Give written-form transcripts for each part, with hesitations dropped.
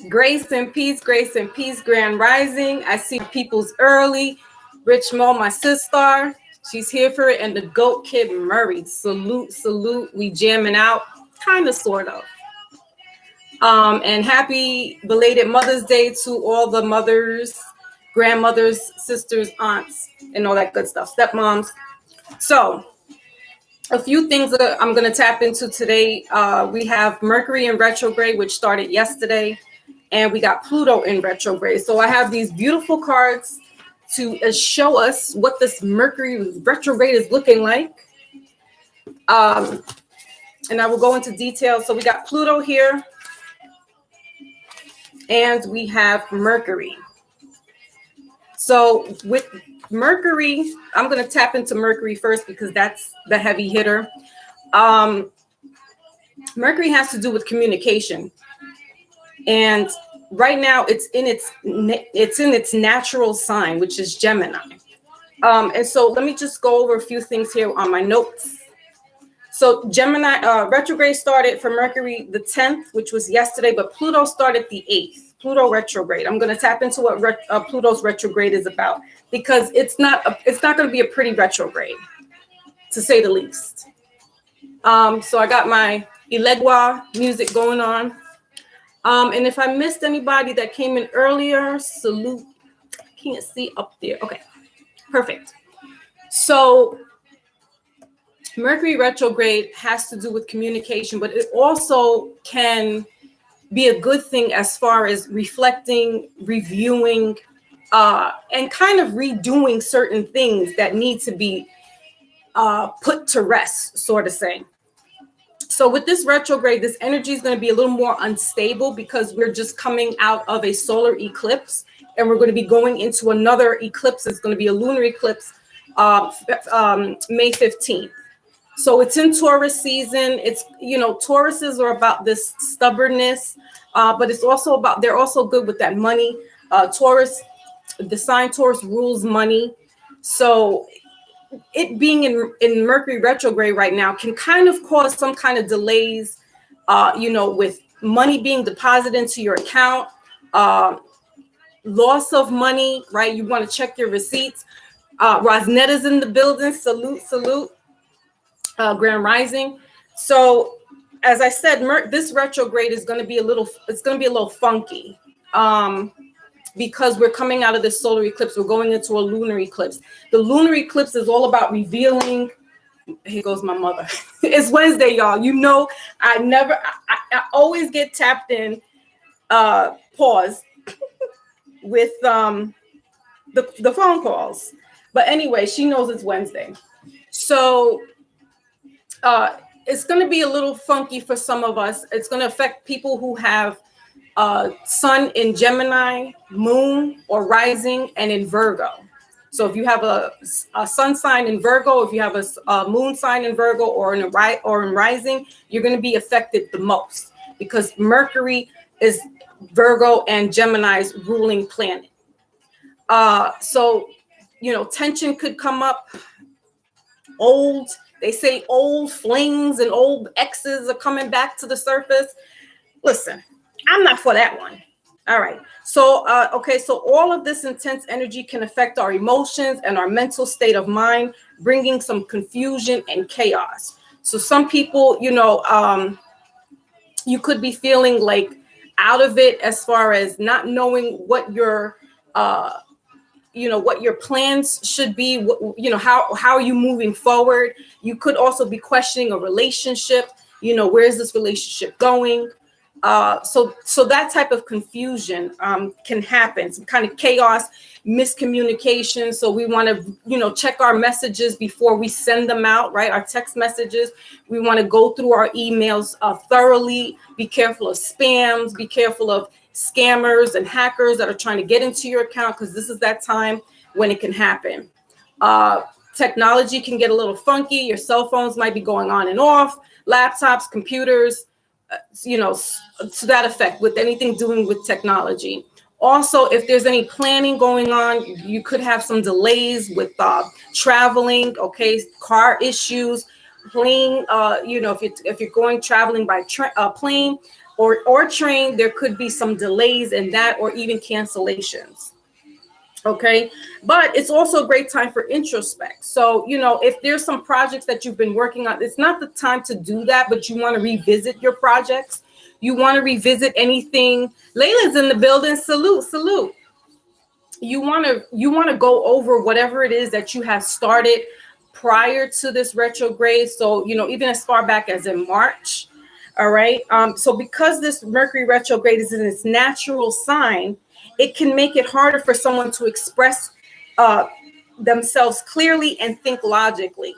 Grace and peace, Grand Rising. I see people's early. Rich Mo, my sister, she's here for it. And the GOAT Kid Murray. Salute, salute. We jamming out, kind of, sort of. And happy belated Mother's Day to all the mothers, grandmothers, sisters, aunts, and all that good stuff. Stepmoms. So, a few things that I'm going to tap into today. We have Mercury in retrograde, which started yesterday, and we got Pluto in retrograde. So I have these beautiful cards to show us what this Mercury retrograde is looking like. And I will go into detail. So we got Pluto here, and we have Mercury. So with Mercury, I'm going to tap into Mercury first because that's the heavy hitter. Mercury has to do with communication, and right now it's in its natural sign, which is Gemini. And so let me just go over a few things here on my notes. So Gemini retrograde started for Mercury the 10th, which was yesterday, but Pluto started the 8th. Pluto retrograde. I'm going to tap into what Pluto's retrograde is about, because it's not going to be a pretty retrograde, to say the least. So I got my Ilegua music going on. And if I missed anybody that came in earlier, salute. I can't see up there. Okay, perfect. So Mercury retrograde has to do with communication, but it also can be a good thing as far as reflecting, reviewing, and kind of redoing certain things that need to be put to rest, sort of saying. So with this retrograde, this energy is going to be a little more unstable because we're just coming out of a solar eclipse, and we're going to be going into another eclipse. It's going to be a lunar eclipse, May 15th. So it's in Taurus season. It's, Tauruses are about this stubbornness, but it's also about, they're also good with that money. Taurus, the sign Taurus rules money. So it being in Mercury retrograde right now can kind of cause some kind of delays, with money being deposited into your account, loss of money, right? You want to check your receipts. Rosnetta's in the building. Salute, salute. Grand Rising. So as I said, this retrograde is going to be a little funky, because we're coming out of this solar eclipse. We're going into a lunar eclipse. The lunar eclipse is all about revealing. Here goes my mother. It's Wednesday, y'all. I always get tapped in, pause with the phone calls. But anyway, she knows it's Wednesday. So it's going to be a little funky for some of us. It's going to affect people who have sun in Gemini, moon or rising, and in Virgo. So if you have a sun sign in Virgo, if you have a moon sign in Virgo or in rising, you're going to be affected the most, because Mercury is Virgo and Gemini's ruling planet. So tension could come up. They say old flings and old exes are coming back to the surface. Listen, I'm not for that one. All right. So, so all of this intense energy can affect our emotions and our mental state of mind, bringing some confusion and chaos. So some people, you could be feeling like out of it as far as not knowing what your what your plans should be, how are you moving forward? You could also be questioning a relationship, where is this relationship going? So that type of confusion can happen, some kind of chaos, miscommunication. So we want to, check our messages before we send them out, right? Our text messages. We want to go through our emails thoroughly, be careful of spams, be careful of scammers and hackers that are trying to get into your account, because this is that time when it can happen. Technology can get a little funky. Your cell phones might be going on and off, laptops, computers, to that effect, with anything doing with technology. Also, if there's any planning going on, you could have some delays with traveling, car issues, plane, if you're going traveling by plane, or train, there could be some delays in that or even cancellations. Okay, but it's also a great time for introspect. So, if there's some projects that you've been working on, it's not the time to do that, but you want to revisit your projects. You want to revisit anything. Layla's in the building. Salute, salute. You want to go over whatever it is that you have started prior to this retrograde. So, even as far back as in March. All right. So because this Mercury retrograde is in its natural sign, it can make it harder for someone to express themselves clearly and think logically.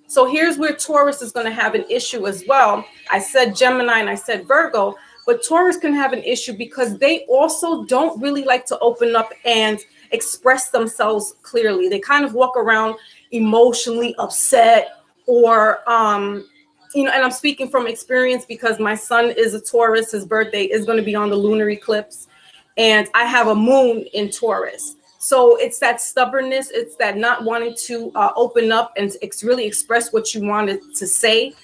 So here's where Taurus is going to have an issue as well. I said Gemini and I said Virgo, but Taurus can have an issue because they also don't really like to open up and express themselves clearly. They kind of walk around emotionally upset or, and I'm speaking from experience because my son is a Taurus. His birthday is going to be on the lunar eclipse. And I have a moon in Taurus. So it's that stubbornness. It's that not wanting to open up and really express what you wanted to say.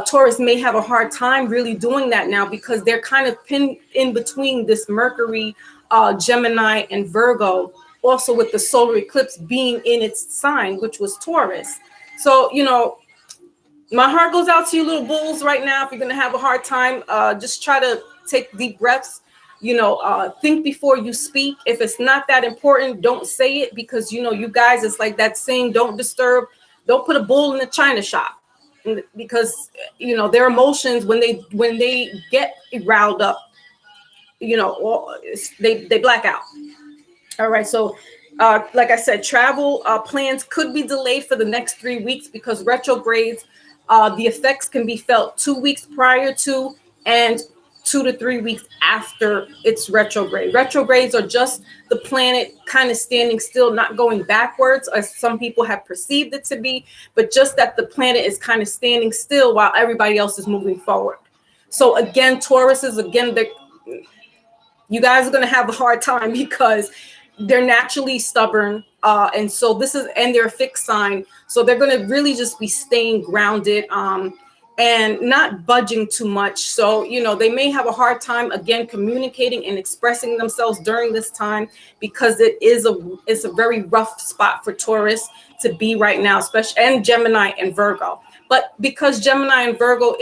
Taurus may have a hard time really doing that now because they're kind of pinned in between this Mercury, Gemini, and Virgo, also with the solar eclipse being in its sign, which was Taurus. So, my heart goes out to you little bulls right now. If you're going to have a hard time, just try to take deep breaths. Think before you speak. If it's not that important, don't say it because, you guys, it's like that saying, don't put a bull in the china shop because, their emotions, when they get riled up, they black out. All right. So, like I said, travel plans could be delayed for the next 3 weeks because retrogrades, the effects can be felt 2 weeks prior to and 2 to 3 weeks after its retrograde. Retrogrades are just the planet kind of standing still, not going backwards, as some people have perceived it to be, but just that the planet is kind of standing still while everybody else is moving forward. So again, Tauruses, you guys are going to have a hard time because they're naturally stubborn. And so they're a fixed sign. So they're going to really just be staying grounded and not budging too much. So, they may have a hard time, again, communicating and expressing themselves during this time because it's a very rough spot for Taurus to be right now, especially, and Gemini and Virgo. But because Gemini and Virgo,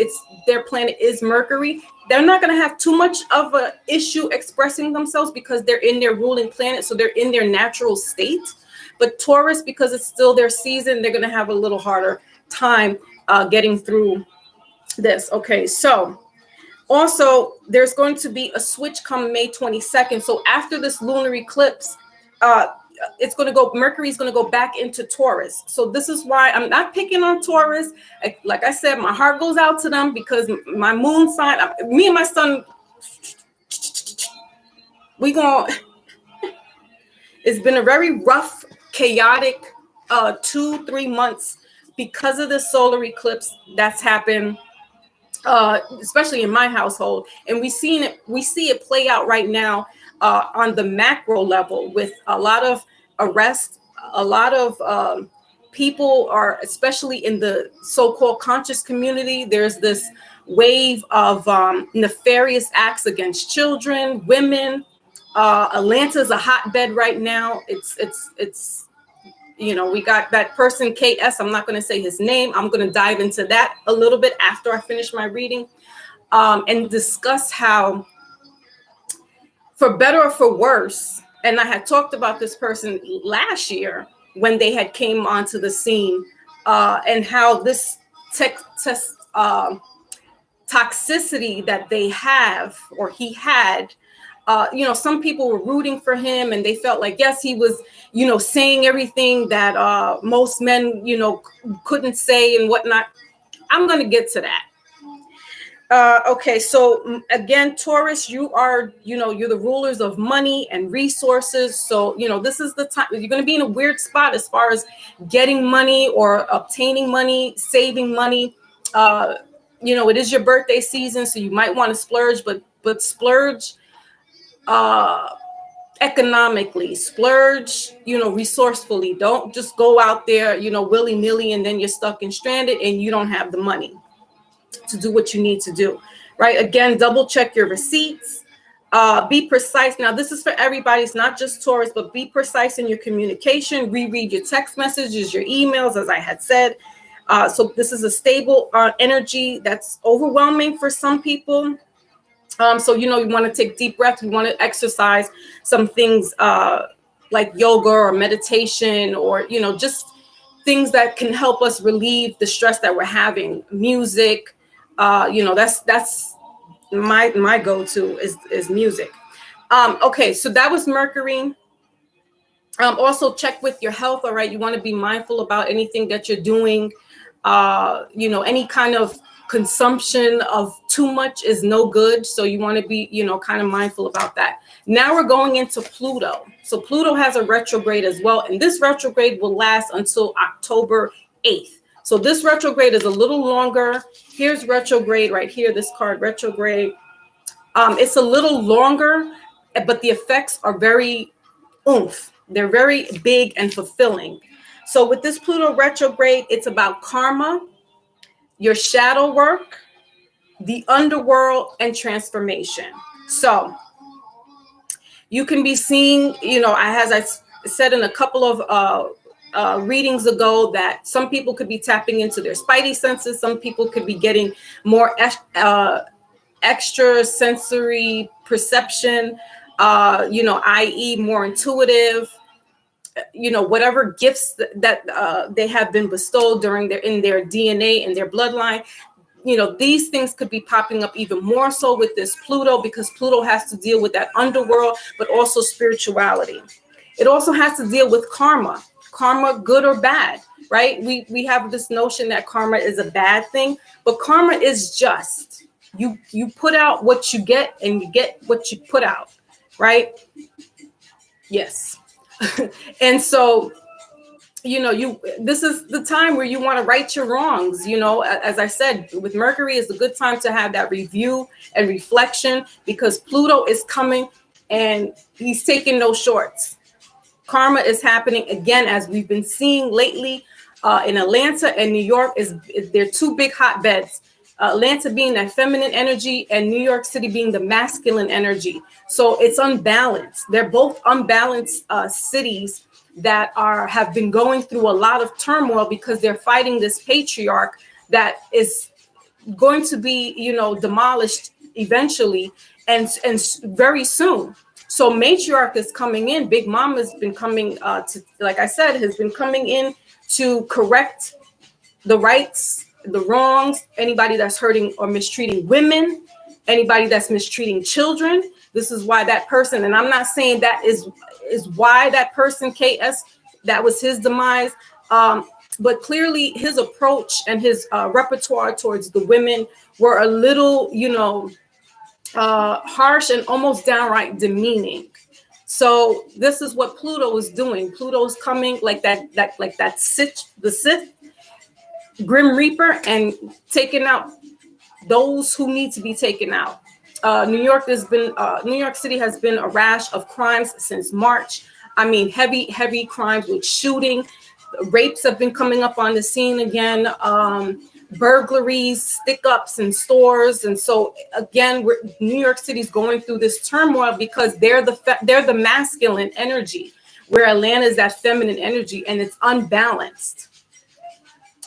their planet is Mercury, they're not going to have too much of an issue expressing themselves because they're in their ruling planet. So they're in their natural state. But Taurus, because it's still their season, they're going to have a little harder time getting through this. Okay, so also there's going to be a switch come May 22nd. So after this lunar eclipse, Mercury is going to go back into Taurus. So this is why I'm not picking on Taurus. Like I said, my heart goes out to them because my moon sign, me and my son, it's been a very rough, chaotic 2-3 months because of the solar eclipse that's happened, especially in my household. And we see it play out right now on the macro level with a lot of arrests. A lot of people are, especially in the so-called conscious community, there's this wave of nefarious acts against children, women. Atlanta is a hotbed right now. It's we got that person, KS. I'm not going to say his name. I'm going to dive into that a little bit after I finish my reading and discuss how, for better or for worse, and I had talked about this person last year when they had came onto the scene and how this toxicity that they have or he had, some people were rooting for him and they felt like, yes, he was, saying everything that most men, couldn't say and whatnot. I'm going to get to that. Okay, so again, Taurus, you are, you're the rulers of money and resources. So, this is the time you're going to be in a weird spot as far as getting money or obtaining money, saving money. It is your birthday season, so you might want to splurge, but splurge economically, splurge, resourcefully. Don't just go out there, willy-nilly, and then you're stuck and stranded and you don't have the money. to do what you need to do, right? Again, double check your receipts. Be precise. Now, this is for everybody. It's not just Taurus, but be precise in your communication. Reread your text messages, your emails, as I had said. So this is a stable energy that's overwhelming for some people. So, you want to take deep breaths. You want to exercise some things like yoga or meditation, or, just things that can help us relieve the stress that we're having. Music, that's my go-to is music. Okay, so that was Mercury. Also check with your health. All right, you want to be mindful about anything that you're doing. Any kind of consumption of too much is no good. So you want to be, kind of mindful about that. Now we're going into Pluto. So Pluto has a retrograde as well. And this retrograde will last until October 8th. So this retrograde is a little longer. Here's retrograde right here, this card, retrograde. It's a little longer, but the effects are very oomph. They're very big and fulfilling. So with this Pluto retrograde, it's about karma, your shadow work, the underworld, and transformation. So you can be seeing, as I said in a couple of readings ago, that some people could be tapping into their spidey senses. Some people could be getting more extra sensory perception, i.e. more intuitive. Whatever gifts that they have been bestowed in their DNA and their bloodline, these things could be popping up even more so with this Pluto, because Pluto has to deal with that underworld, but also spirituality. It also has to deal with karma, good or bad, right? We have this notion that karma is a bad thing, but karma is just, you put out what you get, and you get what you put out, right? Yes. And so, this is the time where you want to right your wrongs. As I said, with Mercury is a good time to have that review and reflection, because Pluto is coming and he's taking no shorts. Karma is happening again, as we've been seeing lately in Atlanta and New York. They're two big hotbeds. Atlanta being that feminine energy, and New York City being the masculine energy. So it's unbalanced. They're both unbalanced cities that have been going through a lot of turmoil, because they're fighting this patriarch that is going to be, demolished eventually, and very soon. So matriarch is coming in. Big Mama's been coming like I said, has been coming in to correct the rights, the wrongs, anybody that's hurting or mistreating women, anybody that's mistreating children. This is why that person, and I'm not saying that is why that person, KS, that was his demise, but clearly his approach and his repertoire towards the women were a little, harsh and almost downright demeaning. So this is what Pluto is doing. Pluto's coming like that Sith, Grim Reaper, and taking out those who need to be taken out. New York City has been a rash of crimes since March. I mean, heavy crimes with shooting. Rapes have been coming up on the scene again. Burglaries, stick-ups in stores. And so again, New York City's going through this turmoil because they're the masculine energy, where Atlanta is that feminine energy, and it's unbalanced.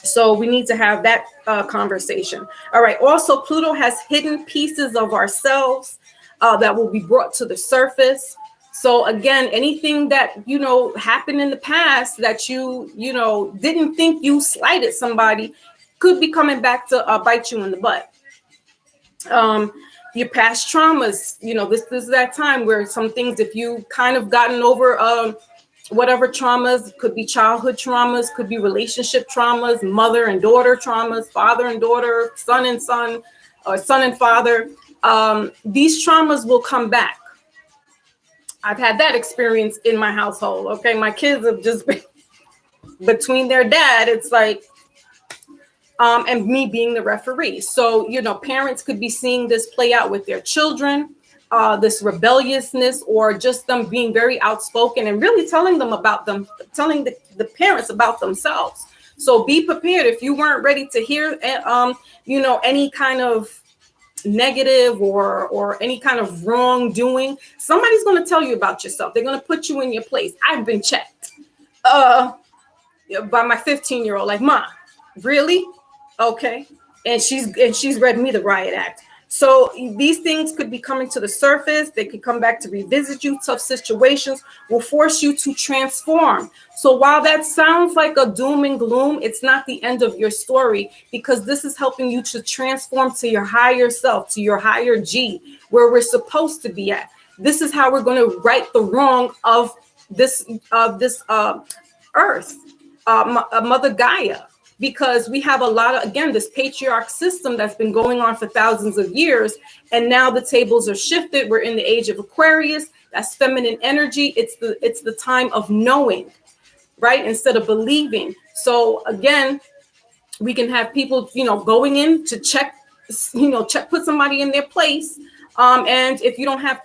So we need to have that conversation. All right. Also, Pluto has hidden pieces of ourselves that will be brought to the surface. So again, anything that, happened in the past that you didn't think you slighted somebody could be coming back to bite you in the butt. Your past traumas, this is that time where some things, if you kind of gotten over whatever traumas, could be childhood traumas, could be relationship traumas, mother and daughter traumas, father and daughter, son and son, or son and father. These traumas will come back. I've had that experience in my household. Okay, my kids have just been between their dad. It's like, and me being the referee. So, parents could be seeing this play out with their children. This rebelliousness, or just them being very outspoken and really telling the parents about themselves. So be prepared. If you weren't ready to hear, any kind of negative or any kind of wrongdoing, somebody's going to tell you about yourself. They're going to put you in your place. I've been checked by my 15-year-old, like, Ma, really? Okay. And she's read me the riot act. So these things could be coming to the surface. They could come back to revisit you. Tough situations will force you to transform. So while that sounds like a doom and gloom, it's not the end of your story, because this is helping you to transform to your higher self, to your higher G, where we're supposed to be at. This is how we're going to right the wrong of this earth, Mother Gaia. Because we have a lot of, again, this patriarch system that's been going on for thousands of years. And now the tables are shifted. We're in the age of Aquarius. That's feminine energy. It's the time of knowing, right? Instead of believing. So again, we can have people, going in to check, put somebody in their place. And if you don't have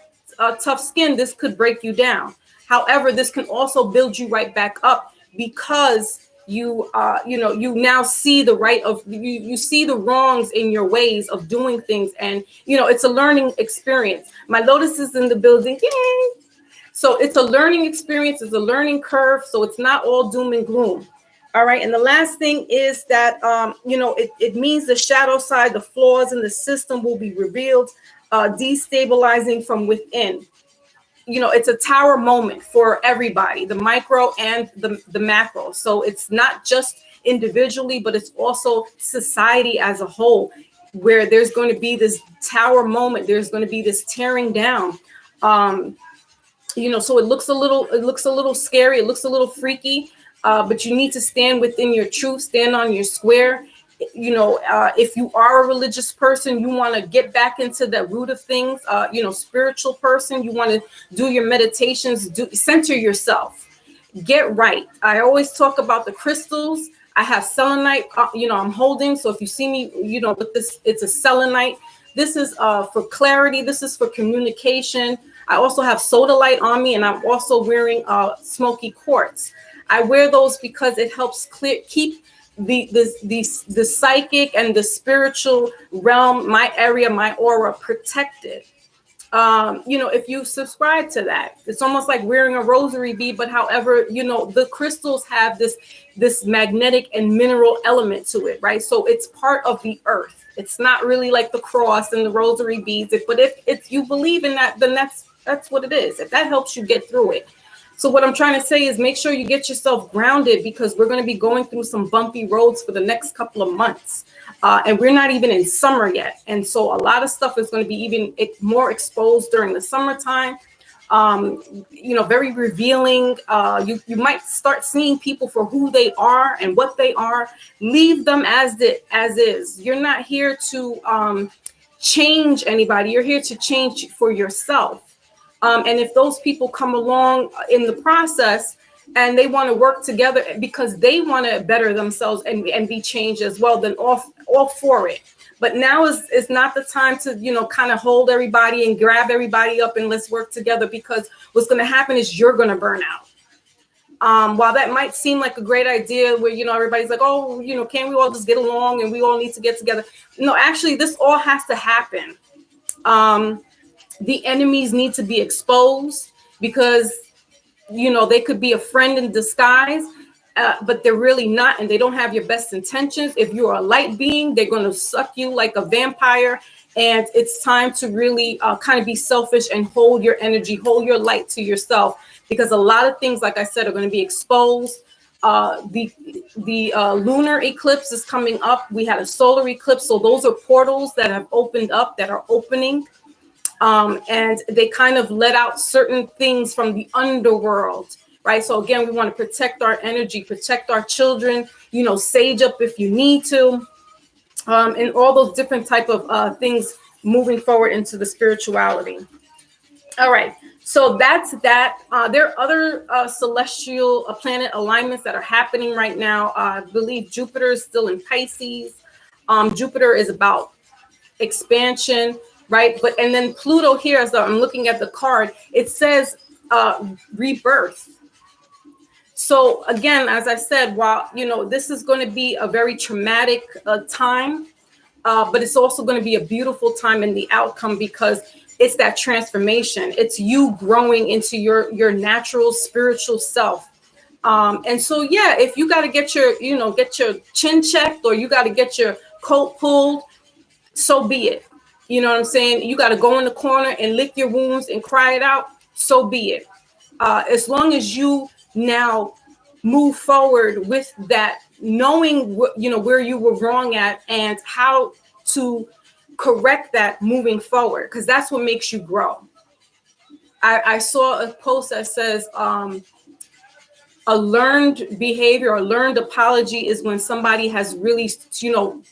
tough skin, this could break you down. However, this can also build you right back up, because you now see the right of you see the wrongs in your ways of doing things. And it's a learning experience. My Lotus is in the building. Yay! So it's a learning experience. It's a learning curve. So it's not all doom and gloom. All right. And the last thing is that it means the shadow side, the flaws in the system will be revealed, destabilizing from within. It's a tower moment for everybody, the micro and the macro. So it's not just individually, but it's also society as a whole, where there's going to be this tower moment. There's going to be this tearing down. So it looks a little scary. It looks a little freaky, but you need to stand within your truth, stand on your square. If you are a religious person, you want to get back into the root of things, spiritual person, you want to do your meditations, center yourself, get right. I always talk about the crystals. I have selenite, I'm holding. So if you see me, with this, it's a selenite. This is for clarity. This is for communication. I also have sodalite on me, and I'm also wearing smoky quartz. I wear those because it helps keep the psychic and the spiritual realm, my area, my aura protected. If you subscribe to that, it's almost like wearing a rosary bead, but however, the crystals have this magnetic and mineral element to it, right? So it's part of the earth. It's not really like the cross and the rosary beads, but if you believe in that, then that's what it is. If that helps you get through it. So what I'm trying to say is make sure you get yourself grounded, because we're going to be going through some bumpy roads for the next couple of months. And we're not even in summer yet. And so a lot of stuff is going to be even more exposed during the summertime. Very revealing. You might start seeing people for who they are and what they are. Leave them as is. You're not here to change anybody. You're here to change for yourself. And if those people come along in the process and they want to work together because they want to better themselves and be changed as well, then all for it. But now is not the time to, kind of hold everybody and grab everybody up and let's work together, because what's going to happen is you're going to burn out. While that might seem like a great idea where, everybody's like, oh, can't we all just get along and we all need to get together? No, actually, this all has to happen. The enemies need to be exposed, because, they could be a friend in disguise, but they're really not, and they don't have your best intentions. If you're a light being, they're going to suck you like a vampire, and it's time to really kind of be selfish and hold your energy, hold your light to yourself, because a lot of things, like I said, are going to be exposed. The lunar eclipse is coming up. We had a solar eclipse, so those are portals that have opened up, that are opening. And they kind of let out certain things from the underworld, right? So again, we want to protect our energy, protect our children, sage up if you need to, and all those different type of things moving forward into the spirituality. All right, so that's that. There are other celestial planet alignments that are happening right now. I believe Jupiter is still in Pisces. Jupiter is about expansion. Right. And then Pluto here, as I'm looking at the card, it says rebirth. So again, as I said, while, you know, this is going to be a very traumatic time, but it's also going to be a beautiful time in the outcome, because it's that transformation. It's you growing into your natural spiritual self. And so, yeah, if you got to get your, you know, get your chin checked, or you got to get your coat pulled, so be it. You know what I'm saying? You got to go in the corner and lick your wounds and cry it out. So be it. As long as you now move forward with that, knowing you know, where you were wrong at and how to correct that moving forward, because that's what makes you grow. I saw a post that says a learned behavior or learned apology is when somebody has really, you know,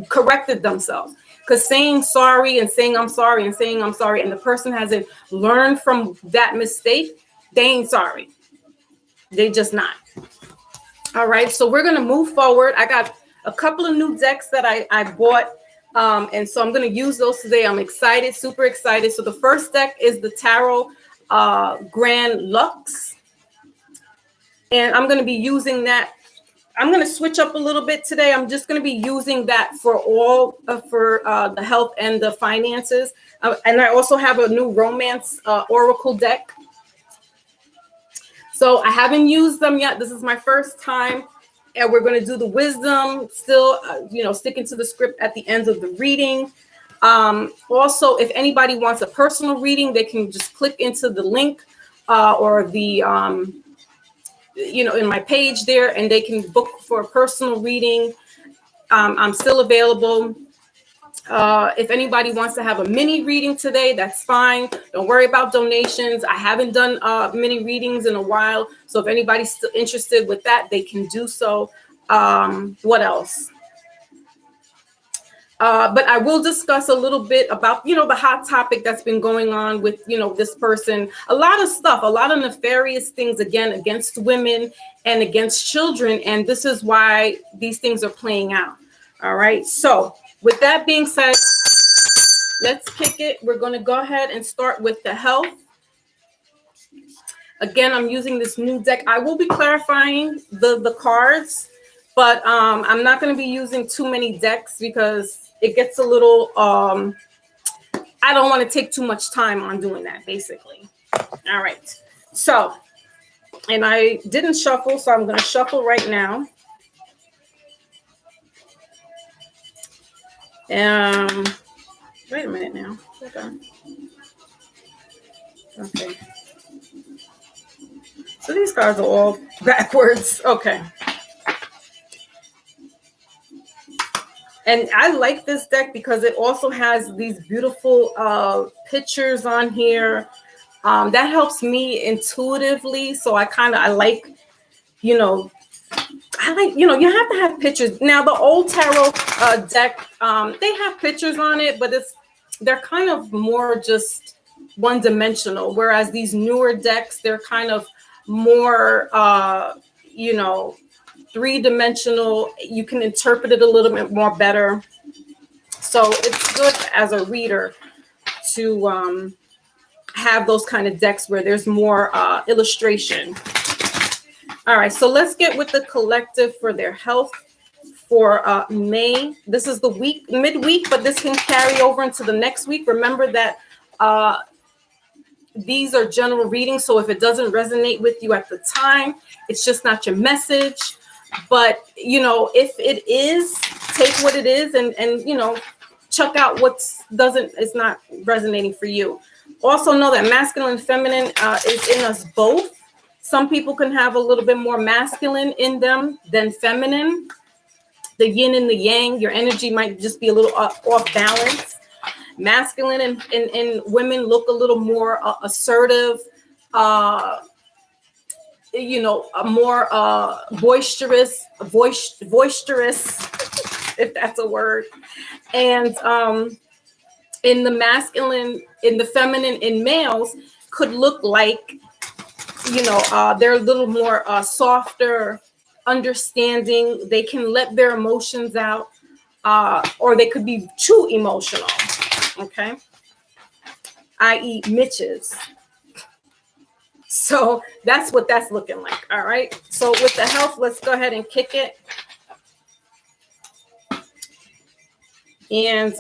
corrected themselves. Because saying sorry and saying I'm sorry and saying I'm sorry, and the person hasn't learned from that mistake, they ain't sorry. They just not. All right, so we're going to move forward. I got a couple of new decks that I bought, and so I'm going to use those today. I'm excited, super excited. So the first deck is the Tarot Grand Lux, and I'm going to be using that. I'm going to switch up a little bit today. I'm just going to be using that for all for the health and the finances. And I also have a new romance oracle deck. So I haven't used them yet. This is my first time. And we're going to do the wisdom, still, you know, sticking to the script at the end of the reading. Also, if anybody wants a personal reading, they can just click into the link or the you know, in my page there, and they can book for a personal reading. I'm still available. If anybody wants to have a mini reading today, that's fine. Don't worry about donations. I haven't done mini readings in a while. So if anybody's still interested with that, they can do so. What else? But I will discuss a little bit about, you know, the hot topic that's been going on with, you know, this person. A lot of stuff, a lot of nefarious things, again, against women and against children. And this is why these things are playing out. All right. So with that being said, let's kick it. We're going to go ahead and start with the health. Again, I'm using this new deck. I will be clarifying the cards, but I'm not going to be using too many decks because it gets a little, I don't want to take too much time on doing that, basically. All right. So, and I didn't shuffle, so I'm going to shuffle right now. Wait a minute now. Hold on. Okay. So these cards are all backwards. Okay. And I like this deck because it also has these beautiful pictures on here. That helps me intuitively. So I like, you know, you have to have pictures. Now, the old tarot deck, they have pictures on it, but they're kind of more just one-dimensional. Whereas these newer decks, they're kind of more, you know, three-dimensional. You can interpret it a little bit more better. So it's good as a reader to have those kind of decks where there's more illustration. All right, so let's get with the collective for their health for May. This is the week, midweek, but this can carry over into the next week. Remember that these are general readings, so if it doesn't resonate with you at the time, it's just not your message. But, you know, if it is, take what it is and you know, chuck out what's is not resonating for you. Also know that masculine and feminine is in us both. Some people can have a little bit more masculine in them than feminine. The yin and the yang, your energy might just be a little off balance. Masculine and women look a little more assertive, you know, a more boisterous, if that's a word. And in the masculine, in the feminine, in males could look like, you know, they're a little more softer, understanding. They can let their emotions out, or they could be too emotional, okay? I.e. Mitches. So that's what that's looking like. All right. So with the health, let's go ahead and kick it. And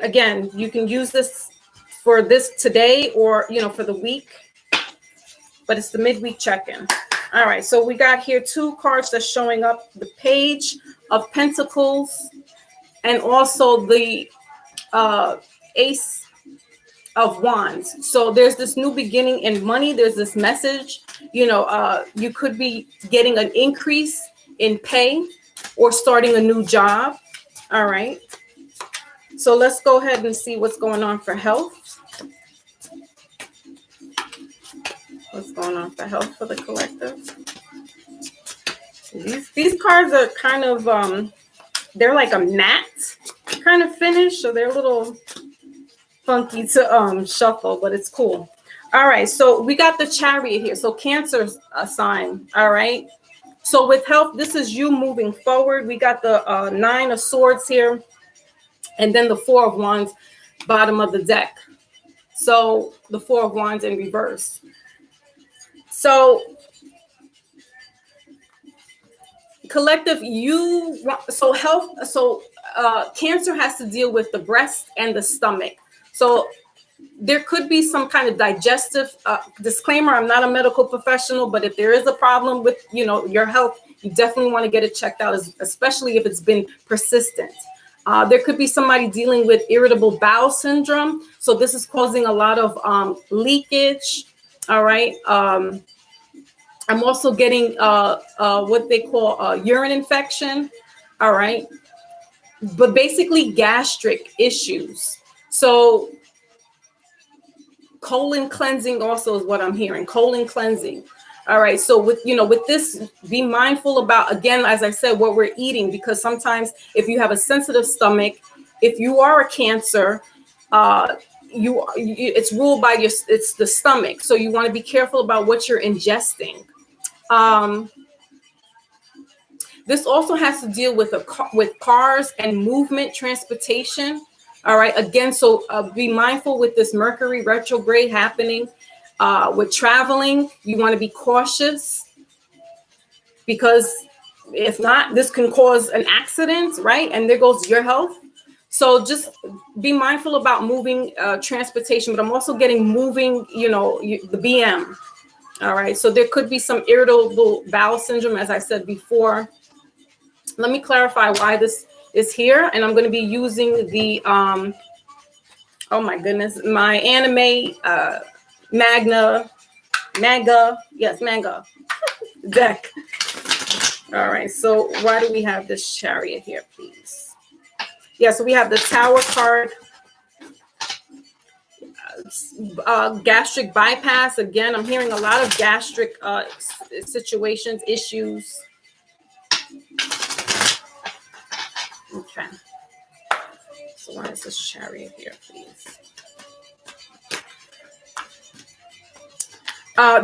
again, you can use this for this today or, for the week, but it's the midweek check-in. All right. So we got here 2 cards that's showing up, the Page of Pentacles and also the Ace of Wands. So there's this new beginning in money. There's this message, you could be getting an increase in pay or starting a new job. All right. So let's go ahead and see what's going on for health. What's going on for health for the collective? These cards are kind of, they're like a matte kind of finish. So they're a little funky to shuffle, but it's cool. All right. So we got the Chariot here. So Cancer sign. All right. So with health, this is you moving forward. We got the 9 of Swords here. And then the 4 of Wands, bottom of the deck. So the 4 of Wands in reverse. So collective, health. So Cancer has to deal with the breast and the stomach. So there could be some kind of digestive disclaimer. I'm not a medical professional, but if there is a problem with, your health, you definitely want to get it checked out, especially if it's been persistent. There could be somebody dealing with irritable bowel syndrome. So this is causing a lot of leakage. All right. I'm also getting what they call urine infection. All right. But basically gastric issues. So colon cleansing also is what I'm hearing. Colon cleansing. All right. So with this, be mindful about, again, as I said, what we're eating, because sometimes if you have a sensitive stomach, if you are a Cancer, it's ruled by it's the stomach. So you want to be careful about what you're ingesting. This also has to deal with with cars and movement, transportation. All right. Again, so be mindful with this Mercury retrograde happening. With traveling, you want to be cautious, because if not, this can cause an accident, right? And there goes your health. So just be mindful about moving transportation, but I'm also getting moving, the BM. All right. So there could be some irritable bowel syndrome, as I said before. Let me clarify why this is here. And I'm going to be using the, oh my goodness, my anime manga deck. All right, so why do we have this Chariot here, please? Yeah, so we have the Tower card, gastric bypass. Again, I'm hearing a lot of gastric situations, issues. Okay, so why is this Chariot here, please?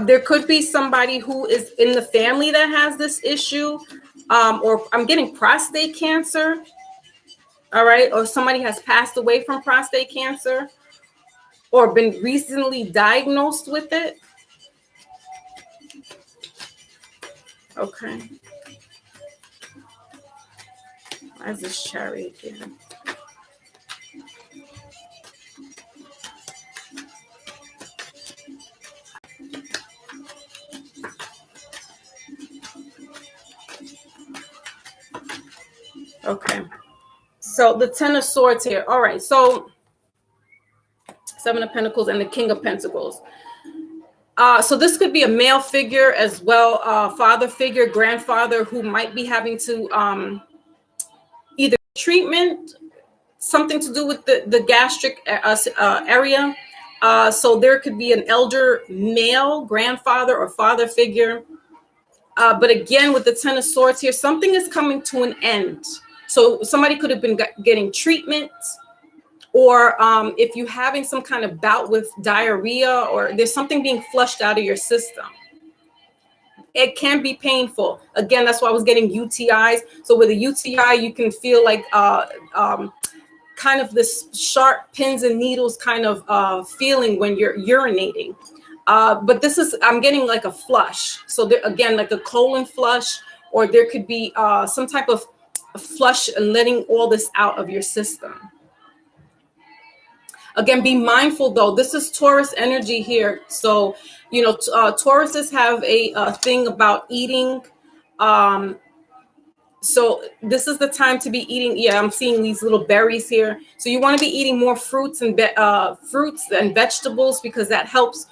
There could be somebody who is in the family that has this issue, or I'm getting prostate cancer. All right. Or somebody has passed away from prostate cancer or been recently diagnosed with it. Okay. Why is this Chariot here? Okay, so the 10 of Swords here. All right, so 7 of Pentacles and the King of Pentacles. So this could be a male figure as well, father figure, grandfather, who might be having to either treatment, something to do with the gastric area. So there could be an elder male grandfather or father figure. But again, with the 10 of Swords here, something is coming to an end. So somebody could have been getting treatment, or if you're having some kind of bout with diarrhea, or there's something being flushed out of your system. It can be painful. Again, that's why I was getting UTIs. So with a UTI, you can feel like kind of this sharp pins and needles kind of feeling when you're urinating. But this is, I'm getting like a flush. So there, again, like a colon flush, or there could be some type of flush and letting all this out of your system. Again, be mindful though. This is Taurus energy here. So, you know, Tauruses have a thing about eating. So this is the time to be eating. Yeah, I'm seeing these little berries here. So you want to be eating more fruits and vegetables, because that helps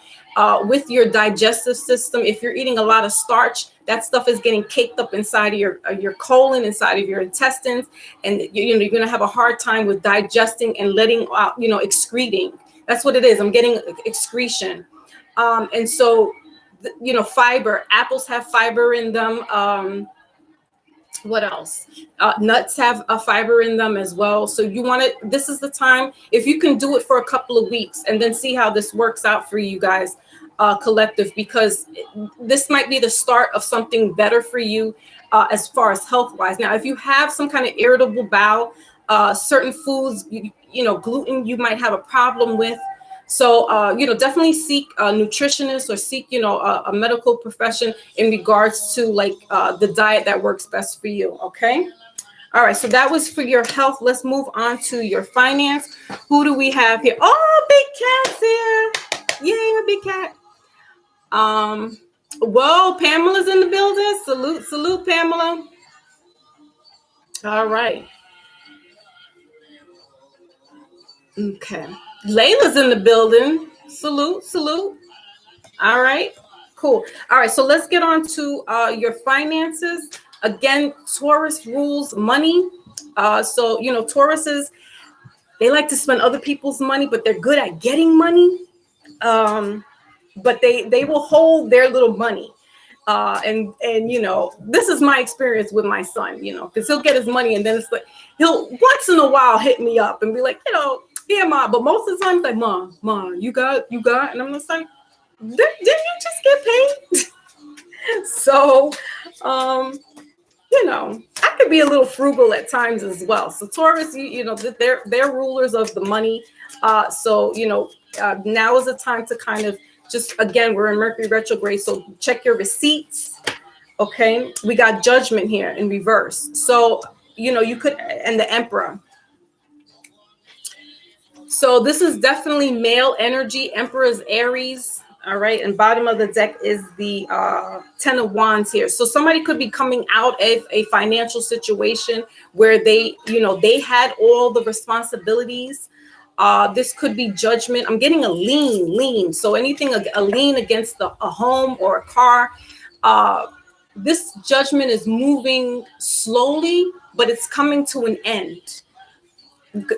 with your digestive system. If you're eating a lot of starch, that stuff is getting caked up inside of your colon, inside of your intestines, and you know, you're going to have a hard time with digesting and letting out, you know, excreting. That's what it is. I'm getting excretion. And so, you know, fiber. Apples have fiber in them. What else? Nuts have a fiber in them as well. So you want to, this is the time, if you can do it for a couple of weeks and then see how this works out for you guys, collective, because this might be the start of something better for you as far as health wise. Now, if you have some kind of irritable bowel, certain foods, you know, gluten, you might have a problem with. So, you know, definitely seek a nutritionist or seek, you know, a medical profession in regards to like the diet that works best for you. Okay. All right. So that was for your health. Let's move on to your finance. Who do we have here? Oh, Big Cat's here. Yeah, Big Cat. Whoa, Pamela's in the building. Salute, Pamela. All right. Okay. Layla's in the building. Salute. All right, cool. All right, so let's get on to your finances. Again, Taurus rules money. So, you know, Tauruses, they like to spend other people's money, but they're good at getting money. But they will hold their little money. And you know, this is my experience with my son, you know, because he'll get his money and then it's like, he'll once in a while hit me up and be like, you know, yeah, Mom. But most of the time, it's like, Mom, you got, and I'm just like, didn't you just get paid? So, you know, I could be a little frugal at times as well. So Taurus, you know, they're rulers of the money. So, you know, now is the time to kind of just, again, we're in Mercury retrograde. So check your receipts. Okay. We got Judgment here in reverse. So, you know, you could, and the Emperor. So this is definitely male energy. Emperor is Aries. All right. And bottom of the deck is the 10 of Wands here. So somebody could be coming out of a financial situation where they, you know, they had all the responsibilities. This could be judgment. I'm getting a lien. So anything, a lien against a home or a car. This judgment is moving slowly, but it's coming to an end.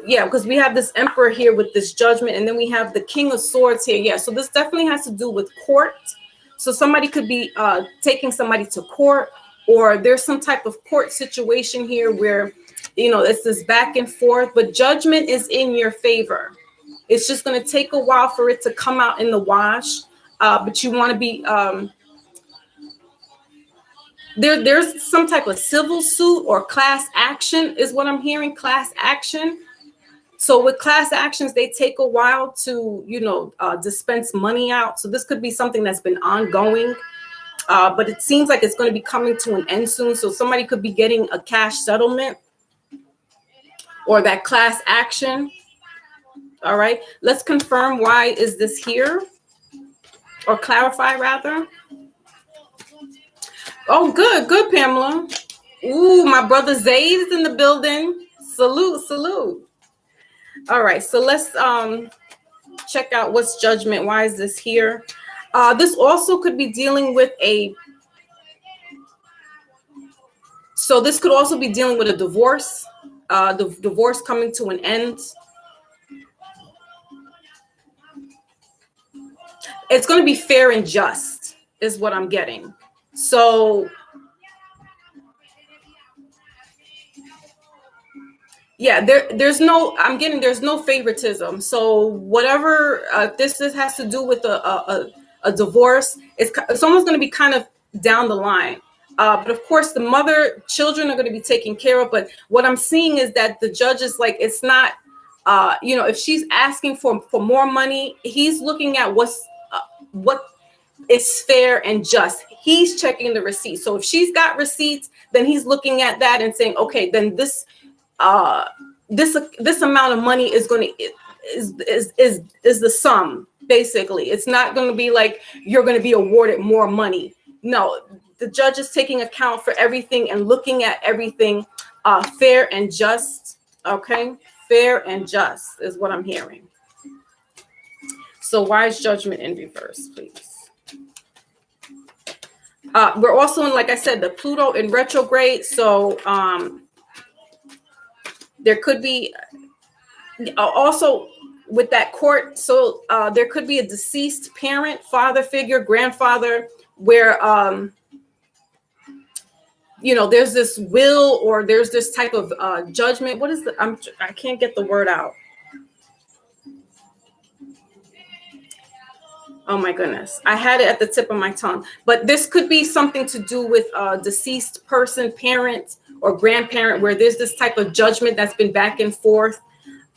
Yeah, because we have this Emperor here with this judgment, and then we have the King of Swords here. Yeah, so this definitely has to do with court. So somebody could be taking somebody to court, or there's some type of court situation here where, you know, it's this back and forth, but judgment is in your favor. It's just going to take a while for it to come out in the wash, but you want to be there's some type of civil suit or class action is what I'm hearing, class action. So with class actions, they take a while to, you know, dispense money out. So this could be something that's been ongoing, but it seems like it's going to be coming to an end soon. So somebody could be getting a cash settlement or that class action. All right, let's confirm why is this here, or clarify rather. Oh, good, Pamela. Ooh, my brother Zayd is in the building. Salute. All right, so let's check out what's judgment. Why is this here? This also could be dealing with so this could also be dealing with a divorce, the divorce coming to an end. It's going to be fair and just is what I'm getting. So yeah, there's no favoritism. So whatever this has to do with a divorce, it's almost going to be kind of down the line. But of course, the children are going to be taken care of. But what I'm seeing is that the judge is like, it's not, you know, if she's asking for more money, he's looking at what's what is fair and just. He's checking the receipts. So if she's got receipts, then he's looking at that and saying, okay, then this amount of money is going to is the sum. Basically, it's not going to be like you're going to be awarded more money. No, the judge is taking account for everything and looking at everything fair and just. Okay, fair and just is what I'm hearing. So why is judgment in reverse, please? We're also in, like I said, the Pluto in retrograde. So there could be also with that court. So there could be a deceased parent, father figure, grandfather, where, you know, there's this will or there's this type of judgment. What is the, I can't get the word out. Oh my goodness. I had it at the tip of my tongue, but this could be something to do with a deceased person, parent or grandparent, where there's this type of judgment that's been back and forth.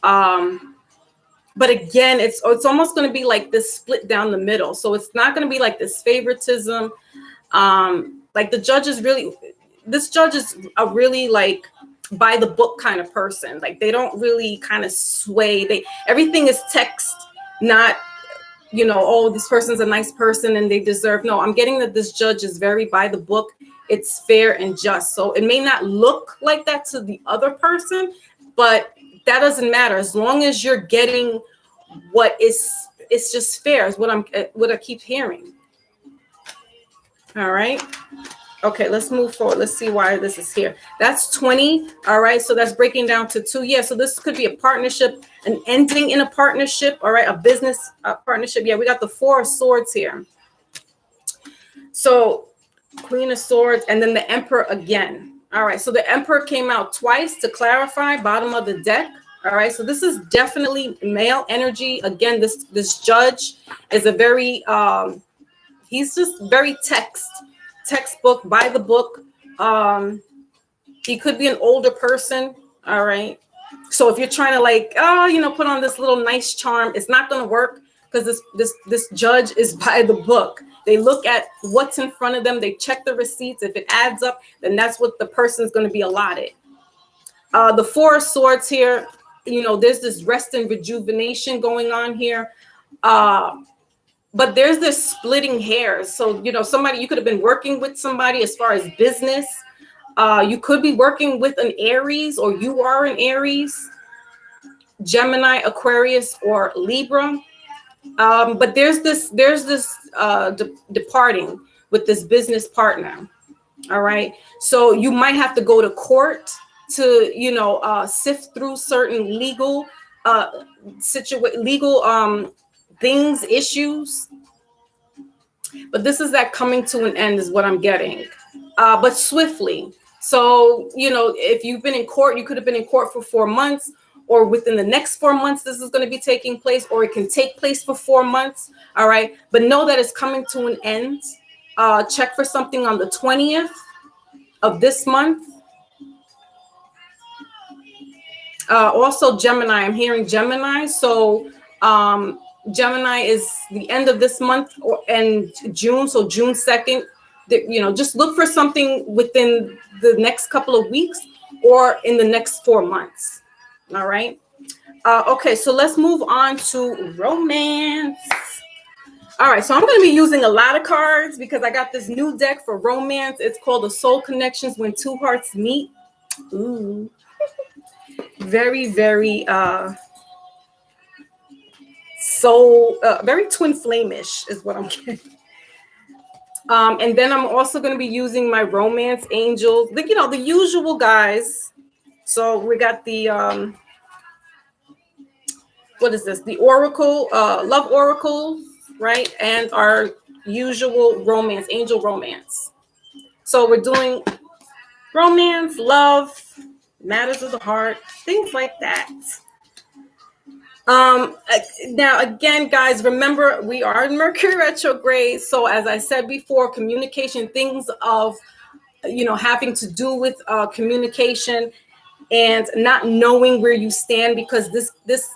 But again, it's almost going to be like this split down the middle. So it's not going to be like this favoritism. Like the judge is really, this judge is a really like by the book kind of person. Like they don't really kind of sway. Everything is text, not, you know, oh, this person's a nice person and they deserve. No, I'm getting that this judge is very by the book. It's fair and just. So it may not look like that to the other person, but that doesn't matter as long as you're getting what is, it's just fair is what I keep hearing. All right. Okay, let's move forward. Let's see why this is here. That's 20. All right. So that's breaking down to 2. Yeah. So this could be a partnership, an ending in a partnership. All right. A business partnership. Yeah. We got the 4 of Swords here. So Queen of Swords and then the Emperor again. All right. So the Emperor came out twice to clarify, bottom of the deck. All right. So this is definitely male energy. Again, this judge is a very, he's just very textbook, by the book. He could be an older person. All right. So if you're trying to like, oh, you know, put on this little nice charm, it's not going to work because this judge is by the book. They look at what's in front of them. They check the receipts. If it adds up, then that's what the person's going to be allotted. The 4 of Swords here, you know, there's this rest and rejuvenation going on here. But there's this splitting hairs. So, you know, you could have been working with somebody as far as business. You could be working with an Aries, or you are an Aries, Gemini, Aquarius, or Libra. But there's this departing with this business partner. All right. So you might have to go to court to, you know, sift through certain legal things, issues. But this is that coming to an end is what I'm getting, but swiftly. So, you know, if you've been in court, you could have been in court for 4 months, or within the next 4 months, this is going to be taking place, or it can take place for 4 months. All right. But know that it's coming to an end. Check for something on the 20th of this month. Also Gemini, I'm hearing Gemini. So Gemini is the end of this month and June. So June 2nd, you know, just look for something within the next couple of weeks or in the next 4 months. All right. Okay. So let's move on to romance. All right. So I'm going to be using a lot of cards because I got this new deck for romance. It's called the Soul Connections When Two Hearts Meet. Ooh. Very, very, very twin flame-ish is what I'm getting. And then I'm also going to be using my romance angels, you know, the usual guys. So we got the, what is this? The Oracle, Love Oracle, right? And our usual romance, angel romance. So we're doing romance, love, matters of the heart, things like that. Now, again, guys, remember, we are in Mercury retrograde. So as I said before, communication, things of, you know, having to do with communication, and not knowing where you stand, because this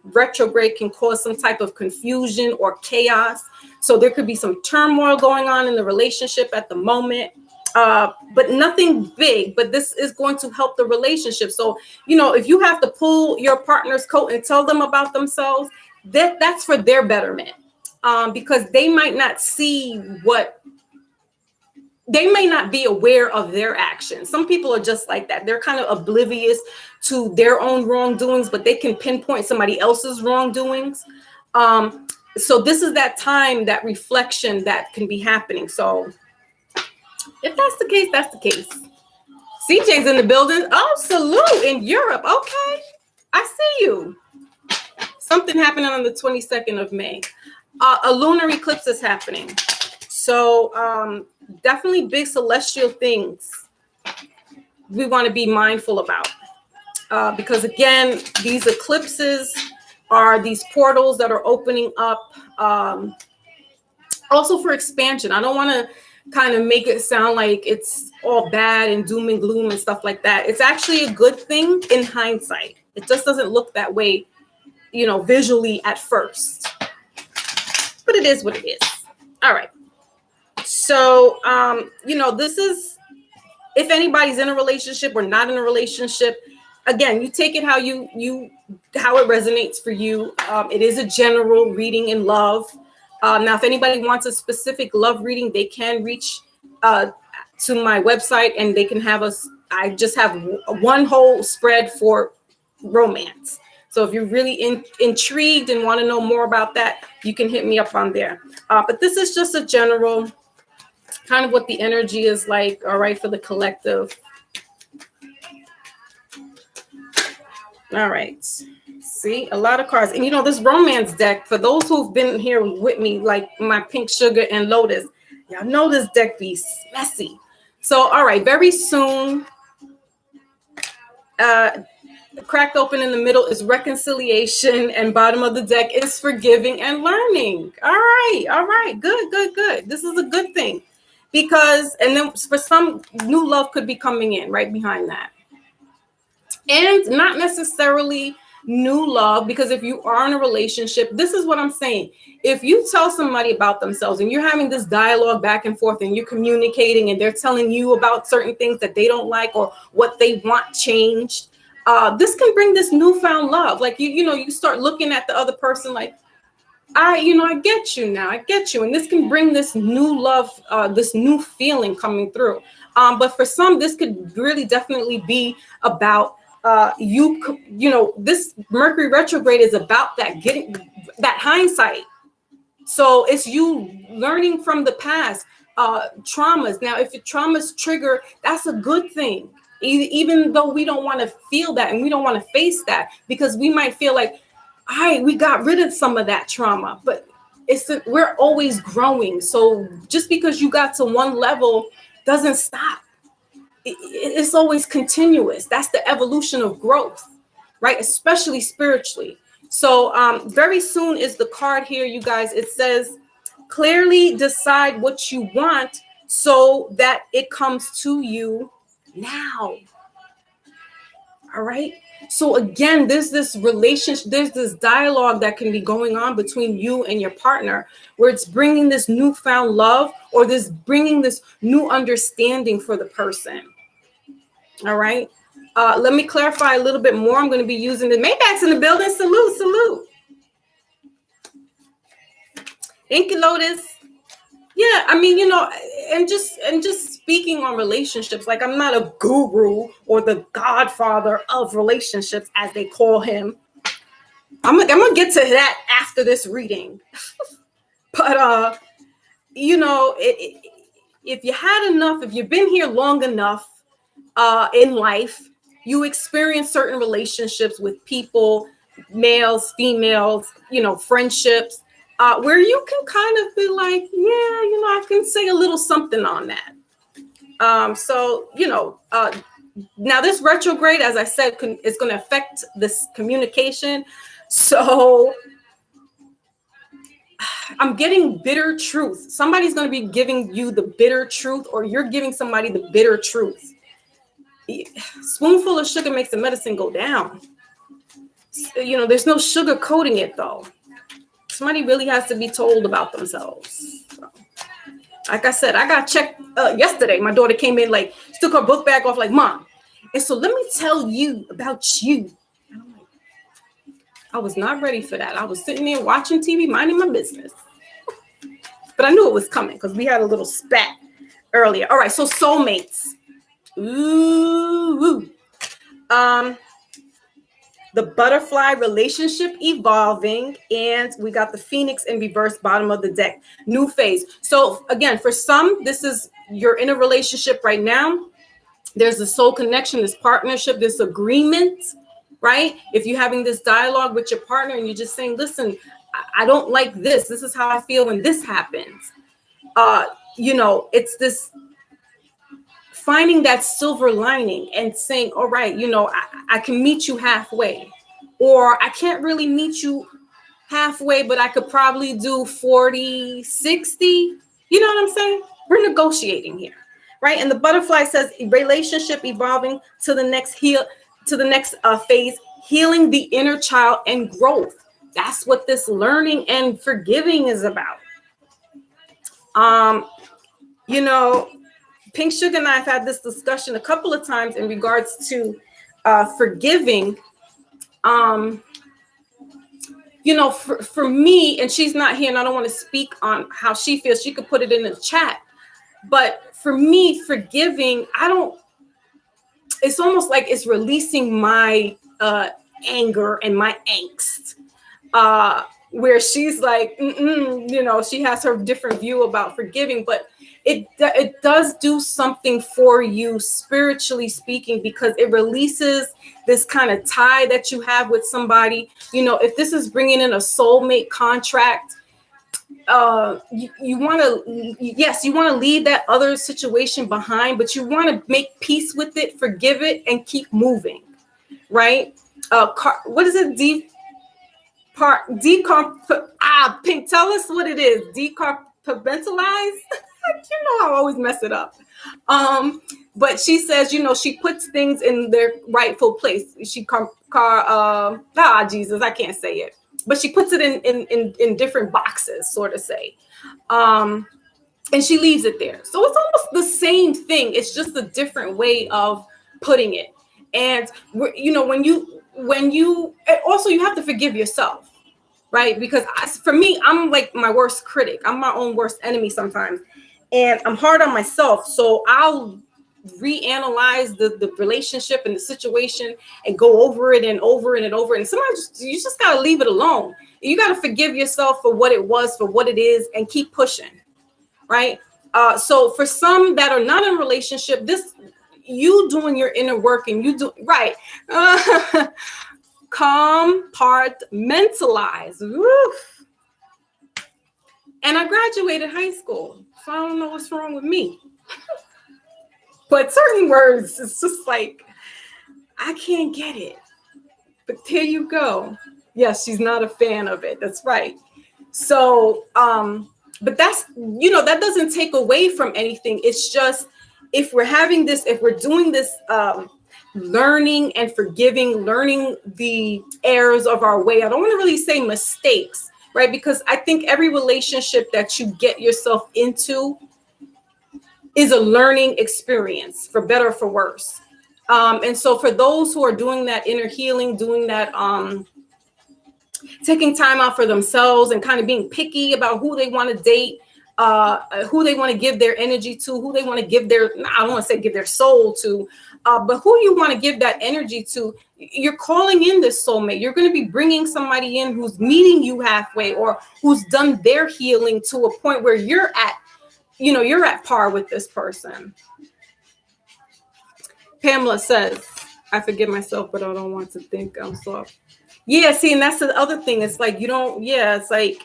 retrograde can cause some type of confusion or chaos. So there could be some turmoil going on in the relationship at the moment, but nothing big. But this is going to help the relationship. So, if you have to pull your partner's coat and tell them about themselves, that's for their betterment, because they might not see they may not be aware of their actions. Some people are just like that. They're kind of oblivious to their own wrongdoings, but they can pinpoint somebody else's wrongdoings. So this is that time, that reflection that can be happening. So if that's the case, that's the case. CJ's in the building. Oh, salute in Europe. Okay, I see you. Something happening on the 22nd of May. A lunar eclipse is happening. So definitely big celestial things we want to be mindful about. Because again, these eclipses are these portals that are opening up, also for expansion. I don't want to kind of make it sound like it's all bad and doom and gloom and stuff like that. It's actually a good thing in hindsight. It just doesn't look that way, visually at first. But it is what it is. All right. So, this is, if anybody's in a relationship or not in a relationship, again, you take it how it resonates for you. It is a general reading in love. Now, if anybody wants a specific love reading, they can reach to my website and they can have I just have one whole spread for romance. So if you're really intrigued and want to know more about that, you can hit me up on there. But this is just a general kind of what the energy is like, all right, for the collective. All right. See, a lot of cards. And this romance deck, for those who've been here with me, like my Pink Sugar and Lotus, y'all know this deck be messy. So, all right, very soon, cracked open in the middle is reconciliation, and bottom of the deck is forgiving and learning. All right, good. This is a good thing, because, and then for some, new love could be coming in right behind that. And not necessarily new love, because if you are in a relationship, this is what I'm saying. If you tell somebody about themselves and you're having this dialogue back and forth and you're communicating and they're telling you about certain things that they don't like or what they want changed, this can bring this newfound love. Like, you start looking at the other person like, I get you now. I get you. And this can bring this new love, this new feeling coming through. But for some, this could really definitely be about this Mercury retrograde is about that, getting that hindsight. So it's you learning from the past, traumas. Now, if your traumas trigger, that's a good thing, even though we don't want to feel that and we don't want to face that, because we might feel like, we got rid of some of that trauma, but we're always growing. So just because you got to one level doesn't stop. It's always continuous. That's the evolution of growth, right? Especially spiritually. So very soon is the card here, you guys. It says, clearly decide what you want so that it comes to you now. All right. So again, there's this relationship, there's this dialogue that can be going on between you and your partner, where it's bringing this newfound love or bringing this new understanding for the person. All right. Let me clarify a little bit more. I'm going to be using the Maybach's in the building. Salute. Thank you, Lotus. Yeah, I mean, and just speaking on relationships, like I'm not a guru or the godfather of relationships, as they call him. I'm gonna get to that after this reading. But if you had enough, if you've been here long enough in life, you experience certain relationships with people, males, females, friendships. Where you can kind of be like, I can say a little something on that. Now this retrograde, as I said, is going to affect this communication. So I'm getting bitter truth. Somebody's going to be giving you the bitter truth, or you're giving somebody the bitter truth. spoonful of sugar makes the medicine go down. You know, there's no sugar coating it though. Somebody really has to be told about themselves. So, like I said, I got checked yesterday. My daughter came in, like, took her book bag off, like, Mom. And so let me tell you about you. And I'm like, I was not ready for that. I was sitting there watching TV, minding my business. But I knew it was coming because we had a little spat earlier. All right, so soulmates. Ooh. The butterfly relationship evolving, and we got the phoenix in reverse, bottom of the deck, new phase. So again, for some, this is, you're in a relationship right now. There's a soul connection, this partnership, this agreement, right? If you're having this dialogue with your partner and you're just saying, listen, I don't like this. This is how I feel when this happens. You know, it's this finding that silver lining and saying, all right, you know, I can meet you halfway, or I can't really meet you halfway, but I could probably do 40, 60. You know what I'm saying? We're negotiating here, right? And the butterfly says relationship evolving to the next phase, healing the inner child and growth. That's what this learning and forgiving is about. You know, Pink Sugar and I have had this discussion a couple of times in regards to forgiving. You know, for me, and she's not here and I don't want to speak on how she feels. She could put it in the chat. But for me, forgiving, it's almost like it's releasing my anger and my angst. Where she's like, you know, she has her different view about forgiving, but it does do something for you spiritually speaking, because it releases this kind of tie that you have with somebody. You know, if this is bringing in a soulmate contract, you want to, yes, you want to leave that other situation behind, but you want to make peace with it, forgive it, and keep moving, right? What is it? Pink, tell us what it is. Decompartmentalize. You know, I always mess it up. But she says, you know, she puts things in their rightful place. Jesus, I can't say it. But she puts it in different boxes, sort of say. And she leaves it there. So it's almost the same thing. It's just a different way of putting it. And, you know, when you also, you have to forgive yourself, right? Because for me, I'm like my worst critic. I'm my own worst enemy sometimes. And I'm hard on myself. So I'll reanalyze the relationship and the situation and go over it and over it and over it. And sometimes you just got to leave it alone. You got to forgive yourself for what it was, for what it is, and keep pushing, right? So for some that are not in a relationship, this, you doing your inner work and you do, right. Compartmentalize. Woof. And I graduated high school, so I don't know what's wrong with me. But certain words, it's just like, I can't get it. But here you go. Yes, she's not a fan of it. That's right. So, but that's, you know, that doesn't take away from anything. It's just, if we're having this, if we're doing this learning and forgiving, learning the errors of our way, I don't want to really say mistakes, right? Because I think every relationship that you get yourself into is a learning experience, for better or for worse. And so for those who are doing that inner healing, doing that, taking time out for themselves and kind of being picky about who they want to date, who they want to give their energy to, who they want to give their, I don't want to say give their soul to, but who you want to give that energy to, you're calling in this soulmate. You're going to be bringing somebody in who's meeting you halfway, or who's done their healing to a point where you're at, you know, you're at par with this person. Pamela says, I forgive myself, but I don't want to think I'm soft. Yeah, see, and that's the other thing. It's like, you don't, yeah, it's like,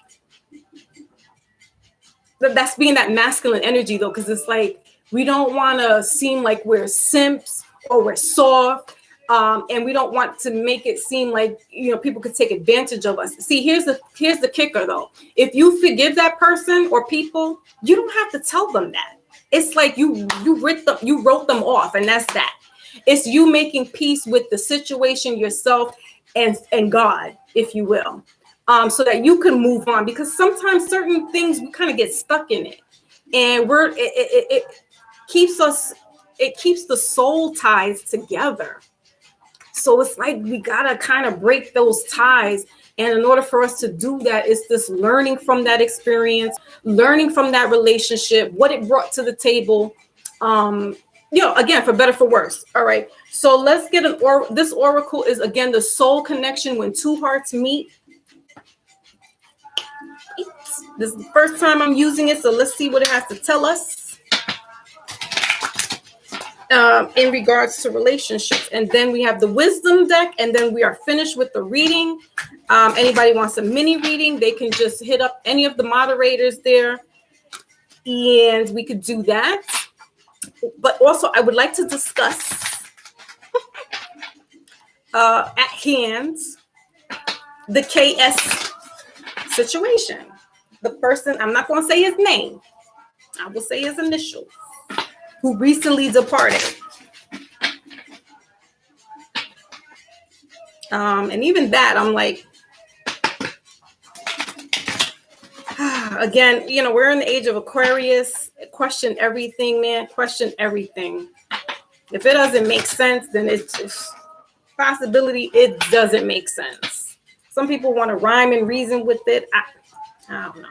that's being that masculine energy though, because it's like, we don't want to seem like we're simps or we're soft. And we don't want to make it seem like, you know, people could take advantage of us. See, here's the kicker though. If you forgive that person or people, you don't have to tell them that. It's like you wrote them off, and that's that. It's you making peace with the situation, yourself, and God, if you will, so that you can move on. Because sometimes certain things we kind of get stuck in it, and it keeps us. It keeps the soul ties together. So it's like we gotta kind of break those ties. And in order for us to do that, it's this learning from that experience, learning from that relationship, what it brought to the table. Again, for better, for worse. All right. So let's get this oracle is again the soul connection when two hearts meet. This is the first time I'm using it, so let's see what it has to tell us. In regards to relationships. And then we have the wisdom deck, and then we are finished with the reading. Anybody wants a mini reading, they can just hit up any of the moderators there, and we could do that. But also I would like to discuss at hand the KS situation. The person, I'm not going to say his name, I will say his initials, who recently departed. And even that, I'm like, again, we're in the age of Aquarius. Question everything, man. Question everything. If it doesn't make sense, then it's possibility it doesn't make sense. Some people want to rhyme and reason with it. I don't know.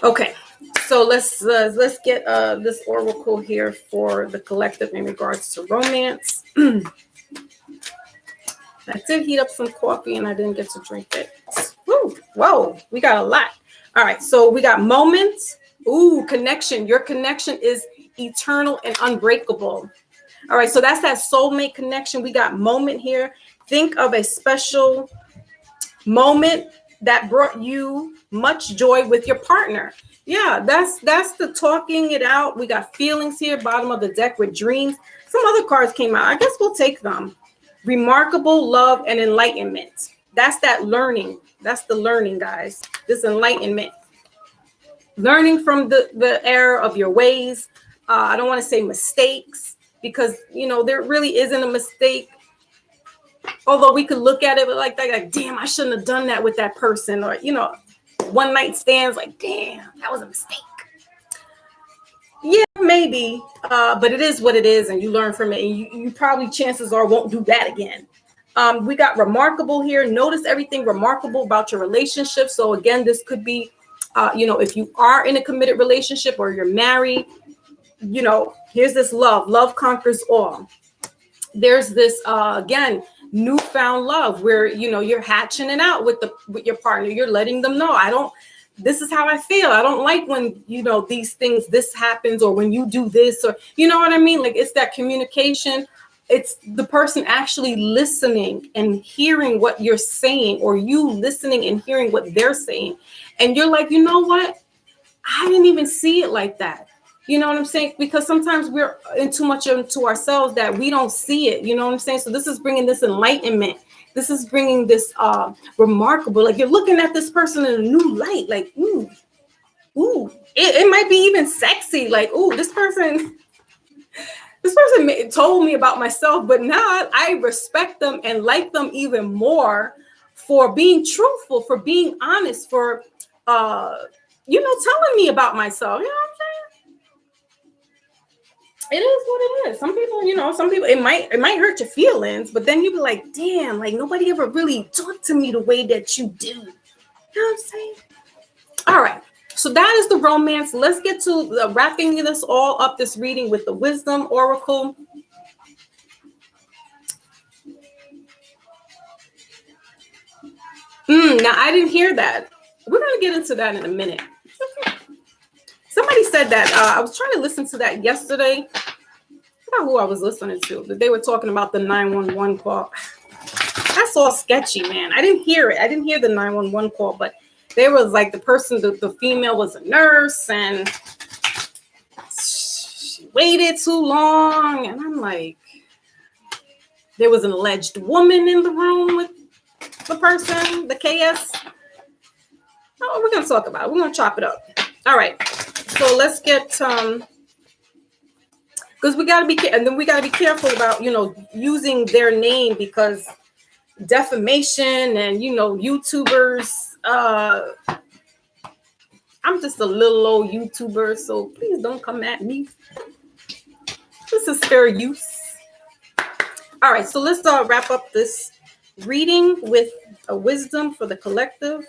Okay. So let's get this oracle here for the collective in regards to romance. I did heat up some coffee and I didn't get to drink it. Woo, whoa, we got a lot. All right, so we got moments. Ooh, connection. Your connection is eternal and unbreakable. All right, so that's that soulmate connection. We got moment here. Think of a special moment that brought you much joy with your partner. Yeah, that's the talking it out. We got feelings here, bottom of the deck with dreams. Some other cards came out. I guess we'll take them. Remarkable love and enlightenment. That's that learning. That's the learning, guys. This enlightenment. Learning from the error of your ways. I don't want to say mistakes, because, there really isn't a mistake. Although we could look at it like that, like, damn, I shouldn't have done that with that person. Or, one night stands, like, damn, that was a mistake. Yeah, maybe, but it is what it is, and you learn from it, and you probably, chances are, won't do that again. We got remarkable here. Notice everything remarkable about your relationship. So again, this could be, if you are in a committed relationship or you're married, here's this love. Love conquers all. There's this, again, newfound love where, you're hatching it out with your partner. You're letting them know, this is how I feel. I don't like when, these things, this happens, or when you do this, or, you know what I mean? Like, it's that communication. It's the person actually listening and hearing what you're saying, or you listening and hearing what they're saying. And you're like, you know what? I didn't even see it like that. You know what I'm saying? Because sometimes we're in too much into ourselves that we don't see it. You know what I'm saying? So this is bringing this enlightenment. This is bringing this remarkable, like, you're looking at this person in a new light, like, ooh, it might be even sexy. Like, ooh, this person told me about myself, but now I respect them and like them even more for being truthful, for being honest, for, telling me about myself. You know what I'm saying? It is what it is. Some people, it might hurt your feelings, but then you be like, damn, like, nobody ever really talked to me the way that you do. You know what I'm saying? All right. So that is the romance. Let's get to wrapping this all up, this reading, with the wisdom oracle. Now, I didn't hear that. We're going to get into that in a minute. Somebody said that. I was trying to listen to that yesterday. I forgot who I was listening to, but they were talking about the 911 call. That's all sketchy, man. I didn't hear it. I didn't hear the 911 call, but there was like the person, the female was a nurse, and she waited too long. And I'm like, there was an alleged woman in the room with the person, the KS. Oh, we're going to talk about it. We're going to chop it up. All right. So let's get because we got to be, and then we got to be careful about, you know, using their name, because defamation and, you know, YouTubers. I'm just a little old YouTuber, so please don't come at me. This is fair use. All right, so let's wrap up this reading with a wisdom for the collective.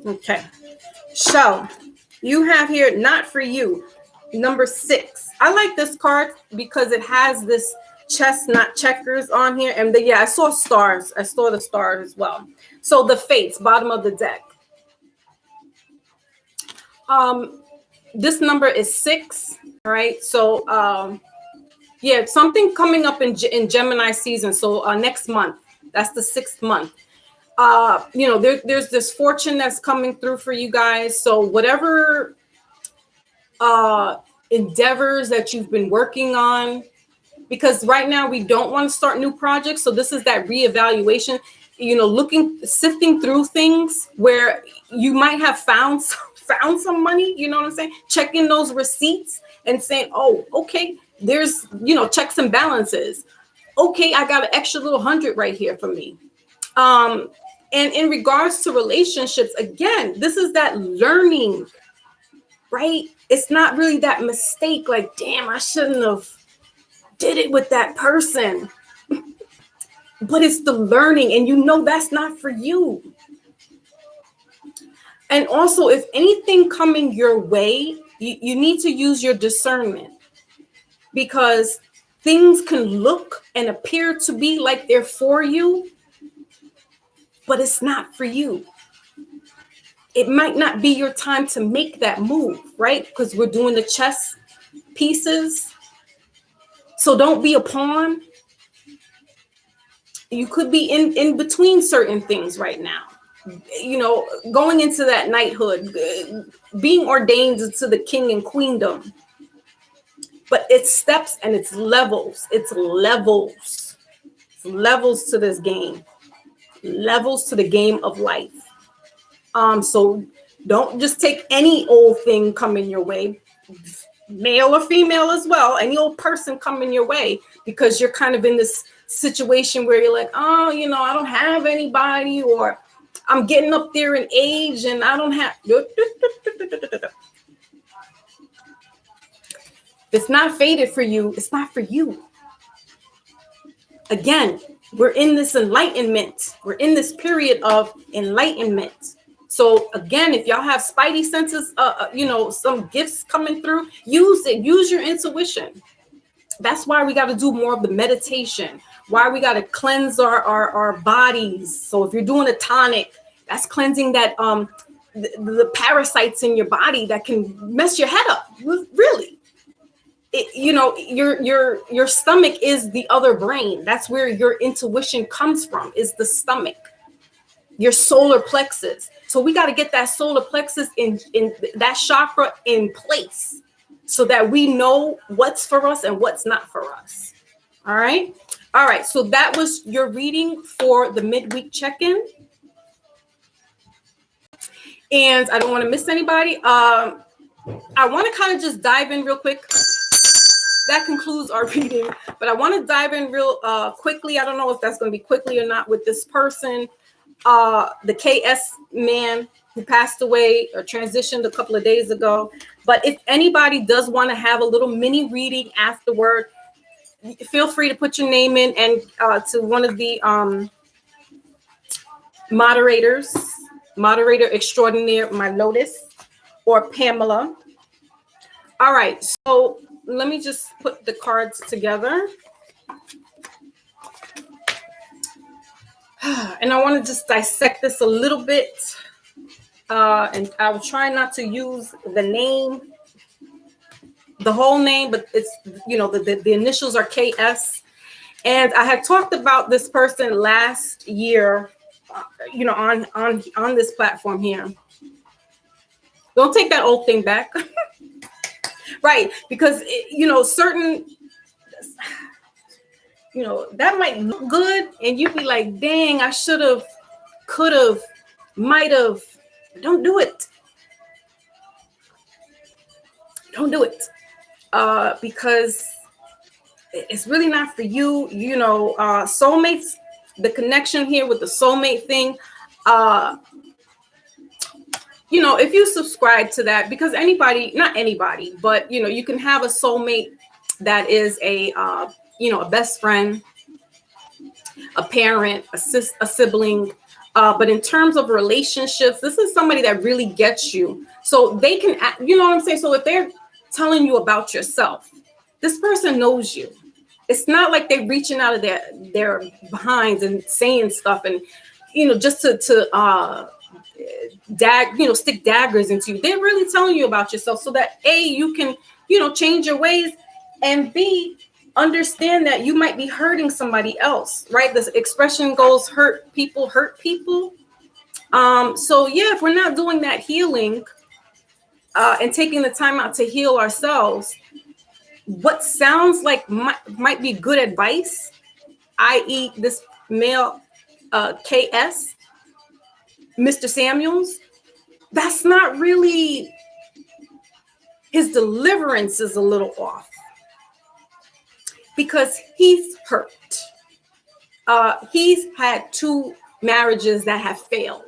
Okay, so you have here, not for you, number 6. I like this card because it has this chestnut checkers on here, and yeah, I saw stars. I saw the stars as well. So the fates, bottom of the deck. This number is 6. All right, so yeah, something coming up in Gemini season. So next month, that's the 6th month. You know, there's this fortune that's coming through for you guys. So whatever endeavors that you've been working on, because right now we don't want to start new projects. So this is that reevaluation, you know, sifting through things where you might have found some money, you know what I'm saying? Checking those receipts and saying, oh, okay, there's, you know, checks and balances. Okay, I got an extra little 100 right here for me. And in regards to relationships, again, this is that learning, right? It's not really that mistake, like, damn, I shouldn't have did it with that person. But it's the learning, and you know that's not for you. And also, if anything coming your way, you need to use your discernment, because things can look and appear to be like they're for you, but it's not for you. It might not be your time to make that move, right? Because we're doing the chess pieces. So don't be a pawn. You could be in between certain things right now. You know, going into that knighthood, being ordained to the king and queendom. But it's steps and it's levels. It's levels. It's levels to this game. Levels to the game of life. So don't just take any old thing coming your way, male or female as well, any old person coming your way, because you're kind of in this situation where you're like, oh, you know, I don't have anybody, or I'm getting up there in age and I don't have. If it's not fated for you, it's not for you. Again, we're in this enlightenment. We're in this period of enlightenment. So again, if y'all have spidey senses, you know, some gifts coming through, use it. Use your intuition. That's why we got to do more of the meditation. Why we got to cleanse our bodies. So if you're doing a tonic, that's cleansing that the parasites in your body that can mess your head up. Really. You know, your stomach is the other brain. That's where your intuition comes from, is the stomach, your solar plexus. So we got to get that solar plexus in that chakra in place, so that we know what's for us and what's not for us. All right. All right. So that was your reading for the midweek check-in. And I don't want to miss anybody. I want to kind of just dive in real quick. That concludes our reading, but I want to dive in real quickly. I don't know if that's going to be quickly or not with this person, the KS man who passed away or transitioned a couple of days ago. But if anybody does want to have a little mini reading afterward, feel free to put your name in and to one of the moderator extraordinaire, my Lotus or Pamela. All right, so let me just put the cards together. And I want to just dissect this a little bit. And I will try not to use the name, the whole name, but it's, you know, the initials are KS. And I had talked about this person last year, you know, on this platform here. Don't take that old thing back. Right, because, you know, certain, you know, that might look good, and you'd be like, dang, I should have, could have, might have. Don't do it. Don't do it. Because it's really not for you. You know, soulmates, the connection here with the soulmate thing, you know, if you subscribe to that, because anybody, not anybody, but, you know, you can have a soulmate that is a, you know, a best friend, a parent, a sibling. But in terms of relationships, this is somebody that really gets you. So they can, you know what I'm saying? So if they're telling you about yourself, this person knows you. It's not like they're reaching out of their behinds and saying stuff and, you know, just to stick daggers into you. They're really telling you about yourself so that A, you can, you know, change your ways, and B, understand that you might be hurting somebody else, right? This expression goes, hurt people hurt people. So yeah, if we're not doing that healing and taking the time out to heal ourselves, what sounds like might be good advice, i.e. this male KS, Mr. Samuels, that's not really, his deliverance is a little off because he's hurt. He's had 2 marriages that have failed.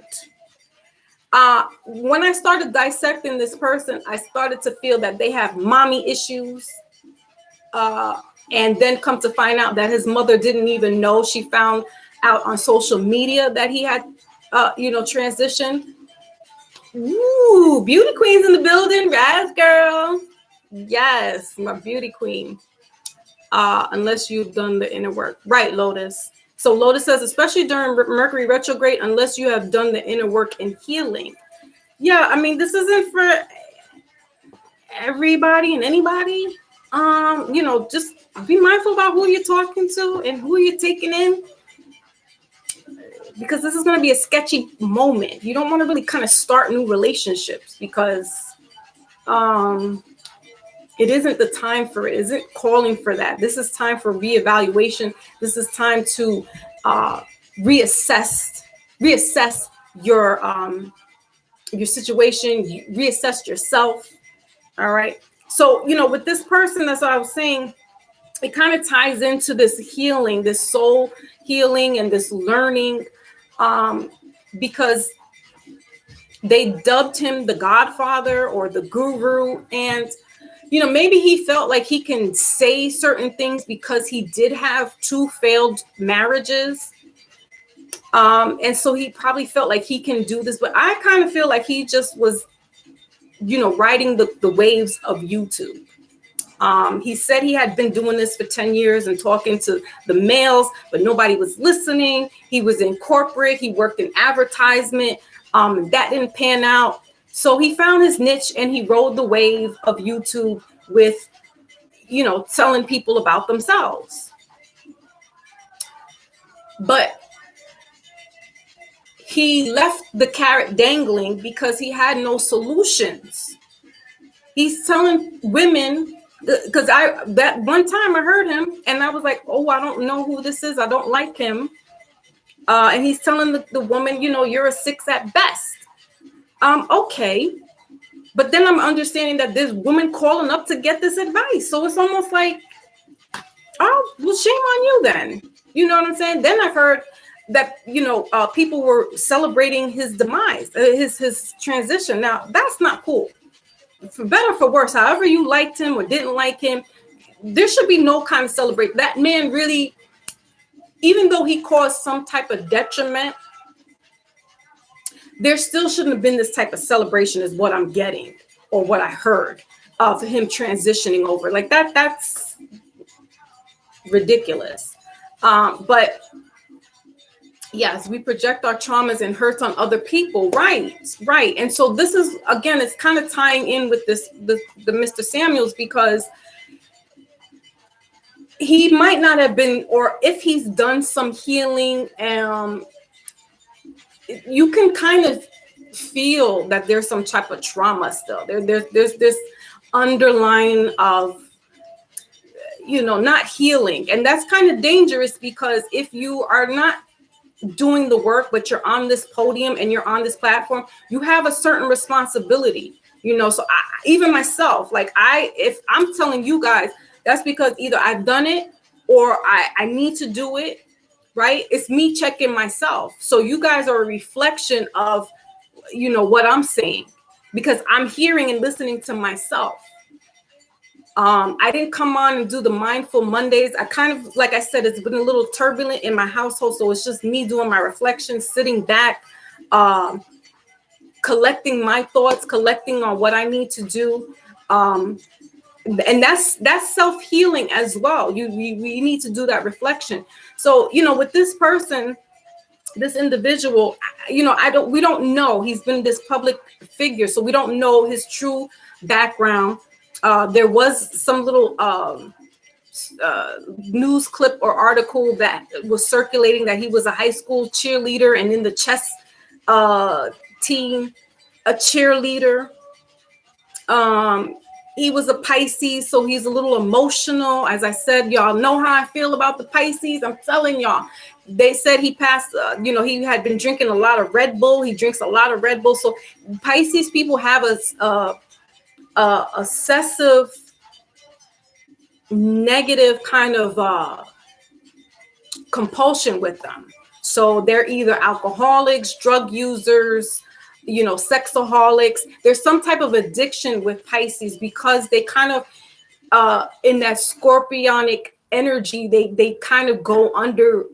When I started dissecting this person, I started to feel that they have mommy issues. And then come to find out that his mother didn't even know. She found out on social media that he had, you know, transitioned. Ooh, beauty queen's in the building. Raz girl. Yes, my beauty queen. Unless you've done the inner work. Right, Lotus. So Lotus says, especially during Mercury retrograde, unless you have done the inner work and healing. Yeah, I mean, this isn't for everybody and anybody. You know, just be mindful about who you're talking to and who you're taking in, because this is going to be a sketchy moment. You don't want to really kind of start new relationships because it isn't the time for it. It isn't calling for that. This is time for reevaluation. This is time to reassess your situation, reassess yourself. All right. So, you know, with this person, that's what I was saying, it kind of ties into this healing, this soul healing and this learning, because they dubbed him the Godfather or the Guru. And, you know, maybe he felt like he can say certain things because he did have 2 failed marriages. And so he probably felt like he can do this. But I kind of feel like he just was, you know, riding the waves of YouTube. He said he had been doing this for 10 years and talking to the males, but nobody was listening. He was in corporate. He worked in advertisement. That didn't pan out. So he found his niche and he rode the wave of YouTube with, you know, telling people about themselves. But he left the carrot dangling because he had no solutions. He's telling women, because that one time I heard him and I was like, oh, I don't know who this is. I don't like him. And he's telling the woman, you know, you're a 6 at best. Okay. But then I'm understanding that there's women calling up to get this advice. So it's almost like, oh, well, shame on you then. You know what I'm saying? Then I've heard that, you know, people were celebrating his demise, his transition. Now, that's not cool. For better or for worse, however you liked him or didn't like him, there should be no kind of celebration. That man really, even though he caused some type of detriment, there still shouldn't have been this type of celebration is what I'm getting, or what I heard of him transitioning over. Like that's ridiculous. But yes, we project our traumas and hurts on other people. Right. And so this is, again, it's kind of tying in with the Mr. Samuels, because he might not have been, or if he's done some healing, you can kind of feel that there's some type of trauma still. There's this underlying of, not healing. And that's kind of dangerous, because if you are not doing the work, but you're on this podium and you're on this platform, you have a certain responsibility, so even myself, like if I'm telling you guys, that's because either I've done it or I need to do it, right? It's me checking myself. So you guys are a reflection of, what I'm saying, because I'm hearing and listening to myself. I didn't come on and do the Mindful Mondays. I kind of, like I said, it's been a little turbulent in my household. So it's just me doing my reflections, sitting back, collecting my thoughts, collecting on what I need to do. And that's self-healing as well. We need to do that reflection. So, with this person, this individual, we don't know. He's been this public figure, so we don't know his true background. There was some little news clip or article that was circulating that he was a high school cheerleader and in the chess team, a cheerleader. He was a Pisces, so he's a little emotional. As I said, y'all know how I feel about the Pisces. I'm telling y'all. They said he passed, he had been drinking a lot of Red Bull. He drinks a lot of Red Bull. So Pisces people have a obsessive, negative kind of compulsion with them. So they're either alcoholics, drug users, sexaholics. There's some type of addiction with Pisces, because they kind of in that scorpionic energy, they kind of go under,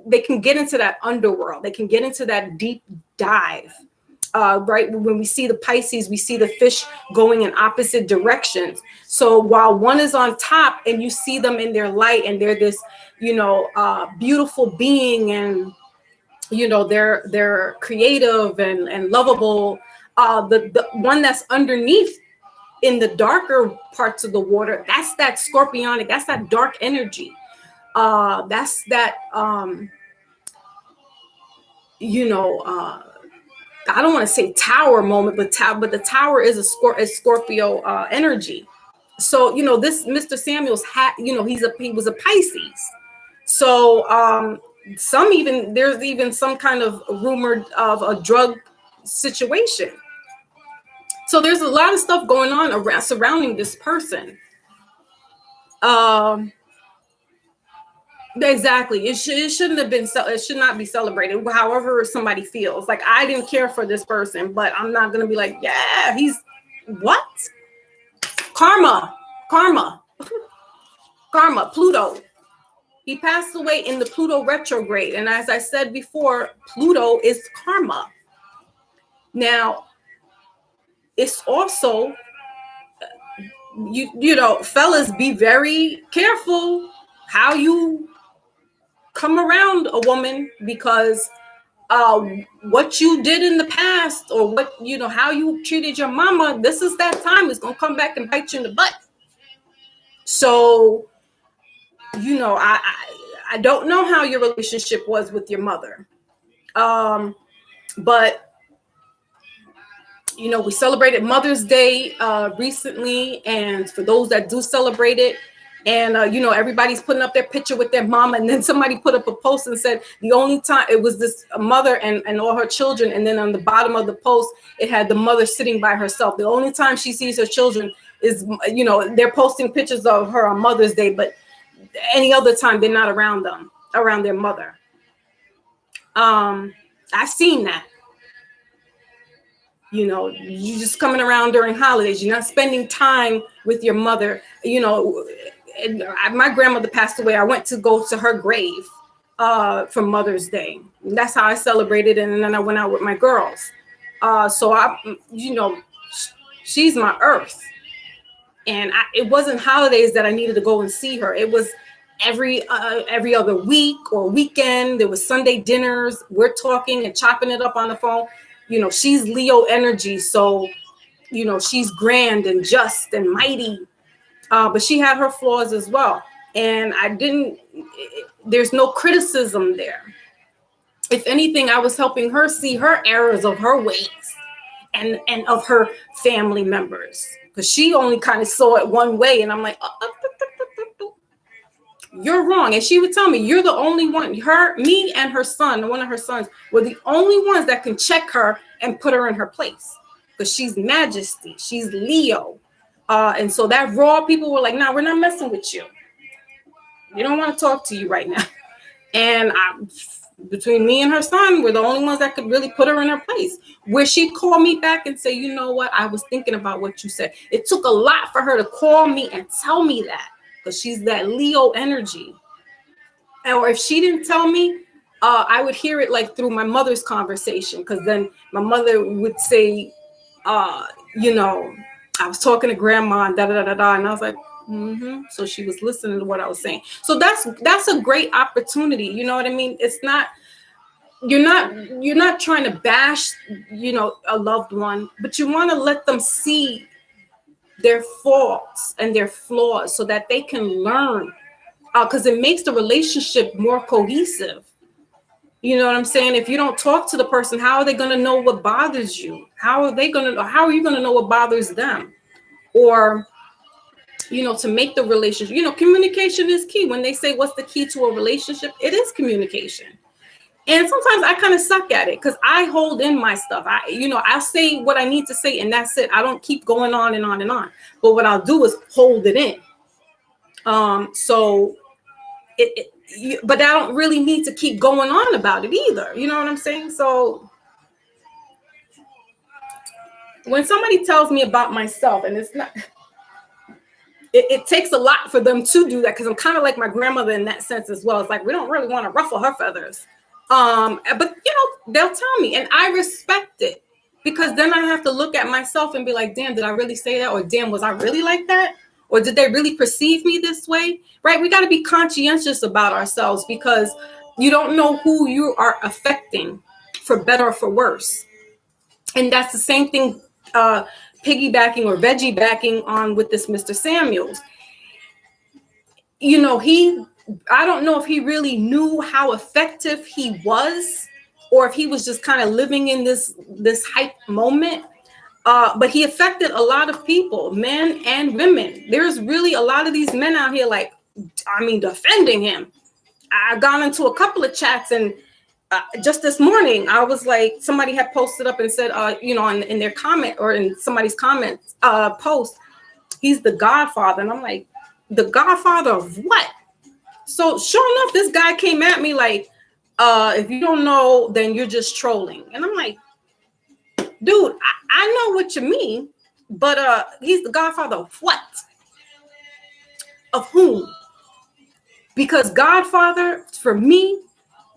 they can get into that underworld, they can get into that deep dive. Right, when we see the Pisces, we see the fish going in opposite directions. So while one is on top and you see them in their light and they're this beautiful being, and they're creative and lovable, the one that's underneath in the darker parts of the water, that's that scorpionic, that's that dark energy, that's that I don't want to say tower moment, but the tower is a Scorpio energy. So this Mr. Samuels he was a Pisces. So there's even some kind of rumor of a drug situation. So there's a lot of stuff going on surrounding this person. Exactly. It shouldn't have been. It should not be celebrated. However, somebody feels like, I didn't care for this person, but I'm not gonna be like, yeah, he's what? Karma. Pluto. He passed away in the Pluto retrograde, and as I said before, Pluto is karma. Now, it's also, fellas, be very careful how you come around a woman, because what you did in the past, or what how you treated your mama, this is that time, it's gonna come back and bite you in the butt. So I don't know how your relationship was with your mother, but we celebrated Mother's Day recently, and for those that do celebrate it, and everybody's putting up their picture with their mama, and then somebody put up a post and said the only time it was this mother and all her children, and then on the bottom of the post it had the mother sitting by herself. The only time she sees her children is they're posting pictures of her on Mother's Day, but any other time they're not around their mother. I've seen that. You just coming around during holidays, you're not spending time with your mother. And my grandmother passed away. I went to go to her grave for Mother's Day. And that's how I celebrated. And then I went out with my girls. So she's my earth. And it wasn't holidays that I needed to go and see her. It was every other week or weekend. There was Sunday dinners. We're talking and chopping it up on the phone. She's Leo energy. So, she's grand and just and mighty. But she had her flaws as well. And there's no criticism there. If anything, I was helping her see her errors of her ways and of her family members. Because she only kind of saw it one way. And I'm like, you're wrong. And she would tell me, you're the only one. Me and her son, one of her sons, were the only ones that can check her and put her in her place. Because she's majesty, she's Leo. And so that raw people were like, nah, we're not messing with you. We don't want to talk to you right now. And between me and her son, we're the only ones that could really put her in her place. Where she'd call me back and say, you know what? I was thinking about what you said. It took a lot for her to call me and tell me that, because she's that Leo energy. Or if she didn't tell me, I would hear it like through my mother's conversation, because then my mother would say, you know, I was talking to grandma and da-da-da-da-da. And I was like, mm-hmm. So she was listening to what I was saying. So that's a great opportunity. You know what I mean? It's not, you're not trying to bash, you know, a loved one, but you want to let them see their faults and their flaws so that they can learn, because it makes the relationship more cohesive. You know what I'm saying? If you don't talk to the person, how are they going to know what bothers you? How are you going to know what bothers them? Or, you know, to make the relationship, you know, communication is key. When they say what's the key to a relationship, it is communication. And sometimes I kind of suck at it because I hold in my stuff. I'll say what I need to say and that's it. I don't keep going on and on and on. But what I'll do is hold it in. But I don't really need to keep going on about it either. You know what I'm saying? So when somebody tells me about myself, and it's not, it takes a lot for them to do that, because I'm kind of like my grandmother in that sense as well. It's like, we don't really want to ruffle her feathers. But you know, they'll tell me, and I respect it, because then I have to look at myself and be like, damn, did I really say that? Or damn, was I really like that? Or did they really perceive me this way? Right? We got to be conscientious about ourselves, because you don't know who you are affecting, for better or for worse. And that's the same thing, piggybacking or veggie backing on with this Mr. Samuels. You know, I don't know if he really knew how effective he was, or if he was just kind of living in this hype moment. But he affected a lot of people, men and women. There's really a lot of these men out here, like, I mean, defending him. I've gone into a couple of chats, and just this morning, I was like, somebody had posted up and said, you know, in their comment or in somebody's comments post, he's the godfather. And I'm like, the godfather of what? So sure enough, this guy came at me like, if you don't know, then you're just trolling. And I'm like, dude, I know what you mean, but he's the godfather of what? Of whom? Because godfather, for me,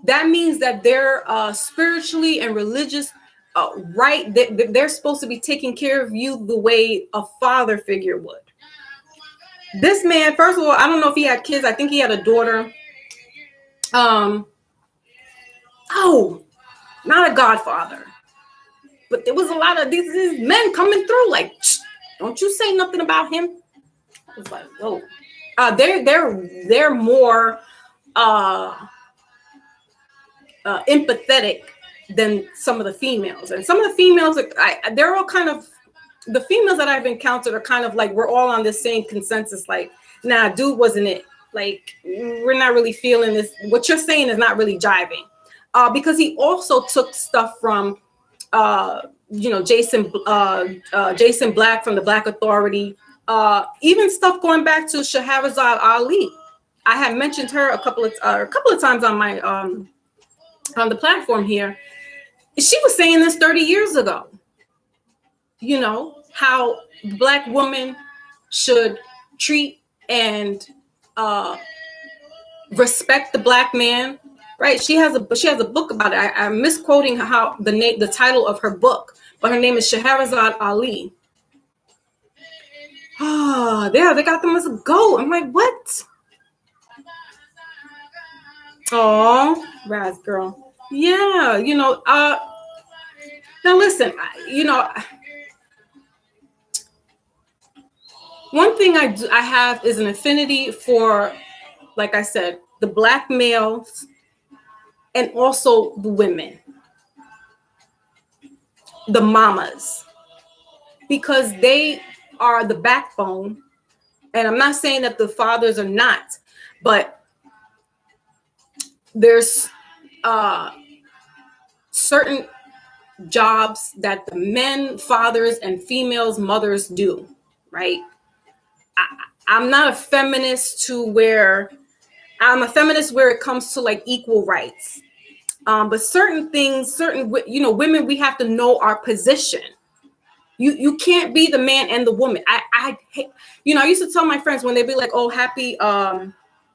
that means that they're spiritually and religious, right? They're supposed to be taking care of you the way a father figure would. This man, first of all, I don't know if he had kids. I think he had a daughter. Oh, not a godfather. But there was a lot of these men coming through like, don't you say nothing about him. It's like, whoa. They're more empathetic than some of the females. And some of the females, they're all kind of, the females that I've encountered are kind of like, we're all on the same consensus. Like, nah, dude wasn't it. Like, we're not really feeling this. What you're saying is not really jiving. Because he also took stuff from, you know, Jason Black from the Black Authority, even stuff going back to Shahrazad Ali. I had mentioned her a couple of times on my on the platform here. She was saying this 30 years ago. You know, how the Black woman should treat and respect the Black man. Right? She has a book about it. I'm misquoting how the title of her book, but her name is Shahrazad Ali. Oh, yeah, they got them as a goat. I'm like, what? Oh, Raz girl. Yeah, you know, now listen, you know, one thing I have is an affinity for, like I said, the Black males and also the women, the mamas, because they are the backbone. And I'm not saying that the fathers are not, but there's certain jobs that the men, fathers, and females, mothers do, right? I'm not a feminist to where I'm a feminist where it comes to like equal rights. But certain things, women, we have to know our position. You can't be the man and the woman. I hate, I used to tell my friends when they'd be like, oh, happy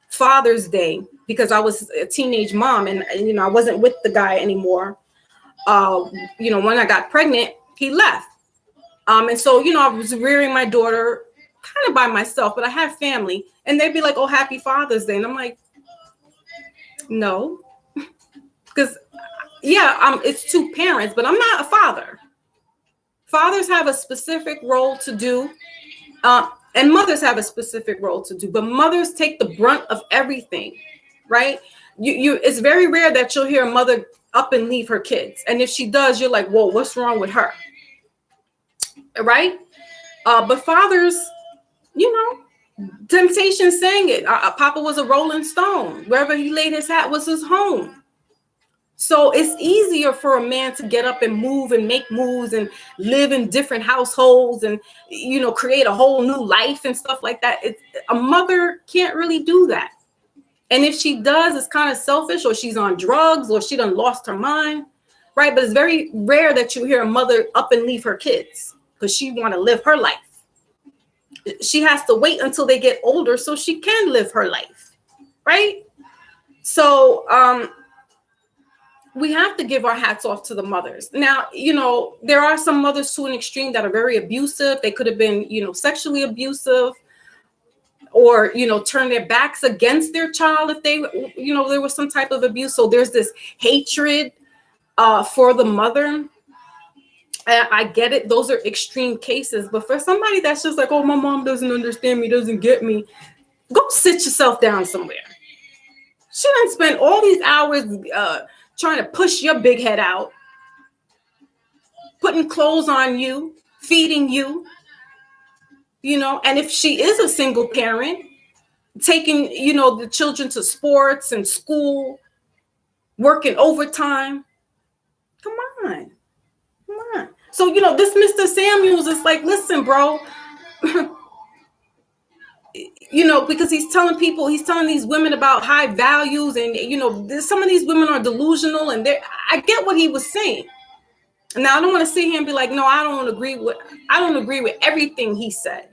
Father's Day, because I was a teenage mom and I wasn't with the guy anymore. When I got pregnant, he left. And so, I was rearing my daughter kind of by myself, but I had family, and they'd be like, oh, happy Father's Day. And I'm like, no, because it's two parents, but I'm not a father. Fathers have a specific role to do, and mothers have a specific role to do, but mothers take the brunt of everything, right? It's very rare that you'll hear a mother up and leave her kids. And if she does, you're like, whoa, what's wrong with her? Right? But fathers, Temptation sang it. Papa was a rolling stone. Wherever he laid his hat was his home. So it's easier for a man to get up and move and make moves and live in different households and, create a whole new life and stuff like that. A mother can't really do that. And if she does, it's kind of selfish, or she's on drugs, or she done lost her mind, right? But it's very rare that you hear a mother up and leave her kids because she want to live her life. She has to wait until they get older so she can live her life, right? So we have to give our hats off to the mothers. Now, there are some mothers to an extreme that are very abusive. They could have been, sexually abusive, or, turn their backs against their child if they, there was some type of abuse. So there's this hatred for the mother. I get it. Those are extreme cases. But for somebody that's just like, oh, my mom doesn't understand me, doesn't get me, go sit yourself down somewhere. She done spent all these hours trying to push your big head out, putting clothes on you, feeding you, and if she is a single parent, taking, the children to sports and school, working overtime. Come on. So, this Mr. Samuels is like, listen, bro, because he's telling these women about high values, and, some of these women are delusional, and I get what he was saying. Now, I don't want to sit here and be like, no, I don't agree with everything he said.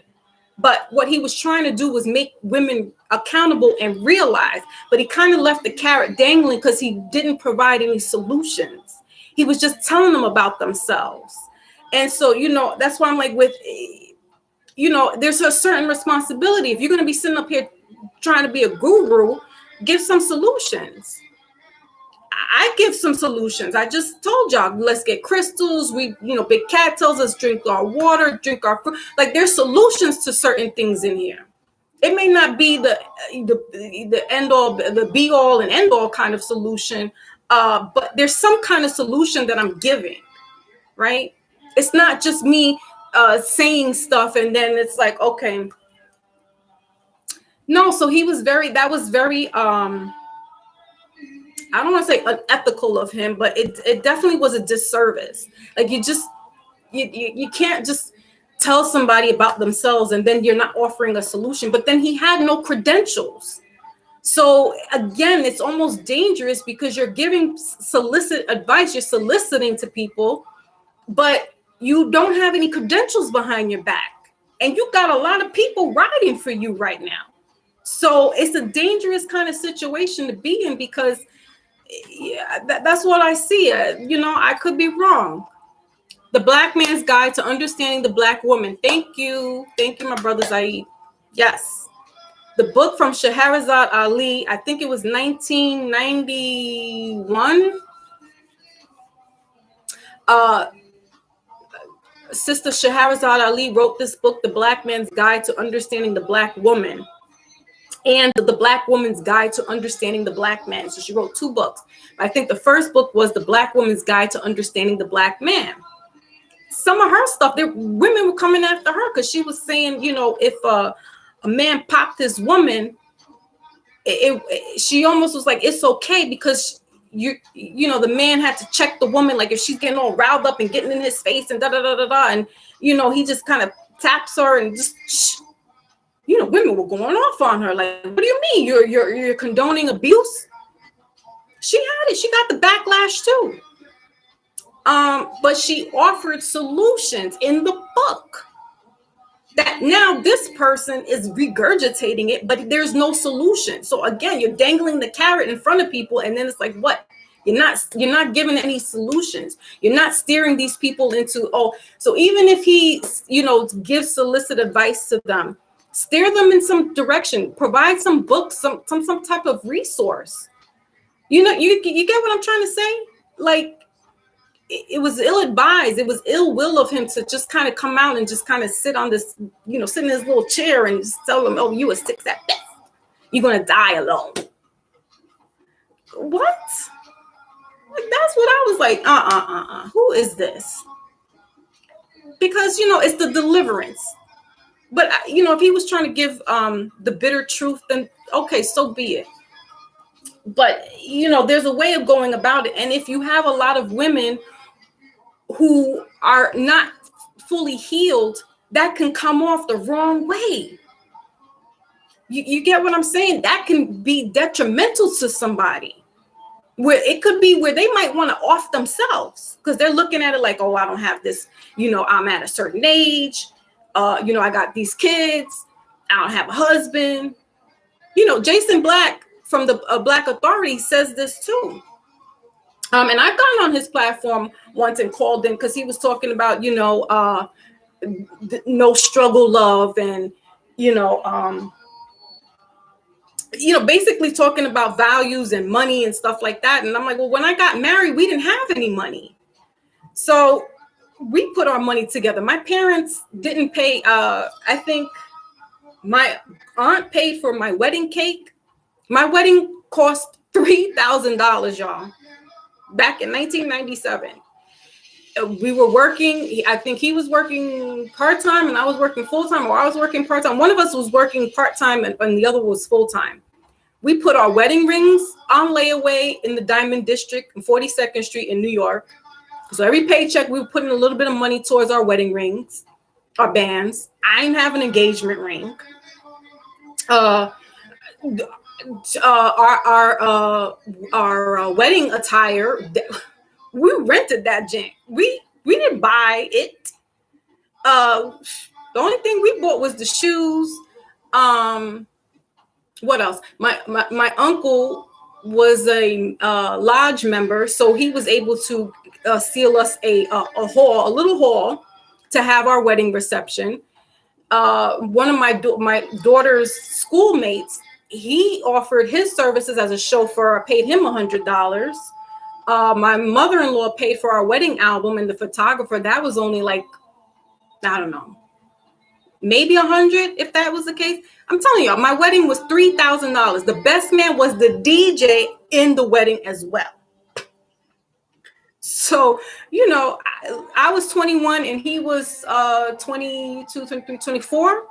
But what he was trying to do was make women accountable and realize, but he kind of left the carrot dangling because he didn't provide any solutions. He was just telling them about themselves. And so, that's why I'm like, there's a certain responsibility. If you're going to be sitting up here trying to be a guru, give some solutions. I give some solutions. I just told y'all, let's get crystals. Big Cat tells us drink our water, drink our fruit. Like, there's solutions to certain things in here. It may not be the end all, the be all and end all kind of solution, but there's some kind of solution that I'm giving, right? It's not just me saying stuff and then it's like, okay. No, so that was very, I don't want to say unethical of him, but it definitely was a disservice. Like, you can't just tell somebody about themselves and then you're not offering a solution. But then he had no credentials. So again, it's almost dangerous because you're giving solicit advice, you're soliciting to people, but you don't have any credentials behind your back. And you got a lot of people riding for you right now. So it's a dangerous kind of situation to be in because that's what I see. I could be wrong. The Black Man's Guide to Understanding the Black Woman. Thank you, my brother Zaid. Yes. The book from Scheherazade Ali, I think it was 1991. Sister Scheherazade Ali wrote this book, The Black Man's Guide to Understanding the Black Woman, and The Black Woman's Guide to Understanding the Black Man. So she wrote two books. I think the first book was The Black Woman's Guide to Understanding the Black Man. Some of her stuff, women were coming after her because she was saying, if a man popped his woman, she almost was like, it's okay because the man had to check the woman, like if she's getting all riled up and getting in his face and da da da da da, and he just kind of taps her and just women were going off on her, like, what do you mean you're condoning abuse? She had it, she got the backlash too. But she offered solutions in the book that now this person is regurgitating it, but there's no solution. So again, you're dangling the carrot in front of people, and then it's like, what? You're not giving any solutions. You're not steering these people into, so even if he, gives solicit advice to them, steer them in some direction, provide some books, some type of resource. You get what I'm trying to say? Like, it was ill-advised. It was ill will of him to just kind of come out and just kind of sit on this, sit in his little chair and just tell them, oh, you a 6 at best. You're going to die alone. What? Like, that's what I was like, who is this? Because, it's the deliverance. But, if he was trying to give the bitter truth, then okay, so be it. But, there's a way of going about it. And if you have a lot of women who are not fully healed, that can come off the wrong way. You get what I'm saying? That can be detrimental to somebody. Where it could be where they might want to off themselves because they're looking at it like, oh, I don't have this, I'm at a certain age. I got these kids. I don't have a husband. Jason Black from the Black Authority says this too. And I've gone on his platform once and called him because he was talking about, no struggle love and, basically talking about values and money and stuff like that. And I'm like, well, when I got married, we didn't have any money. So we put our money together. My parents didn't pay. I think my aunt paid for my wedding cake. My wedding cost $3,000, y'all. Back in 1997, we were working. I think he was working part-time and I was working full-time, or I was working part-time. One of us was working part-time and the other was full-time. We put our wedding rings on layaway in the Diamond District in 42nd Street in New York. So every paycheck, we were putting a little bit of money towards our wedding rings, our bands. I didn't have an engagement ring. Our wedding attire, we rented that jank. We didn't buy it. The only thing we bought was the shoes. What else? My uncle was a lodge member, so he was able to seal us a little hall to have our wedding reception. One of my daughter's schoolmates, he offered his services as a chauffeur. I paid him $100. My mother-in-law paid for our wedding album, and the photographer, that was only like, I don't know, maybe $100 if that was the case. I'm telling y'all, my wedding was $3,000. The best man was the DJ in the wedding as well. So, I was 21 and he was 22, 23, 24.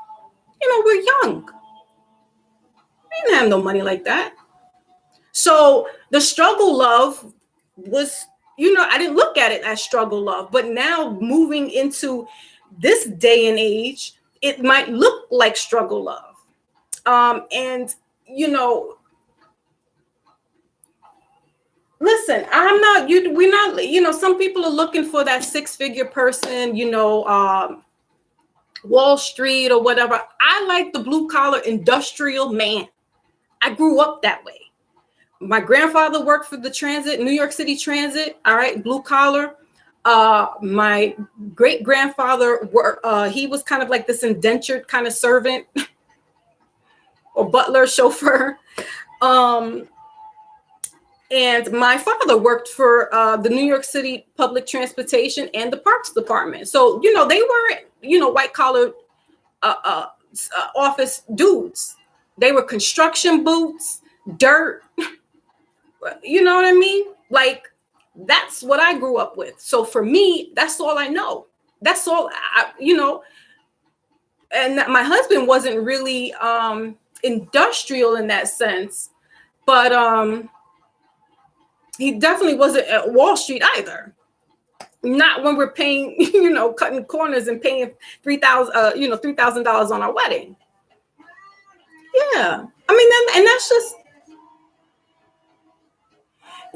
We're young. We didn't have no money like that. So the struggle love was, I didn't look at it as struggle love, but now moving into this day and age, it might look like struggle love. And, listen, we're not, some people are looking for that 6-figure person, Wall Street or whatever. I like the blue collar industrial man. I grew up that way. My grandfather worked for the transit, New York City Transit. All right, blue collar. My great grandfather he was kind of like this indentured kind of servant or butler, chauffeur. And my father worked for the New York City Public Transportation and the Parks Department. So, they weren't, white collar office dudes. They were construction boots, dirt. You know what I mean? Like, that's what I grew up with. So for me, that's all I know. That's all, and my husband wasn't really, industrial in that sense, but he definitely wasn't at Wall Street either. Not when we're paying, cutting corners and paying $3,000 on our wedding. Yeah, I mean, and that's just.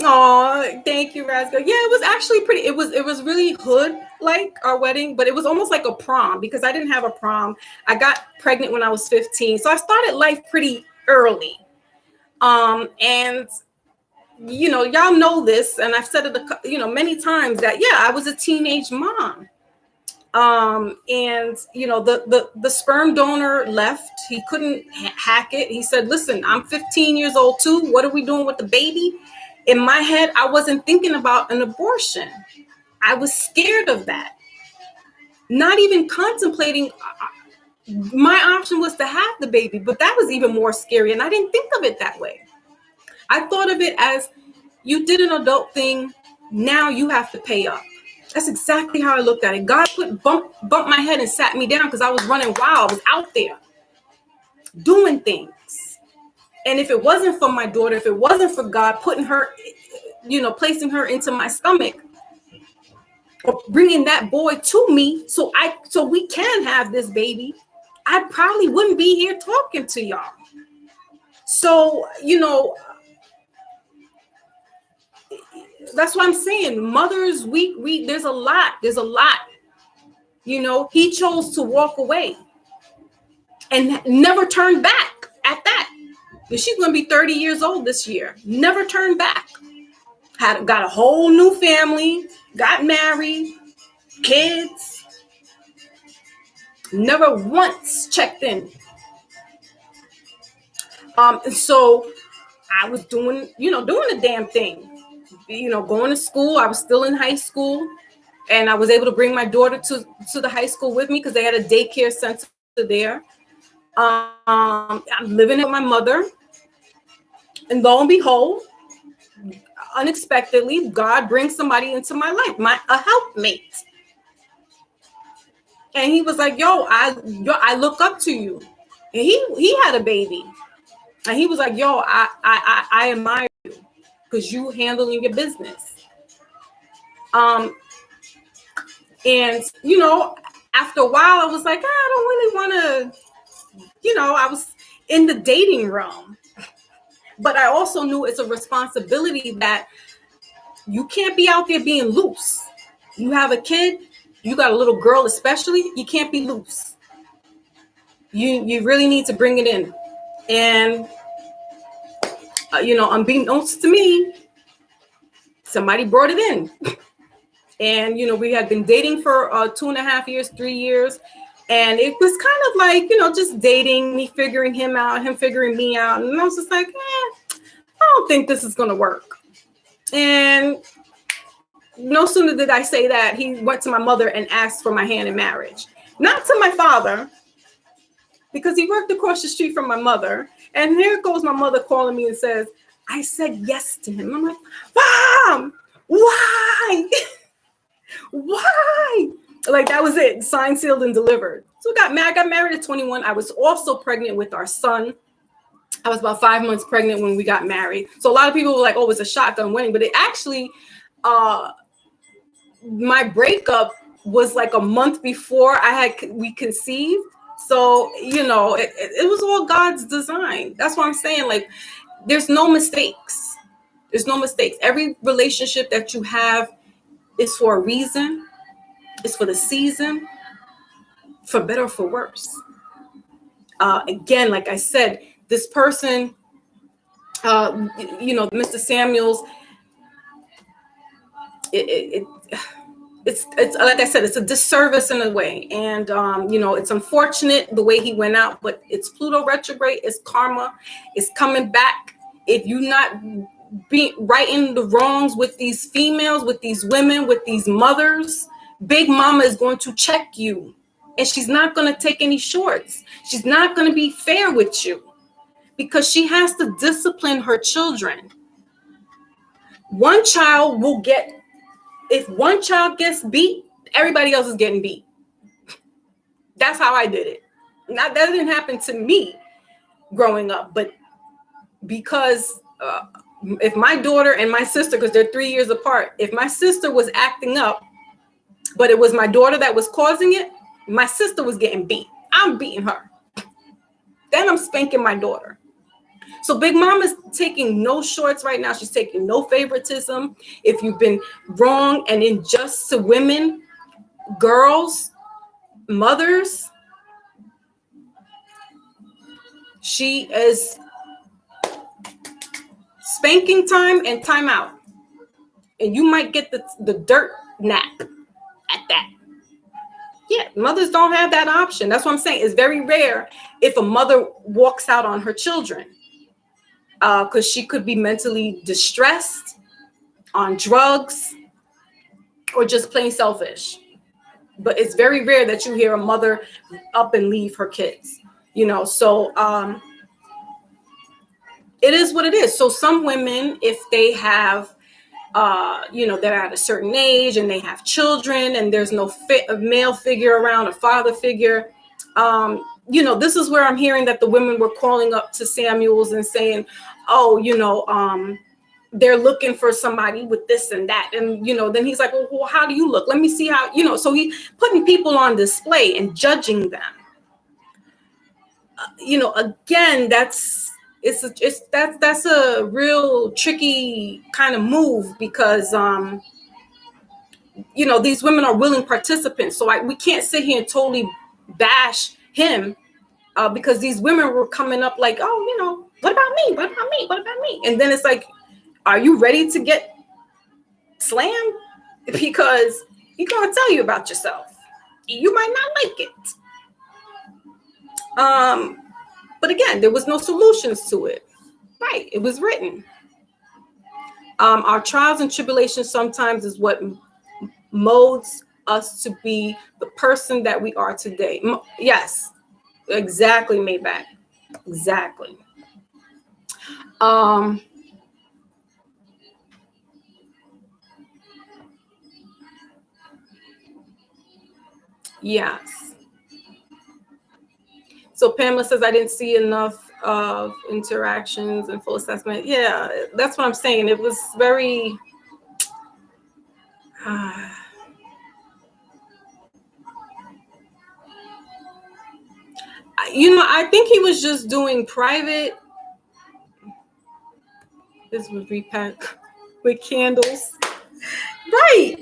Oh, thank you, Rasco. Yeah, it was actually pretty. It was really hood like our wedding, but it was almost like a prom because I didn't have a prom. I got pregnant when I was 15, so I started life pretty early. And y'all know this, and I've said it, many times that I was a teenage mom. And the sperm donor left. He couldn't hack it. He said, "Listen, I'm 15 years old too. What are we doing with the baby?" In my head, I wasn't thinking about an abortion. I was scared of that. Not even contemplating. My option was to have the baby, but that was even more scary. And I didn't think of it that way. I thought of it as, you did an adult thing. Now you have to pay up. That's exactly how I looked at it. God bumped my head and sat me down because I was running wild. I was out there doing things. And if it wasn't for my daughter, if it wasn't for God putting her, placing her into my stomach or bringing that boy to me so we can have this baby, I probably wouldn't be here talking to y'all. So, that's what I'm saying. Mother's Week, there's a lot. He chose to walk away and never turned back at that. She's going to be 30 years old this year. Never turned back. Got a whole new family, got married, kids. Never once checked in. So I was doing the damn thing. Going to school. I was still in high school, and I was able to bring my daughter to the high school with me because they had a daycare center there. I'm living with my mother, and lo and behold, unexpectedly, God brings somebody into my life, a helpmate. And he was like, I look up to you. And he had a baby. And he was like, I admire you because you handling your business. And after a while, I was like, I don't really want to, I was in the dating realm. But I also knew it's a responsibility that you can't be out there being loose. You have a kid, you got a little girl especially, you can't be loose. You really need to bring it in. And, unbeknownst to me, somebody brought it in. And, we had been dating for 2.5 years, 3 years. And it was kind of like, just dating, me figuring him out, him figuring me out. And I was just like, I don't think this is going to work. And no sooner did I say that, he went to my mother and asked for my hand in marriage. Not to my father, because he worked across the street from my mother. And here goes my mother calling me and says, I said yes to him. I'm like, Mom, why? Why? Like, that was it. Signed, sealed, and delivered. So I got married at 21. I was also pregnant with our son. I was about 5 months pregnant when we got married. So a lot of people were like, oh, it's a shotgun wedding. But it actually, my breakup was like a month before we conceived. So, it was all God's design. That's what I'm saying. Like, there's no mistakes. There's no mistakes. Every relationship that you have is for a reason. It's for the season, for better or for worse. Again, like I said, this person, Mr. Samuels, it's like I said, it's a disservice in a way. And, it's unfortunate the way he went out, but it's Pluto retrograde, it's karma, it's coming back. If you're not righting the wrongs with these females, with these women, with these mothers, Big Mama is going to check you, and she's not going to take any shorts. She's not going to be fair with you because she has to discipline her children. If one child gets beat, everybody else is getting beat. That's how I did it. That didn't happen to me, growing up. But because if my daughter and my sister, because they're 3 years apart, if my sister was acting up, but it was my daughter that was causing it, my sister was getting beat. I'm beating her. Then I'm spanking my daughter. So Big Mama's taking no shorts right now. She's taking no favoritism. If you've been wrong and unjust to women, girls, mothers, she is spanking time and time out. And you might get the dirt nap at that. Yeah, mothers don't have that option. That's what I'm saying. It's very rare if a mother walks out on her children because she could be mentally distressed, on drugs, or just plain selfish. But it's very rare that you hear a mother up and leave her kids, you know. So it is what it is. So some women, if they have you know, they're at a certain age and they have children and there's no male figure around, a father figure. You know, this is where I'm hearing that the women were calling up to Samuels and saying, oh, you know, they're looking for somebody with this and that. And, you know, then he's like, well, how do you look? Let me see how, you know, so he's putting people on display and judging them. You know, again, that's a real tricky kind of move because, you know, these women are willing participants. So we can't sit here and totally bash him because these women were coming up like, oh, you know, what about me? What about me? What about me? And then it's like, are you ready to get slammed? Because he's going to tell you about yourself. You might not like it. But again, there was no solutions to it. Right. It was written. Our trials and tribulations sometimes is what molds us to be the person that we are today. Yes, exactly, Maybach. Exactly. Yes. So Pamela says, I didn't see enough of interactions and full assessment. Yeah, that's what I'm saying. It was very... you know, I think he was just doing private. This was repack with candles. Right.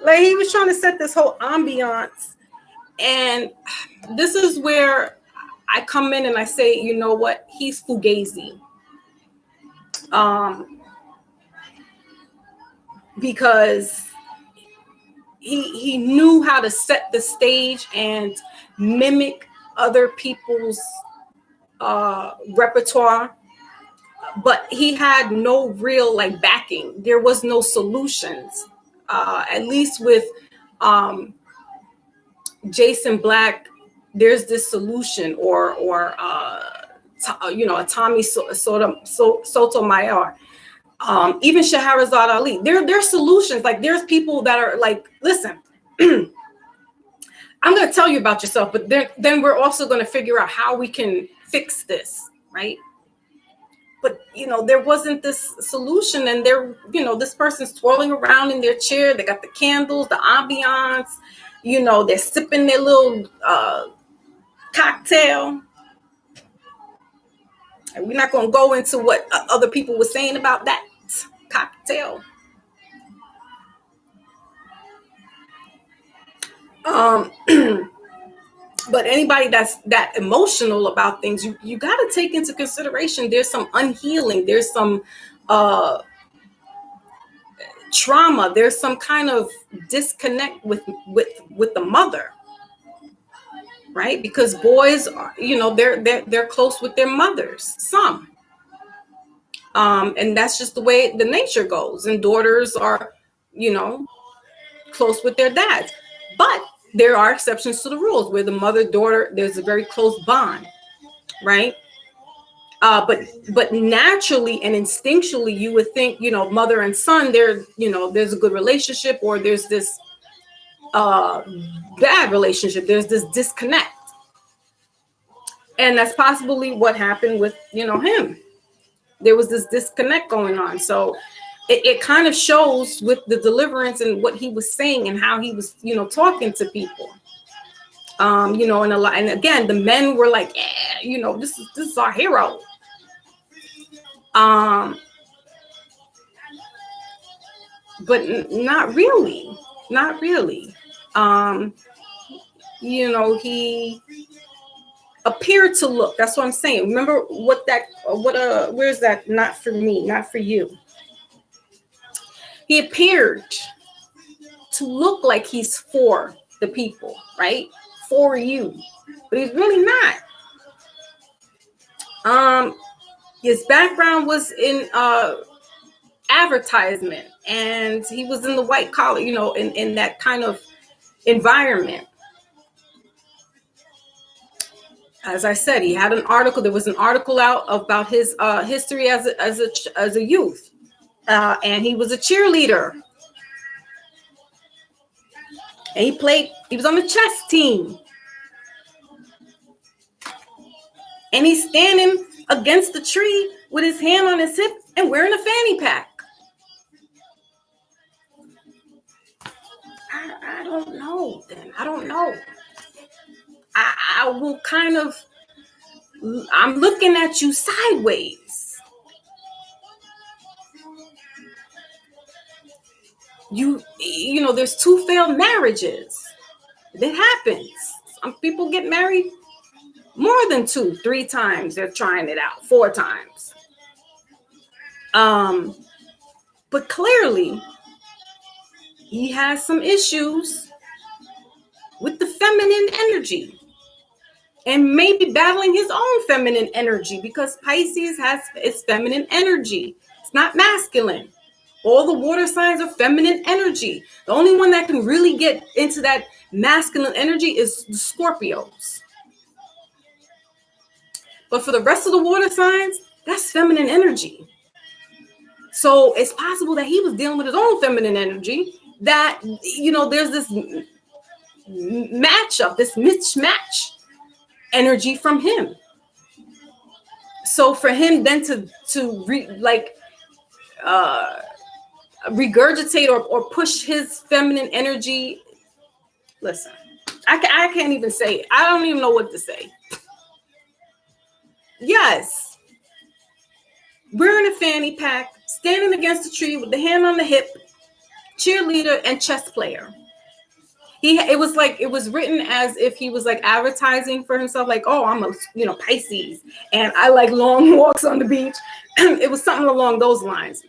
Like he was trying to set this whole ambiance. And this is where I come in and I say, you know what? He's fugazi. Because he knew how to set the stage and mimic other people's repertoire, but he had no real like backing. There was no solutions. At least with Jason Black, there's this solution, or you know, a Tommy Sotomayor, even Shahrazad Ali. There's solutions. Like there's people that are like, listen, I'm going to tell you about yourself, but then we're also going to figure out how we can fix this, right? But, you know, there wasn't this solution, and you know, this person's twirling around in their chair. They got the candles, the ambiance, you know, they're sipping their little cocktail. And we're not going to go into what other people were saying about that cocktail. But anybody that's that emotional about things, you got to take into consideration there's some unhealing, there's some trauma, there's some kind of disconnect with the mother, right? Because boys are, you know, they're close with their mothers, some, and that's just the way the nature goes. And daughters are, you know, close with their dads, but there are exceptions to the rules where the mother-daughter, there's a very close bond, right? But naturally and instinctually, you would think, you know, mother and son, you know, there's a good relationship, or there's this bad relationship. There's this disconnect. And that's possibly what happened with, him. There was this disconnect going on. So it kind of shows with the deliverance and what he was saying and how he was, talking to people. And a lot, and again, the men were like, yeah, this is our hero. But not really. He appeared to look. That's what I'm saying. Remember where's that? Not for me, not for you. He appeared to look like he's for the people, right? For you, but he's really not. His background was in advertisement, and he was in the white collar, in that kind of environment. As I said, he had an article. There was an article out about his history as a youth, and he was a cheerleader. And he was on the chess team. And he's standing against the tree with his hand on his hip and wearing a fanny pack. I don't know, then. I don't know. I will kind of, I'm looking at you sideways. There's 2 failed marriages. It happens. Some people get married more than 2, 3 times. They're trying it out 4 times. But clearly he has some issues with the feminine energy and maybe battling his own feminine energy, because Pisces has its feminine energy. It's not masculine. All the water signs are feminine energy. The only one that can really get into that masculine energy is the Scorpios. But for the rest of the water signs, that's feminine energy. So it's possible that he was dealing with his own feminine energy, that, there's this matchup, this mismatch energy from him. So for him then to regurgitate or push his feminine energy, listen, I can't even say it. I don't even know what to say. Yes, wearing a fanny pack, standing against the tree with the hand on the hip, cheerleader and chess player. It was written as if he was like advertising for himself, like, oh, I'm a Pisces and I like long walks on the beach. It was something along those lines.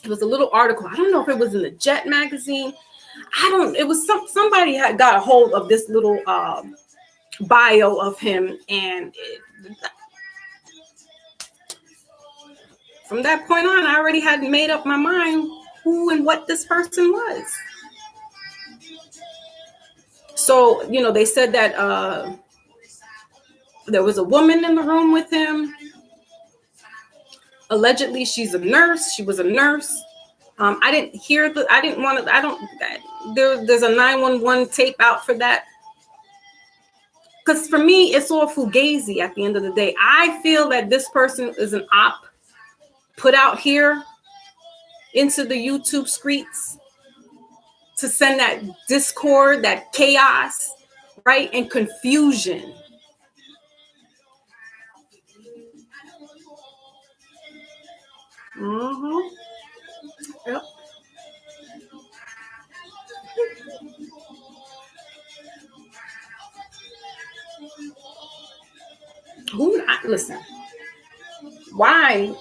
It was a little article. I don't know if it was in the Jet magazine. It was somebody had got a hold of this little bio of him, and from that point on, I already had made up my mind who and what this person was. So, they said that there was a woman in the room with him. Allegedly, she's a nurse. She was a nurse. I didn't hear there's a 911 tape out for that. Because for me, it's all fugazi at the end of the day. I feel that this person is an op put out here into the YouTube streets to send that discord, that chaos, right? And confusion. Mm-hmm. Yep. Listen, why?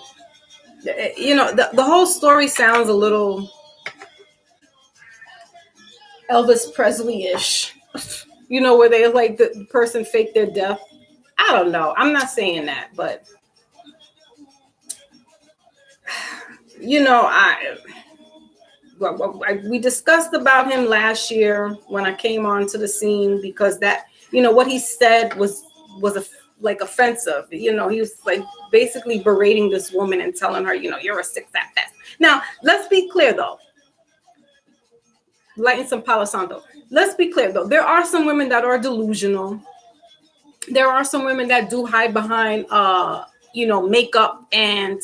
The whole story sounds a little Elvis Presley-ish, where they like the person faked their death. I don't know. I'm not saying that, but we discussed about him last year when I came onto the scene, because that, what he said was offensive. He was like basically berating this woman and telling her, you're a sick fat ass. Now, let's be clear though. Lighten some Palo Santo. Let's be clear though. There are some women that are delusional. there are some women that do hide behind, makeup and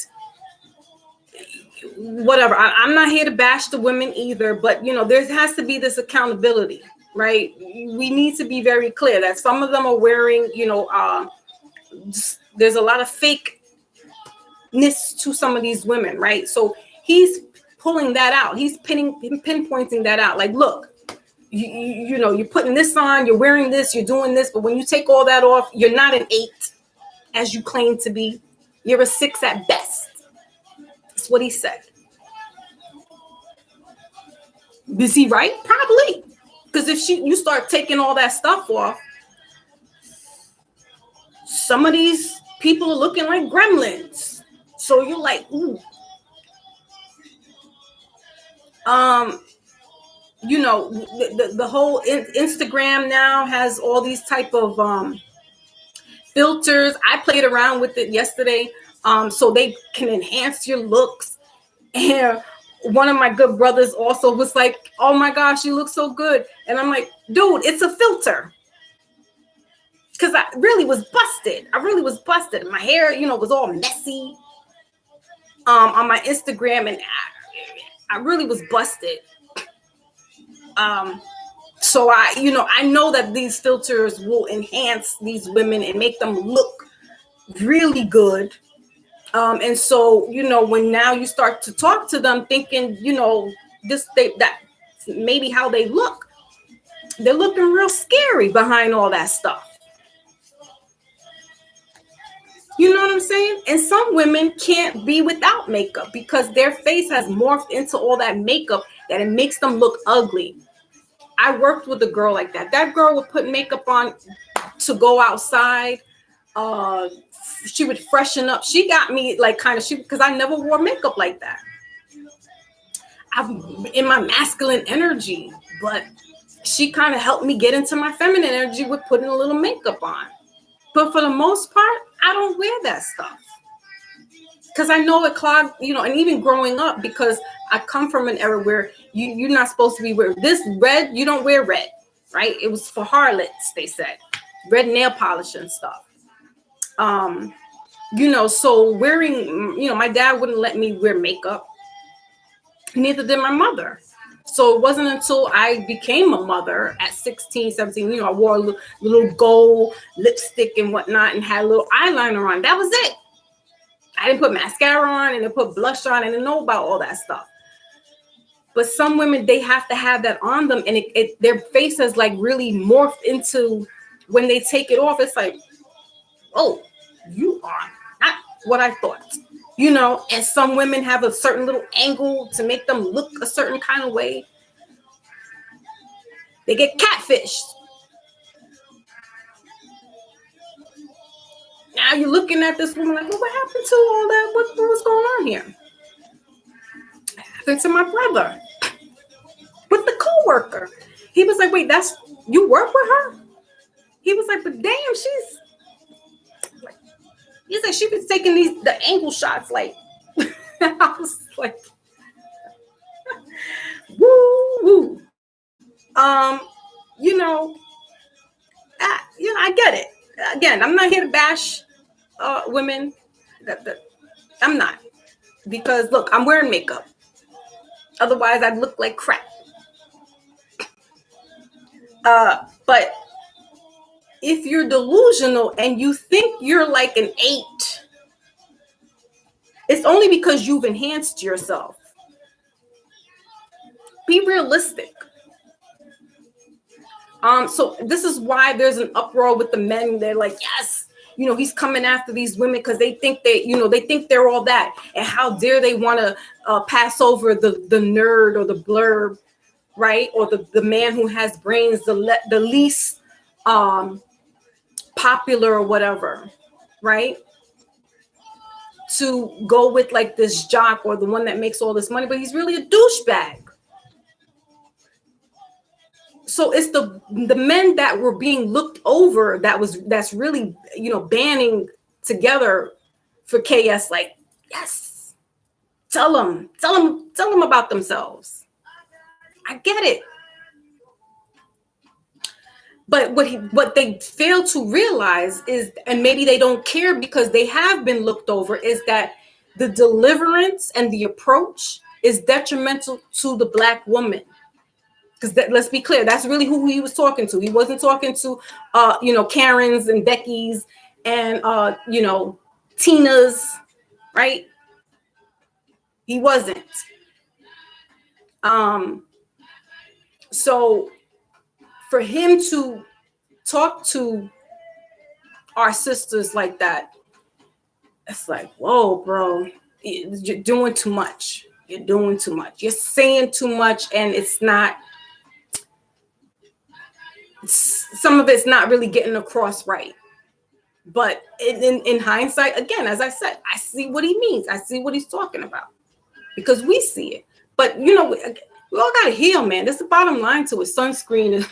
whatever. I'm not here to bash the women either, but there has to be this accountability, right? We need to be very clear that some of them are wearing, there's a lot of fakeness to some of these women, right? So he's pulling that out. He's pinpointing that out. Like, look, you're putting this on, you're wearing this, you're doing this, but when you take all that off, you're not an 8 as you claim to be. You're a 6 at best. That's what he said. Is he right? Probably. Because if you start taking all that stuff off, some of these people are looking like gremlins. So you're like, ooh. The whole Instagram now has all these type of filters. I played around with it yesterday, so they can enhance your looks. And one of my good brothers also was like, oh my gosh, you look so good. And I'm like, dude, it's a filter. Because I really was busted. My hair, was all messy on my Instagram, and I really was busted. So I know that these filters will enhance these women and make them look really good. And so, when now you start to talk to them thinking, that maybe how they look, they're looking real scary behind all that stuff. You know what I'm saying? And some women can't be without makeup because their face has morphed into all that makeup that it makes them look ugly. I worked with a girl like that. That girl would put makeup on to go outside. She would freshen up. She got me like because I never wore makeup like that. I'm in my masculine energy, but she kind of helped me get into my feminine energy with putting a little makeup on. But for the most part, I don't wear that stuff because I know it clogged, and even growing up, because I come from an era where you're not supposed to be wearing this red. You don't wear red, right? It was for harlots, they said, red nail polish and stuff. So wearing, my dad wouldn't let me wear makeup. Neither did my mother. So it wasn't until I became a mother at 16, 17, I wore a little gold lipstick and whatnot and had a little eyeliner on. That was it. I didn't put mascara on and didn't put blush on. I didn't know about all that stuff. But some women, they have to have that on them, and their face has like really morphed into, when they take it off, it's like, oh, you are not what I thought. And some women have a certain little angle to make them look a certain kind of way. They get catfished. Now you're looking at this woman like, well, what happened to all that? What's going on here? It happened to my brother with the coworker. He was like, wait, you work with her? He was like, but damn, he's like, she was taking the angle shots like, I was like, woo. I get it. Again, I'm not here to bash women. I'm not, because look, I'm wearing makeup. Otherwise, I'd look like crap. But if you're delusional and you think you're like an 8, it's only because you've enhanced yourself. Be realistic. So this is why there's an uproar with the men. They're like, yes, he's coming after these women because they think they think they're all that. And how dare they want to pass over the nerd or the blurb, right? Or the man who has brains, the least popular or whatever, right? To go with like this jock or the one that makes all this money, but he's really a douchebag. So it's the men that were being looked over that's really, banding together for KS. Like, yes, tell them about themselves. I get it. But what they fail to realize is, and maybe they don't care because they have been looked over, is that the deliverance and the approach is detrimental to the Black woman. Because let's be clear, that's really who he was talking to. He wasn't talking to, Karens and Beckys and, Tinas, right? He wasn't. So for him to talk to our sisters like that, it's like, whoa, bro, you're doing too much. You're doing too much. You're saying too much, and some of it's not really getting across right. But in hindsight, again, as I said, I see what he means. I see what he's talking about because we see it. But, we all got to heal, man. That's the bottom line to it. Sunscreen.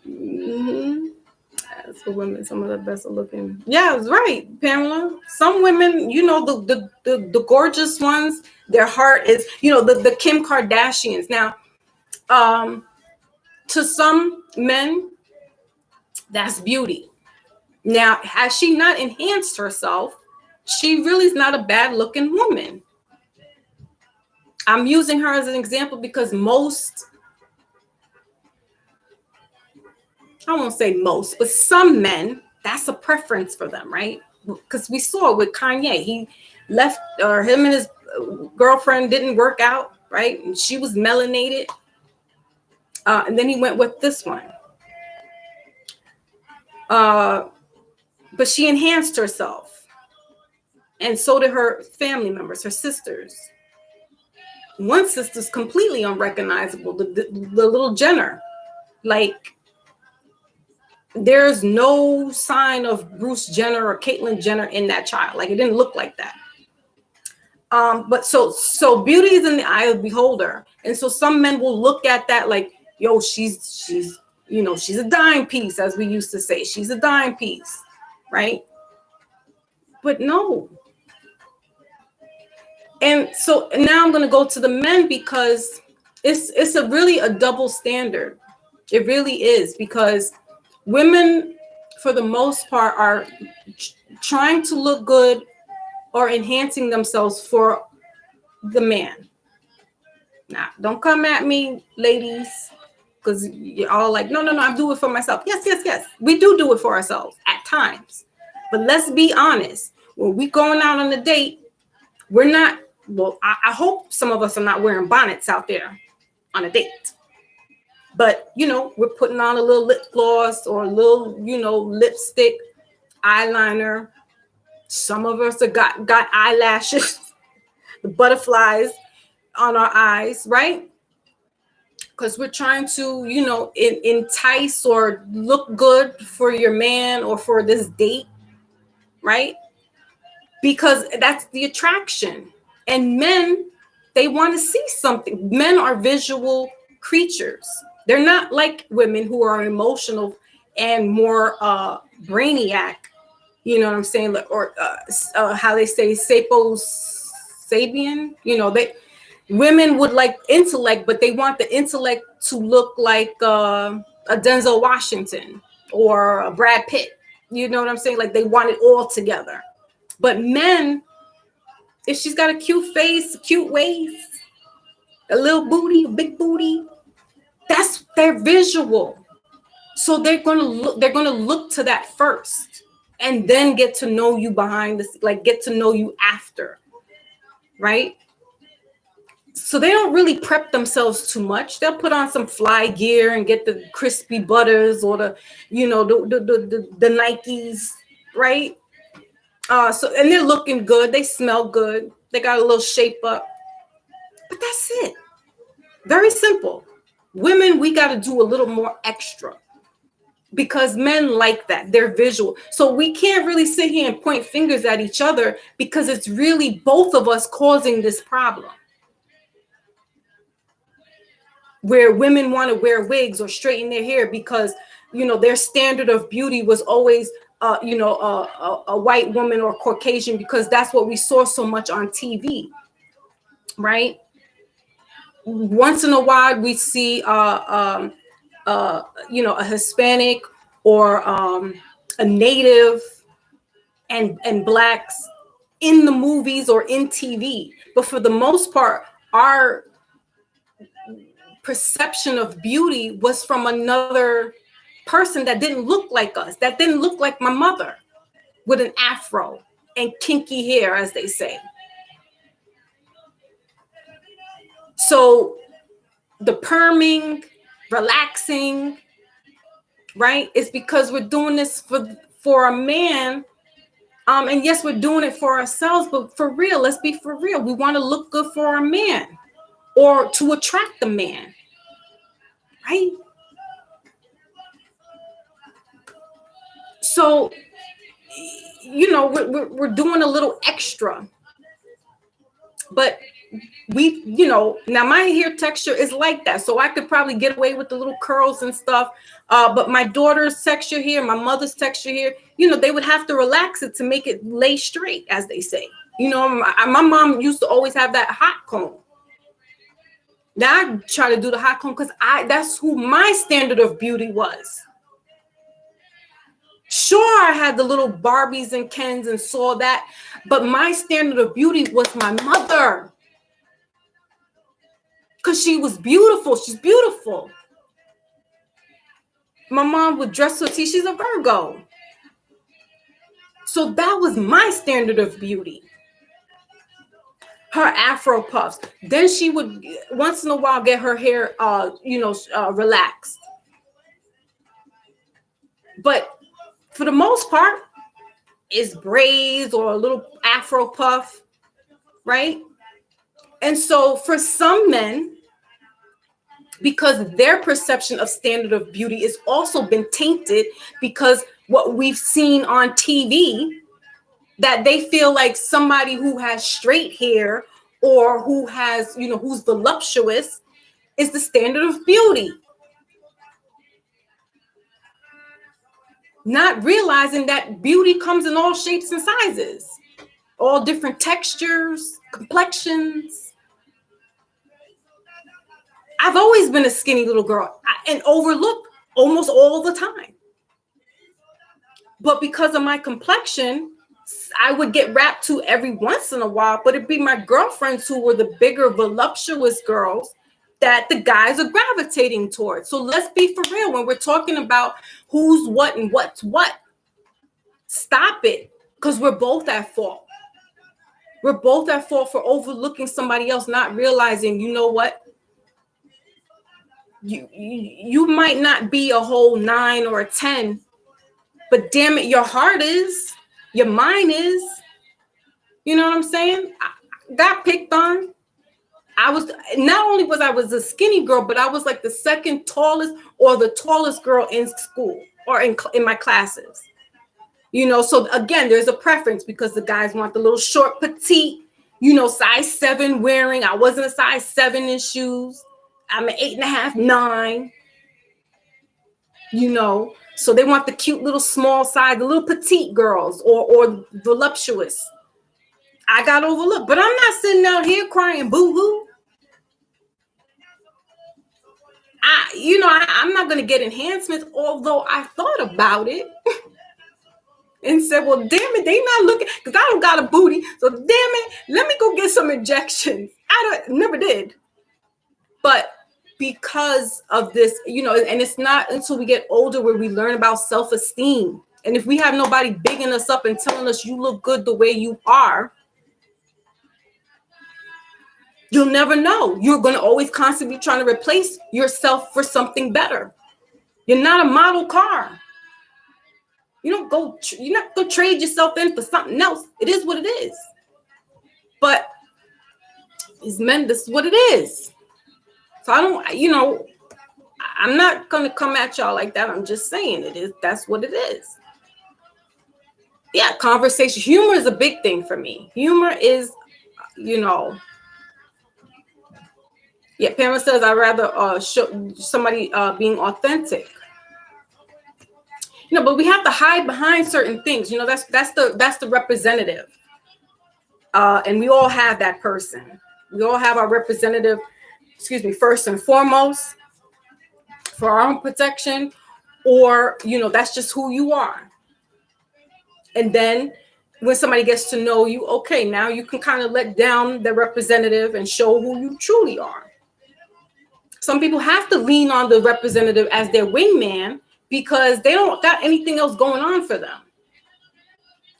Mm-hmm. As for women, some of the best are looking. Yeah, it's right, Pamela. Some women, the gorgeous ones, their heart is, the Kim Kardashians. Now, to some men, that's beauty. Now, has she not enhanced herself? She really is not a bad looking woman. I'm using her as an example because I won't say most, but some men, that's a preference for them, right? Because we saw it with Kanye. He left, or him and his girlfriend didn't work out, right? And she was melanated. And then he went with this one. But she enhanced herself. And so did her family members, her sisters. One sister's completely unrecognizable, the little Jenner. Like, there's no sign of Bruce Jenner or Caitlyn Jenner in that child. Like, it didn't look like that. But so beauty is in the eye of the beholder. And so some men will look at that like, yo, she's a dime piece, as we used to say. She's a dime piece, right? But no. And so now I'm going to go to the men because it's really a double standard. It really is, because women, for the most part, are trying to look good or enhancing themselves for the man. Now, don't come at me, ladies, because you're all like, no, I do it for myself. Yes. We do it for ourselves at times. But let's be honest. When we going out on a date, we're not, well, I hope some of us are not wearing bonnets out there on a date. But, we're putting on a little lip gloss or a little, lipstick, eyeliner. Some of us have got eyelashes, the butterflies on our eyes, right? Because we're trying to, entice or look good for your man or for this date, right? Because that's the attraction. And men, they want to see something. Men are visual creatures. They're not like women who are emotional and more brainiac. You know what I'm saying? Or how they say sapien. Women would like intellect, but they want the intellect to look like a Denzel Washington or a Brad Pitt. You know what I'm saying? Like, they want it all together. But men, if she's got a cute face, a cute waist, a little booty, a big booty, that's their visual. So they're gonna look to that first, and then get to know you behind this, like get to know you after, right? So they don't really prep themselves too much. They'll put on some fly gear and get the crispy butters or the Nikes, right? And they're looking good. They smell good. They got a little shape up. But that's it. Very simple. Women, we got to do a little more extra because men like that. They're visual. So we can't really sit here and point fingers at each other because it's really both of us causing this problem. Where women want to wear wigs or straighten their hair because, their standard of beauty was always, a white woman or Caucasian, because that's what we saw so much on TV, right? Once in a while, we see a Hispanic or a Native and Blacks in the movies or in TV. But for the most part, our perception of beauty was from another person that didn't look like us, that didn't look like my mother, with an afro and kinky hair, as they say. So the perming, relaxing, right, is because we're doing this for a man. And yes, we're doing it for ourselves, but for real, let's be for real. We want to look good for a man or to attract a man, right? So, we're doing a little extra, but now my hair texture is like that, so I could probably get away with the little curls and stuff. But my daughter's texture here, my mother's texture here, they would have to relax it to make it lay straight, as they say. My mom used to always have that hot comb. Now I try to do the hot comb because that's who my standard of beauty was. Sure, I had the little Barbies and Kens and saw that, but my standard of beauty was my mother. Because she was beautiful. She's beautiful. My mom would dress her tea. She's a Virgo. So that was my standard of beauty. Her Afro puffs. Then she would once in a while get her hair, relaxed. But for the most part, it's braids or a little Afro puff, right? And so for some men, because their perception of standard of beauty has also been tainted because what we've seen on TV, that they feel like somebody who has straight hair or who has, who's voluptuous is the standard of beauty. Not realizing that beauty comes in all shapes and sizes, all different textures, complexions. I've always been a skinny little girl and overlooked almost all the time. But because of my complexion, I would get rapped to every once in a while, but it'd be my girlfriends who were the bigger, voluptuous girls that the guys are gravitating towards. So let's be for real when we're talking about who's what and what's what. Stop it, because we're both at fault. We're both at fault for overlooking somebody else, not realizing, you know what? You might not be a whole 9 or a 10, but damn it, your heart is, your mind is. You know what I'm saying? I got picked on. I was a skinny girl, but I was like the second tallest or the tallest girl in school or in my classes. So again, there's a preference because the guys want the little short, petite, size 7 wearing. I wasn't a size 7 in shoes. I'm an 8.5, 9. So they want the cute little small size, the little petite girls or voluptuous. I got overlooked, but I'm not sitting out here crying boo-hoo. I'm not going to get enhancements, although I thought about it and said, well, damn it, they not looking, because I don't got a booty. So damn it, let me go get some injections. Never did. But because of this, and it's not until we get older where we learn about self-esteem. And if we have nobody bigging us up and telling us you look good the way you are, you'll never know. You're going to always constantly be trying to replace yourself for something better. You're not a model car. You're not going to trade yourself in for something else. It is what it is. But these men, this is what it is. So I'm not going to come at y'all like that. I'm just saying it is. That's what it is. Yeah, conversation. Humor is a big thing for me. Humor is, Yeah, Pamela says I'd rather show somebody being authentic. But we have to hide behind certain things. That's the representative. And we all have that person. We all have our representative, first and foremost. for our own protection, or, you know, that's just who you are. And then when somebody gets to know you, okay, now you can kind of let down the representative and show who you truly are. Some people have to lean on the representative as their wingman because they don't got anything else going on for them.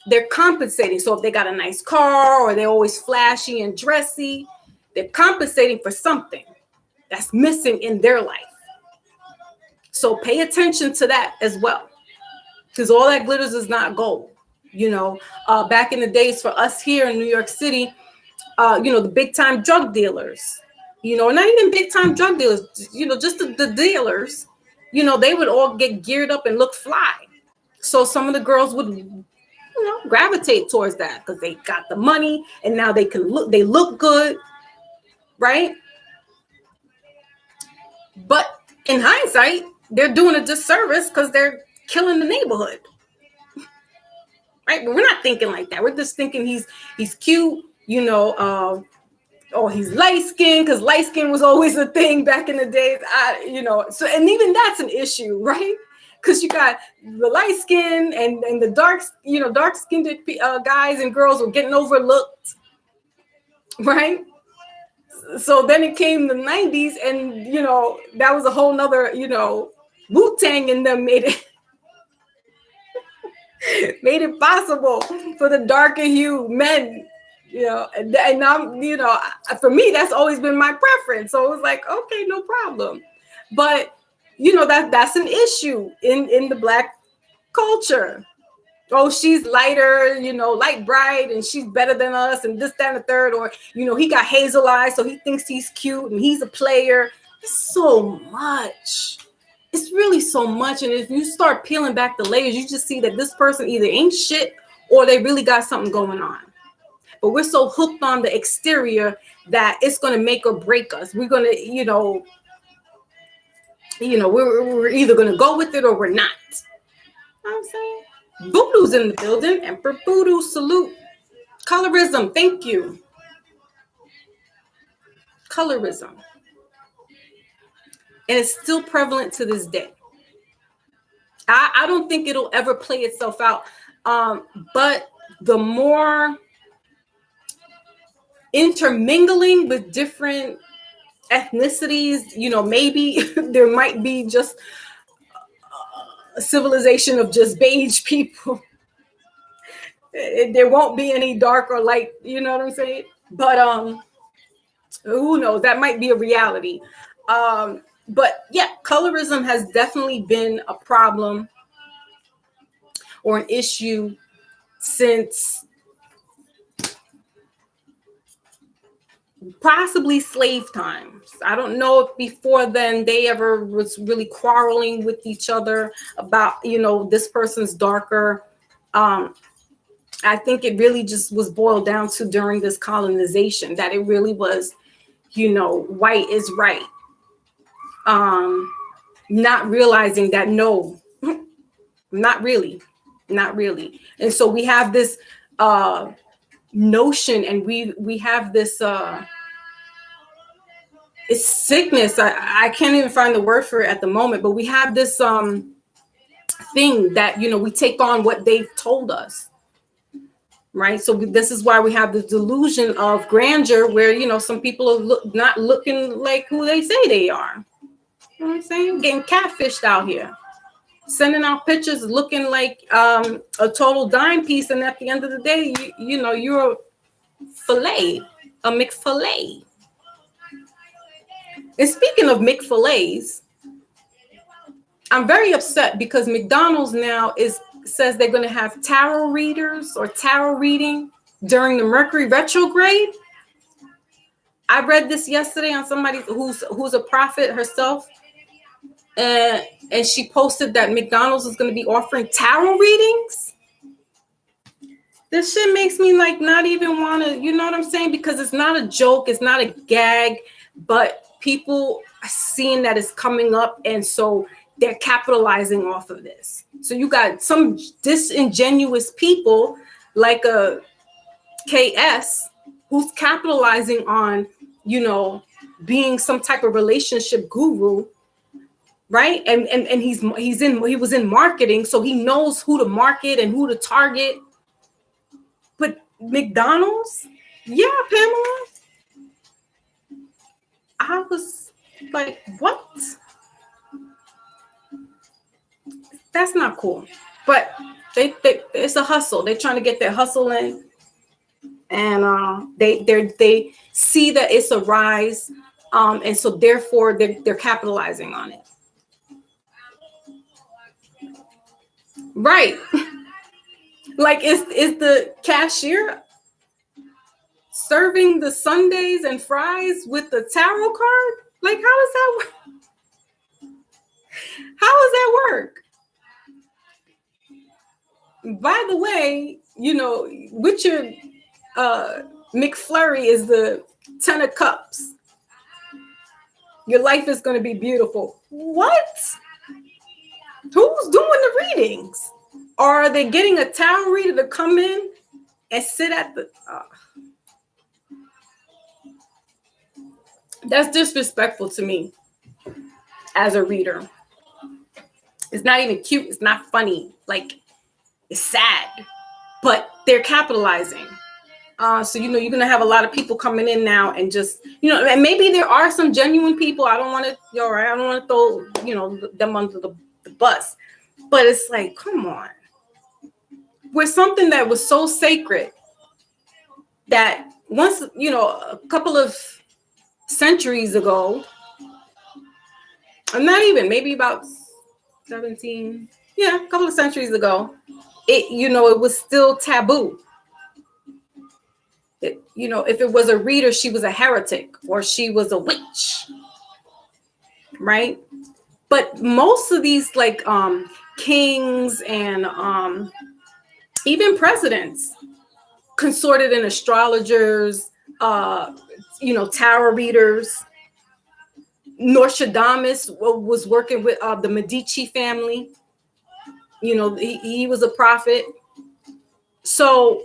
They're compensating. So if they got a nice car or they're always flashy and dressy, they're compensating for something that's missing in their life. So pay attention to that as well, because all that glitters is not gold. You know, back in the days for us here in New York City, you know, the big time drug dealers, you know, not even big time drug dealers, you know, just the dealers, you know, they would all get geared up and look fly. So some of the girls would, you know, gravitate towards that because they got the money and now they look good, right? But in hindsight, they're doing a disservice because they're killing the neighborhood, right? But we're not thinking like that. We're just thinking he's cute, you know, or he's light skinned, because light skin was always a thing back in the days. You know, so, and even that's an issue, right? Because you got the light skin and the dark, you know, dark skinned guys and girls were getting overlooked, right? So then it came the 90s, and, you know, that was a whole nother, you know, Wu-Tang in them made it possible for the darker hue men, you know, and I'm, you know, for me, that's always been my preference. So it was like, okay, no problem. But, you know, that's an issue in the Black culture. Oh, she's lighter, you know, light bright, and she's better than us, and this, that, and the third. Or, you know, he got hazel eyes, so he thinks he's cute and he's a player. It's so much. It's really so much. And if you start peeling back the layers, you just see that this person either ain't shit or they really got something going on. But we're so hooked on the exterior that it's going to make or break us. We're going to, you know, we're either going to go with it or we're not. You know what I'm saying? Voodoo's in the building. Emperor Voodoo, salute. Colorism, thank you. Colorism. And it's still prevalent to this day. I don't think it'll ever play itself out. But the more intermingling with different ethnicities, you know, maybe there might be just a civilization of just beige people. There won't be any dark or light, you know what I'm saying? But who knows? That might be a reality. But yeah, colorism has definitely been a problem or an issue since possibly slave times. I don't know if before then they ever was really quarreling with each other about, you know, this person's darker. I think it really just was boiled down to during this colonization that it really was, you know, white is right. Not realizing that, no, not really. And so we have this notion, and we have this it's sickness. I can't even find the word for it at the moment, but we have this thing that, you know, we take on what they've told us. Right. So this is why we have the delusion of grandeur where, you know, some people are not looking like who they say they are. You know what I'm saying? Getting catfished out here, sending out pictures looking like a total dime piece. And at the end of the day, you know, you're a McFillet. And speaking of McFillets, I'm very upset because McDonald's now says they're going to have tarot readers or tarot reading during the Mercury Retrograde. I read this yesterday on somebody who's a prophet herself, and she posted that McDonald's is going to be offering tarot readings. This shit makes me like not even want to, you know what I'm saying? Because it's not a joke, it's not a gag, but people are seeing that it's coming up, and so they're capitalizing off of this. So you got some disingenuous people like a KS who's capitalizing on, you know, being some type of relationship guru right? And he was in marketing, so he knows who to market and who to target. But McDonald's, yeah, Pamela, I was like, what? That's not cool. But they it's a hustle. They're trying to get their hustle in, and they see that it's a rise, and so therefore they're capitalizing on it. Right. Like, is the cashier serving the sundaes and fries with the tarot card? Like, how does that work? How does that work? By the way, with your McFlurry is the 10 of cups. Your life is going to be beautiful. What? Who's doing the readings? Or are they getting a tarot reader to come in and sit at the... That's disrespectful to me as a reader. It's not even cute. It's not funny. Like, it's sad. But they're capitalizing. So, you're going to have a lot of people coming in now and just, and maybe there are some genuine people. I don't want to, I don't want to throw, them under the bus. But it's like, come on. With something that was so sacred that once, a couple of centuries ago, or not even, maybe about 17, a couple of centuries ago, it was still taboo. If it was a reader, she was a heretic or she was a witch, right? But most of these kings and even presidents consorted in astrologers, tarot readers. Nostradamus was working with the Medici family. He was a prophet. So,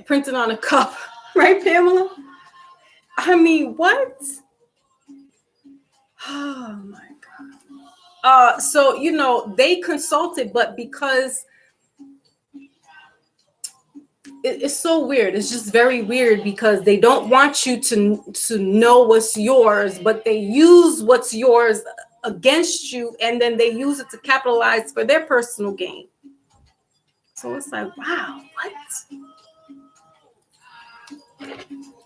printed on a cup, right, Pamela? I mean, what? Oh my God. So, they consulted, but because it's so weird. It's just very weird because they don't want you to know what's yours, but they use what's yours against you, and then they use it to capitalize for their personal gain. So it's like, wow, what?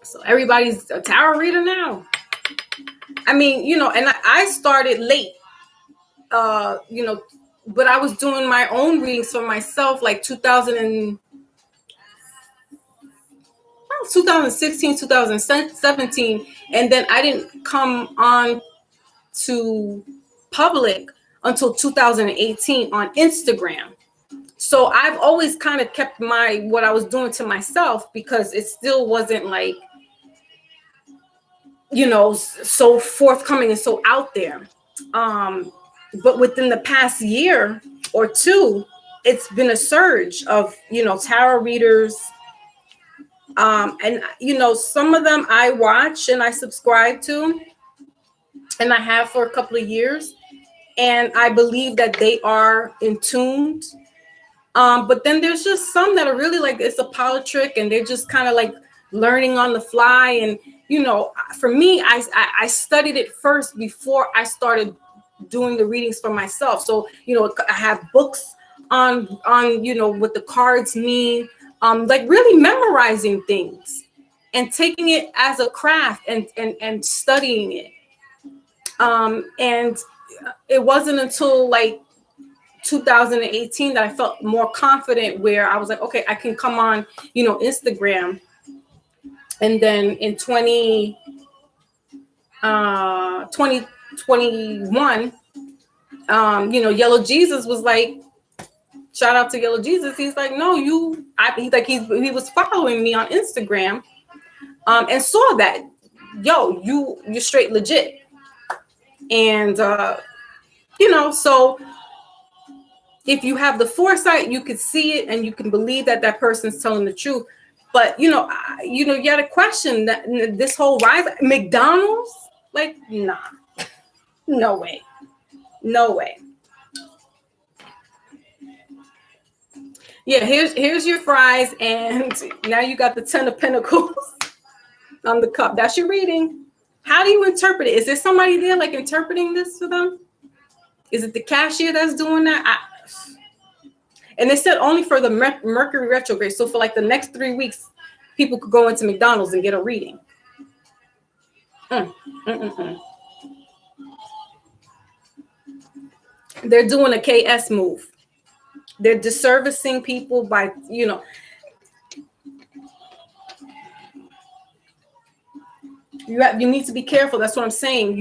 So everybody's a tarot reader now. I mean, and I started late, but I was doing my own readings for myself, like 2016, 2017, and then I didn't come on to public until 2018 on Instagram. So I've always kind of kept what I was doing to myself because it still wasn't like, so forthcoming and so out there. But within the past year or two, it's been a surge of, tarot readers. And, some of them I watch and I subscribe to, and I have for a couple of years. And I believe that they are in tuned. But then there's just some that are really like, it's a politrick and they're just kind of like learning on the fly. And, for me, I studied it first before I started doing the readings for myself. So, I have books on, what the cards mean. Like really memorizing things and taking it as a craft and studying it. And it wasn't until like 2018 that I felt more confident where I was like, okay, I can come on, Instagram. And then in 2021, Yellow Jesus was like, shout out to Yellow Jesus. He's like, no, he was following me on Instagram, and saw that, you're straight legit. And, so if you have the foresight, you could see it and you can believe that person's telling the truth. But, you got to question that this whole rise. McDonald's, like, nah, no way. No way. Yeah, here's your fries, and now you got the 10 of Pentacles on the cup. That's your reading. How do you interpret it? Is there somebody there like interpreting this for them? Is it the cashier that's doing that? And they said only for the Mercury retrograde. So for like the next 3 weeks, people could go into McDonald's and get a reading. They're doing a KS move. They're disservicing people by, you need to be careful. That's what I'm saying.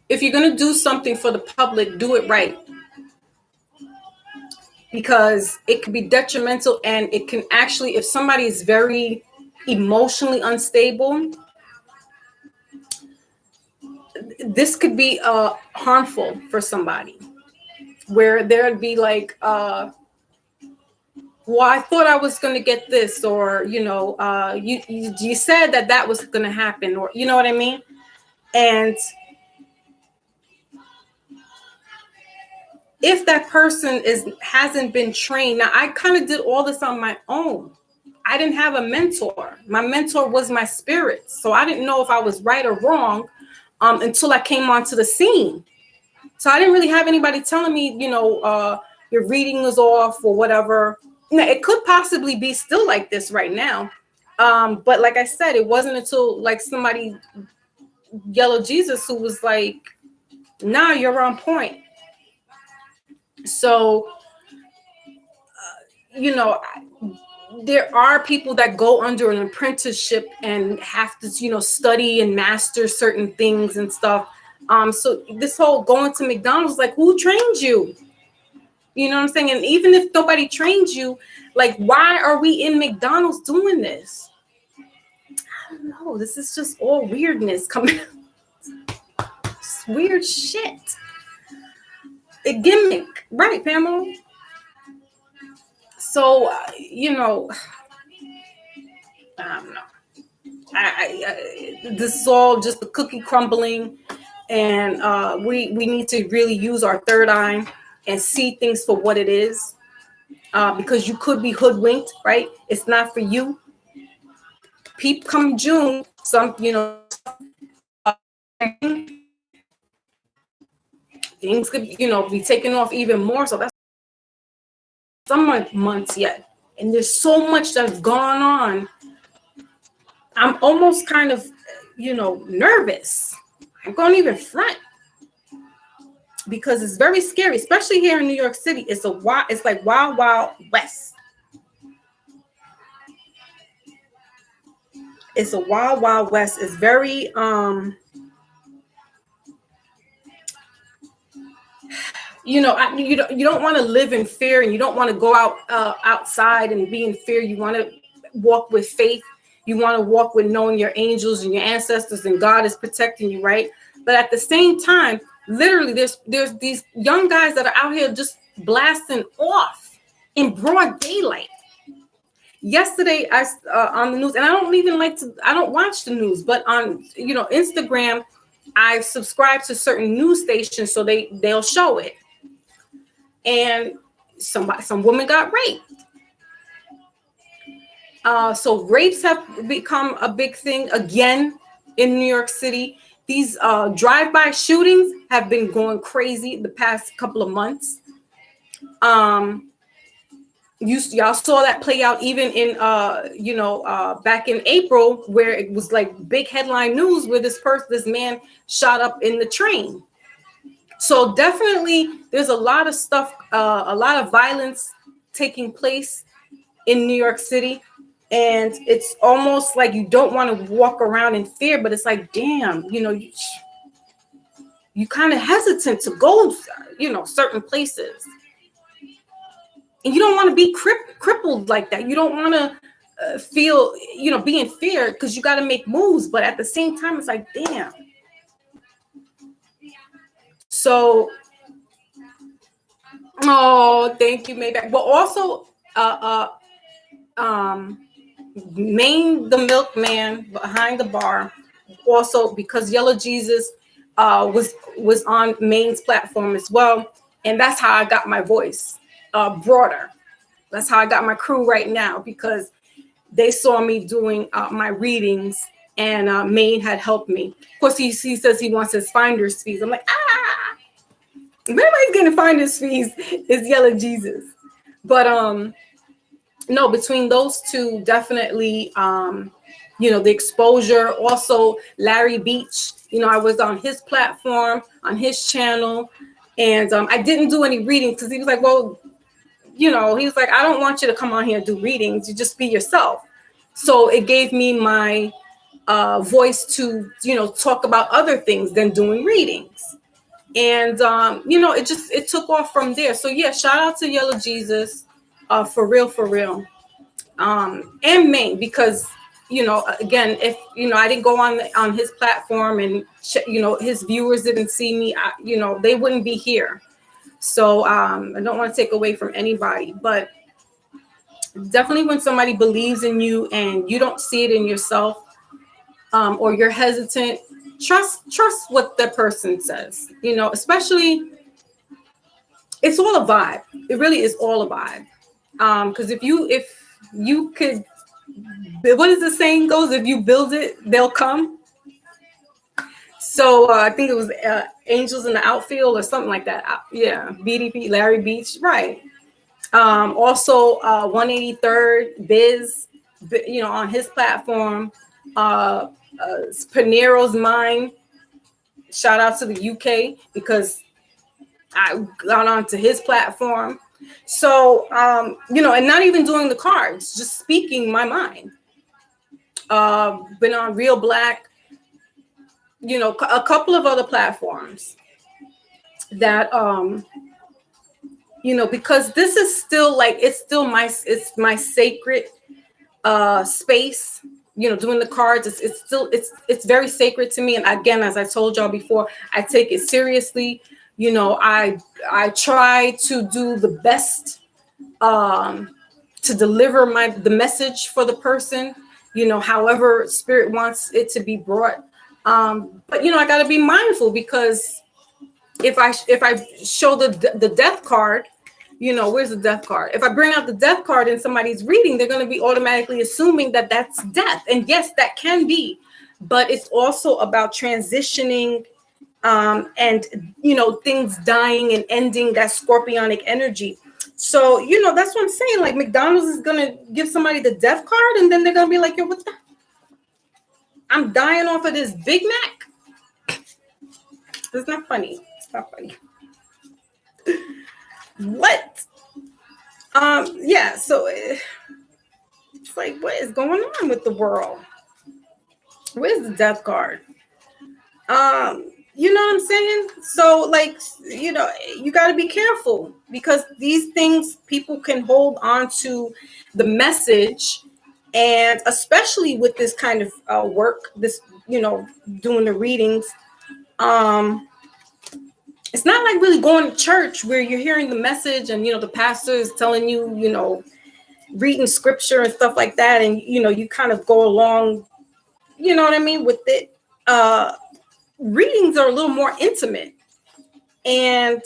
If you're going to do something for the public, do it right. Because it can be detrimental, and it can actually, if somebody is very emotionally unstable, this could be harmful for somebody, where there'd be like, well, I thought I was going to get this, or, you said that was going to happen, or, you know what I mean? And if that person hasn't been trained, now I kind of did all this on my own. I didn't have a mentor. My mentor was my spirit. So I didn't know if I was right or wrong until I came onto the scene. So I didn't really have anybody telling me, your reading was off or whatever. Now, it could possibly be still like this right now. But like I said, it wasn't until like somebody, Yellow Jesus, who was like, nah, you're on point. So, there are people that go under an apprenticeship and have to, study and master certain things and stuff. So this whole going to McDonald's, like, who trained you? You know what I'm saying? And even if nobody trains you, like, why are we in McDonald's doing this? I don't know. This is just all weirdness coming. It's weird shit. A gimmick, right, Pamela? So, I don't know. This is all just the cookie crumbling, and we need to really use our third eye and see things for what it is, because you could be hoodwinked, right? It's not for you. Come June, things could, be taken off even more. So that's some months yet, and there's so much that's gone on. I'm almost kind of, nervous. I'm going to even front, because it's very scary, especially here in New York City. It's like wild, wild west. It's a wild, wild west. It's very, you don't want to live in fear, and you don't want to go outside and be in fear. You want to walk with faith. You want to walk with knowing your angels and your ancestors, and God is protecting you, right? But at the same time, literally, there's these young guys that are out here just blasting off in broad daylight. Yesterday, I on the news, and I don't watch the news, but on Instagram, I subscribe to certain news stations, so they'll show it. And some woman got raped. So rapes have become a big thing again in New York City. These drive-by shootings have been going crazy the past couple of months. Y'all saw that play out even in back in April, where it was like big headline news, where this man shot up in the train. So definitely there's a lot of stuff, a lot of violence taking place in New York City. And it's almost like you don't want to walk around in fear, but it's like, damn, you kind of hesitant to go, certain places. And you don't want to be crippled like that. You don't want to feel, be in fear, because you got to make moves. But at the same time, it's like, damn. So, oh, thank you, Maybach. But also, Maine, the milkman behind the bar, also because Yellow Jesus was on Maine's platform as well, and that's how I got my voice broader. That's how I got my crew right now, because they saw me doing my readings, and Maine had helped me. Of course, he says he wants his finder's fees. I'm like, if anybody's getting finder's fees, it's Yellow Jesus. But no, between those two, definitely, the exposure. Also, Larry Beach, I was on his platform, on his channel, and I didn't do any readings because he was like, well, he was like, I don't want you to come on here and do readings. You just be yourself. So it gave me my voice to, talk about other things than doing readings. And, it took off from there. So yeah, shout out to Yellow Jesus, for real. And Maine, because, again, if, I didn't go on his platform and, his viewers didn't see me, they wouldn't be here. So I don't want to take away from anybody, but definitely when somebody believes in you and you don't see it in yourself, or you're hesitant, trust what that person says, especially, it's all a vibe. It really is all a vibe. Because if you could, what is the saying goes, if you build it, they'll come. So I think it was Angels in the Outfield or something like that. Yeah, BDP, Larry Beach, right. Also 183rd Biz, on his platform. Panero's Mind, shout out to the UK, because I got onto his platform. So, and not even doing the cards, just speaking my mind. Been on Real Black, a couple of other platforms that, because this is still it's my sacred space, doing the cards. It's very sacred to me. And again, as I told y'all before, I take it seriously. I try to do the best to deliver the message for the person, however spirit wants it to be brought. But I got to be mindful, because if I show the death card, where's the death card? If I bring out the death card in somebody's reading, they're going to be automatically assuming that that's death. And yes, that can be, but it's also about transitioning, and things dying and ending that scorpionic energy. So that's what I'm saying. Like, McDonald's is gonna give somebody the death card, and then they're gonna be like, yo, what the, I'm dying off of this Big Mac. It's not funny. It's not funny. What? Yeah, so it's like, what is going on with the world? Where's the death card? You know what I'm saying? So, like, you got to be careful, because these things, people can hold on to the message, and especially with this kind of work, this, doing the readings, it's not like really going to church where you're hearing the message and, the pastor is telling you, reading scripture and stuff like that. And, you kind of go along, you know what I mean, with it. Readings are a little more intimate. And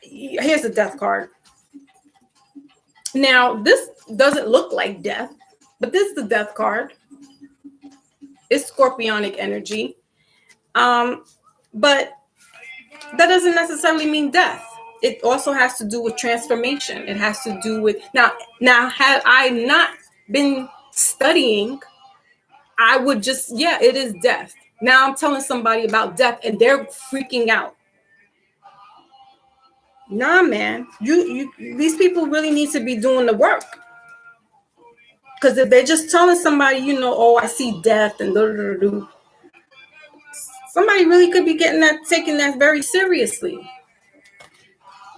here's the death card. Now, this doesn't look like death, but this is the death card. It's scorpionic energy. But that doesn't necessarily mean death. It also has to do with transformation. It has to do with, now had I not been studying, I would just, it is death. Now I'm telling somebody about death and they're freaking out. Nah, man, these people really need to be doing the work. Because if they're just telling somebody, oh, I see death and somebody really could be taking that very seriously.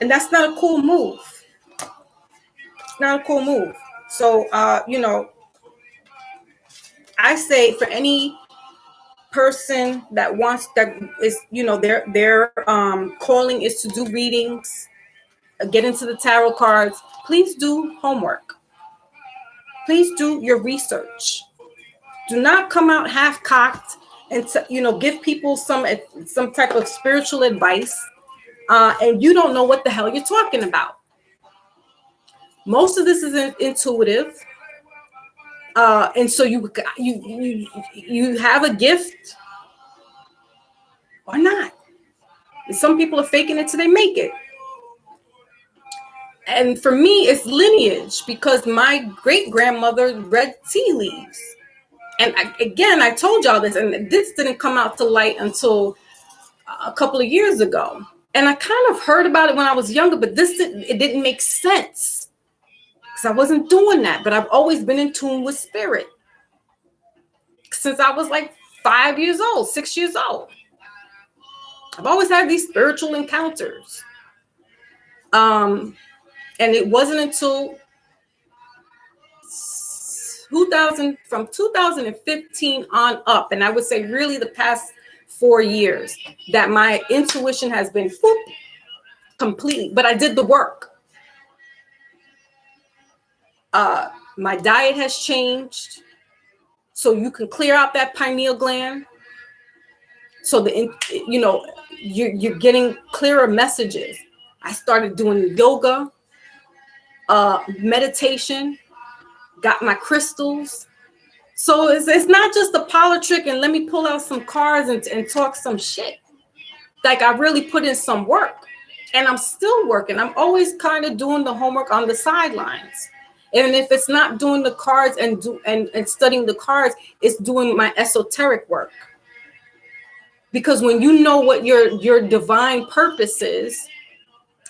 And that's not a cool move. It's not a cool move. So, I say for any person that is, their calling is to do readings, get into the tarot cards, please do homework. Please do your research. Do not come out half-cocked and give people some type of spiritual advice, and you don't know what the hell you're talking about. Most of this is intuitive, and so you have a gift or not. And some people are faking it till they make it. And for me, it's lineage, because my great-grandmother read tea leaves. And I told y'all this, and this didn't come out to light until a couple of years ago. And I kind of heard about it when I was younger, but it didn't make sense because I wasn't doing that. But I've always been in tune with spirit since I was like 5 years old, 6 years old. I've always had these spiritual encounters. And it wasn't until from 2015 on up, and I would say really the past 4 years, that my intuition has been completely, but I did the work. My diet has changed, so you can clear out that pineal gland, so you're getting clearer messages. I started doing yoga, meditation, got my crystals. So it's not just a parlor trick and let me pull out some cards and talk some shit. Like, I really put in some work, and I'm still working. I'm always kind of doing the homework on the sidelines. And if it's not doing the cards and studying the cards, it's doing my esoteric work. Because when you know what your divine purpose is,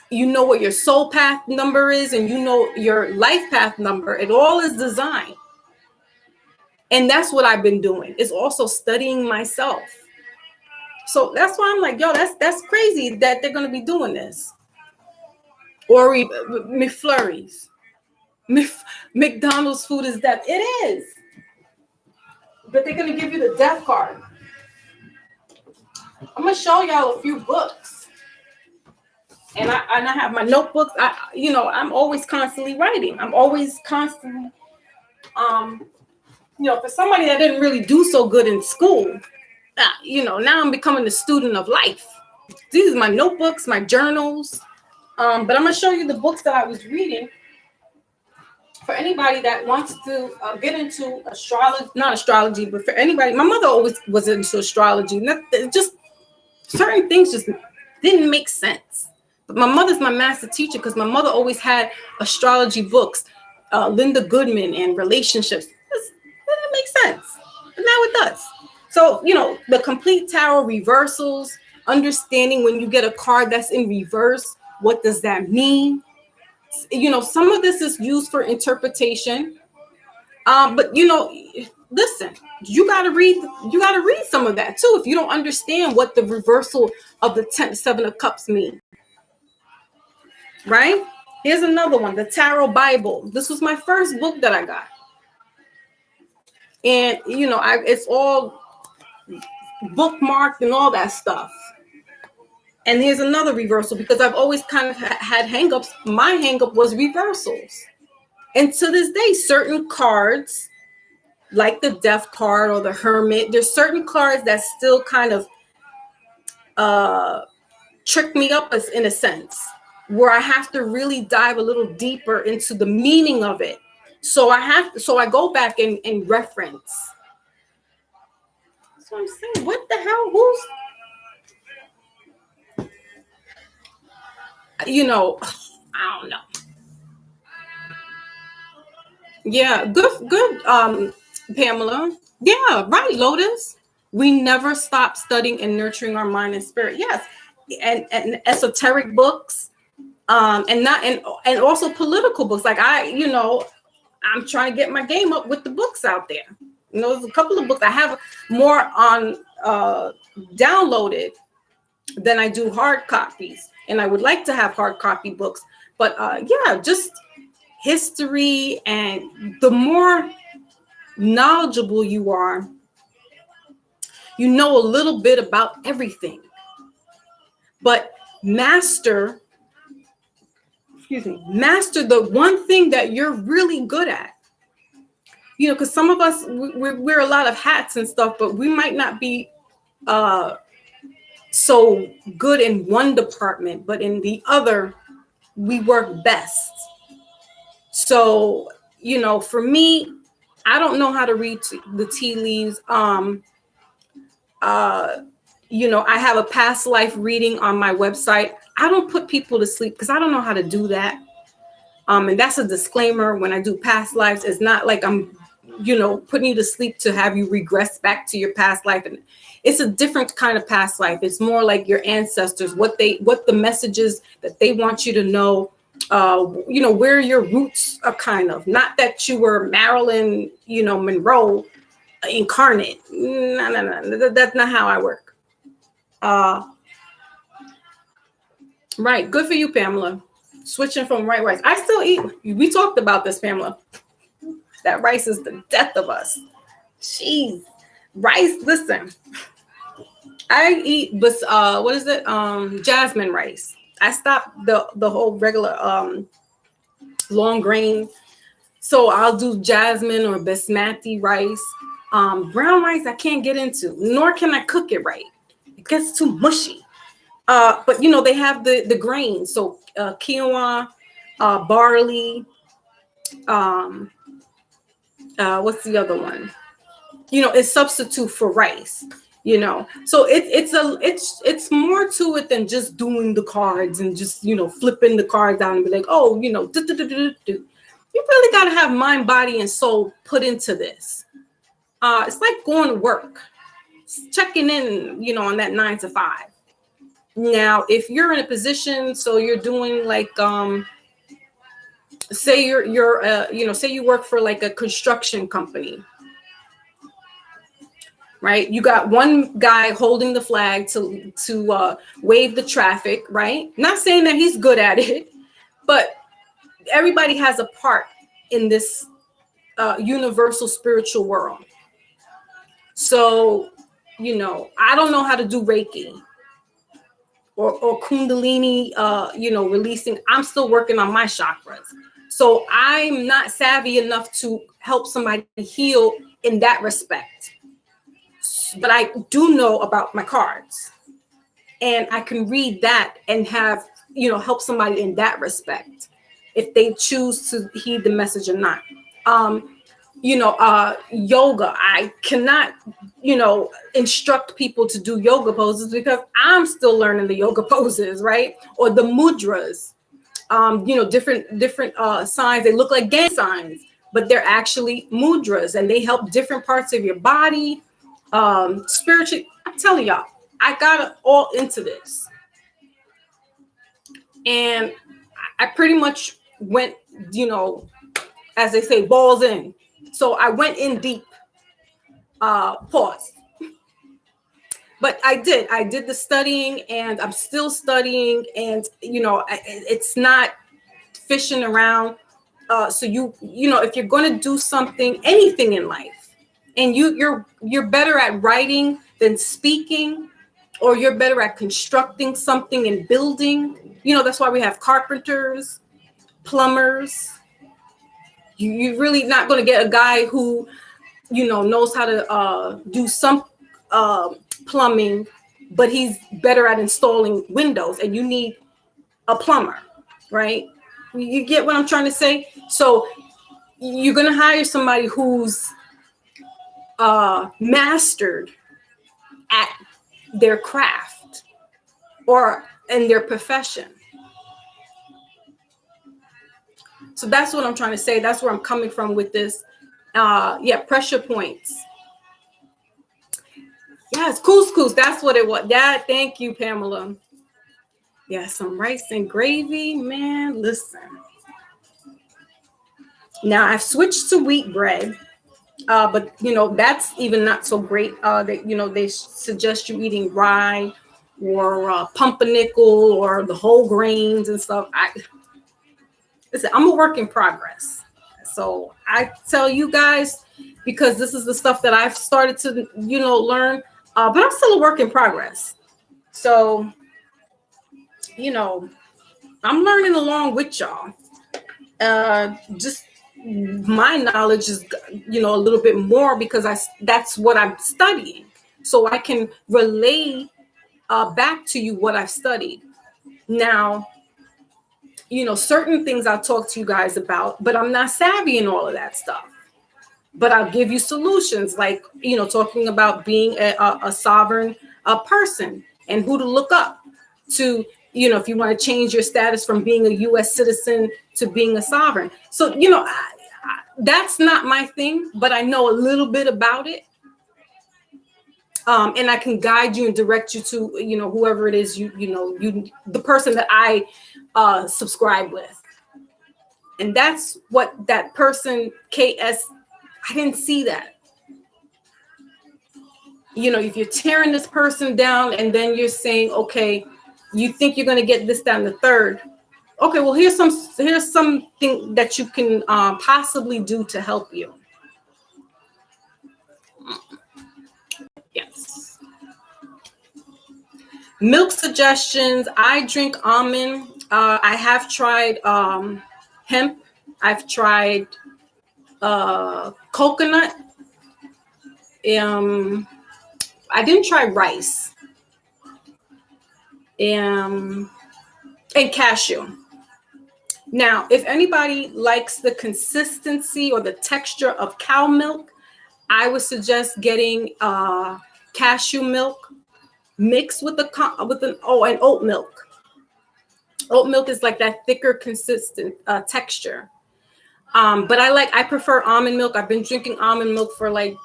you know what your soul path number is, and you know your life path number, it all is designed. And that's what I've been doing, is also studying myself. So that's why I'm like, yo, that's crazy that they're going to be doing this. Or McFlurries. McDonald's food is death. It is. But they're going to give you the death card. I'm going to show y'all a few books. And I have my notebooks. I'm always constantly writing. I'm always constantly, for somebody that didn't really do so good in school, now I'm becoming a student of life. These are my notebooks, my journals. But I'm going to show you the books that I was reading for anybody that wants to get into astrology, not astrology, but for anybody. My mother always was into astrology. Just certain things just didn't make sense. But my mother's my master teacher, because my mother always had astrology books, Linda Goodman and relationships. It didn't make sense, but now it does. So, the complete tarot reversals, understanding when you get a card that's in reverse, what does that mean? Some of this is used for interpretation. But listen, you gotta read some of that too if you don't understand what the reversal of the 7 of Cups mean. Right? Here's another one, the Tarot Bible. This was my first book that I got. And it's all bookmarked and all that stuff. And here's another reversal, because I've always kind of had hangups. My hangup was reversals. And to this day, certain cards, like the Death card or the Hermit, there's certain cards that still kind of trick me up in a sense, where I have to really dive a little deeper into the meaning of it. So I go back and reference. That's what I'm saying. What the hell? I don't know. Yeah, good, Pamela. Yeah, right, Lotus. We never stop studying and nurturing our mind and spirit. Yes, and esoteric books, and also political books. Like I'm trying to get my game up with the books out there. There's a couple of books I have more on downloaded than I do hard copies. And I would like to have hard copy books, but just history. And the more knowledgeable you are, you know a little bit about everything. But master the one thing that you're really good at. you know, because some of us, we wear a lot of hats and stuff, but we might not be so good in one department, but in the other, we work best. So, you know, for me, I don't know how to read the tea leaves. You know, I have a past life reading on my website. I don't put people to sleep because I don't know how to do that. And that's a disclaimer. When I do past lives, it's not like I'm, you know, putting you to sleep to have you regress back to your past life. And it's a different kind of past life. It's more like your ancestors, what the messages that they want you to know, you know, where your roots are kind of. Not that you were Marilyn, you know, Monroe incarnate. No. That's not how I work. Right. Good for you, Pamela. Switching from white rice. I still eat. We talked about this, Pamela. That rice is the death of us. Jeez. Rice, listen. I eat, but what is it? Jasmine rice. I stopped the whole regular long grain. So I'll do jasmine or basmati rice. Brown rice I can't get into, nor can I cook it right. It gets too mushy. But you know, they have the grains. So quinoa, barley, what's the other one? You know, it's substitute for rice. You know, so it's more to it than just doing the cards and just, you know, flipping the cards out and be like, oh, you know, you really got to have mind, body, and soul put into this. It's like going to work, checking in, you know, on that 9 to 5. Now, if you're in a position, so you're doing like, say you're you know, say you work for like a construction company, right? You got one guy holding the flag to wave the traffic, right? Not saying that he's good at it, but everybody has a part in this universal spiritual world. So, you know, I don't know how to do Reiki or Kundalini, you know, releasing. I'm still working on my chakras. So I'm not savvy enough to help somebody heal in that respect. But I do know about my cards. And I can read that and have, you know, help somebody in that respect if they choose to heed the message or not. You know, yoga, I cannot, you know, instruct people to do yoga poses because I'm still learning the yoga poses, right? Or the mudras, you know, different signs. They look like gang signs, but they're actually mudras, and they help different parts of your body. Spiritually, I'm telling y'all, I got all into this. And I pretty much went, you know, as they say, balls in. So I went in deep, pause. But I did the studying, and I'm still studying, and, you know, it's not fishing around. So you know, if you're going to do something, anything in life, and you're better at writing than speaking, or you're better at constructing something and building, you know, that's why we have carpenters, plumbers. You're really not going to get a guy who, you know, knows how to do some plumbing, but he's better at installing windows, and you need a plumber, right? You get what I'm trying to say? So you're going to hire somebody who's mastered at their craft or in their profession. So that's what I'm trying to say. That's where I'm coming from with this. Yeah, pressure points. Yes, couscous. That's what it was. Yeah, thank you, Pamela. Yeah, some rice and gravy, man. Listen. Now I've switched to wheat bread, but you know, that's even not so great. You know, they suggest you eating rye or pumpernickel or the whole grains and stuff. Listen, I'm a work in progress. So I tell you guys, because this is the stuff that I've started to, you know, learn, but I'm still a work in progress. So, you know, I'm learning along with y'all. Just, my knowledge is, you know, a little bit more because that's what I'm studying. So I can relay back to you what I've studied. Now, you know, certain things I'll talk to you guys about, but I'm not savvy in all of that stuff. But I'll give you solutions, like, you know, talking about being a sovereign person and who to look up to, you know, if you want to change your status from being a U.S. citizen to being a sovereign. So, you know, that's not my thing, but I know a little bit about it. And I can guide you and direct you to, you know, whoever it is, the person that I subscribe with. And that's what that person, KS, I didn't see that. You know, if you're tearing this person down and then you're saying, okay, you think you're going to get this, down the third. Okay, well, here's something that you can possibly do to help you. Yes. Milk suggestions. I drink almond. I have tried hemp. I've tried coconut. I didn't try rice. And cashew. Now, if anybody likes the consistency or the texture of cow milk, I would suggest getting cashew milk mixed with and oat milk. Oat milk is like that thicker, consistent texture. But I prefer almond milk. I've been drinking almond milk for like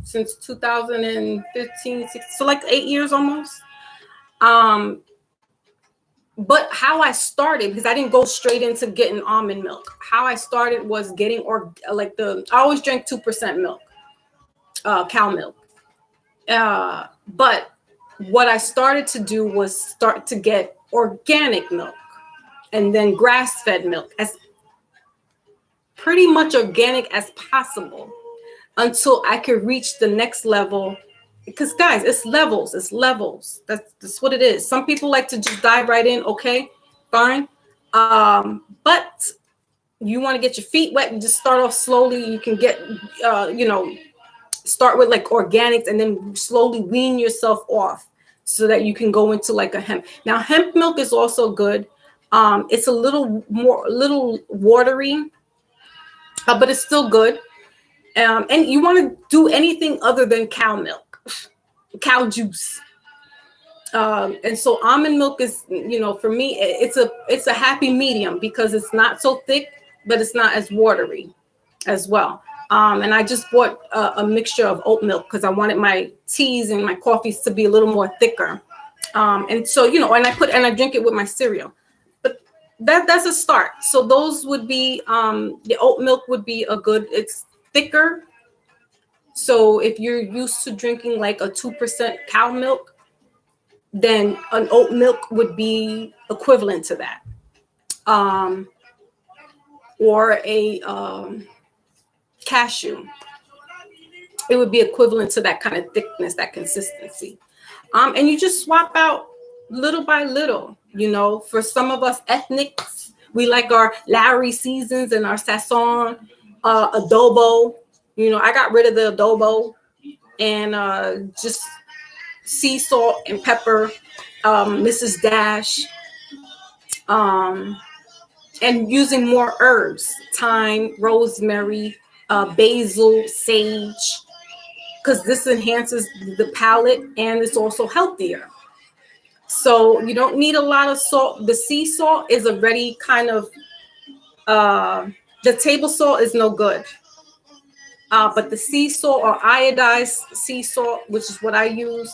since 2015, 16, so like 8 years almost. But how I started, because I didn't go straight into getting almond milk. How I started was getting I always drank 2% milk, cow milk. But what I started to do was start to get organic milk and then grass-fed milk, as pretty much organic as possible, until I could reach the next level. Because guys, it's levels. That's what it is. Some people like to just dive right in. Okay, fine. But you want to get your feet wet and just start off slowly. You can get, start with like organics and then slowly wean yourself off so that you can go into like a hemp. Now, hemp milk is also good. It's a little watery, but it's still good. And you want to do anything other than cow milk. Cow juice. And so almond milk is, for me, it's a happy medium because it's not so thick, but it's not as watery as well. And I just bought a mixture of oat milk because I wanted my teas and my coffees to be a little more thicker. And so, and I drink it with my cereal. But that's a start. So those would be, the oat milk would be it's thicker. So if you're used to drinking like a 2% cow milk, then an oat milk would be equivalent to that. Or a cashew. It would be equivalent to that kind of thickness, that consistency. And you just swap out little by little, For some of us ethnics, we like our Lowry seasons and our Sazon, adobo. I got rid of the adobo and just sea salt and pepper, Mrs. Dash, and using more herbs, thyme, rosemary, basil, sage, because this enhances the palate and it's also healthier. So you don't need a lot of salt. The sea salt is already kind of, the table salt is no good. But the sea salt or iodized sea salt, which is what I use,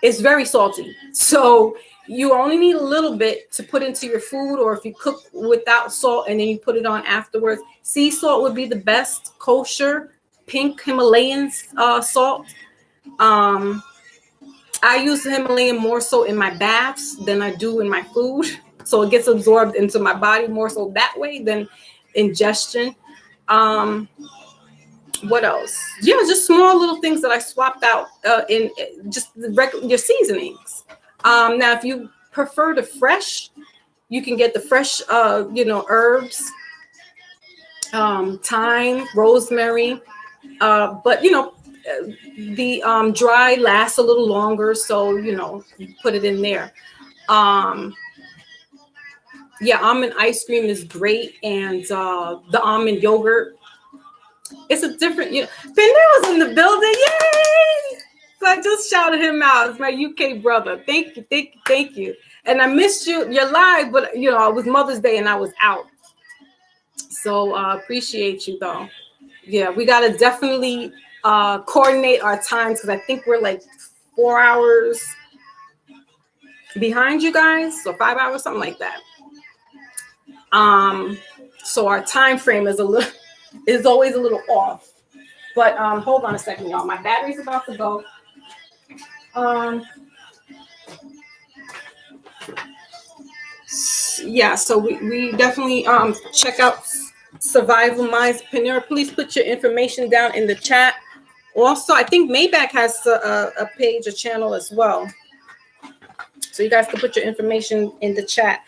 is very salty. So you only need a little bit to put into your food, or if you cook without salt and then you put it on afterwards. Sea salt would be the best, kosher, pink Himalayan salt. I use the Himalayan more so in my baths than I do in my food. So it gets absorbed into my body more so that way than ingestion. What else? Yeah, just small little things that I swapped out in just the regular seasonings. Now, if you prefer the fresh, you can get the fresh, herbs. thyme, rosemary. But the dry lasts a little longer, so you put it in there. Yeah, almond ice cream is great, and the almond yogurt. It's a different. Pinder was in the building. Yay! So I just shouted him out. It's my UK brother. Thank you, thank you, thank you. And I missed your live, but it was Mother's Day and I was out. So appreciate you though. Yeah, we gotta definitely coordinate our times, because I think we're like 4 hours behind you guys, so 5 hours, something like that. So our time frame is always a little off. But hold on a second, y'all. My battery's about to go. Yeah, so we definitely check out Survival Minds. Panera, please put your information down in the chat. Also, I think Maybach has a page, a channel as well. So you guys can put your information in the chat.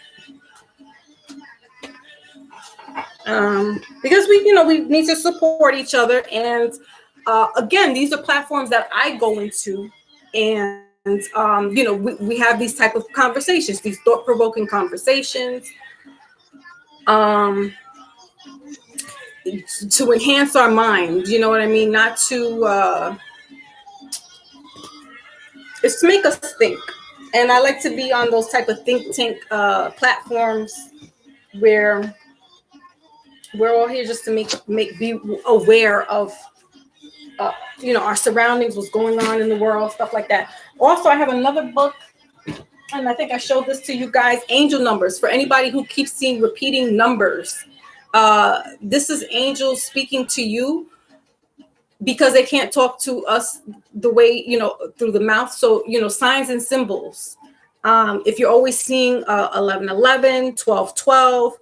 Because we need to support each other. And again, these are platforms that I go into, and we have these type of conversations, these thought-provoking conversations, to enhance our mind. You know what I mean? Not to it's to make us think. And I like to be on those type of think tank platforms where we're all here just to be aware of our surroundings, what's going on in the world, stuff like that. Also, I have another book, and I think I showed this to you guys, Angel Numbers, for anybody who keeps seeing repeating numbers. This is angels speaking to you, because they can't talk to us the way, through the mouth. So, signs and symbols. If you're always seeing 1111, 1212,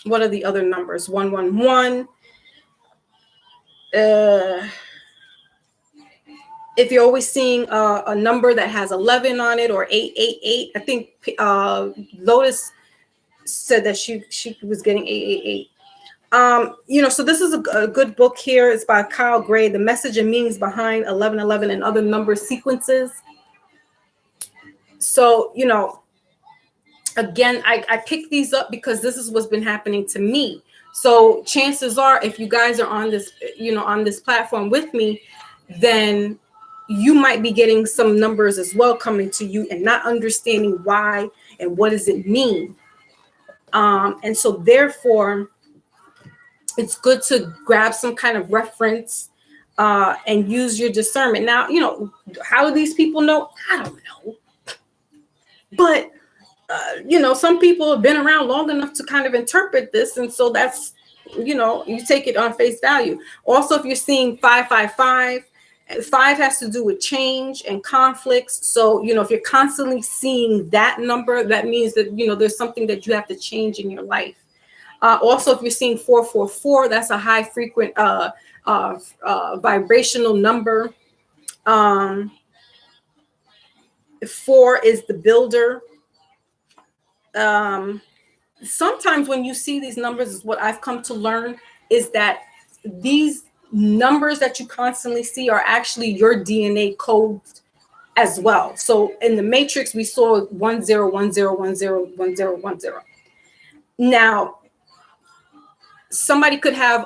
what are the other numbers? 111. If you're always seeing a number that has 11 on it, or 888, I think Lotus said that she was getting 888. So this is a good book here. It's by Kyle Gray, The Message and Meanings Behind 1111 and Other Number Sequences. So, again, I picked these up because this is what's been happening to me. So chances are, if you guys are on this, on this platform with me, then you might be getting some numbers as well coming to you, and not understanding why and what does it mean. And so therefore, it's good to grab some kind of reference and use your discernment. Now, how do these people know? I don't know. But, some people have been around long enough to kind of interpret this. And so that's, you take it on face value. Also, if you're seeing 555, 5 has to do with change and conflicts. So, if you're constantly seeing that number, that means that, there's something that you have to change in your life. Also, if you're seeing 444, that's a high frequent vibrational number. 4 is the builder. Sometimes when you see these numbers, is what I've come to learn, is that these numbers that you constantly see are actually your DNA codes as well. So in the matrix, we saw 1010101010. Now, somebody could have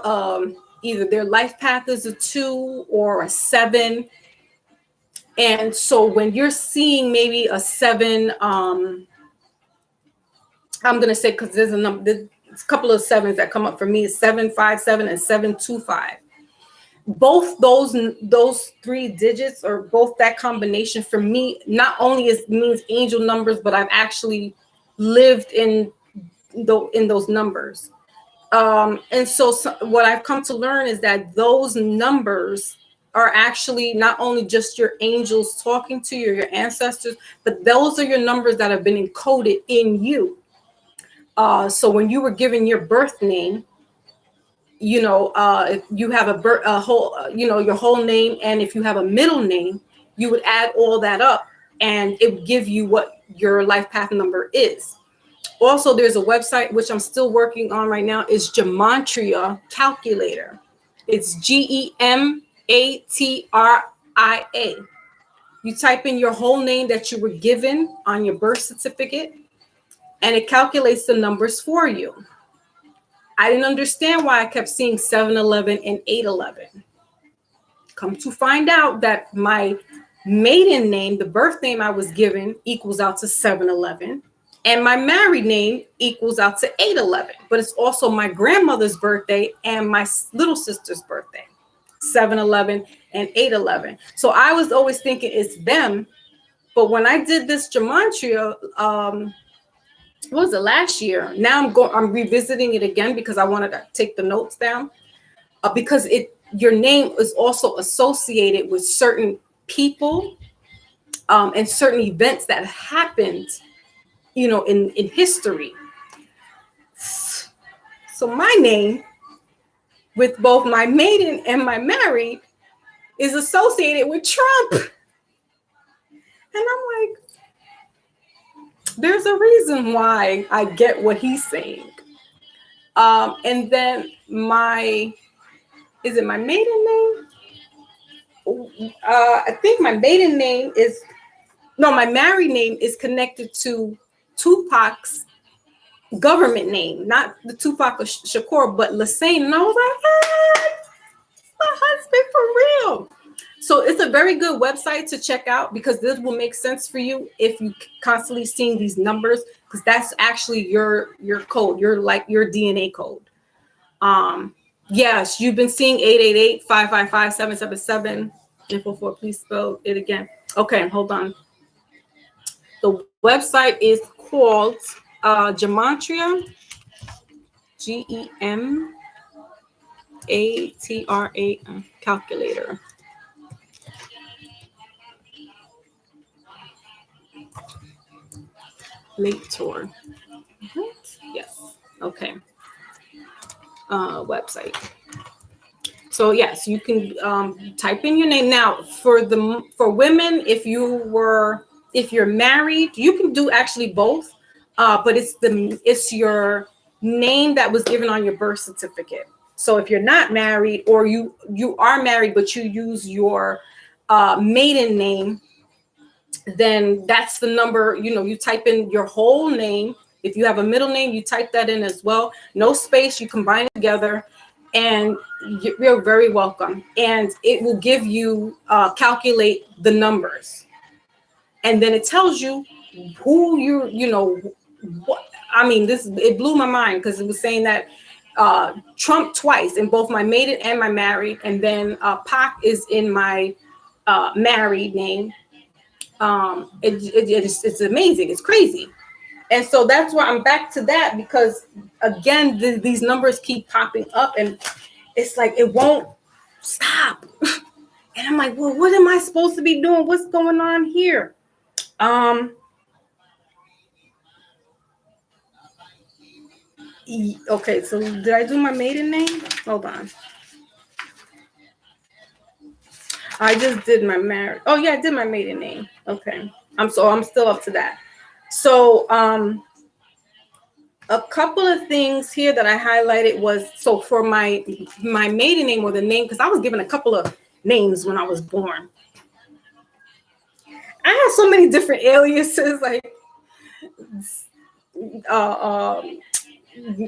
either their life path is a 2 or a 7. And so when you're seeing maybe a 7, I'm going to say, because there's a couple of 7s that come up for me, 757 and 725. Both those 3 digits, or both that combination, for me, not only means angel numbers, but I've actually lived in those numbers. And so what I've come to learn is that those numbers are actually not only just your angels talking to you, your ancestors, but those are your numbers that have been encoded in you. So when you were given your birth name, if you have a whole, your whole name, and if you have a middle name, you would add all that up, and it would give you what your life path number is. Also, there's a website which I'm still working on right now. Is Gematria Calculator. It's GEMATRIA. You type in your whole name that you were given on your birth certificate, and it calculates the numbers for you. I didn't understand why I kept seeing 711 and 811. Come to find out that my maiden name, the birth name I was given, equals out to 711. And my married name equals out to 811. But it's also my grandmother's birthday and my little sister's birthday, 711 and 811. So I was always thinking it's them. But when I did this gematria, what was it, last year? Now I'm revisiting it again because I wanted to take the notes down. Because your name is also associated with certain people and certain events that happened, in history. So my name, with both my maiden and my married, is associated with Trump. And I'm like, there's a reason why I get what he's saying. And then is it my maiden name? I think my maiden name my married name is connected to Tupac's government name, not the Tupac Shakur, but Lassane. And I was like, my husband for real. So it's a very good website to check out because this will make sense for you if you constantly seeing these numbers, because that's actually your code, your DNA code. Yes, you've been seeing 888-555-777. Info for, please spell it again. Okay, hold on. The website is called Gematria, GEMATRA calculator. Late tour. Yes. Okay. Website. So yes, you can type in your name. Now for women, if you're married, you can do actually both. But it's your name that was given on your birth certificate. So if you're not married, or you are married but you use your maiden name, then that's the number. You type in your whole name. If you have a middle name, you type that in as well. No space. You combine it together, and you're very welcome. And it will give you calculate the numbers, and then it tells you who what. I mean, it blew my mind because it was saying that Trump twice in both my maiden and my married, and then Pac is in my married name. It's amazing. It's crazy. And so that's why I'm back to that, because again, these numbers keep popping up and it's like it won't stop. And I'm like, well, what am I supposed to be doing? What's going on here? Okay, so did I do my maiden name? Hold on. I just did my married. Oh yeah, I did my maiden name. Okay. I'm still up to that. So a couple of things here that I highlighted was, so for my maiden name, or the name, because I was given a couple of names when I was born. I had so many different aliases, like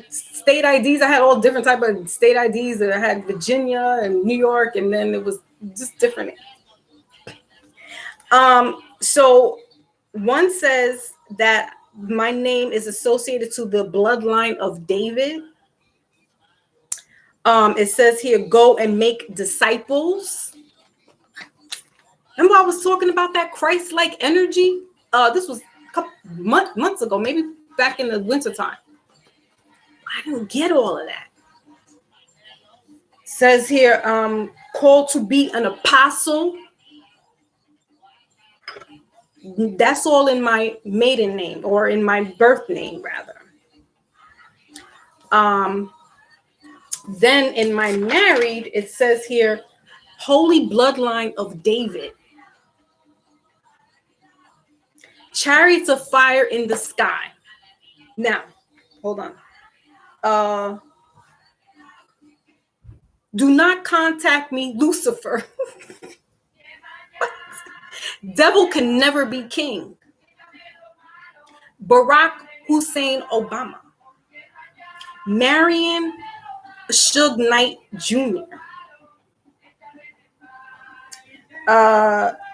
state IDs. I had all different type of state IDs. I had Virginia and New York, and then it was just different. So one says that my name is associated to the bloodline of David. It says here, go and make disciples. Remember I was talking about that Christ-like energy? This was a couple months ago, maybe back in the wintertime. I didn't get all of that. Says here, called to be an apostle. That's all in my maiden name, or in my birth name, rather. Then in my married, it says here, holy bloodline of David. Chariots of fire in the sky. Now, hold on. Do not contact me, Lucifer. Devil can never be king. Barack Hussein Obama. Marion Suge Knight Jr.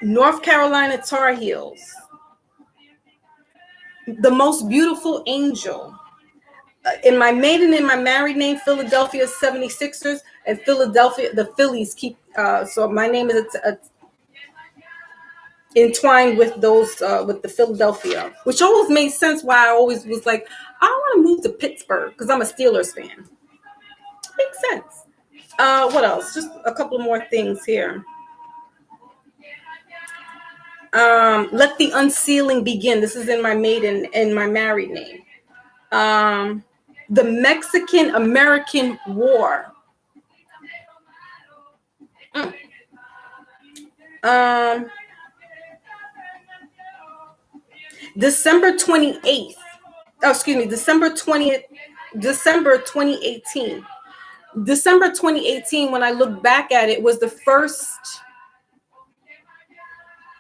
North Carolina Tar Heels. The most beautiful angel. In my maiden and my married name, Philadelphia 76ers, and Philadelphia, the Phillies keep, so my name is entwined with those, with the Philadelphia, which always made sense why I always was like, I want to move to Pittsburgh because I'm a Steelers fan. Makes sense. What else? Just a couple more things here. Let the unsealing begin. This is in my maiden and my married name. The Mexican-American War. December 28th. Oh, excuse me, December 20th, December 2018. December 2018, when I look back at it, was the first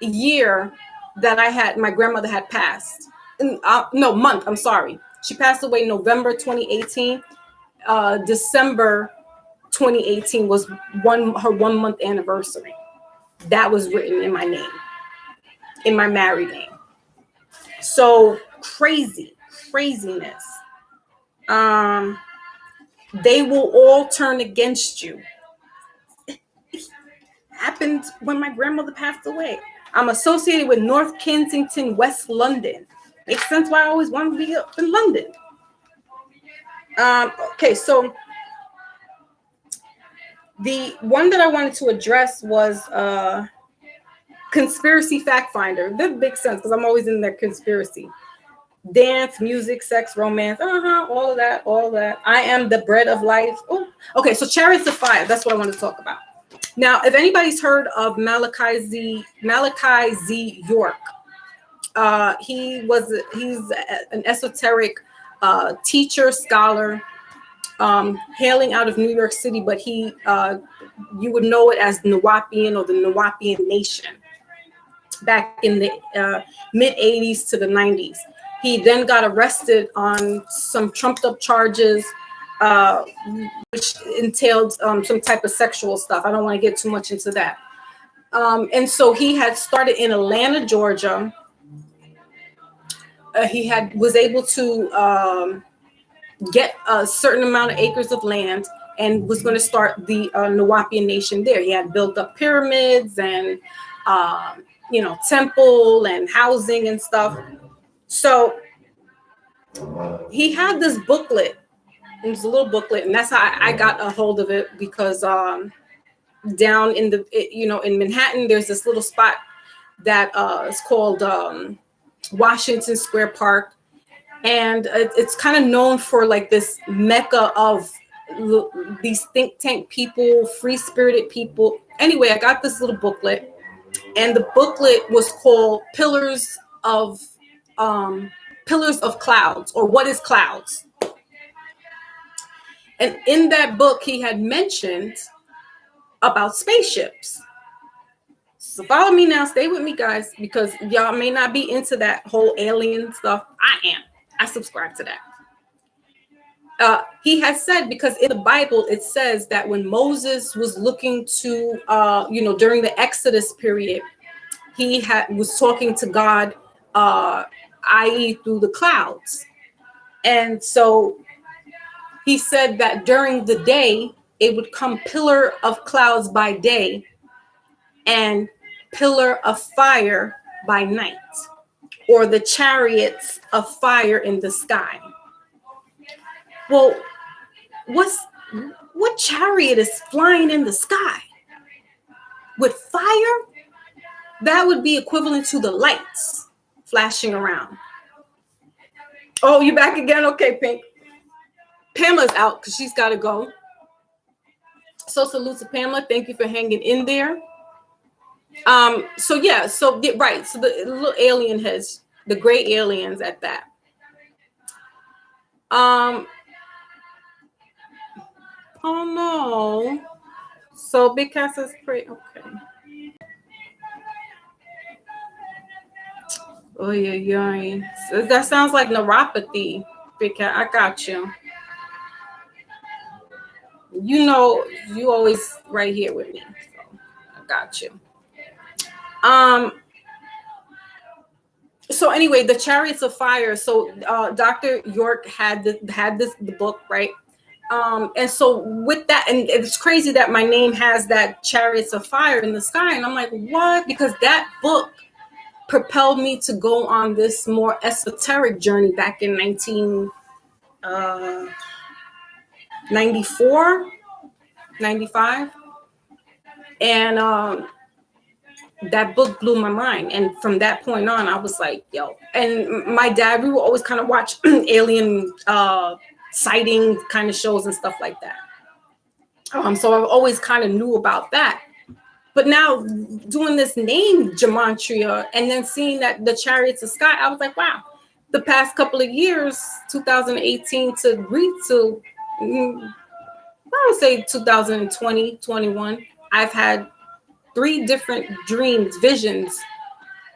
year that my grandmother had passed. No, month, I'm sorry. She passed away November 2018. December 2018 was her 1 month anniversary. That was written in my name, in my married name. So craziness. They will all turn against you. It happened when my grandmother passed away. I'm associated with North Kensington, West London. Makes sense why I always wanted to be up in London. Okay, so the one that I wanted to address was conspiracy fact finder. That makes sense because I'm always in that conspiracy. Dance, music, sex, romance, all of that. I am the bread of life. Oh, okay, so Chariots of Fire. That's what I want to talk about. Now, if anybody's heard of Malachi Z. York, he's an esoteric teacher, scholar, hailing out of New York City, but you would know it as Nawapian or the Nawapian Nation back in the mid 80s to the 90s. He then got arrested on some trumped up charges, which entailed some type of sexual stuff. I don't want to get too much into that. And so he had started in Atlanta, Georgia. He was able to get a certain amount of acres of land and was going to start the Nawapian Nation there. He had built up pyramids and, temple and housing and stuff. So he had this booklet. It was a little booklet, and that's how I got a hold of it because down in in Manhattan, there's this little spot that is called Washington Square Park. And it's kind of known for like this mecca of these think tank people, free spirited people. Anyway, I got this little booklet, and the booklet was called Pillars of Clouds, or What is Clouds? And in that book, he had mentioned about spaceships. So follow me now, stay with me, guys, because y'all may not be into that whole alien stuff. I am. I subscribe to that. He has said, because in the Bible, it says that when Moses was looking to, during the Exodus period, he was talking to God, i.e. through the clouds. And so he said that during the day, it would come pillar of clouds by day and pillar of fire by night, or the chariots of fire in the sky. Well, what chariot is flying in the sky? With fire? That would be equivalent to the lights flashing around. Oh, you back again? Okay, Pink. Pamela's out because she's got to go. So salute to Pamela. Thank you for hanging in there. Right. So the little alien heads, the gray aliens at that. Oh no. So Big Cat says pray. Okay. Oh yeah. So that sounds like neuropathy, Big Cat. I got you. You know, you always right here with me. So I got you. So anyway, the Chariots of Fire. So Dr. York had the book, right? And so with that, and it's crazy that my name has that Chariots of Fire in the sky, and I'm like, what? Because that book propelled me to go on this more esoteric journey back in 1994, 95, and that book blew my mind. And from that point on, I was like, yo. And my dad, we would always kind of watch alien sighting kind of shows and stuff like that. So I always kind of knew about that. But now doing this name gematria and then seeing that the Chariots of Sky, I was like, wow. The past couple of years, 2018 to I would say 2020, 21, I've had 3 different dreams, visions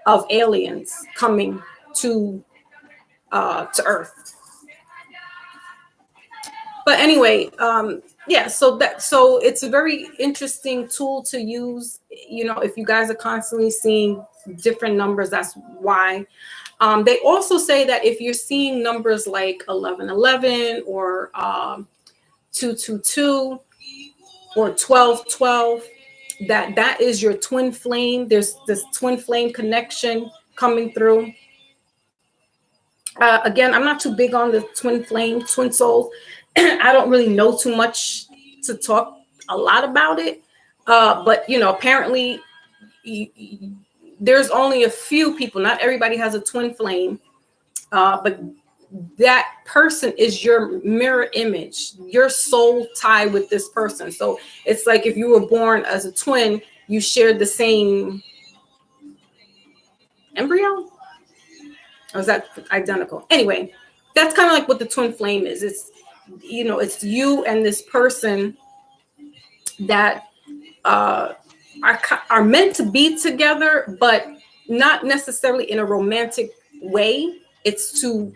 of aliens coming to Earth. But anyway, yeah, so it's a very interesting tool to use. You know, if you guys are constantly seeing different numbers, that's why. They also say that if you're seeing numbers like 1111 or 222 or 1212, that is your twin flame. There's this twin flame connection coming through. Again, I'm not too big on the twin flame, twin souls. I don't really know too much to talk a lot about it. But, you know, apparently there's only a few people. Not everybody has a twin flame. But that person is your mirror image, your soul tie with this person. So it's like if you were born as a twin, you shared the same embryo. Or is that identical? Anyway, that's kind of like what the twin flame is. It's, you know, it's you and this person that are meant to be together, but not necessarily in a romantic way. It's to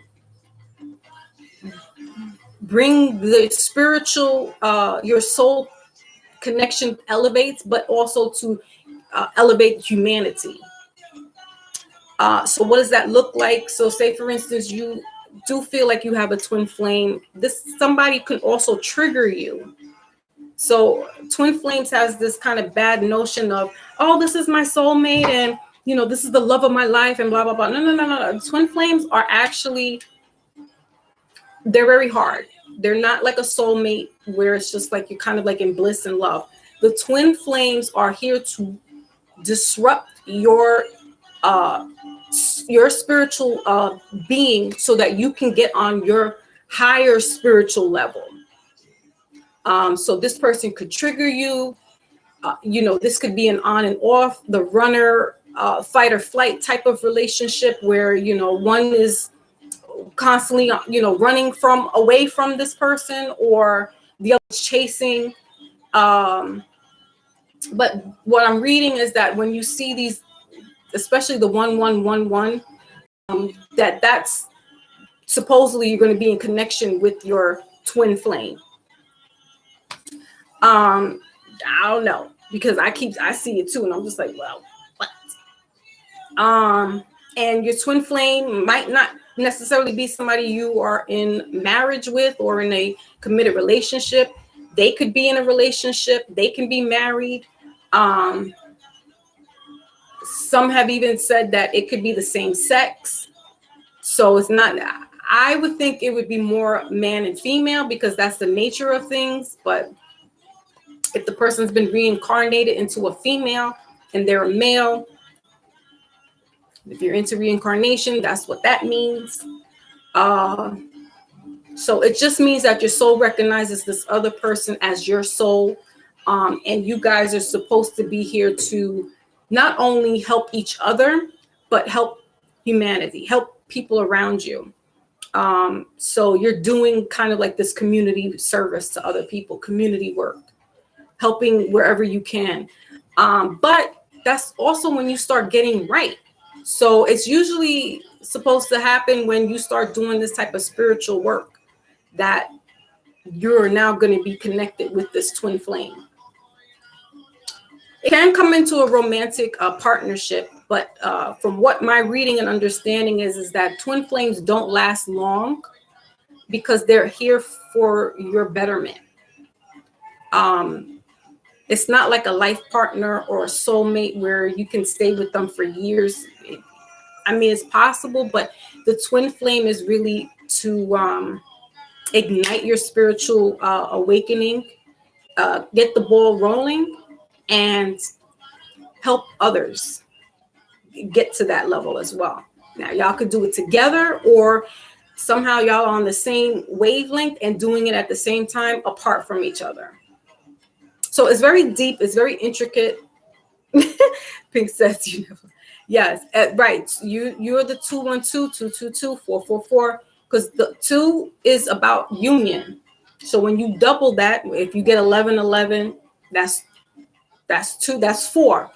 bring the spiritual, your soul connection elevates, but also to elevate humanity. So what does that look like? So say, for instance, you do feel like you have a twin flame. Somebody could also trigger you. So twin flames has this kind of bad notion of, oh, this is my soulmate and, you know, this is the love of my life and blah, blah, blah. No. Twin flames are actually, they're very hard. They're not like a soulmate where it's just like you're kind of like in bliss and love. The twin flames are here to disrupt your spiritual being so that you can get on your higher spiritual level. So this person could trigger you. You know, this could be an on and off, the runner, fight or flight type of relationship where, you know, one is constantly, you know, running away from this person or the other is chasing. But what I'm reading is that when you see these, especially the 1111, that's supposedly you're going to be in connection with your twin flame. I don't know, because I see it too, and I'm just like, well, what? And your twin flame might not necessarily be somebody you are in marriage with or in a committed relationship. They could be in a relationship. They can be married. Some have even said that it could be the same sex. So it's not, I would think it would be more man and female because that's the nature of things. But if the person's been reincarnated into a female and they're a male, if you're into reincarnation, that's what that means. So it just means that your soul recognizes this other person as your soul. And you guys are supposed to be here to not only help each other, but help humanity, help people around you. So you're doing kind of like this community service to other people, community work, helping wherever you can. But that's also when you start getting right. So it's usually supposed to happen when you start doing this type of spiritual work, that you're now going to be connected with this twin flame. It can come into a romantic partnership, but from what my reading and understanding is that twin flames don't last long because they're here for your betterment. It's not like a life partner or a soulmate where you can stay with them for years. I mean, it's possible, but the twin flame is really to ignite your spiritual awakening, get the ball rolling, and help others get to that level as well. Now, y'all could do it together, or somehow y'all on the same wavelength and doing it at the same time apart from each other. So it's very deep. It's very intricate. Pink says you never. Yes, right. You're the 212-222-444, because the 2 is about union. So when you double that, if you get 1111, that's 2. That's 4.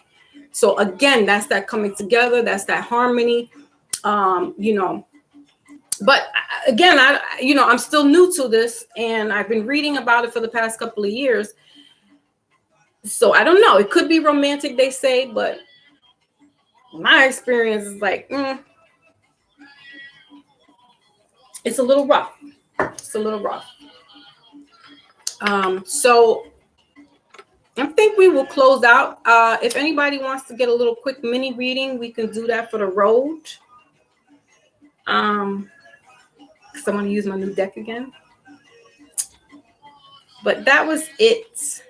So again, that's that coming together. That's that harmony. But again, I'm still new to this, and I've been reading about it for the past couple of years. So I don't know. It could be romantic, they say, but my experience is like, it's a little rough. It's a little rough. So I think we will close out. If anybody wants to get a little quick mini reading, we can do that for the road. Because I want to use my new deck again. But that was it.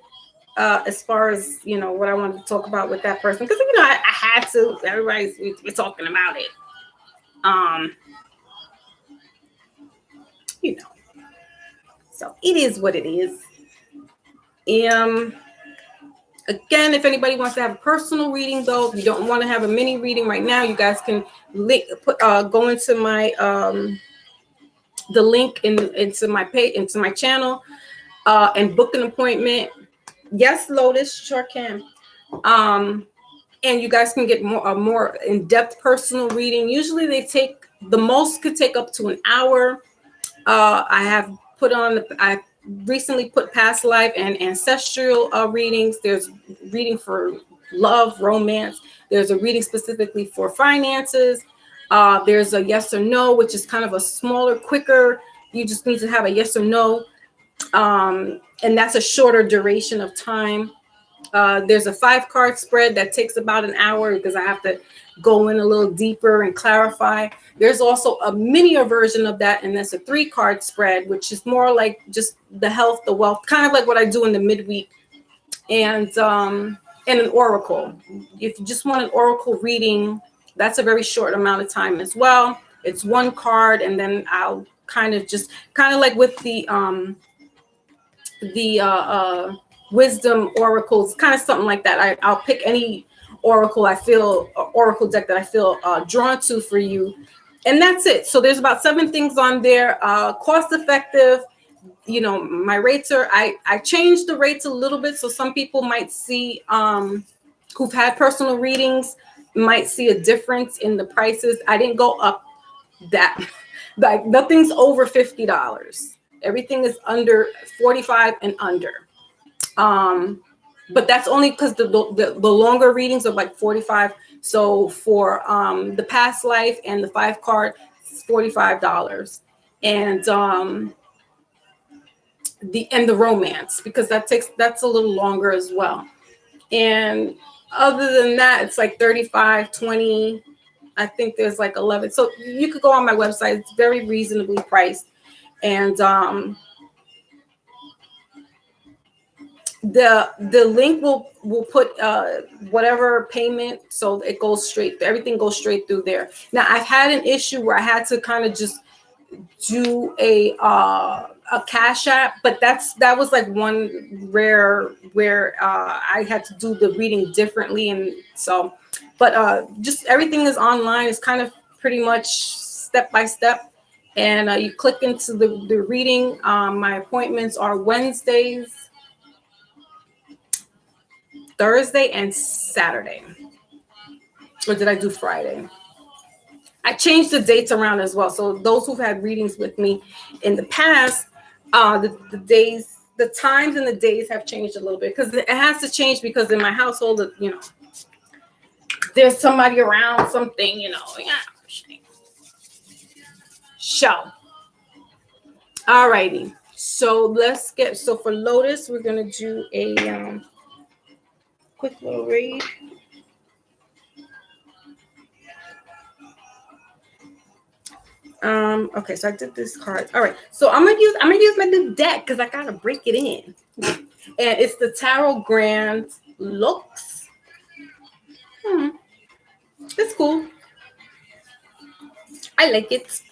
As far as, what I wanted to talk about with that person. Because, I had to. Everybody's we're talking about it. So it is what it is. Again, if anybody wants to have a personal reading, though, if you don't want to have a mini reading right now, you guys can go into my the link into my page, into my channel, and book an appointment. Yes, Lotus, sure can. And you guys can get a more in-depth personal reading. Usually the most could take up to an hour. I recently put past life and ancestral readings. There's reading for love, romance. There's a reading specifically for finances. There's a yes or no, which is kind of a smaller, quicker. You just need to have a yes or no. And that's a shorter duration of time. There's a 5-card spread that takes about an hour because I have to go in a little deeper and clarify. There's also a minier version of that, and that's a 3-card spread, which is more like just the health, the wealth, kind of like what I do in the midweek, and an oracle. If you just want an oracle reading, that's a very short amount of time as well. It's 1 card, and then I'll kind of like with the wisdom oracles, kind of something like that. I'll pick any oracle deck that I feel drawn to for you, and that's it. So there's about 7 things on there. Cost effective. My rates are, I changed the rates a little bit, so some people might see who've had personal readings might see a difference in the prices. I didn't go up that, like nothing's over $50. Everything is under 45 and under. But that's only because the longer readings are like 45. So for the past life and the 5-card, it's $45. And the romance, because that's a little longer as well. And other than that, it's like 35, 20. I think there's like 11. So you could go on my website. It's very reasonably priced. And the link will put whatever payment, so it goes everything goes straight through there. Now I've had an issue where I had to kind of just do a Cash App, but that was like one rare where I had to do the reading differently, and so but just everything is online. It's kind of pretty much step by step, And you click into the reading. My appointments are Wednesdays, Thursday, and Saturday. Or did I do Friday? I changed the dates around as well. So those who've had readings with me in the past, the days, the times and the days have changed a little bit, because it has to change, because in my household, you know, there's somebody around, something, you know. Yeah. So, all righty. So let's get, so for Lotus, we're going to do a quick little read. Okay, so I did this card. All right, so I'm gonna use my new deck, because I gotta break it in. And it's the Tarot Grand Lux. It's cool. I like it.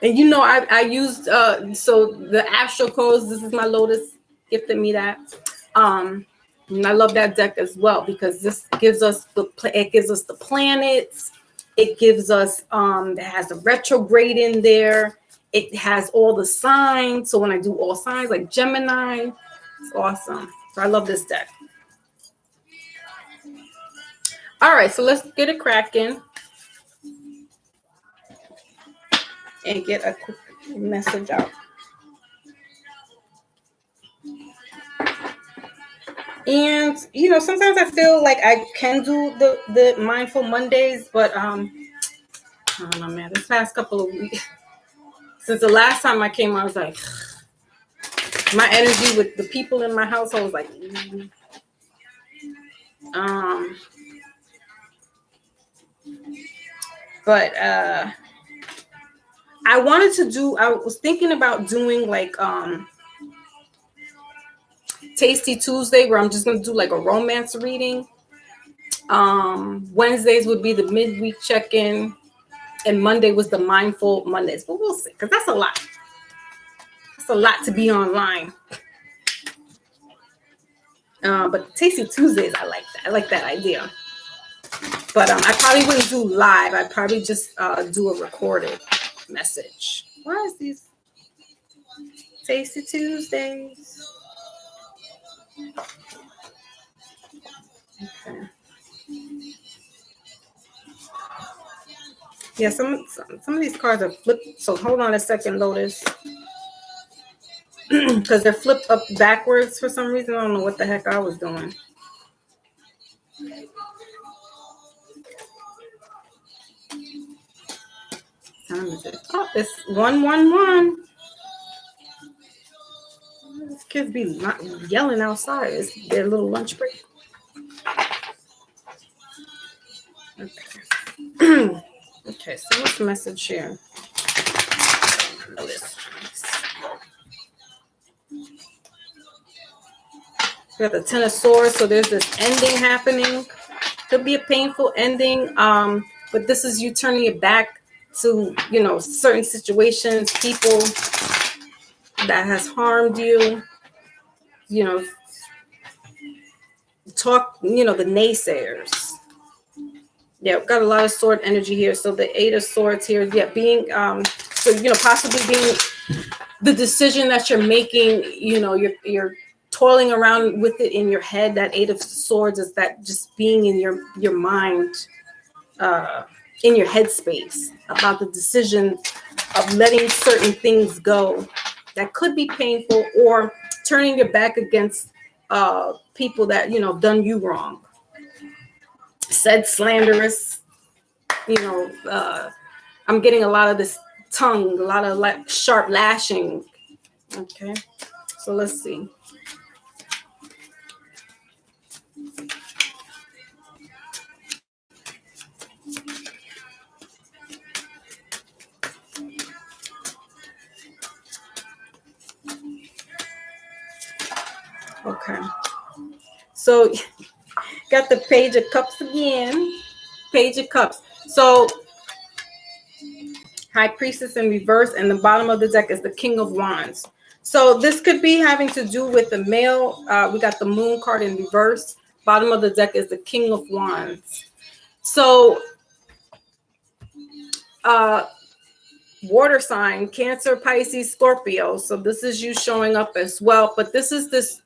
And you know, I used so the Astro Codes, this is my Lotus gifted me that. And I love that deck as well, because this gives us the planets. It gives us it has a retrograde in there. It has all the signs. So when I do all signs like Gemini, it's awesome. So I love this deck. All right, so let's get it cracking and get a quick message out. And you know, sometimes I feel like I can do the Mindful Mondays, but I don't know, man. This past couple of weeks, since the last time I came, I was like, my energy with the people in my household was like, but I wanted to do. I was thinking about doing like Tasty Tuesday, where I'm just gonna do like a romance reading. Wednesdays would be the midweek check-in, and Monday was the Mindful Mondays. But we'll see, because that's a lot. That's a lot to be online. But Tasty Tuesdays, I like that. I like that idea. But I probably wouldn't do live. I'd probably just do a recorded message. Why is these Tasty Tuesdays? Okay. Yeah, some of these cards are flipped. So hold on a second, Lotus. Because they're flipped up backwards for some reason. I don't know what the heck I was doing. Oh, it's 111. These kids be not yelling outside. It's their little lunch break. Okay. Okay, so what's the message here? Notice. We got the Ten of Swords, so there's this ending happening. Could be a painful ending, but this is you turning it back to, you know, certain situations, people that has harmed you, you know, talk, you know, the naysayers. Yeah, we've got a lot of sword energy here. So the Eight of Swords here, yeah, being, so, you know, possibly being the decision that you're making, you know, you're toiling around with it in your head. That Eight of Swords is that just being in your mind, in your headspace about the decision of letting certain things go that could be painful, or turning your back against people that, you know, done you wrong, said slanderous, you know, I'm getting a lot of this tongue, a lot of like sharp lashing. Okay, so let's see. Okay, so got the Page of Cups again. Page of Cups. So High Priestess in reverse, and the bottom of the deck is the King of Wands. So this could be having to do with the male. We got the Moon card in reverse. Bottom of the deck is the King of Wands. So water sign, Cancer, Pisces, Scorpio. So this is you showing up as well. But this is this,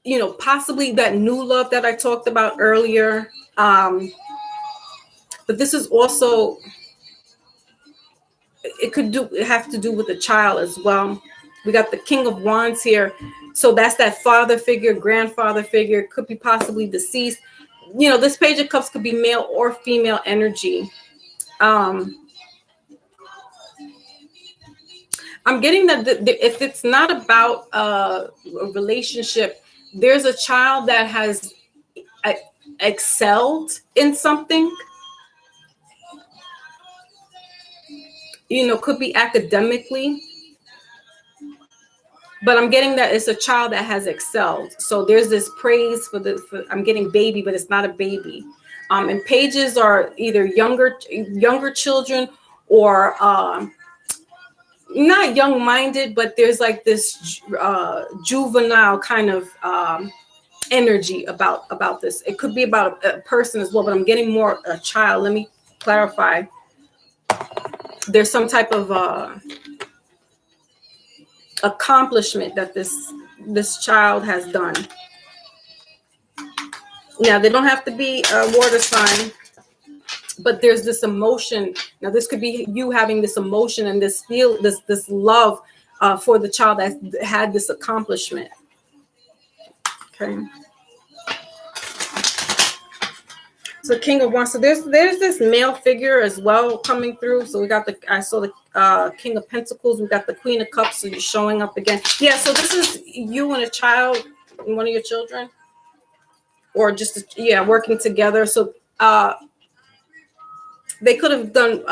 you know, possibly that new love that I talked about earlier. But this is also, it have to do with the child as well. We got the King of Wands here. So that's that father figure, grandfather figure, could be possibly deceased. You know, this Page of Cups could be male or female energy. I'm getting that if it's not about a relationship, there's a child that has excelled in something. You know, could be academically. But I'm getting that it's a child that has excelled. So there's this praise for I'm getting baby, but it's not a baby. And pages are either younger children or not young-minded, but there's like this juvenile kind of energy about this. It could be about a person as well, but I'm getting more a child. Let me clarify. There's some type of accomplishment that this child has done. Now they don't have to be a water sign, but there's this emotion. Now this could be you having this emotion and this love for the child that had this accomplishment. Okay. So King of Wands. So there's this male figure as well coming through. So we got I saw the King of Pentacles. We got the Queen of Cups. So you're showing up again. Yeah. So this is you and a child, one of your children, or just working together. So they could have done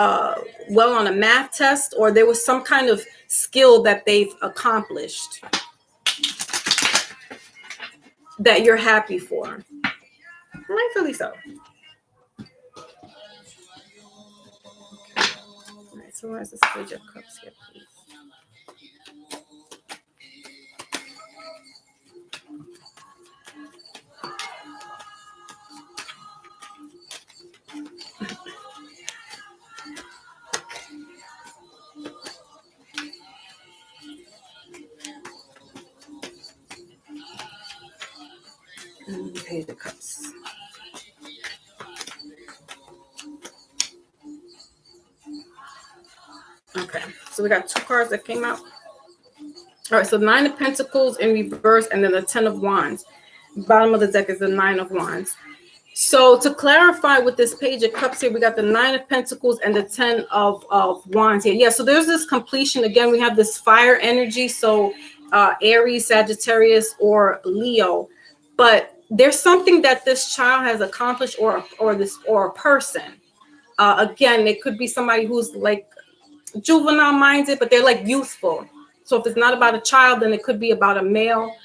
well on a math test, or there was some kind of skill that they've accomplished that you're happy for. Rightfully so. So where's this Page of Cups here, please? Page of Cups. Okay, so we got two cards that came out. All right, so 9 of Pentacles in reverse, and then the 10 of Wands. Bottom of the deck is the 9 of Wands. So to clarify with this Page of Cups here, we got the 9 of Pentacles and the 10 of Wands here. Yeah, so there's this completion. Again, we have this fire energy. So Aries, Sagittarius, or Leo. But there's something that this child has accomplished, or a person. Again, it could be somebody who's like juvenile minded, but they're like youthful. So if it's not about a child, then it could be about a male.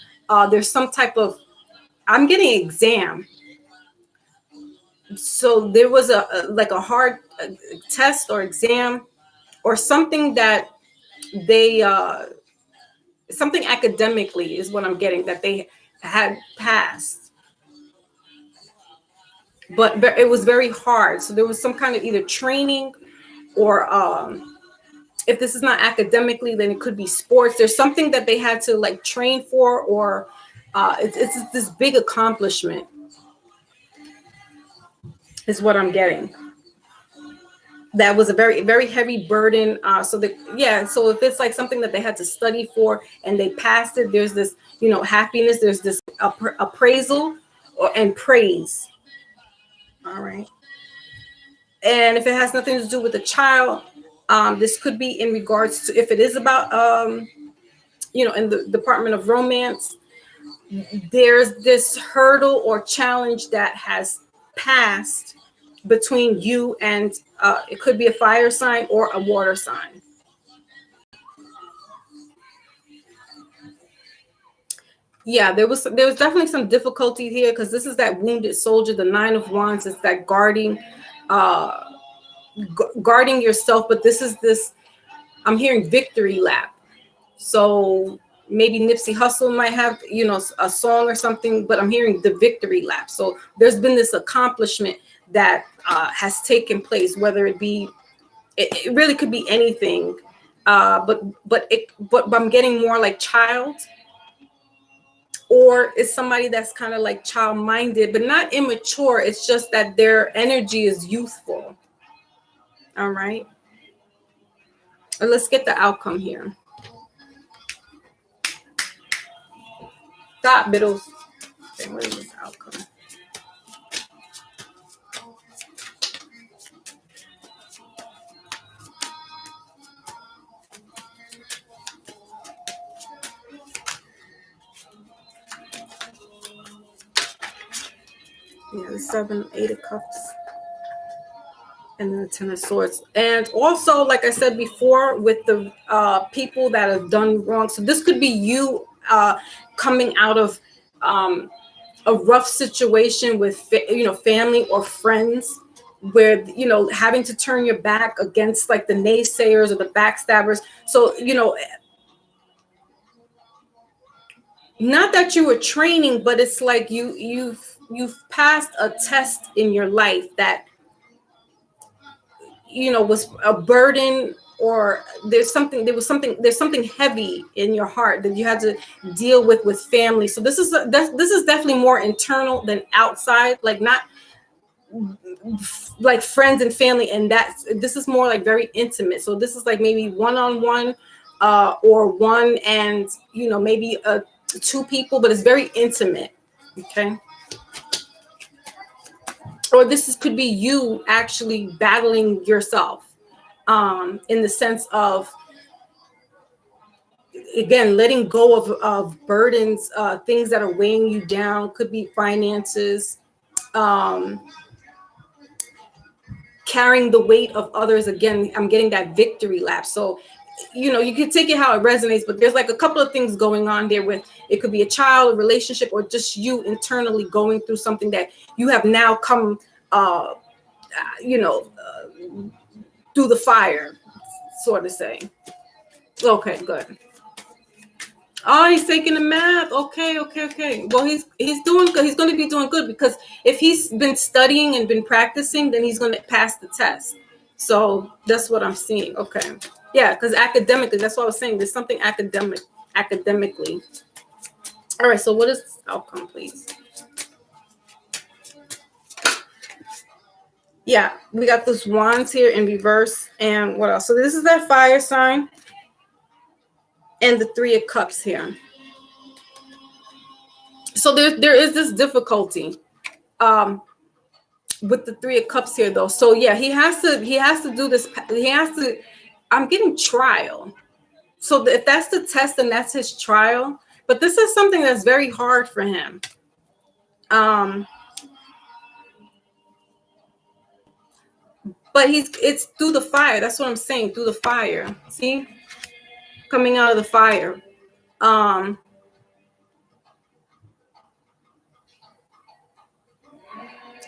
There's some type of, I'm getting exam. So there was a hard test or exam or something that they, something academically is what I'm getting, that they had passed. But it was very hard. So there was some kind of either training or if this is not academically, then it could be sports. There's something that they had to like train for, or it's this big accomplishment is what I'm getting. That was a very, very heavy burden. So if it's like something that they had to study for and they passed it, there's this, happiness. There's this appraisal and praise. All right. And if it has nothing to do with the child, this could be in regards to, if it is about, in the Department of Romance, there's this hurdle or challenge that has passed between you and it could be a fire sign or a water sign. Yeah, there was definitely some difficulty here, because this is that wounded soldier. The 9 of Wands is that guarding yourself, but this is I'm hearing victory lap. So maybe Nipsey Hussle might have a song or something, but I'm hearing the victory lap. So there's been this accomplishment that has taken place, whether it be, it really could be anything, but I'm getting more like child, or it's somebody that's kind of like child-minded, but not immature. It's just that their energy is youthful. All right. Let's get the outcome here. Stop, Biddles. Okay, what is this outcome? Yeah, the 7, 8 of Cups. And then the 10 of Swords. And also, like I said before, with the people that have done wrong. So this could be you coming out of a rough situation with, family or friends, where, having to turn your back against like the naysayers or the backstabbers. So, not that you were training, but it's like you've passed a test in your life that, was a burden, or there's something heavy in your heart that you had to deal with family. So this is definitely more internal than outside, like not like friends and family. And this is more like very intimate. So this is like maybe one-on-one, or one and, maybe 2 people, but it's very intimate. Okay. Or could be you actually battling yourself, in the sense of, again, letting go of burdens, things that are weighing you down. Could be finances, carrying the weight of others. Again, I'm getting that victory lap. So, you can take it how it resonates, but there's like a couple of things going on there with, it could be a child, a relationship, or just you internally going through something that you have now come, through the fire, sort of say. Okay, good. Oh, he's taking the math. Okay. Well, he's doing good. He's going to be doing good, because if he's been studying and been practicing, then he's going to pass the test. So that's what I'm seeing. Okay. Yeah, because academically, that's what I was saying. There's something academically. All right. So what is this outcome, please? Yeah, we got those wands here in reverse. And what else? So this is that fire sign. And the 3 of Cups here. So there is this difficulty with the 3 of Cups here, though. So yeah, he has to do this. I'm getting trial. So if that's the test, then that's his trial. But this is something that's very hard for him. But it's through the fire. That's what I'm saying. Through the fire. See? Coming out of the fire.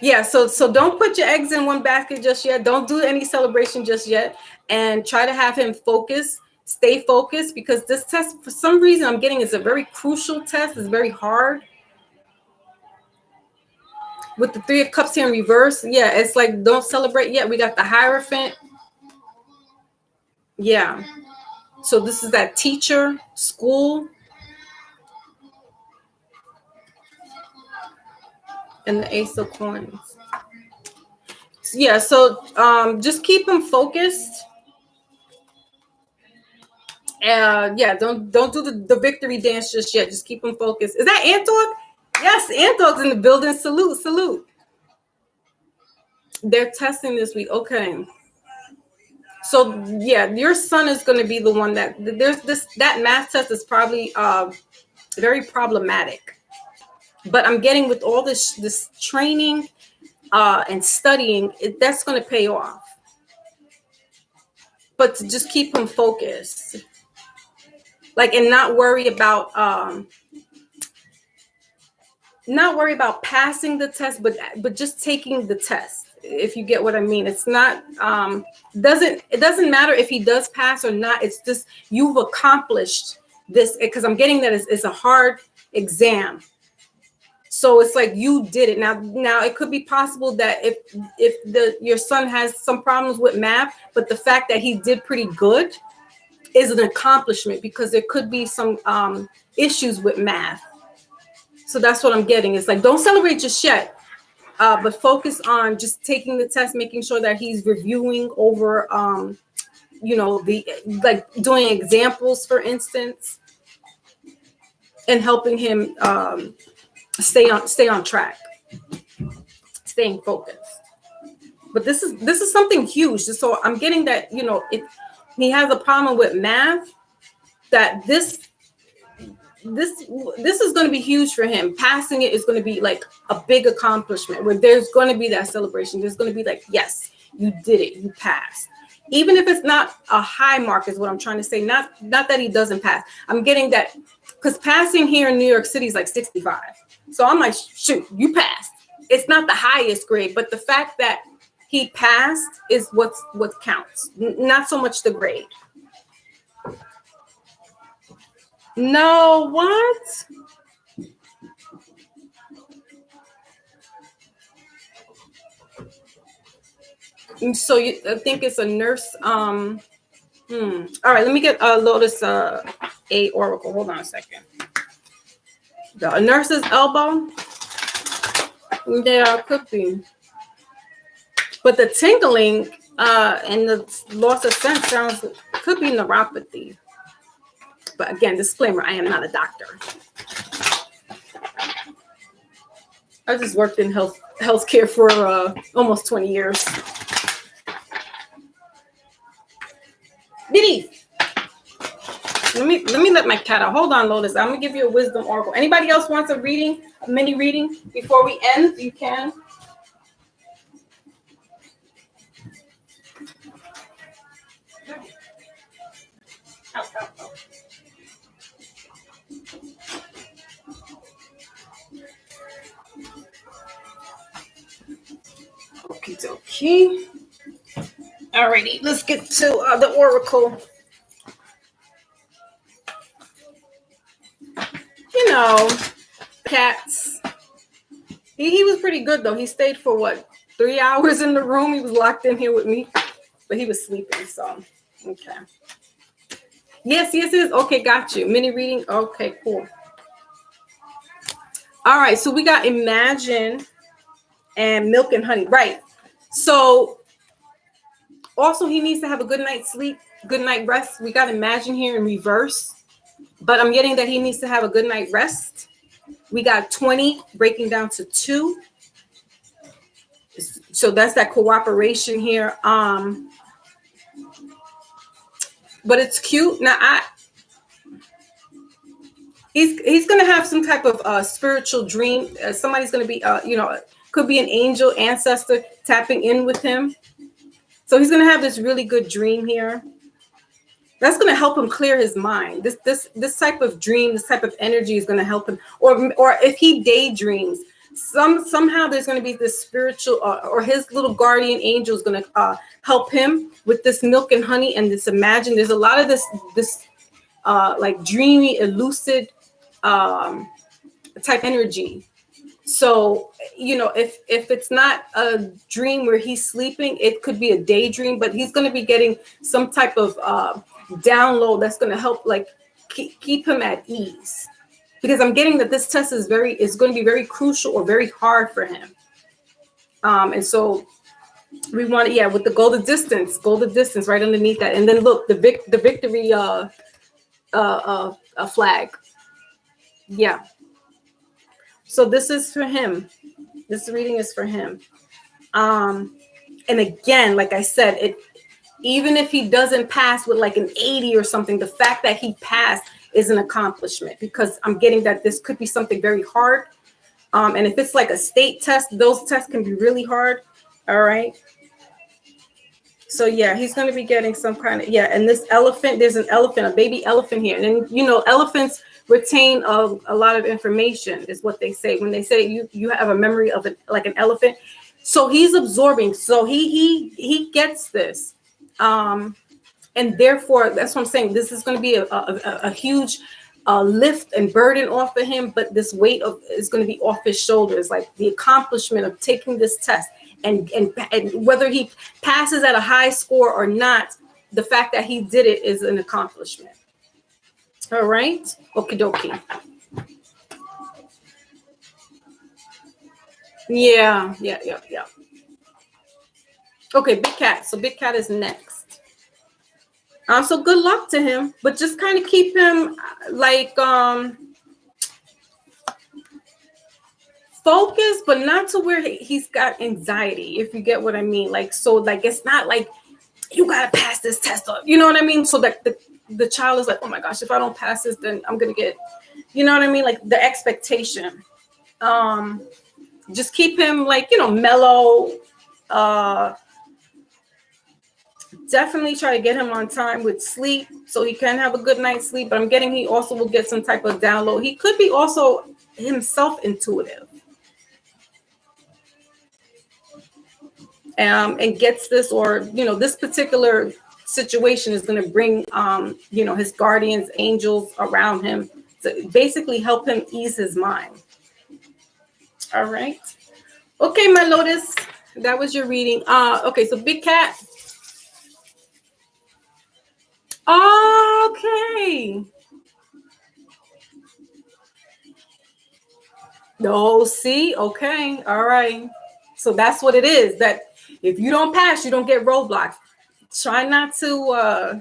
Yeah, so don't put your eggs in one basket just yet. Don't do any celebration just yet. And try to have him focus, stay focused, because this test, for some reason, I'm getting is a very crucial test. It's very hard. With the 3 of Cups here in reverse, yeah, it's like don't celebrate yet. We got the Hierophant. Yeah. So this is that teacher, school. And the Ace of Coins. Yeah, so just keep them focused. Yeah, don't do the victory dance just yet. Just keep them focused. Is that Antog? Yes, Antog's in the building. Salute. They're testing this week. Okay. So yeah, your son is going to be the one that that math test is probably very problematic. But I'm getting with all this training and studying, that's going to pay off. But to just keep him focused, like, and not worry about passing the test, but just taking the test. If you get what I mean, it's not it doesn't matter if he does pass or not. It's just you've accomplished this, because I'm getting that it's a hard exam. So it's like you did it. Now it could be possible that if your son has some problems with math, but the fact that he did pretty good is an accomplishment, because there could be some issues with math. So that's what I'm getting. It's like, don't celebrate just yet, but focus on just taking the test, making sure that he's reviewing over, like doing examples, for instance, and helping him stay on track, staying focused. But this is something huge. So I'm getting that, if he has a problem with math, that this is going to be huge for him. Passing it is going to be like a big accomplishment, where there's going to be that celebration. There's going to be like, yes, you did it, you passed. Even if it's not a high mark, is what I'm trying to say. Not that he doesn't pass. I'm getting that, because passing here in New York City is like 65. So I'm like, shoot, you passed. It's not the highest grade, but the fact that he passed is what counts, not so much the grade. No, what? So I think it's a nurse. All right, let me get Lotus a oracle. Hold on a second. A nurse's elbow. Yeah, could be. But the tingling and the loss of sense could be neuropathy. But again, disclaimer, I am not a doctor. I just worked in healthcare for almost 20 years. Biddy, let me let my cat out. Hold on, Lotus. I'm gonna give you a wisdom oracle. Anybody else wants a mini reading before we end? You can. Okie dokie. Alrighty, let's get to the oracle. Cats. He was pretty good though. He stayed for what, 3 hours in the room. He was locked in here with me, but he was sleeping. So okay. Yes. Okay, got you. Mini reading. Okay, cool. All right, so we got Imagine and Milk and Honey. Right. So also he needs to have a good night's sleep, good night rest. We got Imagine here in reverse, but I'm getting that he needs to have a good night rest. We got 20 breaking down to 2. So that's that cooperation here. But it's cute. Now he's gonna have some type of spiritual dream. Somebody's gonna be could be an angel ancestor tapping in with him. So he's gonna have this really good dream here. That's going to help him clear his mind. This type of dream, this type of energy is going to help him. Or if he daydreams, somehow there's going to be this spiritual or his little guardian angel is going to help him with this Milk and Honey and this Imagine. There's a lot of this like dreamy, elusive type energy. So, if it's not a dream where he's sleeping, it could be a daydream, but he's going to be getting some type of download that's going to help like keep him at ease, because I'm getting that this test is going to be very crucial or very hard for him. And so we want to, with the go the distance right underneath that. And then look, the victory flag. Yeah. So this is for him. This reading is for him. And again, like I said, even if he doesn't pass with like an 80 or something, the fact that he passed is an accomplishment, because I'm getting that this could be something very hard. And if it's like a state test, those tests can be really hard. All right. So yeah, he's going to be getting some kind of, and this elephant, there's an elephant, a baby elephant here. And then, elephants retain a lot of information is what they say. When they say you have a memory of like an elephant. So he's absorbing. So he gets this. And therefore, that's what I'm saying. This is going to be a huge lift and burden off of him, but this weight is going to be off his shoulders, like the accomplishment of taking this test, and whether he passes at a high score or not, the fact that he did it is an accomplishment. All right, okie dokie. Yeah. Okay, Big Cat. So Big Cat is next. So good luck to him, but just kind of keep him like focused, but not to where he's got anxiety, if you get what I mean. Like, so like it's not like you gotta pass this test up, you know what I mean? So that the child is like, oh my gosh, if I don't pass this, then I'm gonna get, you know what I mean? Like the expectation. Just keep him like, mellow. Definitely try to get him on time with sleep so he can have a good night's sleep. But I'm getting he also will get some type of download. He could be also himself intuitive. And gets this, or, this particular situation is going to bring, his guardians, angels around him to basically help him ease his mind. All right. Okay, my Lotus, that was your reading. Okay, so Big Cat. Okay. Oh, see? Okay. All right. So that's what it is. That if you don't pass, you don't get roadblocks. Try not to,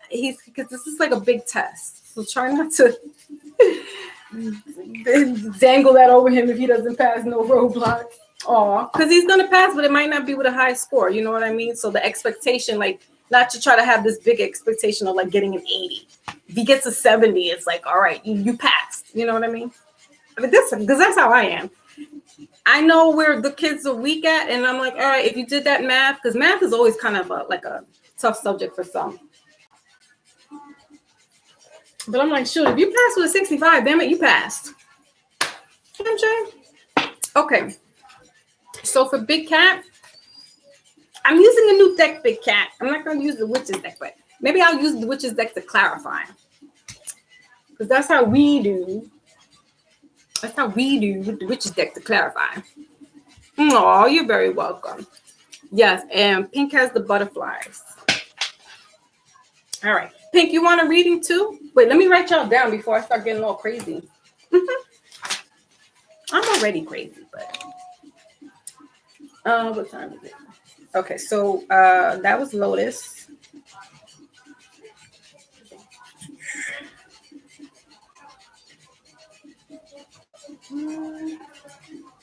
because this is like a big test. So try not to dangle that over him if he doesn't pass, no roadblocks. Oh, because he's going to pass, but it might not be with a high score. You know what I mean? So the expectation, like, not to try to have this big expectation of like getting an 80. If he gets a 70, it's like, all right, you passed. You know what I mean? But because that's how I am. I know where the kids are weak at, and I'm like, all right, if you did that math, because math is always kind of like a tough subject for some. But I'm like, shoot, if you pass with a 65, damn it, you passed. You know what I'm saying? Okay. So for Big Cat, I'm using a new deck, Big Cat. I'm not going to use the Witches deck, but maybe I'll use the Witches deck to clarify. Because that's how we do. That's how we do with the Witches deck to clarify. Oh, you're very welcome. Yes, and Pink has the butterflies. All right. Pink, you want a reading too? Wait, let me write y'all down before I start getting all crazy. I'm already crazy, but what time is it? Okay, so that was Lotus.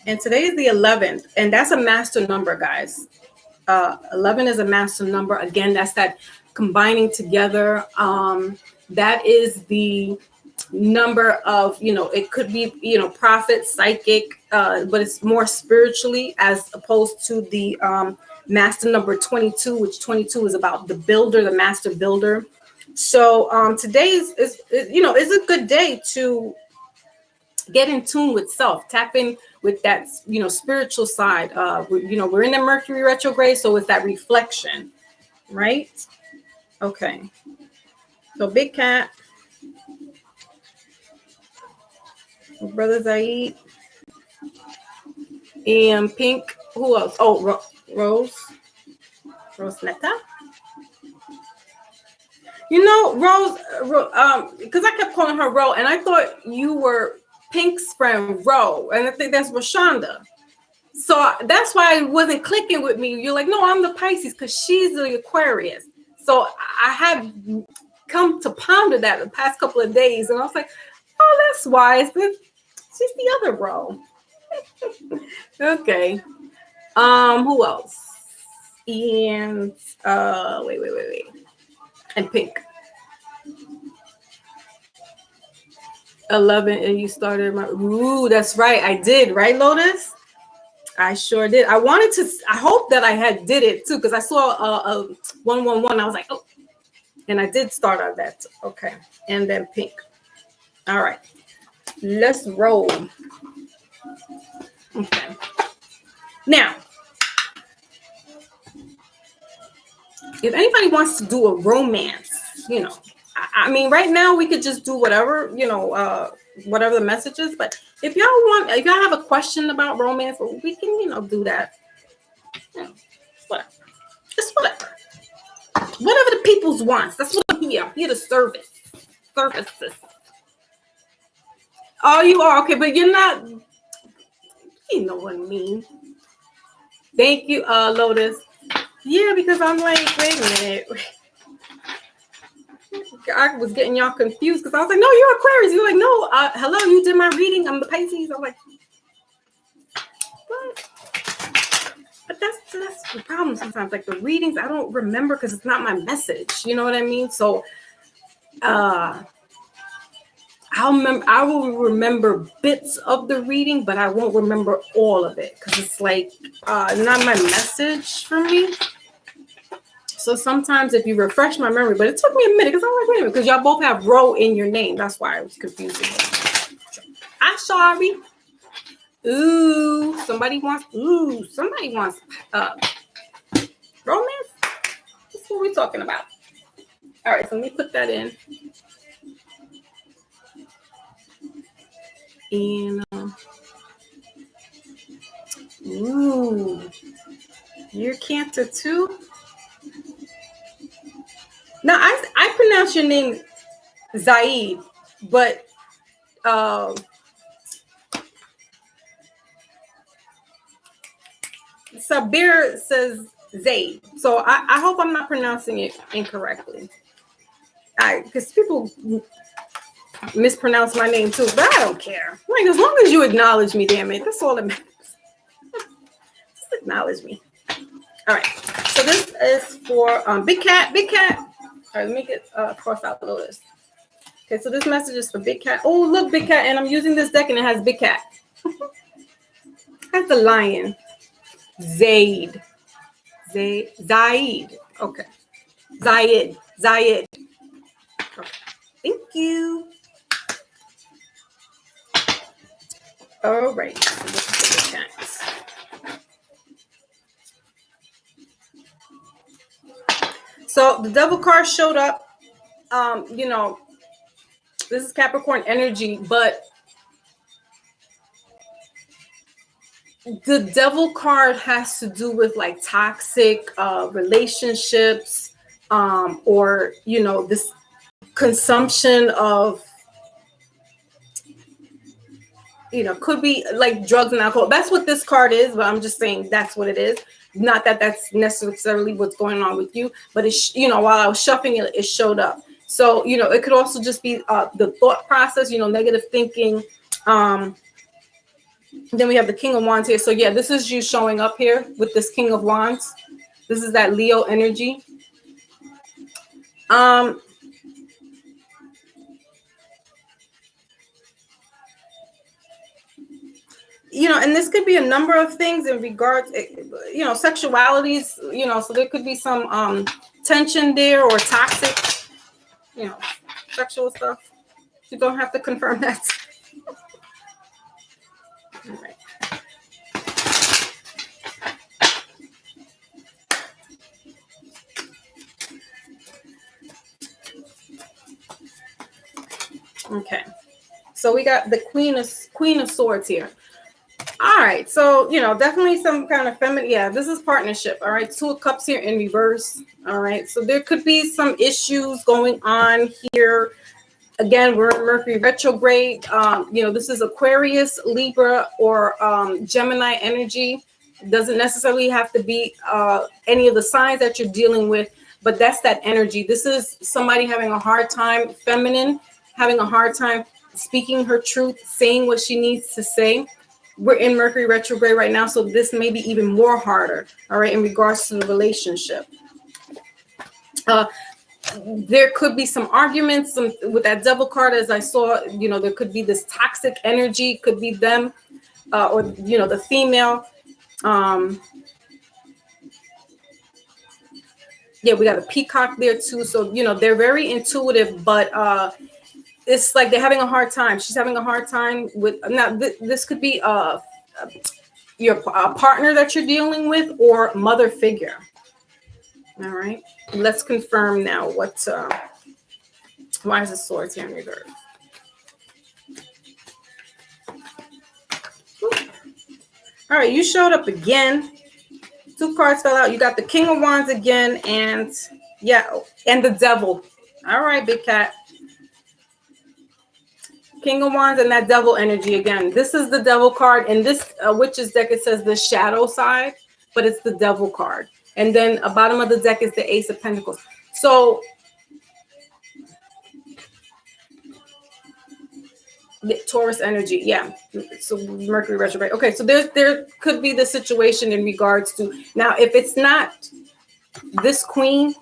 And today is the 11th, and that's a master number, guys. 11 is a master number. Again, that's that combining together. That is the number of, it could be, prophet, psychic, but it's more spiritually, as opposed to the master number 22, which 22 is about the builder, the master builder. So today is a good day to get in tune with self, tap in with that, spiritual side. We're in the Mercury retrograde, so it's that reflection, right? Okay. So Big Cat, Brother Zaid, and Pink. Who else? Oh, Rose Netta. Rose, because I kept calling her Ro, and I thought you were Pink's friend Ro, and I think that's Rashonda. So that's why it wasn't clicking with me. You're like, no, I'm the Pisces because she's the Aquarius. So I have come to ponder that the past couple of days, and I was like, oh, that's wise. She's the other Ro. Okay. Who else? And wait. And Pink. 11, and you started ooh, that's right. I did, right, Lotus? I sure did. I hope that I did it too, because I saw a 111. I was like, oh, and I did start on that. Okay. And then Pink. All right. Let's roll. Okay. Now, if anybody wants to do a romance, I mean, right now we could just do whatever, whatever the message is. But if y'all have a question about romance, we can, do that. Whatever. Just whatever. Whatever the people's wants. That's what I'm here. I'm here to service. Services. Oh, you are? Okay, but you're not. You know what I mean. Thank you, Lotus. Yeah, because I'm like, wait a minute. I was getting y'all confused because I was like, no, you're Aquarius. You're like, no, hello, you did my reading. I'm the Pisces. I'm like, what? But that's the problem sometimes. Like the readings, I don't remember because it's not my message. You know what I mean? So I will remember bits of the reading, but I won't remember all of it because it's like not my message for me. So sometimes if you refresh my memory, but it took me a minute because I'm like, wait a minute, because y'all both have Ro in your name. That's why I was confusing. I'm sorry. Somebody wants romance? That's what we're talking about. All right, so let me put that in. And you're Cancer too? Now I pronounce your name Zaid, but Sabir says Zaid. So I hope I'm not pronouncing it incorrectly. Because people mispronounce my name too, but I don't care. Like, as long as you acknowledge me, damn it, that's all that matters. Just acknowledge me. All right. So this is for Big Cat. Big Cat. All right, let me get cross out Lotus. Okay, so this message is for Big Cat. Oh, look, Big Cat, and I'm using this deck, and it has Big Cat. Has the lion. Zaid. Zaid. Okay. Zayed. Okay. Thank you. All right. So the Devil card showed up. This is Capricorn energy, but the Devil card has to do with like toxic relationships, or this consumption of, could be like drugs and alcohol. That's what this card is, but I'm just saying that's what it is. Not that that's necessarily what's going on with you, but it's, while I was shuffling it, it showed up. So, it could also just be the thought process, negative thinking. Then we have the King of Wands here. So yeah, this is you showing up here with this King of Wands. This is that Leo energy. And this could be a number of things in regards, sexualities, so there could be some tension there or toxic, sexual stuff. You don't have to confirm that. All right. Okay. So we got the Queen of Swords here. All right, so definitely some kind of feminine. Yeah, this is partnership. All right, Two of Cups here in reverse. All right, so there could be some issues going on here. Again, we're in Mercury retrograde. This is Aquarius, Libra, or Gemini energy. It doesn't necessarily have to be any of the signs that you're dealing with, but that's that energy. This is somebody having a hard time, feminine, having a hard time speaking her truth, saying what she needs to say. We're in Mercury retrograde right now, so this may be even more harder, all right, in regards to the relationship. There could be some arguments with that Devil card, as I saw, there could be this toxic energy, could be them, or, the female. Yeah, we got a peacock there too. So, they're very intuitive, but it's like they're having a hard time. She's having a hard time with, now this could be your partner that you're dealing with or mother figure. All right, let's confirm now what Why is the swords here in reverse? All right, you showed up again. 2 cards fell out. You got the King of Wands again, and and the Devil. All right, big cat. King of Wands and that Devil energy again. This is the Devil card. In this Witch's deck, it says the shadow side, but it's the Devil card. And then at bottom of the deck is the Ace of Pentacles. So the Taurus energy, yeah. So Mercury retrograde. Okay, so there could be the situation in regards to, now if it's not this queen,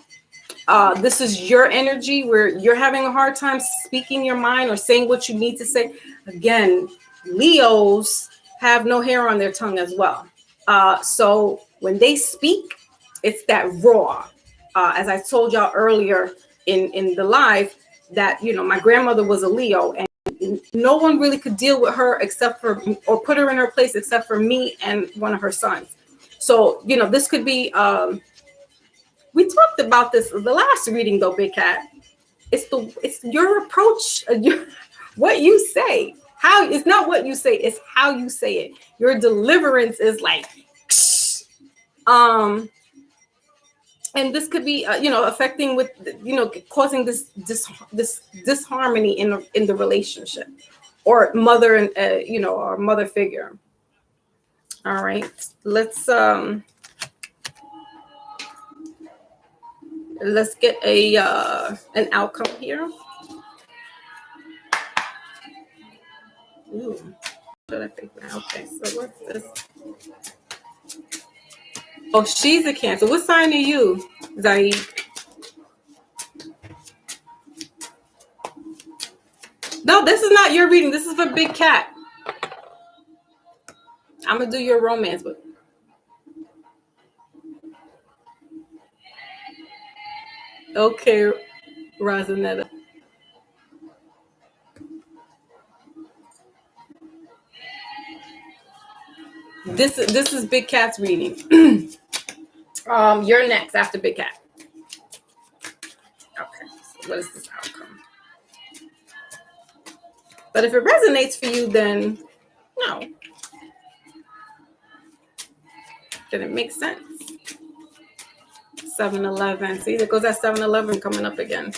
this is your energy where you're having a hard time speaking your mind or saying what you need to say. Again, Leos have no hair on their tongue as well. So when they speak, it's that raw. As I told y'all earlier in the live, that, you know, my grandmother was a Leo, and no one really could deal with her except for, or put her in her place except for me and one of her sons. So, you know, this could be, we talked about this the last reading though, Big Cat. It's your approach, what you say. How, it's not what you say, it's how you say it. Your deliverance is like, and this could be, you know, affecting with, you know, causing this disharmony in the relationship, or mother and you know, or mother figure. All right, let's get a an outcome here. Ooh, should I pick that? Okay, so what's this? Oh, she's a Cancer. What sign are you, Zaid? No, this is not your reading. This is for Big Cat. I'm gonna do your romance book. Okay, Rosanetta. This is Big Cat's reading. You're next after Big Cat. Okay, so what is this outcome? But if it resonates for you, then no. Then it makes sense. 7-Eleven. See, there goes that 7-Eleven coming up again.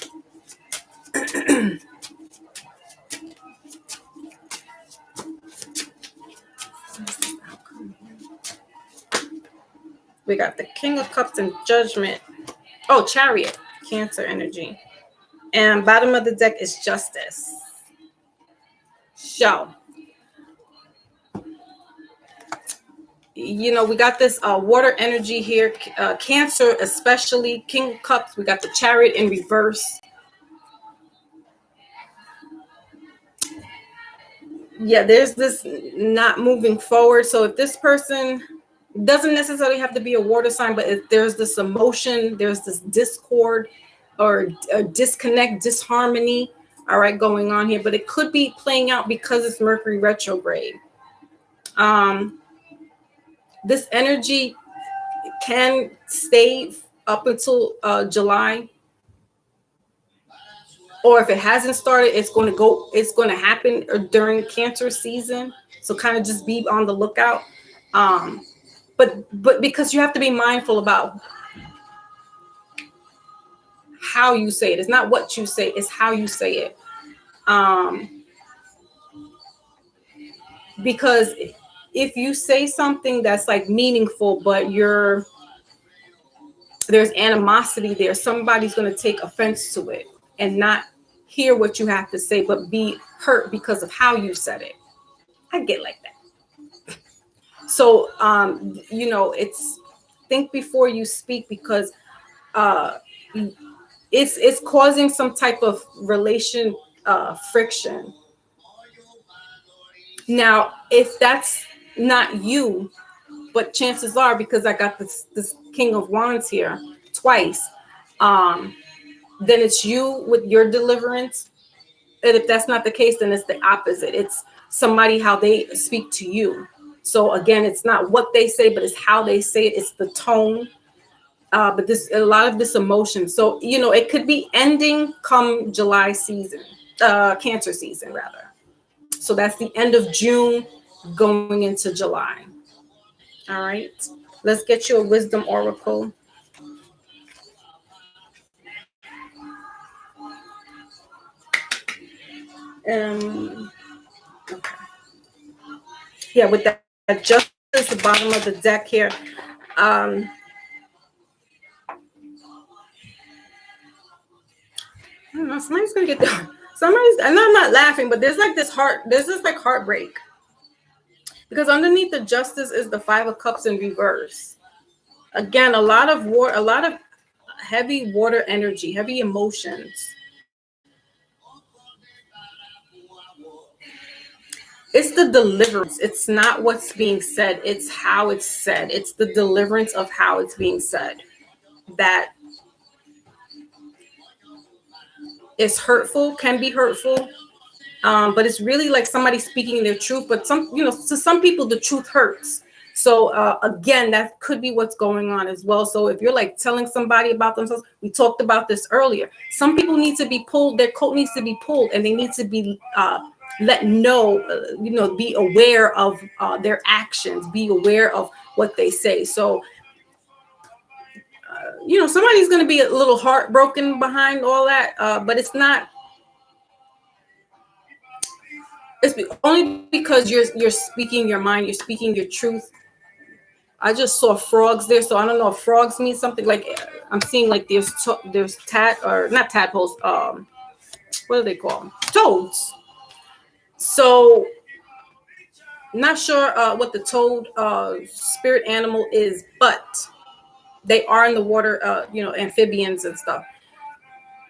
We got the King of Cups and Judgment. Oh, Chariot, Cancer energy. And bottom of the deck is Justice. So, you know, we got this water energy here. Cancer, especially King of Cups. We got the Chariot in reverse. Yeah, there's this not moving forward. So if this person, doesn't necessarily have to be a water sign, but if there's this emotion, there's this discord or disconnect, disharmony, all right, going on here. But it could be playing out because it's Mercury retrograde. This energy can stay up until July. Or if it hasn't started, it's going to happen during Cancer season. So kind of just be on the lookout. But because you have to be mindful about how you say it. It's not what you say, it's how you say it. Because if you say something that's like meaningful, but there's animosity there, somebody's going to take offense to it and not hear what you have to say, but be hurt because of how you said it. I get like that. So, you know, it's think before you speak, because it's causing some type of relation friction. Now, if that's not you, but chances are, because I got this King of Wands here twice, then it's you with your deliverance. And if that's not the case, then it's the opposite. It's somebody, how they speak to you. So again, it's not what they say, but it's how they say it. It's the tone. But a lot of this emotion. So, it could be ending come July season, Cancer season rather. So that's the end of June going into July. All right. Let's get you a wisdom oracle. Okay. Yeah, with that justice, the bottom of the deck here. I don't know, somebody's gonna get there. And I'm not laughing, but there's this like heartbreak. Because underneath the justice is the 5 of Cups in reverse. Again, a lot of heavy water energy, heavy emotions. It's the deliverance. It's not what's being said. It's how it's said. It's the deliverance of how it's being said. That is hurtful, can be hurtful. But it's really like somebody speaking their truth. But to some people, the truth hurts. So again, that could be what's going on as well. So if you're like telling somebody about themselves, we talked about this earlier. Some people need to be pulled. Their coat needs to be pulled, and they need to be let know, be aware of their actions, be aware of what they say. So, somebody's going to be a little heartbroken behind all that, but it's not. It's only because you're speaking your mind, you're speaking your truth. I just saw frogs there, so I don't know if frogs mean something. Like I'm seeing like there's not tadpoles. What do they call them? Toads. So, not sure what the toad spirit animal is, but they are in the water. Amphibians and stuff.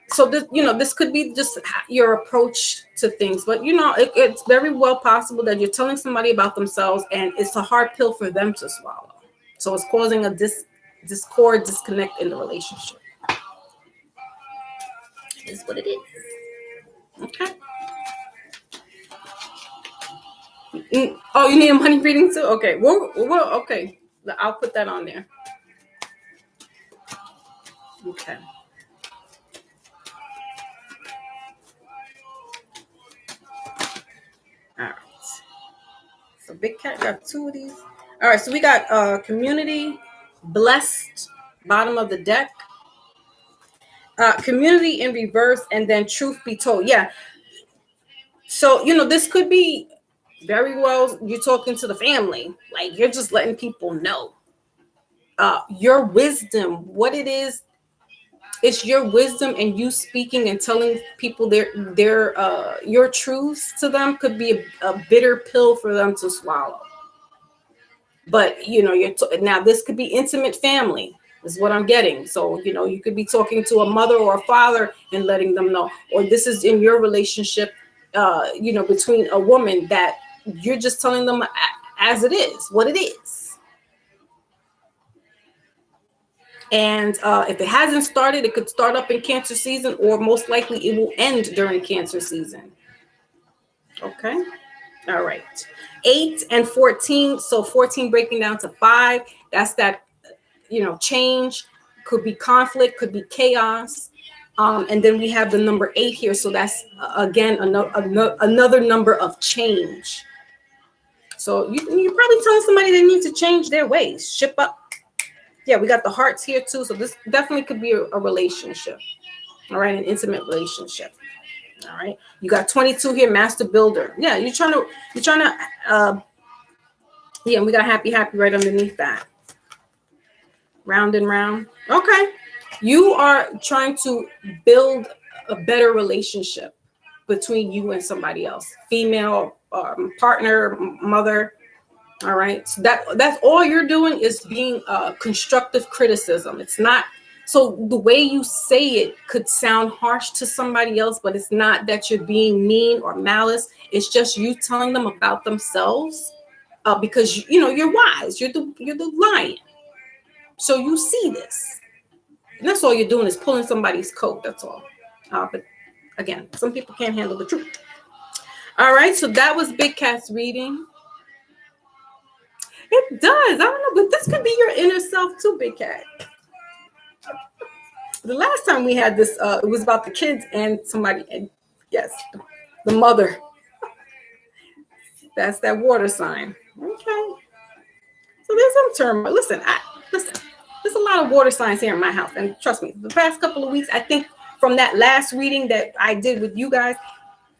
So this could be just your approach to things, but it's very well possible that you're telling somebody about themselves, and it's a hard pill for them to swallow. So it's causing a discord, disconnect in the relationship. It is what it is. Okay. Oh, you need a money reading too? Okay. Well, okay. I'll put that on there. Okay. All right. So Big Cat got 2 of these. All right. So we got community, blessed, bottom of the deck. Community in reverse, and then truth be told. Yeah. So, this could be very well you're talking to the family. Like you're just letting people know your wisdom, what it is. It's your wisdom, and you speaking and telling people your truths to them could be a bitter pill for them to swallow. But now this could be intimate family is what I'm getting. So you could be talking to a mother or a father and letting them know, or this is in your relationship, between a woman, that you're just telling them as it is, what it is. And if it hasn't started, it could start up in Cancer season, or most likely it will end during Cancer season. Okay. All right. 8 and 14. So 14 breaking down to 5. That's that, change. Could be conflict, could be chaos. And then we have the number 8 here. So that's, again, another number of change. So you're probably telling somebody they need to change their ways. Ship up. Yeah, we got the hearts here too. So this definitely could be a relationship. All right, an intimate relationship. All right, you got 22 here, master builder. Yeah, you're trying to yeah, we got happy right underneath that. Round and round. Okay, you are trying to build a better relationship between you and somebody else, female, partner, mother. All right, so that's all you're doing is being constructive criticism. It's not, so the way you say it could sound harsh to somebody else, but it's not that you're being mean or malice. It's just you telling them about themselves, because you're wise. You're the lion, so you see this, and that's all you're doing is pulling somebody's coat. That's all. But again, some people can't handle the truth. All right, so that was Big Cat's reading. It does. I don't know, but this could be your inner self too, Big Cat. The last time we had this, it was about the kids and somebody, and yes, the mother. That's that water sign. Okay. So there's some turmoil. Listen. There's a lot of water signs here in my house. And trust me, the past couple of weeks, I think from that last reading that I did with you guys,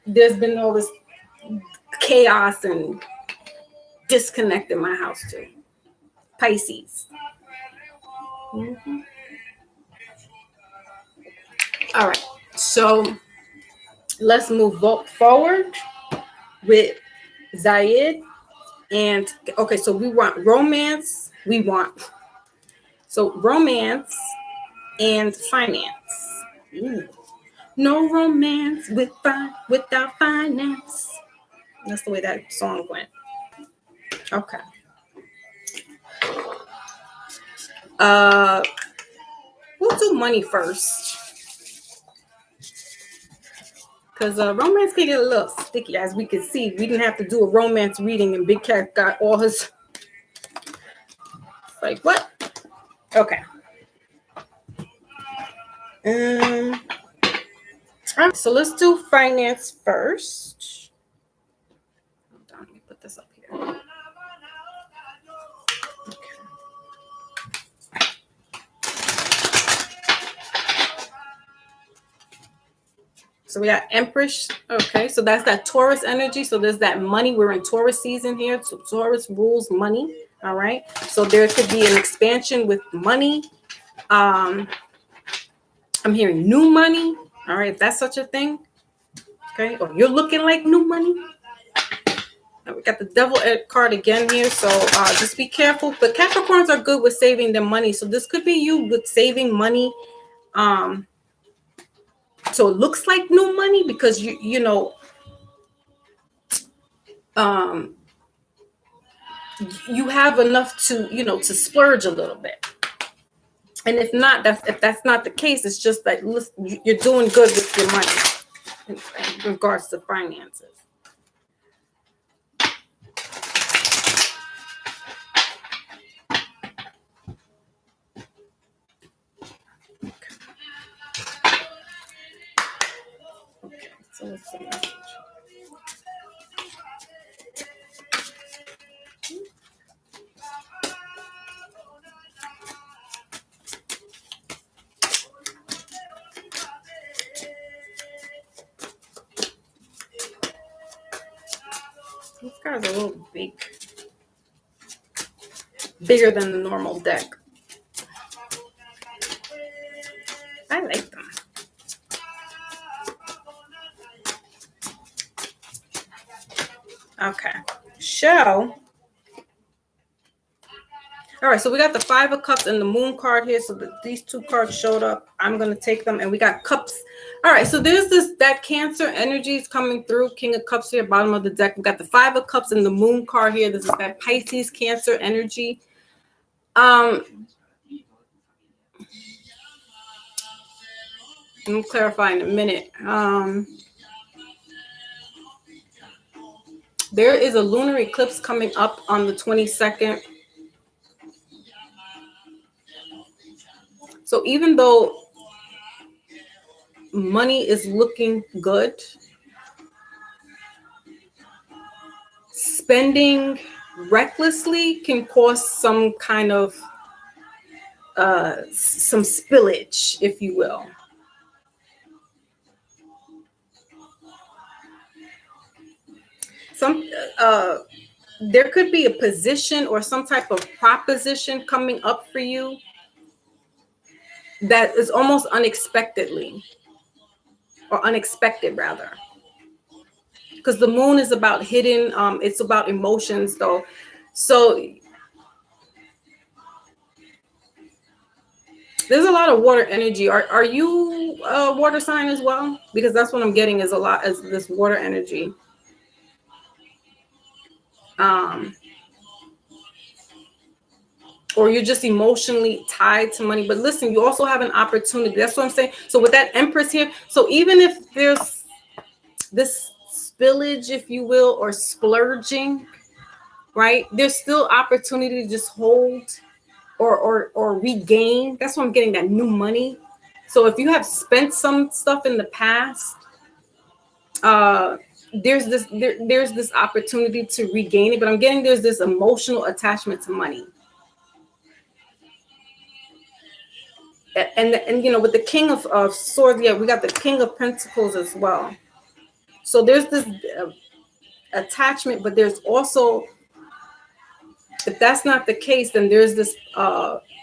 there's been all this chaos and disconnect in my house too. Pisces. Mm-hmm. All right. So let's move forward with Zayed. And okay, so we want romance. So romance and finance. Ooh. No romance without finance. That's the way that song went. Okay. We'll do money first. Because romance can get a little sticky, as we can see. We didn't have to do a romance reading, and Big Cat got all his. Like, what? Okay. All right, so let's do finance first. Hold on, let me put this up here. Okay. So we got Empress. Okay, so that's that Taurus energy. So there's that money. We're in Taurus season here. So Taurus rules money. All right. So there could be an expansion with money. I'm hearing new money. All right, if that's such a thing. Okay, or you're looking like new money. Now we got the Devil card again here. So just be careful. But Capricorns are good with saving their money. So this could be you with saving money. So it looks like new money because you know you have enough to to splurge a little bit. And if that's not the case, it's just that you're doing good with your money in regards to finances. Okay, so let's see. These cards are a little bigger than the normal deck. I like them. Okay, so all right, so we got the Five of Cups and the Moon card here. So these two cards showed up. I'm going to take them. And we got Cups. All right, so there's that Cancer energy is coming through. King of Cups here, bottom of the deck. We got the Five of Cups and the Moon card here. This is that Pisces Cancer energy. Let me clarify in a minute. There is a lunar eclipse coming up on the 22nd. So even though money is looking good, spending recklessly can cause some kind of some spillage, if you will. There could be a position or some type of proposition coming up for you that is almost unexpected rather, because the moon is about hidden, it's about emotions though. So there's a lot of water energy. Are you a water sign as well? Because that's what I'm getting is a lot as this water energy. Or you're just emotionally tied to money. But listen, you also have an opportunity. That's what I'm saying. So with that Empress here, so even if there's this spillage, if you will, or splurging, right, there's still opportunity to just hold or regain. That's why I'm getting that new money. So if you have spent some stuff in the past, there's this opportunity to regain it. But I'm getting there's this emotional attachment to money. And you know, with the King of Swords, yeah, we got the King of Pentacles as well. So there's this attachment, but there's also, if that's not the case, then there's this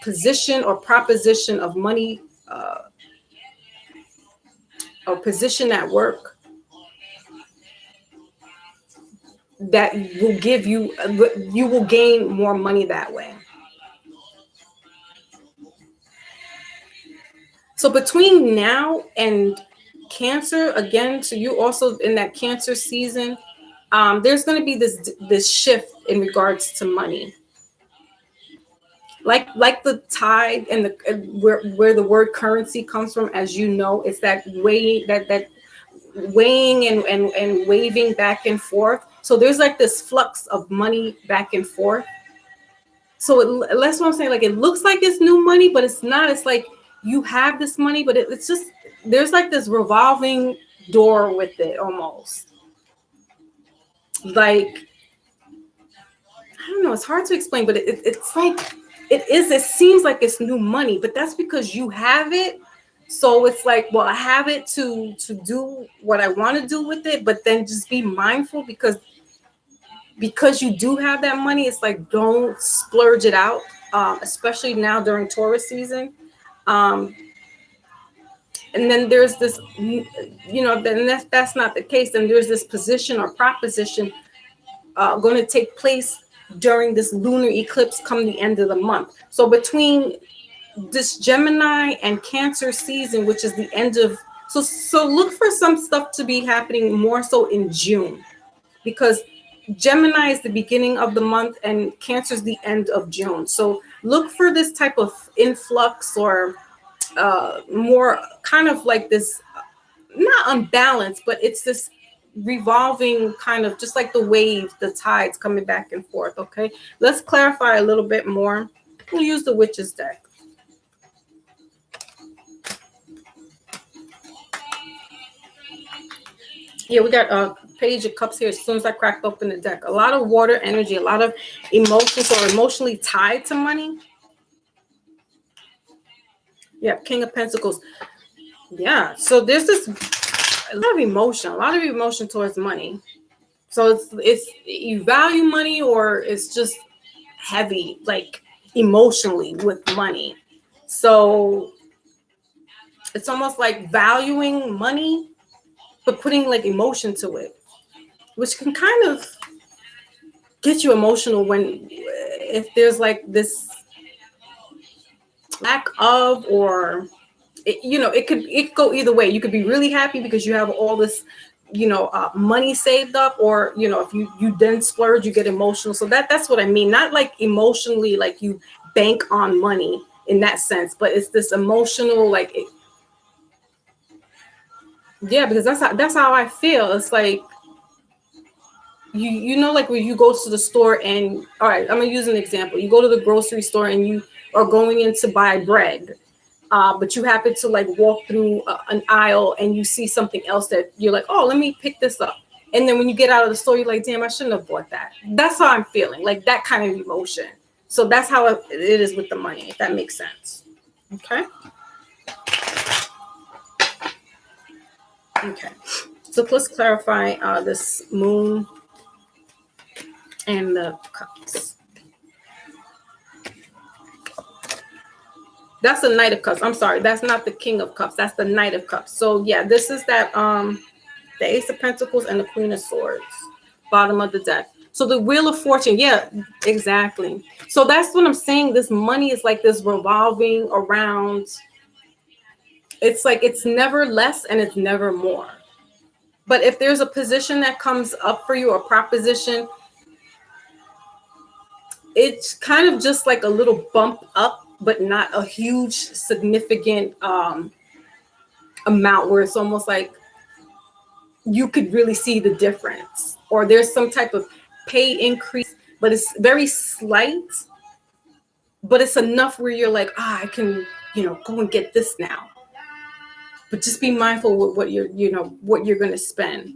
position or proposition of money or position at work that will give you, you will gain more money that way. So between now and Cancer, again, so you also in that Cancer season, there's going to be this shift in regards to money. Like the tide and where the word currency comes from, as you know, it's that way that weighing and waving back and forth. So there's like this flux of money back and forth. So that's what I'm saying. Like, it looks like it's new money, but it's not. It's like you have this money, but it's just, there's like this revolving door with it almost. Like, I don't know. It's hard to explain, but it's like, it seems like it's new money, but that's because you have it. So it's like, well, I have it to do what I want to do with it, but then just be mindful because you do have that money. It's like, don't splurge it out, especially now during Taurus season. And then there's this, you know, then that's not the case. Then there's this position or proposition going to take place during this lunar eclipse come the end of the month. So between this Gemini and Cancer season, which is the end of, so look for some stuff to be happening more so in June, because Gemini is the beginning of the month and Cancer is the end of June. So look for this type of influx or more kind of like this, not unbalanced, but it's this revolving kind of, just like the waves, the tides coming back and forth. Okay, let's clarify a little bit more. We'll use the Witch's deck. Yeah, we got a Page of Cups here. As soon as I cracked open the deck, a lot of water energy, a lot of emotions or emotionally tied to money. Yeah, King of Pentacles. Yeah, so there's this a lot of emotion towards money. So it's you value money, or it's just heavy, like emotionally with money. So it's almost like valuing money, but putting like emotion to it, which can kind of get you emotional when, if there's like this lack of, or it could go either way. You could be really happy because you have all this, money saved up, or if you then splurge, you get emotional. So that's what I mean. Not like emotionally, like you bank on money in that sense, but it's this emotional, like yeah, because that's how I feel. It's like like when you go to the store and, all right, I'm gonna use an example. You go to the grocery store and you are going in to buy bread. But you happen to like walk through an aisle and you see something else that you're like, oh, let me pick this up. And then when you get out of the store, you're like, damn, I shouldn't have bought that. That's how I'm feeling, like that kind of emotion. So that's how it is with the money, if that makes sense. Okay. Okay. So let's clarify this Moon and the Cups. That's the Knight of Cups. I'm sorry, that's not the King of Cups. That's the Knight of Cups. So yeah, this is that the Ace of Pentacles and the Queen of Swords, bottom of the deck. So the Wheel of Fortune, yeah, exactly. So that's what I'm saying. This money is like this revolving around. It's like it's never less and it's never more. But if there's a position that comes up for you, or proposition, it's kind of just like a little bump up, but not a huge significant amount where it's almost like you could really see the difference, or there's some type of pay increase, but it's very slight, but it's enough where you're like, I can, go and get this now. but just be mindful with what what you're going to spend.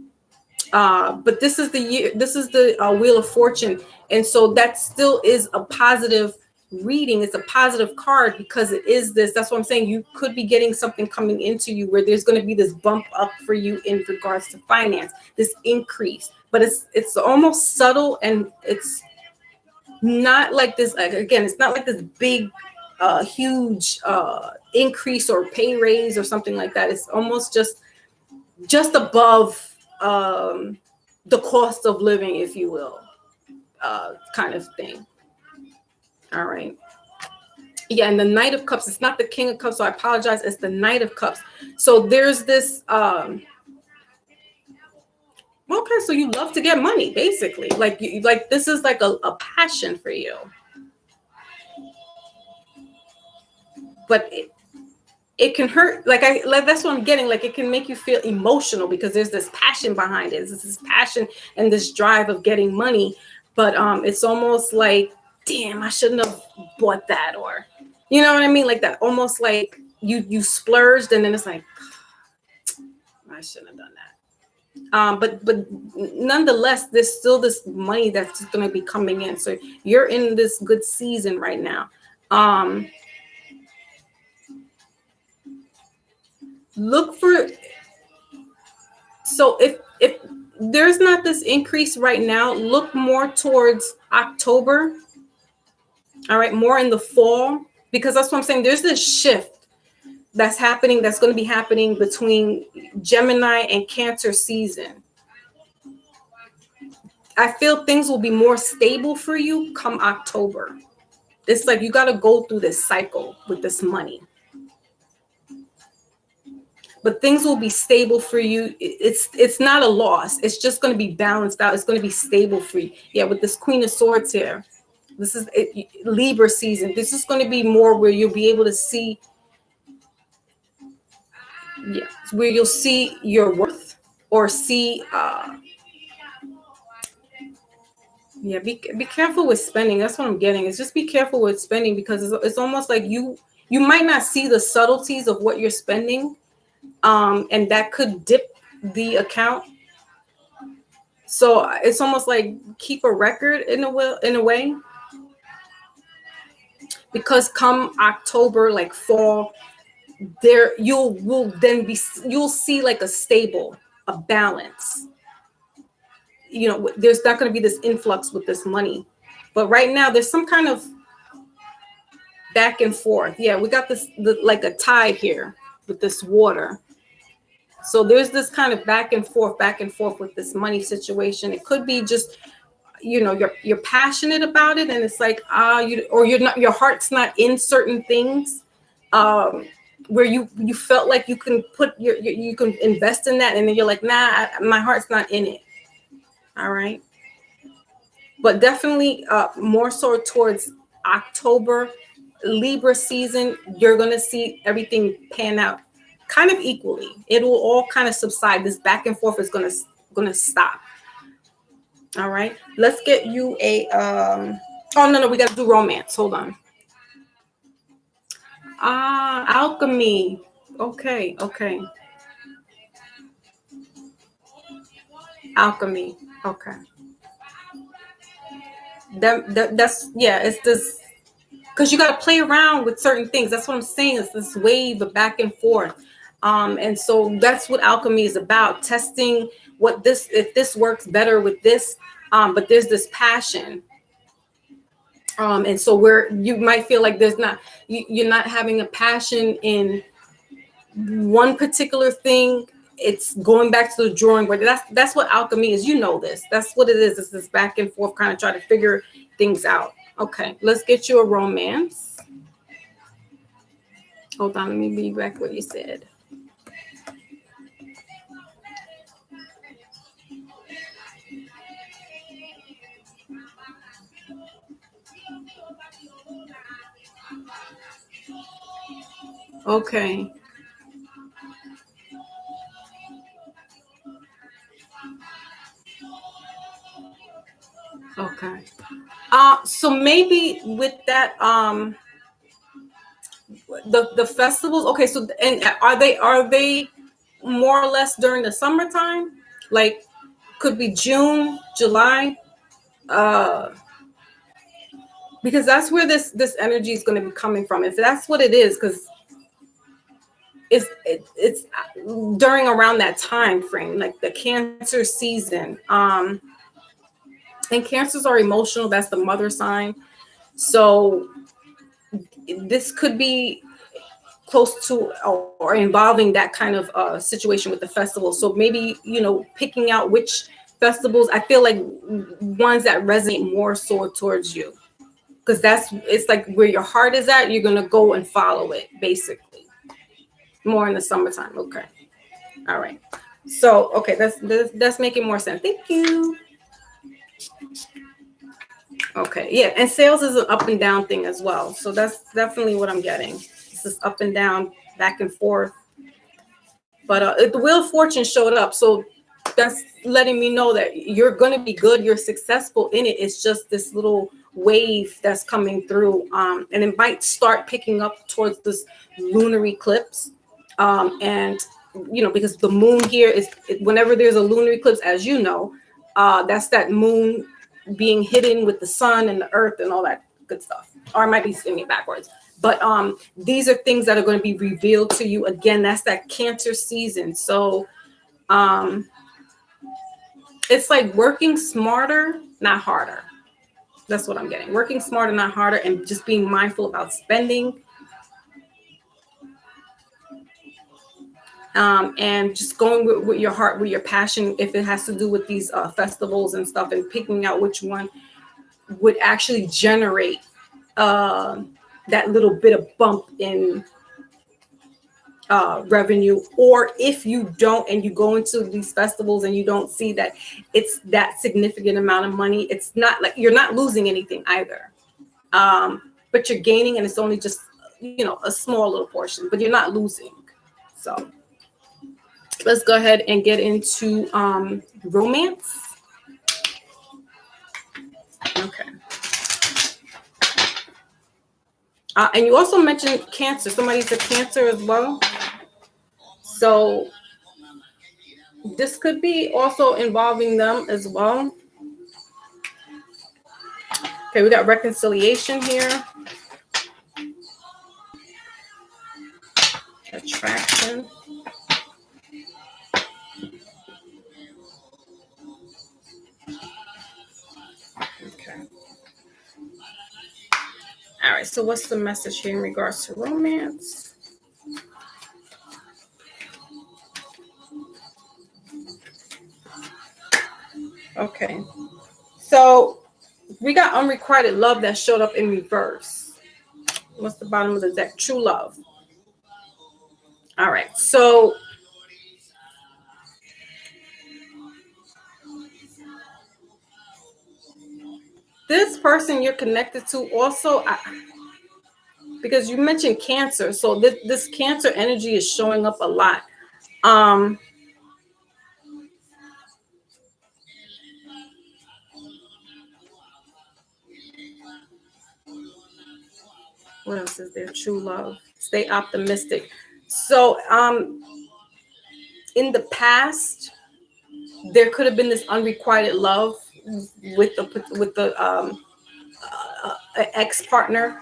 But this is the year, this is the Wheel of Fortune. And so that still is a positive reading. It's a positive card because it is this. That's what I'm saying. You could be getting something coming into you where there's going to be this bump up for you in regards to finance, this increase. But it's almost subtle, and it's not like this. Again, it's not like this big, huge increase or pay raise or something like that. It's almost just above the cost of living, if you will, kind of thing. All right. Yeah, and the Knight of Cups, it's not the King of Cups, so I apologize. It's the Knight of Cups. So there's this, okay, so you love to get money, basically. Like this is like a passion for you. But it can hurt. That's what I'm getting. Like, it can make you feel emotional because there's this passion behind it. There's this passion and this drive of getting money. But it's almost like, damn, I shouldn't have bought that, or you know what I mean? Like that, almost like you splurged, and then it's like, I shouldn't have done that. But nonetheless, there's still this money that's going to be coming in. So you're in this good season right now. Look for, so if there's not this increase right now, look more towards October. All right, more in the fall, because that's what I'm saying. There's this shift that's happening, that's going to be happening between Gemini and Cancer season. I feel things will be more stable for you come October. It's like you got to go through this cycle with this money. But things will be stable for you. It's not a loss. It's just going to be balanced out. It's going to be stable for you. Yeah, with this Queen of Swords here. This is Libra season. This is going to be more where you'll be able to see, where you'll see your worth, or see, be careful with spending. That's what I'm getting. Is just be careful with spending, because it's almost like you might not see the subtleties of what you're spending. And that could dip the account. So it's almost like keep a record in a way, because come October, like fall, there you'll see like a balance. You know, there's not going to be this influx with this money, but right now there's some kind of back and forth. Yeah, we got this like a tide here with this water. So there's this kind of back and forth with this money situation. It could be just, you're passionate about it, and it's like, you're not, your heart's not in certain things, where you felt like you can you can invest in that, and then you're like, nah, my heart's not in it. All right. But definitely more so towards October, Libra season, you're going to see everything pan out kind of equally. It will all kind of subside. This back and forth is going to stop. All right. Let's get you a oh no, we got to do romance. Hold on. Alchemy. Okay. Alchemy. Okay. That's, yeah, it's this, because you got to play around with certain things. That's what I'm saying. It's this wave of back and forth. And so that's what alchemy is about, testing if this works better with this. But there's this passion. And so where you might feel like you're not having a passion in one particular thing, it's going back to the drawing board. That's what alchemy is. You know this. That's what it is. It's this back and forth, kind of try to figure things out. Okay, let's get you a romance. Hold on, let me read back what you said. Okay. So maybe with that, the festivals. Okay, so and are they more or less during the summertime? Like could be June, July, because that's where this energy is going to be coming from. If that's what it is, because it's during around that time frame, like the Cancer season. And Cancers are emotional. That's the mother sign. So this could be close to or involving that kind of situation with the festival. So maybe, picking out which festivals, I feel like ones that resonate more so towards you, because it's like where your heart is at, you're going to go and follow it, basically. More in the summertime. Okay. All right. So, okay, that's making more sense. Thank you. Okay, yeah, and sales is an up and down thing as well. So that's definitely what I'm getting. This is up and down, back and forth. But the Wheel of Fortune showed up. So that's letting me know that you're going to be good. You're successful in it. It's just this little wave that's coming through. And it might start picking up towards this lunar eclipse. And, because the moon here is, whenever there's a lunar eclipse, as you know, that's that moon being hidden with the sun and the earth and all that good stuff. Or I might be saying it backwards. But these are things that are going to be revealed to you. Again, that's that Cancer season. So it's like working smarter, not harder. That's what I'm getting. Working smarter, not harder, and just being mindful about spending. And just going with your heart, with your passion, if it has to do with these festivals and stuff, and picking out which one would actually generate that little bit of bump in revenue. Or if you don't, and you go into these festivals and you don't see that it's that significant amount of money, it's not like you're not losing anything either, but you're gaining, and it's only just a small little portion, but you're not losing. So let's go ahead and get into romance. Okay. And you also mentioned Cancer. Somebody's a Cancer as well. So this could be also involving them as well. Okay, we got reconciliation here. Attraction. Okay. All right, so what's the message here in regards to romance? Okay, so we got unrequited love that showed up in reverse. What's the bottom of the deck? True love. All right, so this person you're connected to also, because you mentioned Cancer, so this Cancer energy is showing up a lot. What else is there? True love. Stay optimistic. So in the past, there could have been this unrequited love with the ex-partner,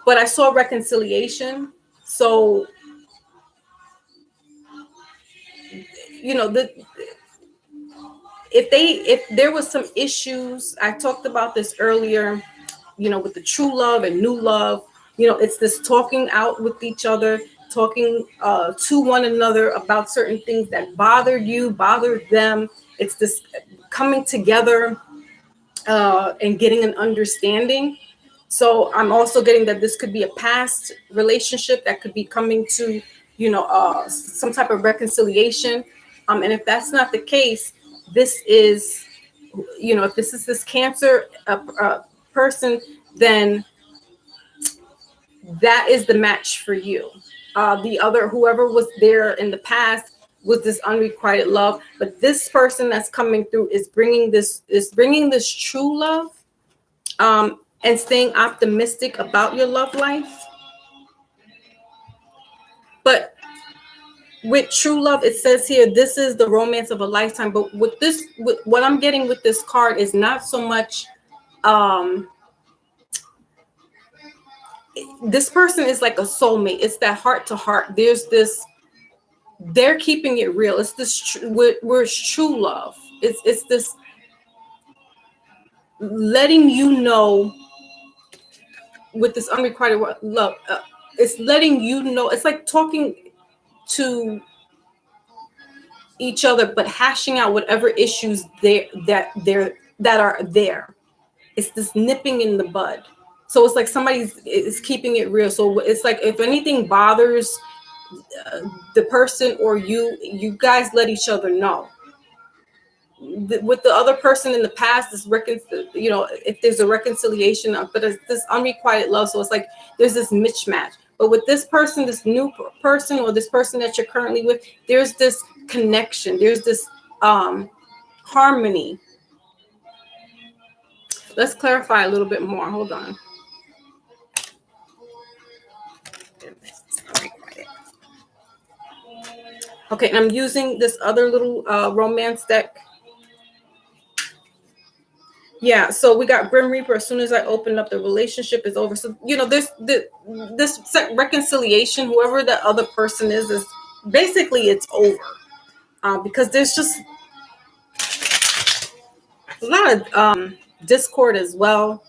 but I saw reconciliation. So if there was some issues, I talked about this earlier, with the true love and new love, it's this talking out with each other, talking to one another about certain things that bothered them. It's this coming together and getting an understanding. So I'm also getting that this could be a past relationship that could be coming to, some type of reconciliation. And if that's not the case, this is, if this is this Cancer person, then that is the match for you. The other, whoever was there in the past, was this unrequited love, but this person that's coming through is bringing this true love, and staying optimistic about your love life. with true love, it says here, this is the romance of a lifetime. But with this, with what I'm getting with this card is not so much, this person is like a soulmate. It's that heart to heart. There's this, they're keeping it real. It's this, where it's true love. It's this letting you know with this unrequited love. It's letting you know. It's like talking to each other, but hashing out whatever issues that are there. It's this nipping in the bud. So it's like somebody is keeping it real. So it's like if anything bothers the person or you guys let each other know. With the other person in the past, if there's a reconciliation, but it's this unrequited love. So it's like there's this mismatch. But with this person, this new person, or this person that you're currently with, there's this connection. There's this harmony. Let's clarify a little bit more. Hold on. Okay, and I'm using this other little romance deck. Yeah, so we got Grim Reaper. As soon as I open up, the relationship is over. So, there's this reconciliation, whoever the other person is basically it's over. Because there's just a lot of discord as well.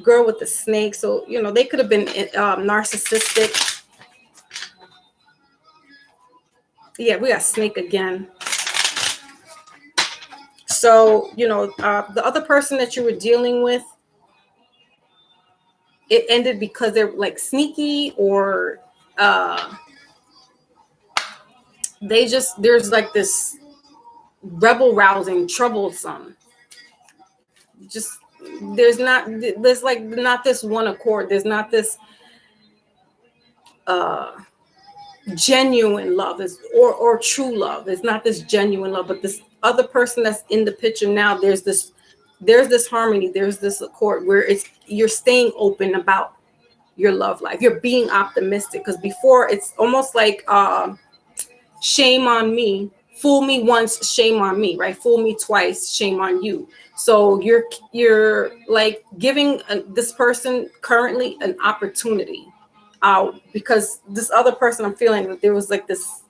Girl with the snake. So, they could have been narcissistic. Yeah, we got snake again. So, the other person that you were dealing with, it ended because they're like sneaky, or there's like this rebel rousing, troublesome. Just there's like not this one accord. There's not this genuine love or true love. It's not this genuine love, but this other person that's in the picture now, there's this harmony, there's this accord where you're staying open about your love life. You're being optimistic, because before it's almost like shame on me. Fool me once, shame on me, right? Fool me twice, shame on you. So you're like giving this person currently an opportunity, because this other person, I'm feeling that there was like this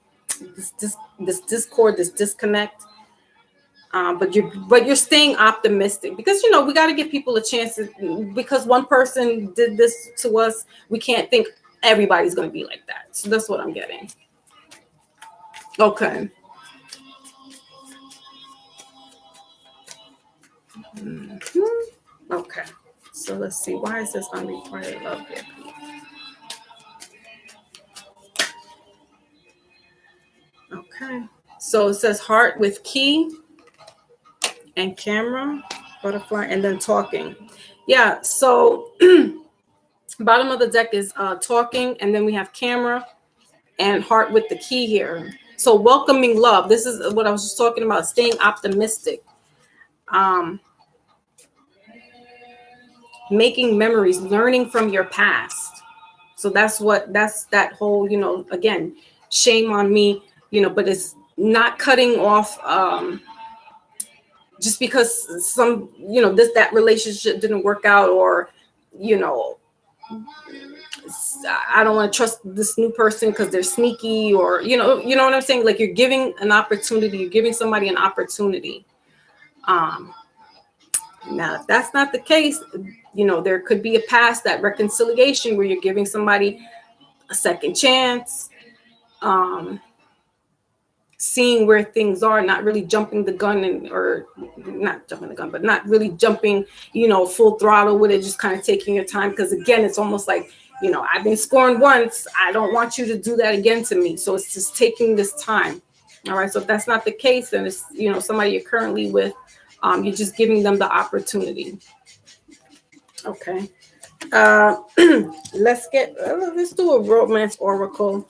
discord, this disconnect. But you're staying optimistic, because we got to give people a chance. Because one person did this to us, we can't think everybody's going to be like that. So that's what I'm getting. Okay. Okay. So let's see. Why is this unrequited love here? Okay. So it says heart with key and camera, butterfly, and then talking. Yeah. So bottom of the deck is talking, and then we have camera and heart with the key here. So welcoming love. This is what I was just talking about, staying optimistic. Making memories, learning from your past. So that's that whole, again, shame on me, but it's not cutting off just because that relationship didn't work out, or, I don't want to trust this new person because they're sneaky, or, you know what I'm saying? Like, you're giving an opportunity, you're giving somebody an opportunity. Now, if that's not the case, there could be a past, that reconciliation where you're giving somebody a second chance, seeing where things are, not really jumping the gun, or not jumping the gun, but not really jumping, full throttle with it, just kind of taking your time. Because again, it's almost like, I've been scorned once. I don't want you to do that again to me. So it's just taking this time. All right. So if that's not the case, then it's, somebody you're currently with, you're just giving them the opportunity. Okay. Let's do a romance oracle,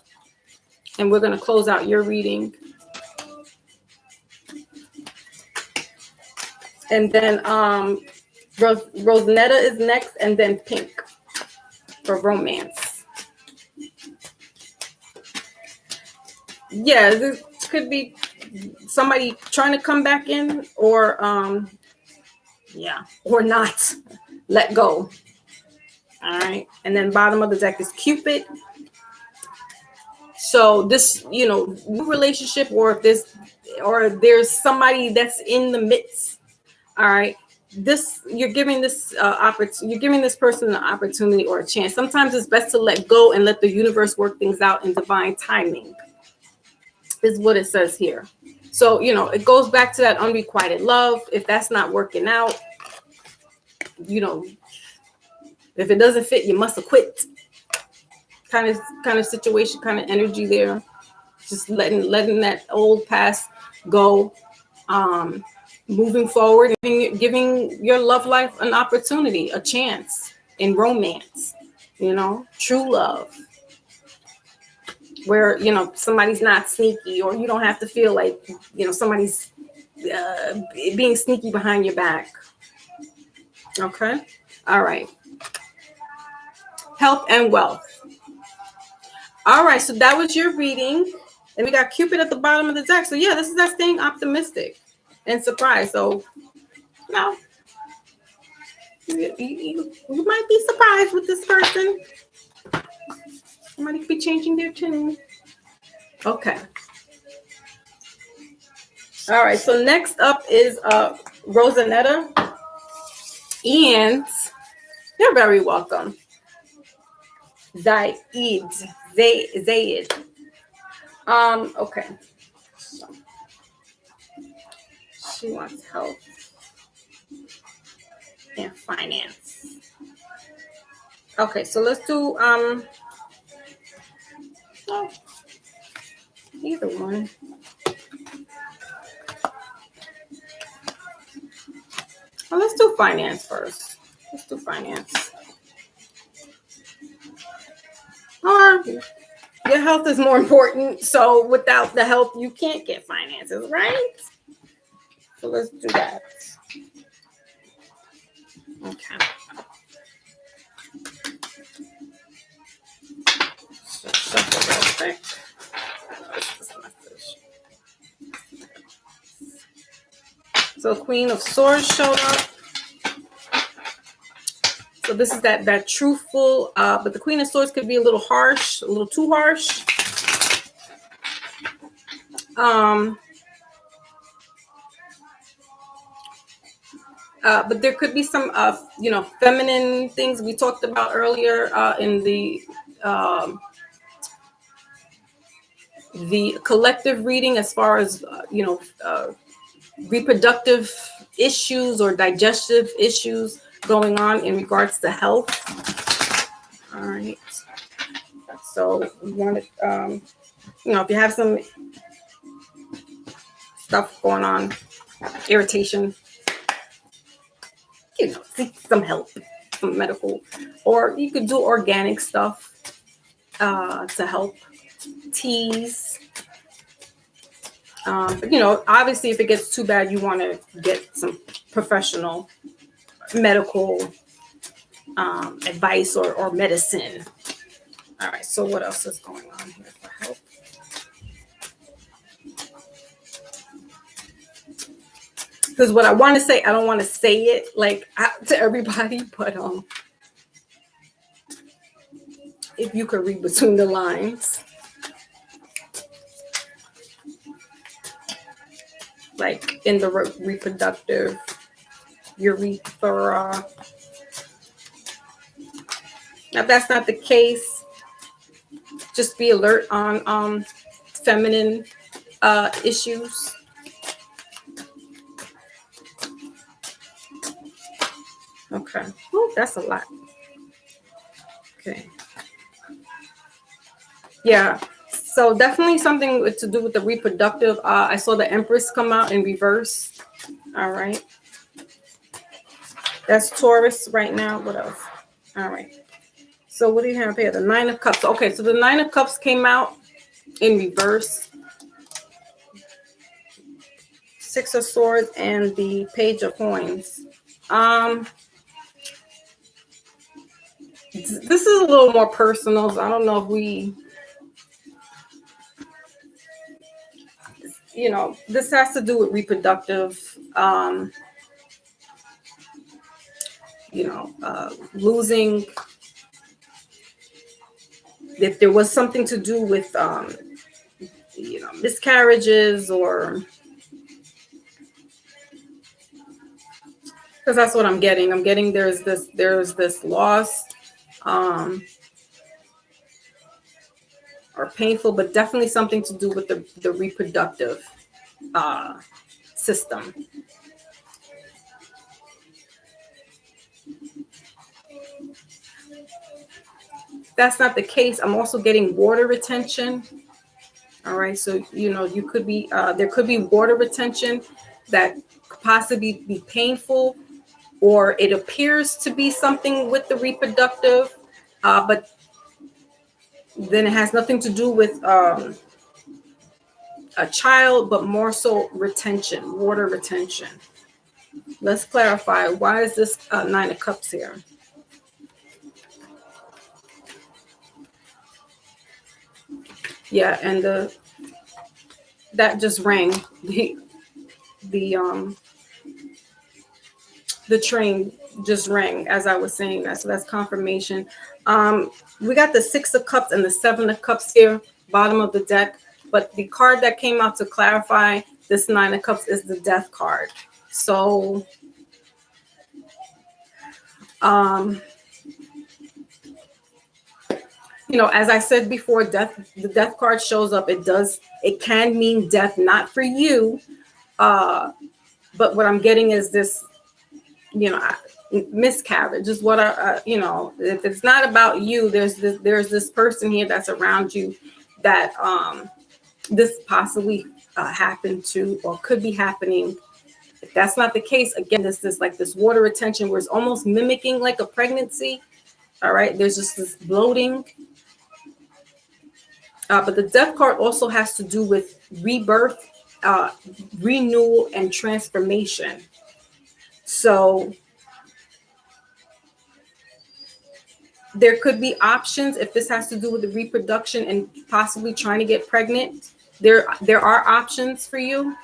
and we're going to close out your reading. And then Rosnetta is next, and then Pink for romance. Yeah, this could be somebody trying to come back in, or yeah, or not. Let go. All right. And then bottom of the deck is Cupid. So this, new relationship, or if there's somebody that's in the midst. All right. This, you're giving this you're giving this person an opportunity or a chance. Sometimes it's best to let go and let the universe work things out in divine timing, is what it says here. So, it goes back to that unrequited love. If that's not working out, if it doesn't fit, you must have quit. Kind of situation, kind of energy there. Just letting that old past go. Moving forward, giving your love life an opportunity, a chance in romance, true love, where, somebody's not sneaky, or you don't have to feel like, somebody's being sneaky behind your back. Okay. All right. Health and wealth. All right. So that was your reading. And we got Cupid at the bottom of the deck. So yeah, this is that staying optimistic and surprised. So, you might be surprised with this person. Somebody could be changing their tune. Okay. All right. So next up is Rosanetta. And you're very welcome. Zaid. Okay. So, she wants help and finance. Okay, so let's do either one. Well, let's do finance first. Let's do finance. Or your health is more important. So without the health, you can't get finances, right? So let's do that. Okay. So shuffle real quick. So Queen of Swords showed up. So this is that truthful, but the Queen of Swords could be a little harsh, a little too harsh. But there could be some, feminine things we talked about earlier in the collective reading, as far as, reproductive issues or digestive issues going on in regards to health. All right. So we want to, if you have some stuff going on, irritation, seek some help from medical, or you could do organic stuff to help. Teas. Obviously, if it gets too bad, you want to get some professional medical advice or medicine. All right. So what else is going on here for help? Because what I want to say, I don't want to say it like to everybody, but if you could read between the lines, like in the reproductive urethra. Now, if that's not the case, just be alert on feminine issues. Okay. Oh, that's a lot. Okay. Yeah. So definitely something to do with the reproductive. I saw the Empress come out in reverse. All right. That's Taurus right now. What else? All right. So what do you have here? The Nine of Cups. Okay. So the Nine of Cups came out in reverse. Six of Swords and the Page of Coins. This is a little more personal. So I don't know if we you know, this has to do with reproductive, you know, losing, if there was something to do with, you know, miscarriages, or because that's what I'm getting. I'm getting there's this loss, or painful, but definitely something to do with the reproductive system. That's not the case. I'm also getting water retention. All right, so you know, you could be there could be water retention that could possibly be painful, or it appears to be something with the reproductive, but then it has nothing to do with a child, but more so retention, water retention. Let's clarify, why is this 9 of Cups here? Yeah, and that just rang. The train just rang as I was saying that, so that's confirmation. We got the 6 of Cups and the 7 of Cups here, bottom of the deck, but the card that came out to clarify this 9 of Cups is the Death card. So you know, as I said before, the Death card shows up. It can mean death, not for you, but what I'm getting is this, you know, miscarriage is what you know, if it's not about you, there's this person here that's around you that this possibly happened to, or could be happening. If that's not the case, again, this like this water retention where it's almost mimicking like a pregnancy. All right, there's just this bloating. But the Death card also has to do with rebirth, renewal, and transformation. So there could be options if this has to do with the reproduction and possibly trying to get pregnant. There are options for you,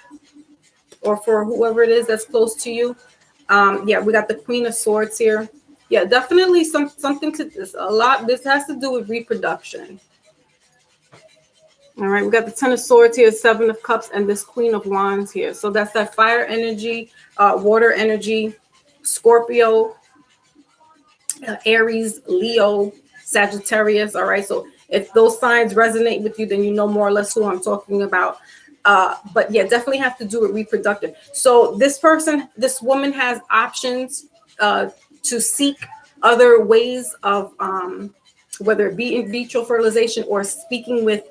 or for whoever it is that's close to you. Yeah, we got the Queen of Swords here. Yeah, definitely something to this. A lot. This has to do with reproduction. All right, we got the 10 of Swords here, 7 of Cups, and this Queen of Wands here. So that's that fire energy, water energy, Scorpio, Aries, Leo, Sagittarius. All right, so if those signs resonate with you, then you know more or less who I'm talking about. But yeah, definitely have to do with reproductive. So this woman has options to seek other ways of whether it be in vitro fertilization or speaking with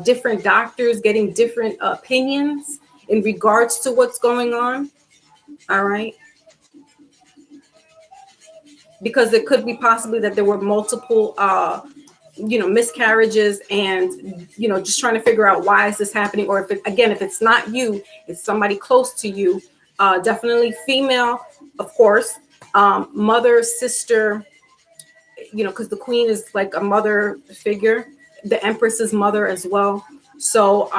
different doctors, getting different opinions in regards to what's going on. All right. Because it could be possibly that there were multiple, you know, miscarriages, and, you know, just trying to figure out why is this happening. Or if it's not you, it's somebody close to you, definitely female, of course, mother, sister, you know, because the Queen is like a mother figure. The Empress is mother as well. So,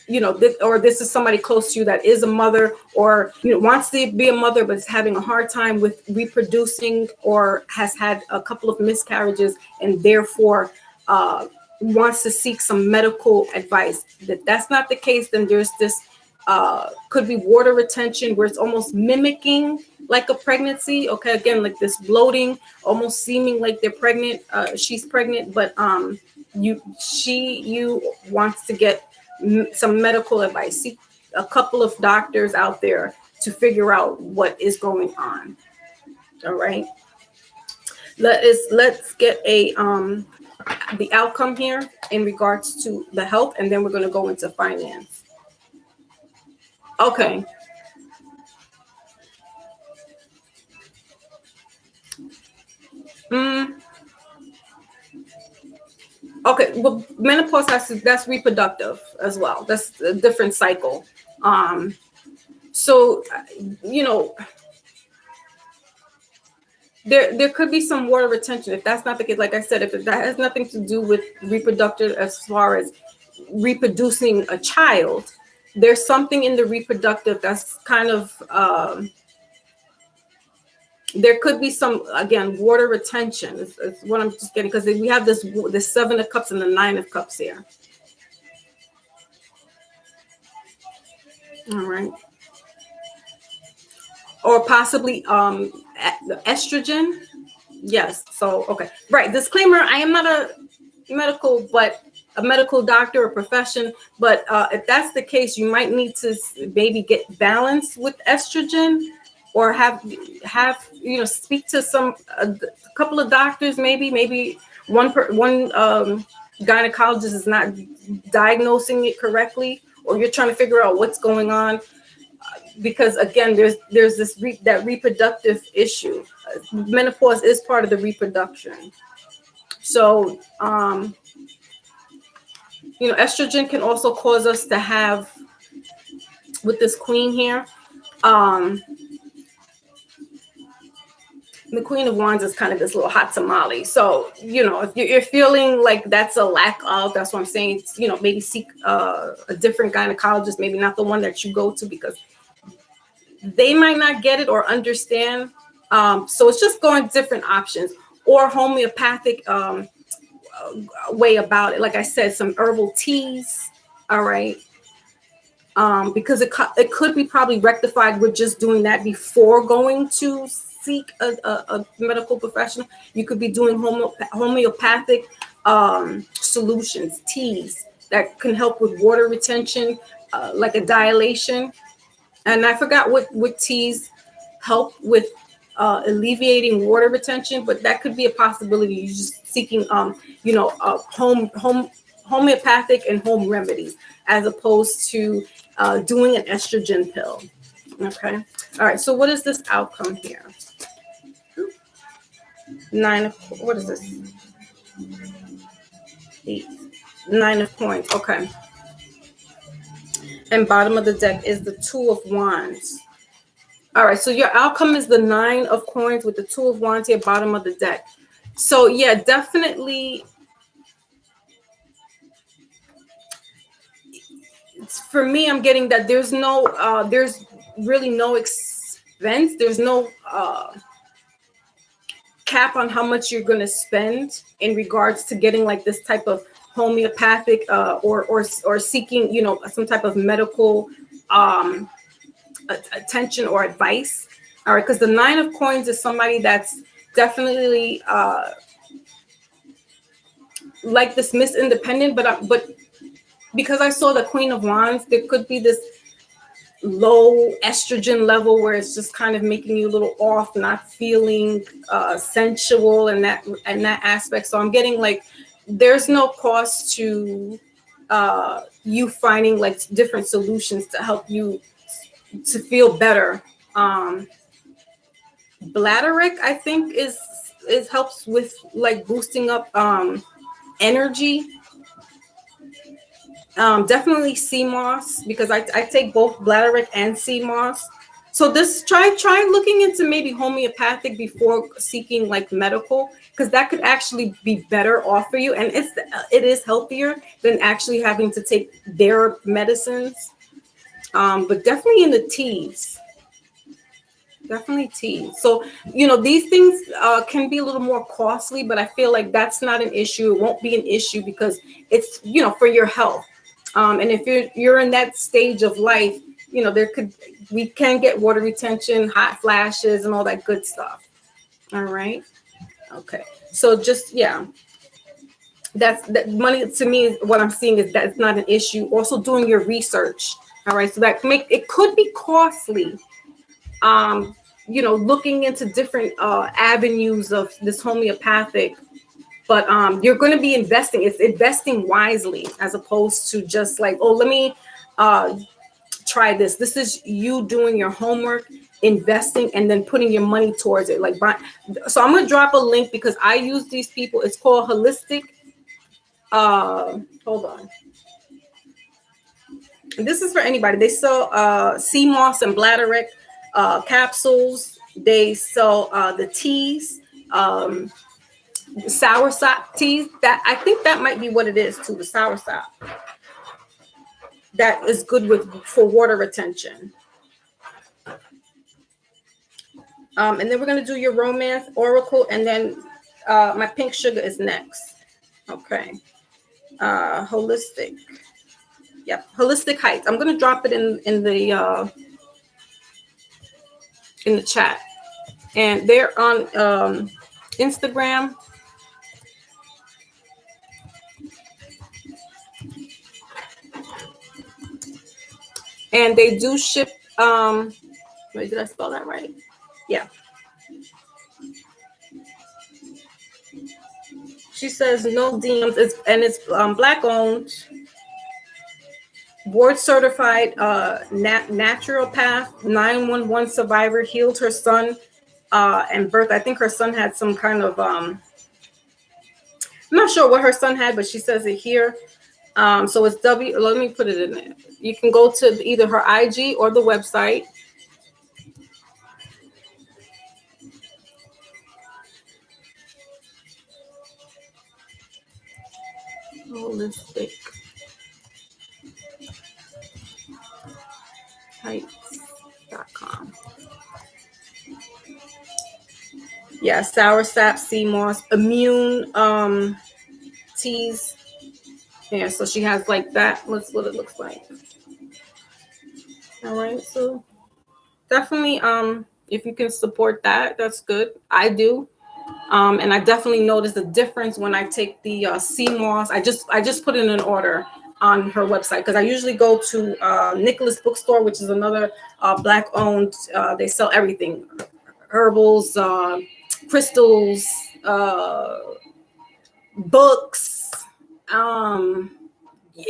you know, this is somebody close to you that is a mother, or, you know, wants to be a mother, but is having a hard time with reproducing, or has had a couple of miscarriages, and therefore wants to seek some medical advice. If that's not the case, then there's this could be water retention where it's almost mimicking like a pregnancy. Okay, again, like this bloating, almost seeming like they're pregnant. She's pregnant, but you wants to get some medical advice. See a couple of doctors out there to figure out what is going on. All right, let's get a the outcome here in regards to the health, and then we're going to go into finance. Okay. Okay, well, menopause that's reproductive as well. That's a different cycle. So, you know, there could be some water retention. If that's not the case, like I said, if that has nothing to do with reproductive, as far as reproducing a child, there's something in the reproductive that's kind of there could be some, again, water retention is what I'm just getting, because we have this 7 of Cups and the 9 of Cups here. All right. Or possibly estrogen. Yes. So, okay. Right. Disclaimer, I am not a medical doctor or profession, but if that's the case, you might need to maybe get balance with estrogen, or have speak to a couple of doctors, maybe one gynecologist is not diagnosing it correctly, or you're trying to figure out what's going on, because again, there's this that reproductive issue. Menopause is part of the reproduction. So estrogen can also cause us to have, with this queen here, the Queen of Wands is kind of this little hot tamale. So, if you're feeling like that's a lack of, that's what I'm saying, maybe seek a different gynecologist, maybe not the one that you go to, because they might not get it or understand. So it's just going different options, or homeopathic way about it. Like I said, some herbal teas. All right. Because it could be probably rectified with just doing that before going to seek a medical professional. You could be doing homeopathic solutions, teas that can help with water retention, like a dilation. And I forgot what teas help with alleviating water retention, but that could be a possibility. You're just seeking, homeopathic and home remedies, as opposed to doing an estrogen pill. Okay. All right. So what is this outcome here? What is this? 8, 9 of coins. Okay. And bottom of the deck is the 2 of Wands. All right. So your outcome is the 9 of coins with the 2 of Wands here, bottom of the deck. So yeah, definitely. For me, I'm getting that there's really no expense. There's no cap on how much you're going to spend in regards to getting like this type of homeopathic or seeking, some type of medical attention or advice. All right. Because the 9 of coins is somebody that's definitely like this Miss Independent, but because I saw the Queen of Wands, there could be this low estrogen level where it's just kind of making you a little off, not feeling sensual and that aspect. So I'm getting like there's no cost to you finding like different solutions to help you to feel better. Bladderwreck, I think, is helps with like boosting up energy. Definitely sea moss, because I take both bladderwreck and sea moss. So this try looking into maybe homeopathic before seeking like medical, because that could actually be better off for you, and it is healthier than actually having to take their medicines. But definitely in the teas. Definitely teas. So, these things can be a little more costly, but I feel like that's not an issue. It won't be an issue because it's, for your health. And if you're in that stage of life, we can get water retention, hot flashes, and all that good stuff. All right. Okay. So just, that money to me is what I'm seeing is that it's not an issue. Also doing your research. All right. So it could be costly. Looking into different avenues of this homeopathic, but you're going to be investing. It's investing wisely, as opposed to just like, oh, let me try this. This is you doing your homework, investing, and then putting your money towards it. So I'm going to drop a link because I use these people. It's called Holistic. Hold on. This is for anybody. They sell sea moss and bladderwreck capsules. They sell the teas, soursop teas. That I think that might be what it is too, the soursop. that is good for water retention. And then we're going to do your romance oracle, and then my pink sugar is next. Okay. Holistic. Yep. Holistic Heights. I'm going to drop it in the chat. And they're on Instagram. And they do ship. Wait, did I spell that right? Yeah. She says no DMs. It's Black owned, board certified, naturopath, 911 survivor, healed her son and birth. I think her son had some kind of I'm not sure what her son had, but she says it here. So it's let me put it in there. You can go to either her IG or the website. Holistic Heights.com. Yeah, sour sap, sea moss, immune teas. Yeah, so she has like that. That's what it looks like. All right, so definitely if you can support that, that's good. I do. And I definitely notice the difference when I take the sea moss. I just put in an order on her website because I usually go to Nicholas Bookstore, which is another Black owned. They sell everything, herbals, crystals, books,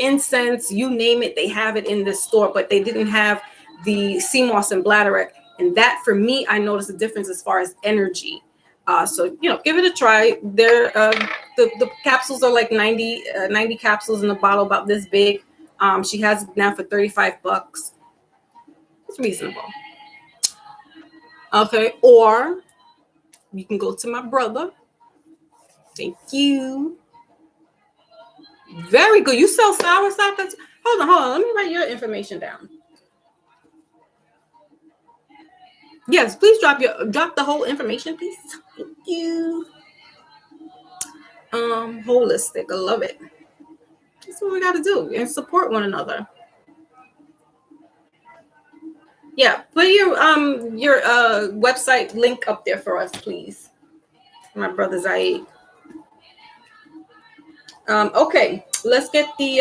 incense, you name it, they have it in this store, but they didn't have the sea moss and bladderwrack. And that, for me, I noticed a difference as far as energy. So, give it a try. They're, the capsules are like 90 capsules in a bottle about this big. She has it now for $35. It's reasonable. Okay, or you can go to my brother. Thank you. Very good. You sell sour sap? Hold on. Let me write your information down. Yes, please drop the whole information, please. Thank you. Holistic. I love it. That's what we got to do and support one another. Yeah, put your website link up there for us, please. My brother Zaid. Okay, let's get the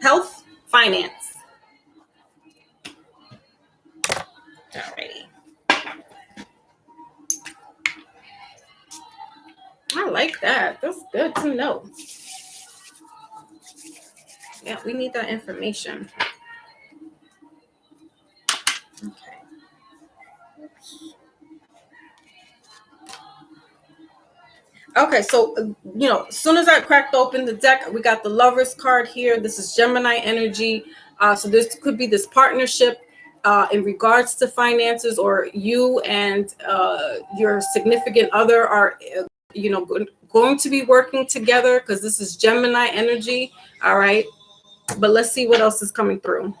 health finance. Alrighty. I like that. That's good to know. Yeah, we need that information. Okay. Okay, so, as soon as I cracked open the deck, we got the Lover's card here. This is Gemini energy. So this could be this partnership in regards to finances, or you and your significant other are, going to be working together, because this is Gemini energy. All right. But let's see what else is coming through.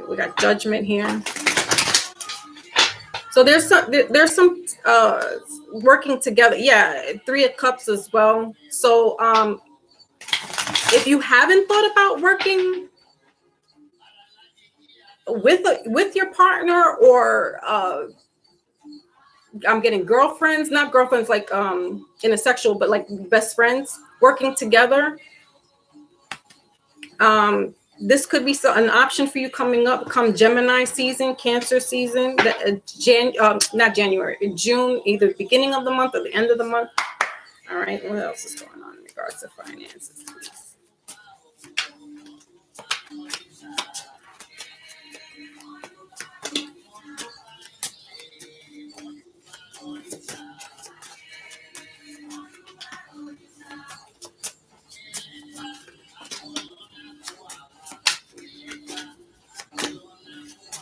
We got Judgment here. So there's some working together. Yeah, 3 of Cups as well. So if you haven't thought about working with your partner, or I'm getting girlfriends, not girlfriends like in a sexual, but like best friends working together. This could be an option for you coming up, come Gemini season, Cancer season, not January, June, either beginning of the month or the end of the month. All right, what else is going on in regards to finances, please?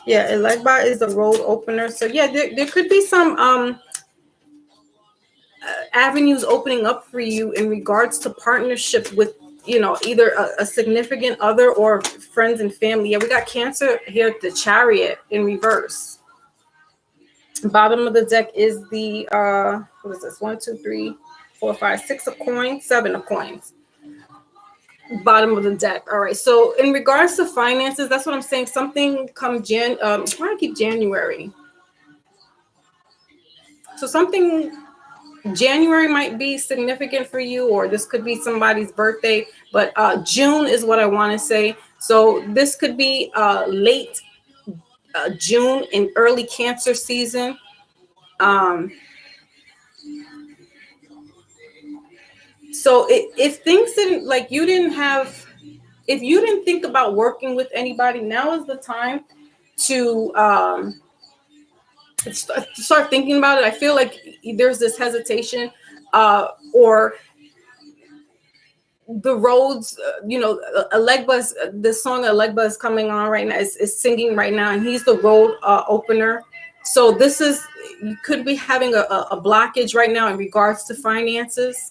Yeah, Elegba is the road opener. So yeah, there could be some avenues opening up for you in regards to partnership with, you know, either a significant other or friends and family. Yeah, we got Cancer here at the Chariot in reverse. Bottom of the deck is the what is this? 1, 2, 3, 4, 5, 6 of coins, 7 of coins. Bottom of the deck. All right. So in regards to finances, that's what I'm saying. Something come why do I keep January? So something January might be significant for you, or this could be somebody's birthday, but June is what I want to say. So this could be late June and early Cancer season. So if things didn't, like, you didn't have, if you didn't think about working with anybody, now is the time to start thinking about it. I feel like there's this hesitation, or the roads, you know, Alegba's, the song Alegba is coming on right now, is singing right now, and he's the road opener. So this is, you could be having a blockage right now in regards to finances.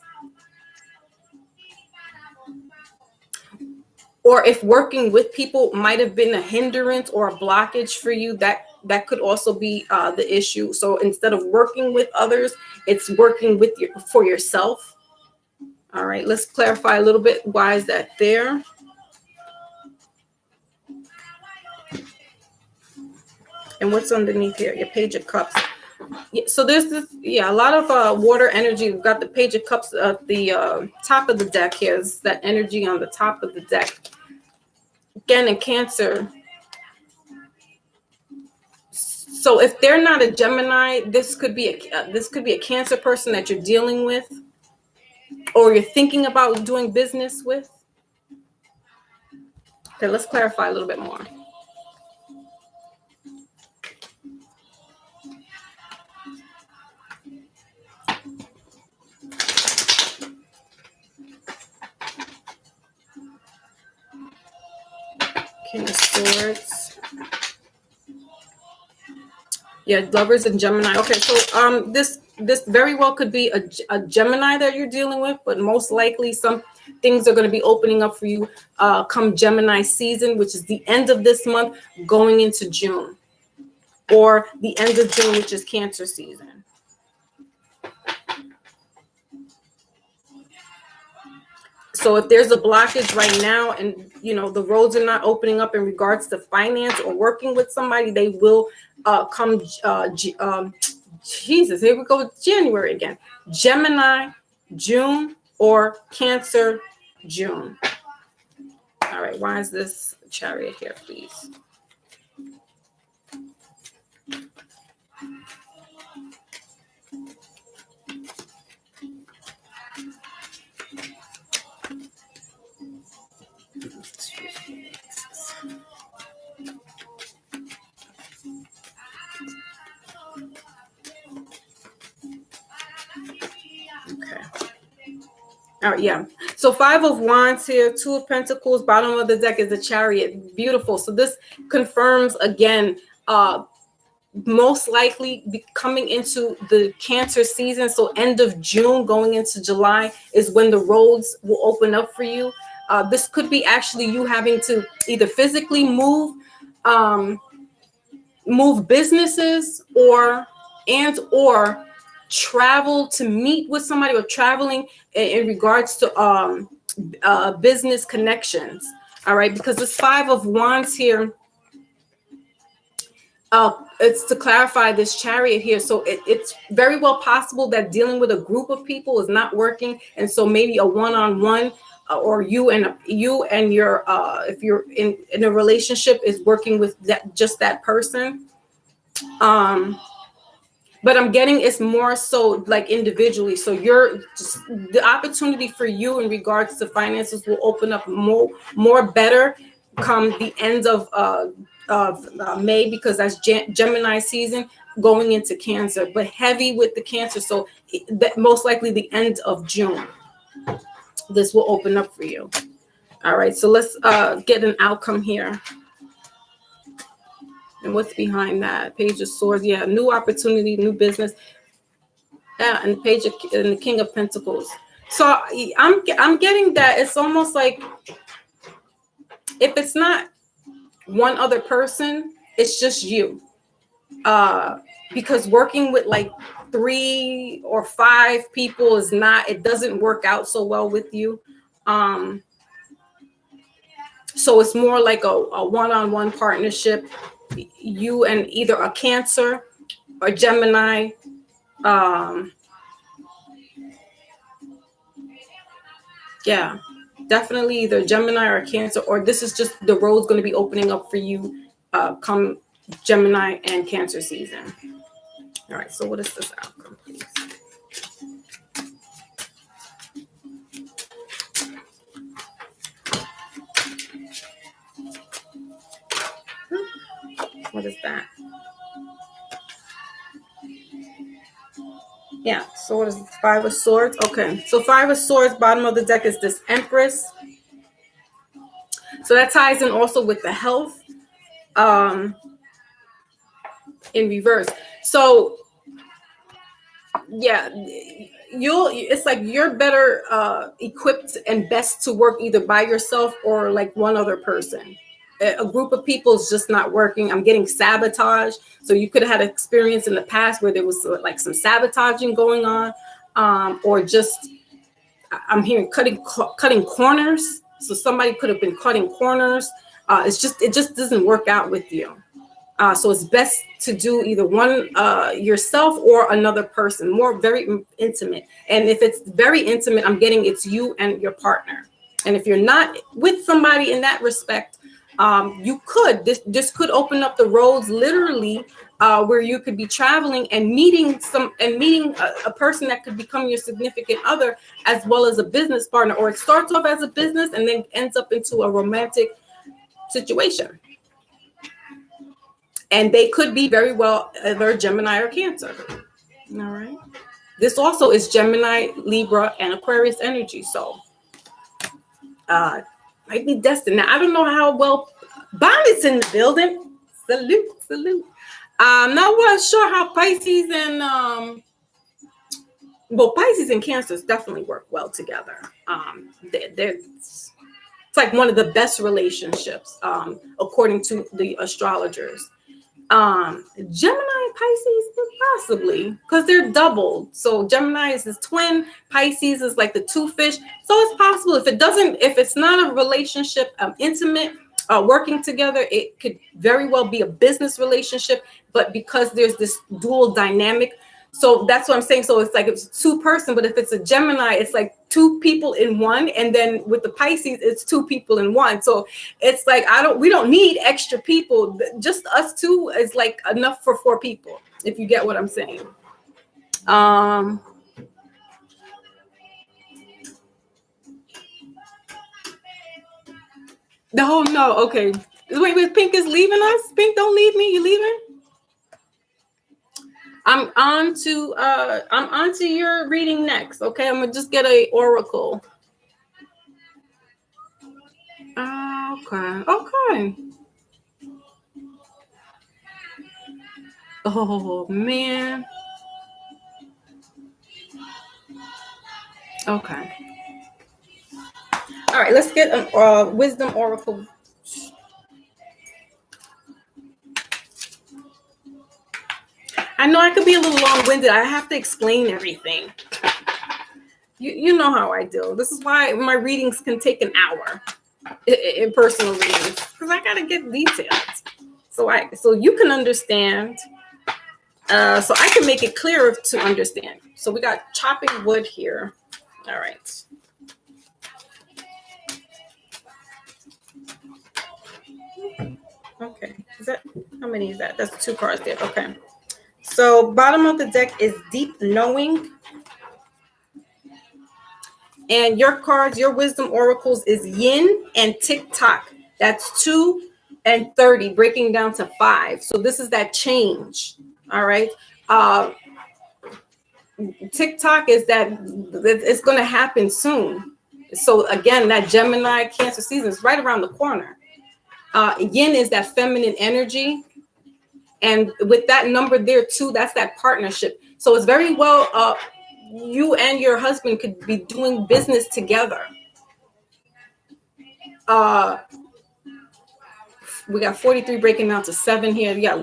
Or if working with people might have been a hindrance or a blockage for you, that could also be the issue. So instead of working with others, it's working with for yourself. All right, let's clarify a little bit. Why is that there? And what's underneath here? Your Page of Cups. Yeah, so there's this, yeah, a lot of water energy. We've got the Page of Cups at the top of the deck here. Is that energy on the top of the deck. Again, in Cancer. So if they're not a Gemini, this could be a Cancer person that you're dealing with, or you're thinking about doing business with. Okay, let's clarify a little bit more. King of Swords. Yeah, Lovers and Gemini. Okay, so this very well could be a Gemini that you're dealing with, but most likely some things are going to be opening up for you come Gemini season, which is the end of this month going into June, or the end of June, which is Cancer season. So if there's a blockage right now, and you know the roads are not opening up in regards to finance or working with somebody, they will come. Jesus, here we go with January again. Gemini, June, or Cancer, June. All right, why is this Chariot here, please? Okay. All right, yeah. So 5 of Wands here, 2 of Pentacles, bottom of the deck is the Chariot. Beautiful. So this confirms again, most likely coming into the Cancer season. So end of June going into July is when the roads will open up for you. This could be actually you having to either physically move businesses, or travel to meet with somebody, or traveling in regards to business connections. All right, because this 5 of Wands here, it's to clarify this Chariot here. So it's very well possible that dealing with a group of people is not working, and so maybe a one-on-one, or you and your if you're in a relationship, is working with just that person. But I'm getting it's more so like individually. So the opportunity for you in regards to finances will open up more better come the end of May, because that's Gemini season going into Cancer, but heavy with the Cancer. So most likely the end of June, this will open up for you. All right, so let's get an outcome here. And what's behind that? Page of Swords. Yeah, new opportunity, new business. Yeah, and and the King of Pentacles. So I'm getting that it's almost like if it's not one other person, it's just you. Because working with like 3 or 5 people is not, it doesn't work out so well with you. So it's more like a one-on-one partnership, you and either a Cancer or Gemini. Yeah, definitely either Gemini or Cancer, or this is just the road's going to be opening up for you come Gemini and Cancer season. All right, so what is this outcome, please? What is that? Yeah, so what is it? 5 of Swords? Okay, so 5 of Swords, bottom of the deck is this Empress. So that ties in also with the health in reverse. So yeah, it's like you're better equipped and best to work either by yourself or like one other person. A group of people is just not working. I'm getting sabotage. So you could have had experience in the past where there was like some sabotaging going on, or just I'm hearing cutting corners. So somebody could have been cutting corners. It just doesn't work out with you. So it's best to do either one yourself or another person, very intimate. And if it's very intimate, I'm getting it's you and your partner. And if you're not with somebody in that respect, you could, this could open up the roads literally where you could be traveling and meeting a person that could become your significant other, as well as a business partner, or it starts off as a business and then ends up into a romantic situation. And they could be very well either Gemini or Cancer. All right. This also is Gemini, Libra, and Aquarius energy. So might be destined. Now, I don't know how well Bonnet's in the building. Salute. I'm not sure how Pisces and Pisces and Cancers definitely work well together. It's like one of the best relationships, according to the astrologers. Gemini, Pisces, possibly, because they're doubled. So Gemini is his twin, Pisces is like the 2 fish. So it's possible if it's not a relationship, intimate, working together, it could very well be a business relationship, but because there's this dual dynamic. So that's what I'm saying. So it's like it's 2 person, but if it's a Gemini, it's like 2 people in one. And then with the Pisces, it's 2 people in one. So it's like, we don't need extra people. Just us 2 is like enough for 4 people, if you get what I'm saying. No. Okay. Wait, Pink is leaving us? Pink, don't leave me. You leaving? I'm on to your reading next. Okay, I'm gonna just get a oracle. Okay. Oh man. Okay. All right, let's get a wisdom oracle. I know I could be a little long-winded. I have to explain everything. You know how I do. This is why my readings can take an hour in personal readings, because I gotta get details. So you can understand. So I can make it clearer to understand. So we got chopping wood here. All right. Okay. How many is that? That's 2 cards there. Okay. So bottom of the deck is deep knowing. And your cards, your wisdom oracles is yin and tick-tock. That's 2 and 30, breaking down to 5. So this is that change. All right. TikTok is that it's going to happen soon. So again, that Gemini Cancer season is right around the corner. Yin is that feminine energy. And with that number there too, that's that partnership. So it's very well, you and your husband could be doing business together. We got 43 breaking down to 7 here. Yeah,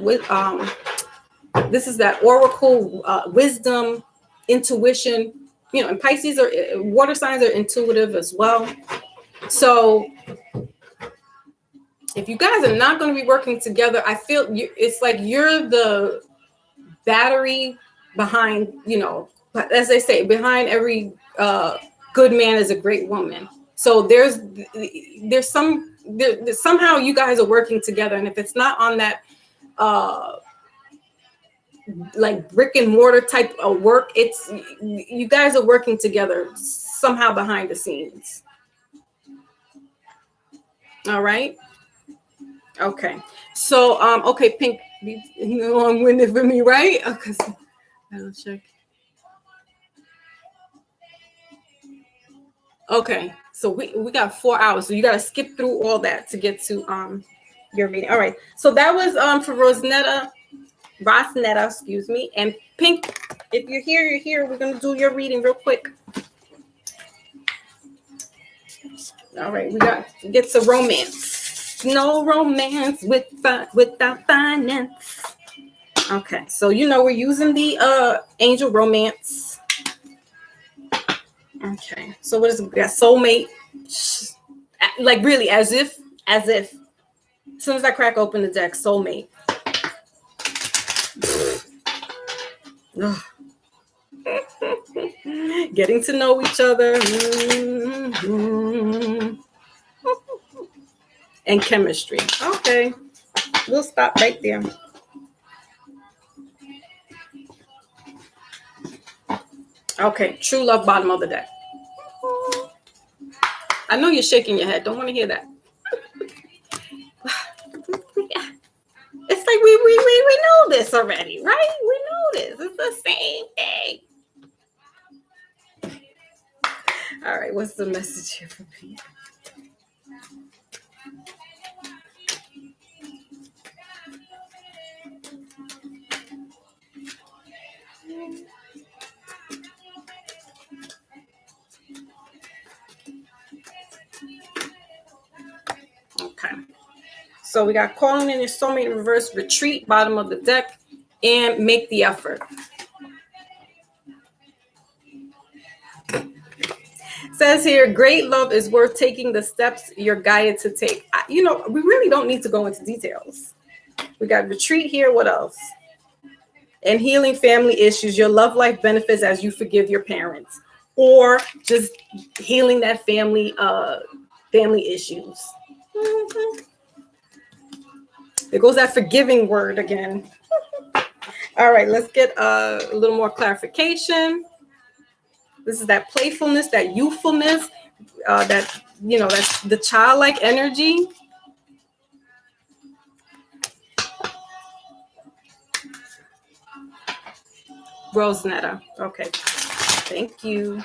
this is that oracle, wisdom, intuition. You know, and Pisces are water signs are intuitive as well. So if you guys are not going to be working together, I feel it's like you're the battery behind, you know, as they say, behind every good man is a great woman. So there's somehow you guys are working together, and if it's not on that like brick and mortar type of work, it's you guys are working together somehow behind the scenes. All right. Okay. So okay, Pink, you long-winded for me, right? Okay. So, I'll check. Okay, so we got 4 hours, so you got to skip through all that to get to your reading. All right, so that was for Rosnetta, excuse me, and Pink. If you're here, you're here. We're gonna do your reading real quick. All right, we got to get to romance. No romance without finance. Okay, so you know we're using the angel romance. Okay, so what is it? We got soulmate, like really as if as soon as I crack open the deck, soulmate. Getting to know each other. And chemistry. Okay, we'll stop right there. Okay, true love, bottom of the deck. I know you're shaking your head. Don't want to hear that. It's like we know this already, right? We know this. It's the same thing. All right, what's the message here for me? Okay. So we got calling in your soulmate in reverse, retreat, bottom of the deck, and make the effort. Says here, great love is worth taking the steps you're guided to take. You know, we really don't need to go into details. We got retreat here. What else? And healing family issues. Your love life benefits as you forgive your parents, or just healing that family issues. Mm-hmm. There goes that forgiving word again. All right, let's get a little more clarification. This is that playfulness, that youthfulness, that, you know, that's the childlike energy. Rosnetta. Okay. Thank you.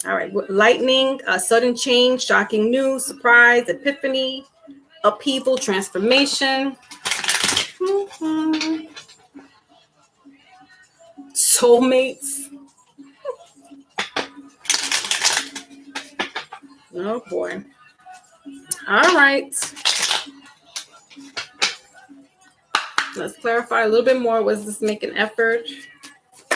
All right. Lightning, sudden change, shocking news, surprise, epiphany, upheaval, transformation. Mm-hmm. Soulmates. Oh boy. All right. Let's clarify a little bit more. Was this make an effort?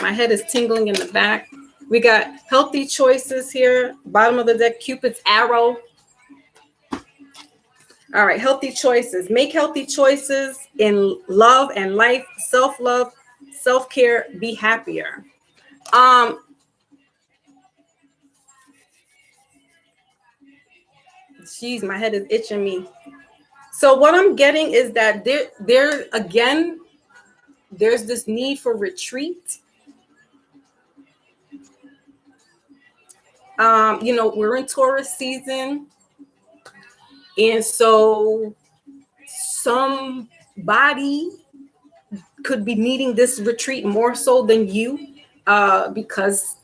My head is tingling in the back. We got healthy choices here. Bottom of the deck, Cupid's arrow. All right, healthy choices. Make healthy choices in love and life, self-love, self-care, be happier. Jeez, my head is itching me. So what I'm getting is that there again, there's this need for retreat. You know, we're in Taurus season. And so somebody could be needing this retreat more so than you, because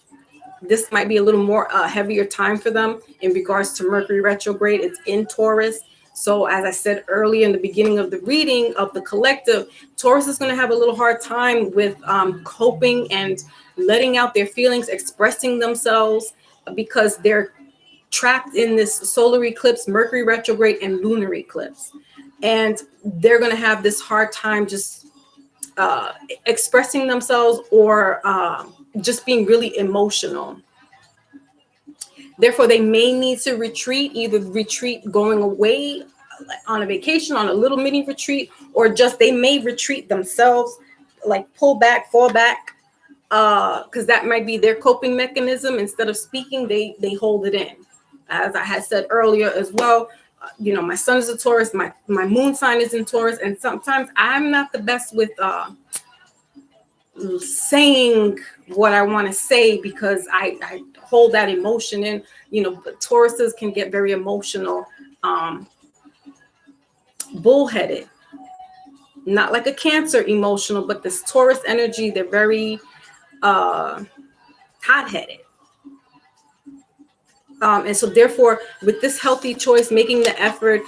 this might be a little more heavier time for them in regards to Mercury retrograde. It's in Taurus. So as I said earlier in the beginning of the reading of the collective, Taurus is going to have a little hard time with coping and letting out their feelings, expressing themselves, because they're trapped in this solar eclipse, Mercury retrograde, and lunar eclipse. And they're going to have this hard time just expressing themselves or just being really emotional. Therefore, they may need to retreat, either retreat going away on a vacation, on a little mini retreat, or just they may retreat themselves, like pull back, fall back, because that might be their coping mechanism. Instead of speaking, they hold it in. As I had said earlier as well, you know, my sun is a Taurus, my moon sign is in Taurus, and sometimes I'm not the best with saying what I want to say because I hold that emotion in. You know, but Tauruses can get very emotional, bullheaded, not like a Cancer emotional, but this Taurus energy, they're very hot-headed. And so therefore, with this healthy choice, making the effort,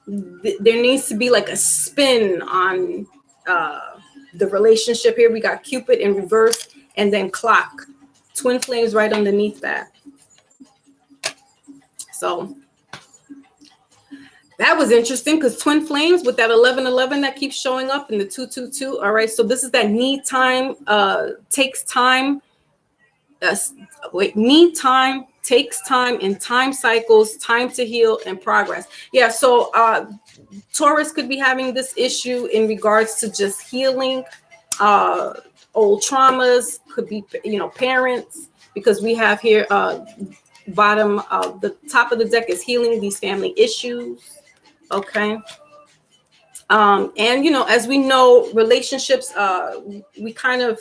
there needs to be like a spin on the relationship here. We got Cupid in reverse and then clock. Twin flames right underneath that. So that was interesting because twin flames with that 1111 that keeps showing up in the 222. All right. So this is that need time, takes time. Need time, takes time, and time cycles, time to heal and progress. Yeah. So Taurus could be having this issue in regards to just healing old traumas, could be, you know, parents, because we have here bottom of the top of the deck is healing these family issues. Okay. And you know, as we know, relationships, we kind of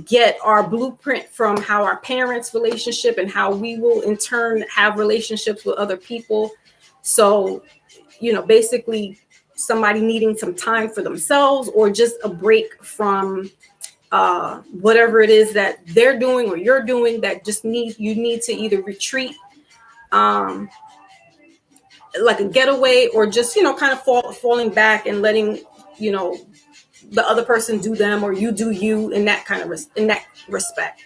get our blueprint from how our parents' relationship and how we will in turn have relationships with other people. So, you know, basically somebody needing some time for themselves or just a break from whatever it is that they're doing or you're doing, that just you need to either retreat, like a getaway, or just, you know, kind of falling back and letting, you know, the other person do them or you do you in that kind of in that respect.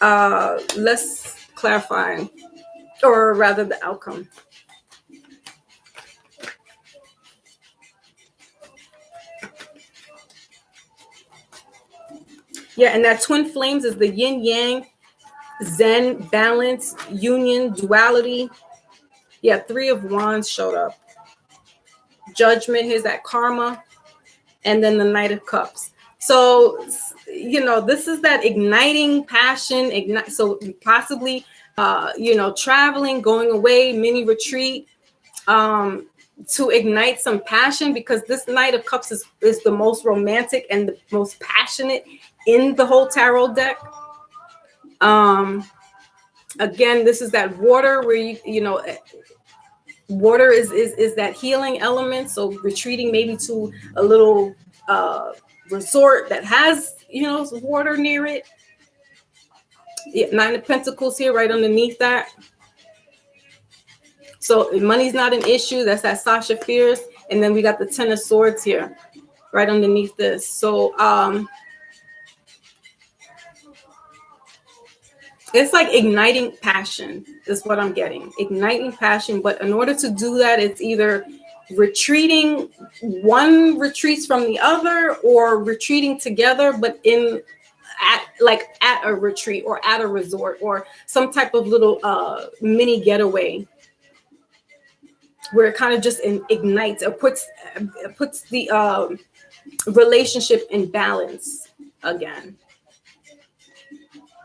Let's clarify, or rather the outcome. Yeah, and that twin flames is the yin yang, zen, balance, union, duality. Yeah, 3 of Wands showed up. Judgment, here's that karma, and then the Knight of Cups. So, you know, this is that igniting passion, so possibly, you know, traveling, going away, mini retreat, to ignite some passion, because this Knight of Cups is the most romantic and the most passionate in the whole tarot deck. Again, this is that water where you know, water is that healing element. So retreating maybe to a little resort that has, you know, water near it. Yeah, 9 of Pentacles here right underneath that. So money's not an issue. That's that Sasha Fierce. And then we got the 10 of Swords here right underneath this. So it's like igniting passion is what I'm getting. Igniting passion. But in order to do that, it's either retreating, one retreats from the other, or retreating together, but at a retreat or at a resort or some type of little mini getaway where it kind of just ignites or puts the relationship in balance again.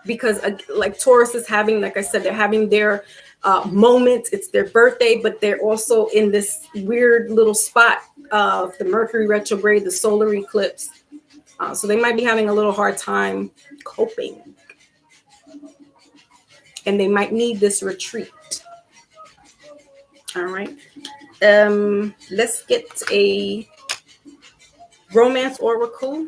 Because like Taurus is having, like I said, they're having their moment. It's their birthday, but they're also in this weird little spot of the Mercury retrograde, the solar eclipse. So they might be having a little hard time coping. And they might need this retreat. All right. Let's get a romance oracle.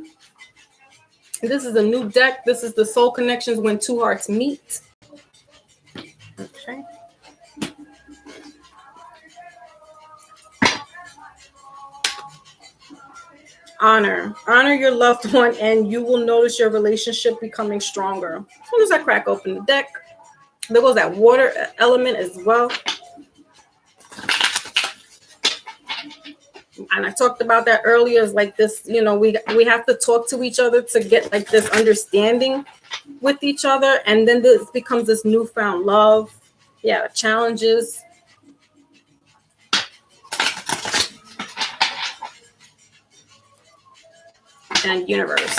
This is a new deck. This is the soul connections when two hearts meet. Okay. Honor your loved one, and you will notice your relationship becoming stronger. As soon as I crack open the deck, there goes that water element as well. And I talked about that earlier. Is like this, you know, we have to talk to each other to get like this understanding with each other, and then this becomes this newfound love. Yeah, challenges. And universe.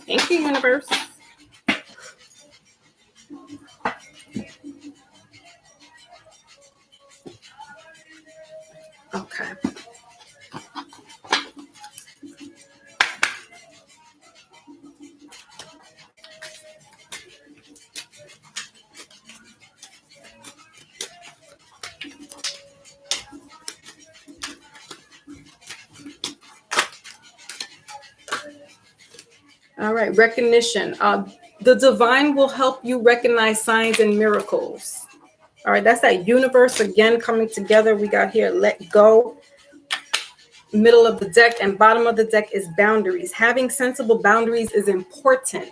Thank you, universe. Okay. All right, recognition. The divine will help you recognize signs and miracles. All right, that's that universe again coming together. We got here, let go. Middle of the deck and bottom of the deck is boundaries. Having sensible boundaries is important.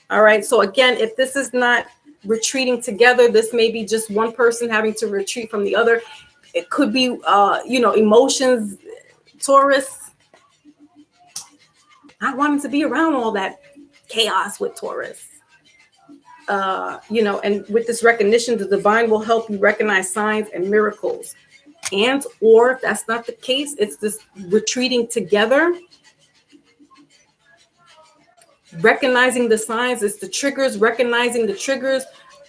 All right, so again, if this is not retreating together, this may be just one person having to retreat from the other. It could be, emotions, Taurus. Not wanting to be around all that chaos with Taurus. And with this recognition, the divine will help you recognize signs and miracles. And, or if that's not the case, it's this retreating together. Recognizing the signs, it's the triggers, recognizing the triggers,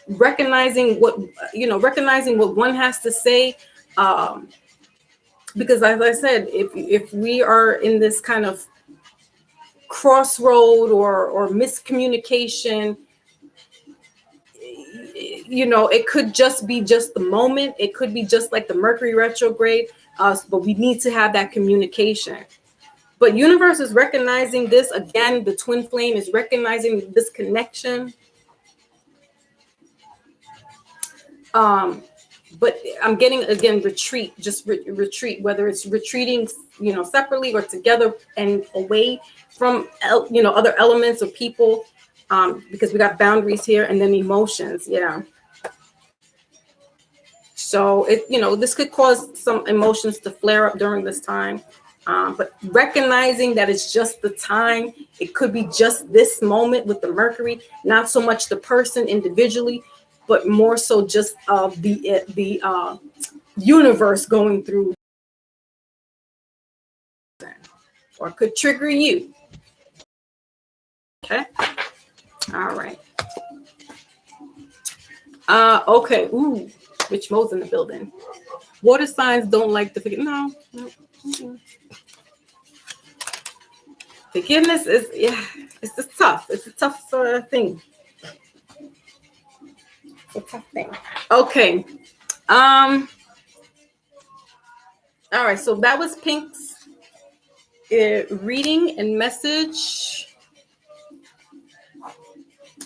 recognizing what one has to say. Because as I said, if we are in this kind of crossroad or miscommunication, it could just be just the moment. It could be just like the Mercury retrograde, but we need to have that communication. But universe is recognizing this again. The twin flame is recognizing this connection. But I'm getting again retreat, just retreat, whether it's retreating, separately or together and away from other elements or people, because we got boundaries here, and then emotions. Yeah. So this could cause some emotions to flare up during this time. But recognizing that it's just the time, it could be just this moment with the Mercury, not so much the person individually, but more so just the universe going through, or could trigger you. Okay. All right. Okay. Ooh, Rich Mo's in the building. Water signs don't like to forget. No. Mm-mm. Forgiveness is, it's just tough. It's a tough thing. It's a tough thing. Okay. All right. So that was Pink's reading and message.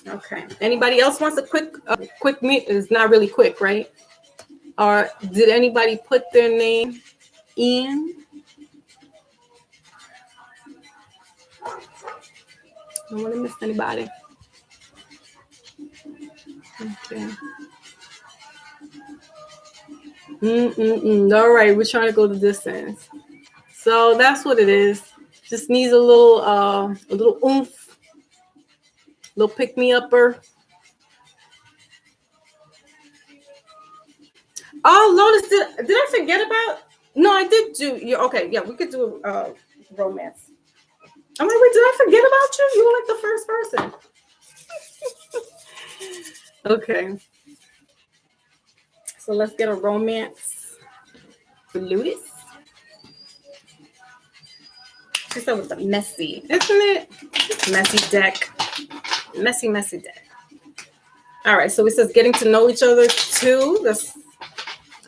Okay. Anybody else wants a quick meet? It's not really quick, right? Or did anybody put their name in? I don't want to miss anybody. Okay. All right, we're trying to go the distance. So that's what it is. Just needs a little oomph, little pick me upper. Oh, Lotus, did I forget about? No, I did do. Yeah, okay, yeah, we could do romance. I'm like, wait, did I forget about you? You were like the first person. Okay. So let's get a romance for Lotus. She said with the messy, isn't it? Messy deck. Messy deck. All right, so it says getting to know each other too. That's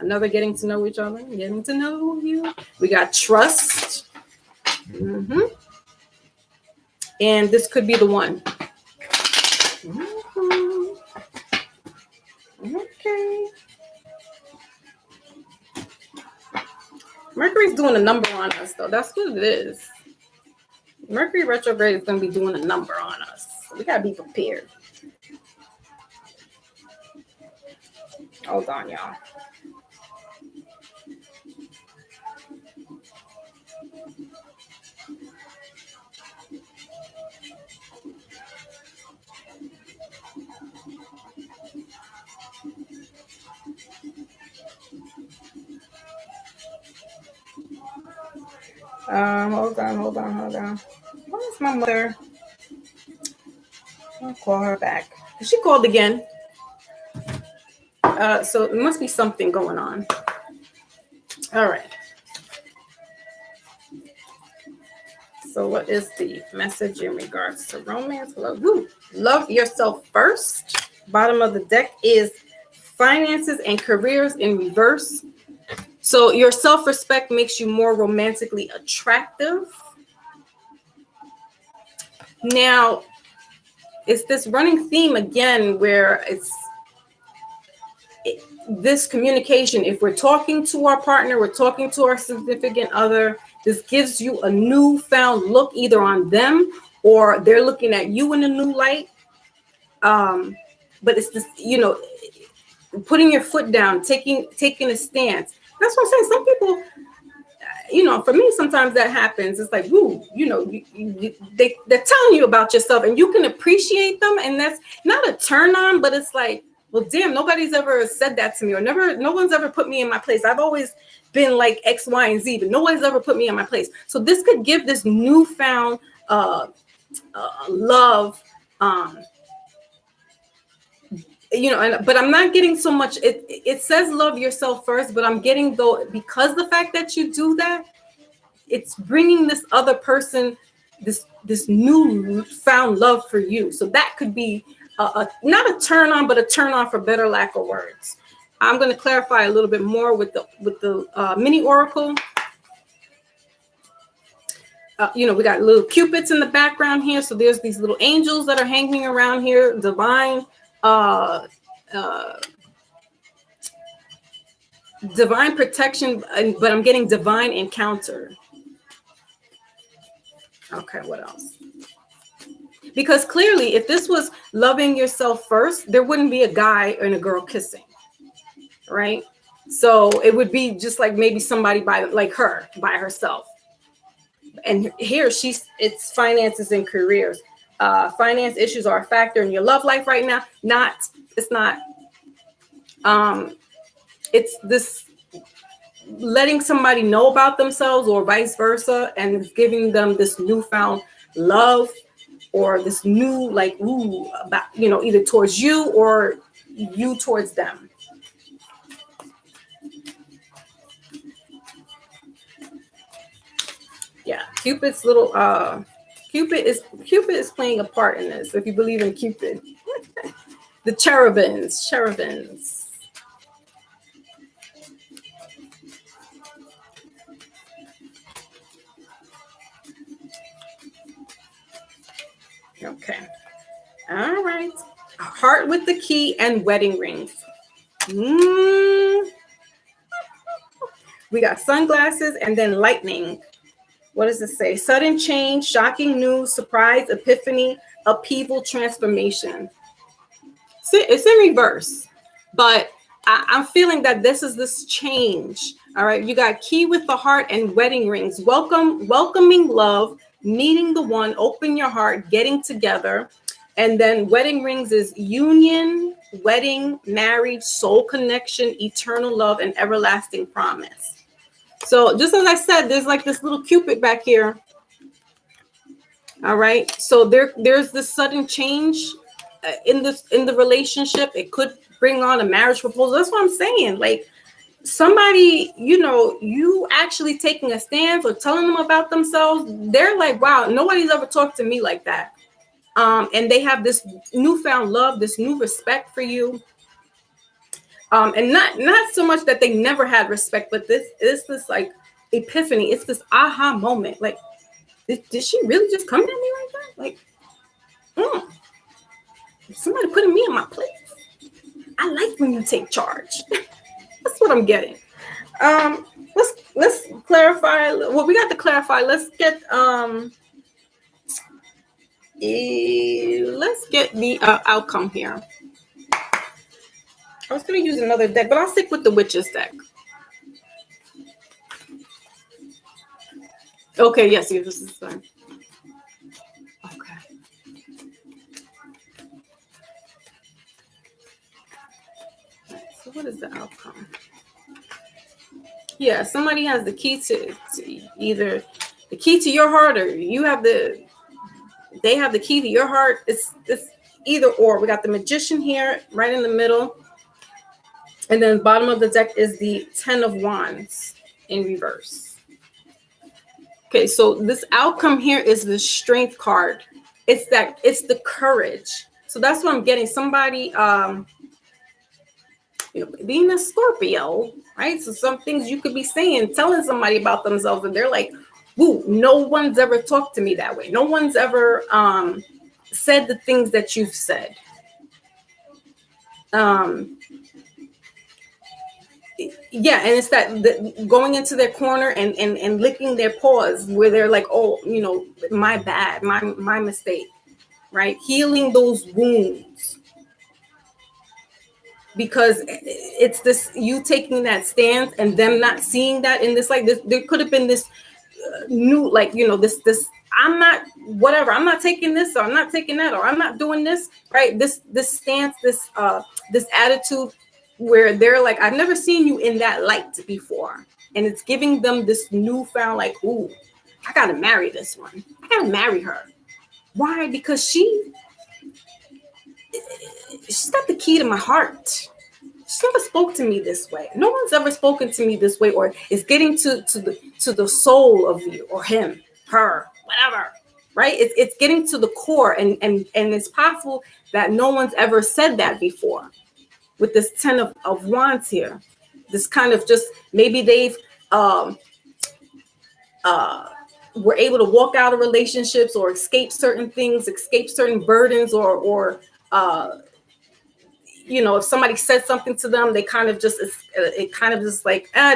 another getting to know each other. Getting to know you. We got trust. And this could be the one. Okay. Mercury's doing a number on us, though. That's what it is. Mercury retrograde is going to be doing a number on us. So we got to be prepared. Hold on, y'all. Hold on. Where's my mother? I'll call her back. She called again. So there must be something going on. All right. So what is the message in regards to romance? Love, love yourself first. Bottom of the deck is finances and careers in reverse. So your self-respect makes you more romantically attractive. Now, it's this running theme again where this communication, if we're talking to our partner, we're talking to our significant other, this gives you a newfound look either on them or they're looking at you in a new light. But it's this, putting your foot down, taking a stance. That's what I'm saying. Some people, for me, sometimes that happens. It's like, they're telling you about yourself and you can appreciate them. And that's not a turn on, but it's like, well, damn, nobody's ever said that to me or no one's ever put me in my place. I've always been like X, Y, and Z, but no one's ever put me in my place. So this could give this newfound love, but I'm not getting so much. It says love yourself first, but I'm getting though, because the fact that you do that, it's bringing this other person, this new found love for you. So that could be not a turn on, but a turn on for better lack of words. I'm going to clarify a little bit more with the mini oracle. We got little cupids in the background here. So there's these little angels that are hanging around here, divine protection, but I'm getting divine encounter. Okay, what else? Because clearly, if this was loving yourself first, there wouldn't be a guy and a girl kissing, right? So it would be just like maybe somebody by herself. And here it's finances and careers. Finance issues are a factor in your love life right now. It's this letting somebody know about themselves or vice versa, and giving them this newfound love or this new about, either towards you or you towards them. Yeah, Cupid's little Cupid is playing a part in this. If you believe in Cupid, the cherubims. Okay. All right. Heart with the key and wedding rings. We got sunglasses and then lightning. What does it say? Sudden change, shocking news, surprise, epiphany, upheaval, transformation. See, it's in reverse, but I'm feeling that this is this change. All right. You got key with the heart and wedding rings. Welcoming love, meeting the one, open your heart, getting together. And then wedding rings is union, wedding, marriage, soul connection, eternal love, and everlasting promise. So just as I said, there's like this little Cupid back here. All right. So there's this sudden change in the relationship. It could bring on a marriage proposal. That's what I'm saying. Like somebody, you actually taking a stance or telling them about themselves. They're like, wow, nobody's ever talked to me like that. And they have this newfound love, this new respect for you. And not so much that they never had respect, but this like epiphany. It's this aha moment. Like, did she really just come at me like that? Like, somebody putting me in my place. I like when you take charge. That's what I'm getting. Let's clarify. Well, we got to clarify. Let's get the outcome here. I was going to use another deck, but I'll stick with the Witches deck. Okay, yes, this is fine. Okay. So what is the outcome? Yeah, somebody has the key to either the key to your heart, or they have the key to your heart. It's either or. We got the Magician here right in the middle. And then the bottom of the deck is the 10 of Wands in reverse. Okay, so this outcome here is the Strength card. It's the courage. So that's what I'm getting. Somebody, being a Scorpio, right? So some things you could be telling somebody about themselves, and they're like, "Woo, no one's ever talked to me that way. No one's ever said the things that you've said." Yeah, and it's that going into their corner and licking their paws, where they're like, "Oh, my bad, my mistake," right? Healing those wounds, because it's this, you taking that stance and them not seeing that in this, like this. There could have been this new, like, this. I'm not, whatever. I'm not taking this, or I'm not taking that, or I'm not doing this, right? This stance, this attitude, where they're like, I've never seen you in that light before. And it's giving them this newfound, like, ooh, I gotta marry this one. I gotta marry her. Why? Because she's got the key to my heart. She never spoke to me this way. No one's ever spoken to me this way, or is getting to the soul of you, or him, her, whatever, right? It's getting to the core, and it's possible that no one's ever said that before. With this 10 of Wands here, this kind of just, maybe they've were able to walk out of relationships, or escape certain things, escape certain burdens, or if somebody said something to them, they kind of just, it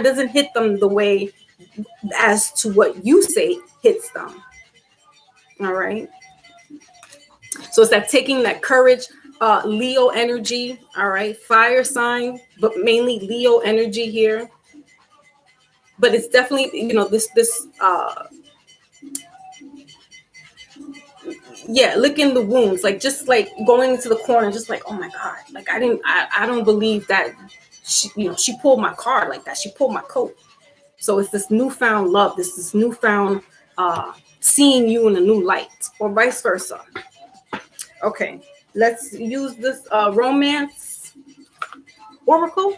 doesn't hit them the way as to what you say hits them. All right. So it's that taking that courage. Leo energy, all right, fire sign, but mainly Leo energy here. But it's definitely, licking the wounds, like, just like going into the corner, just like, oh my God, like I don't believe that she pulled my card like that. She pulled my coat. So it's this newfound love, this newfound seeing you in a new light, or vice versa. Okay. Let's use this romance oracle.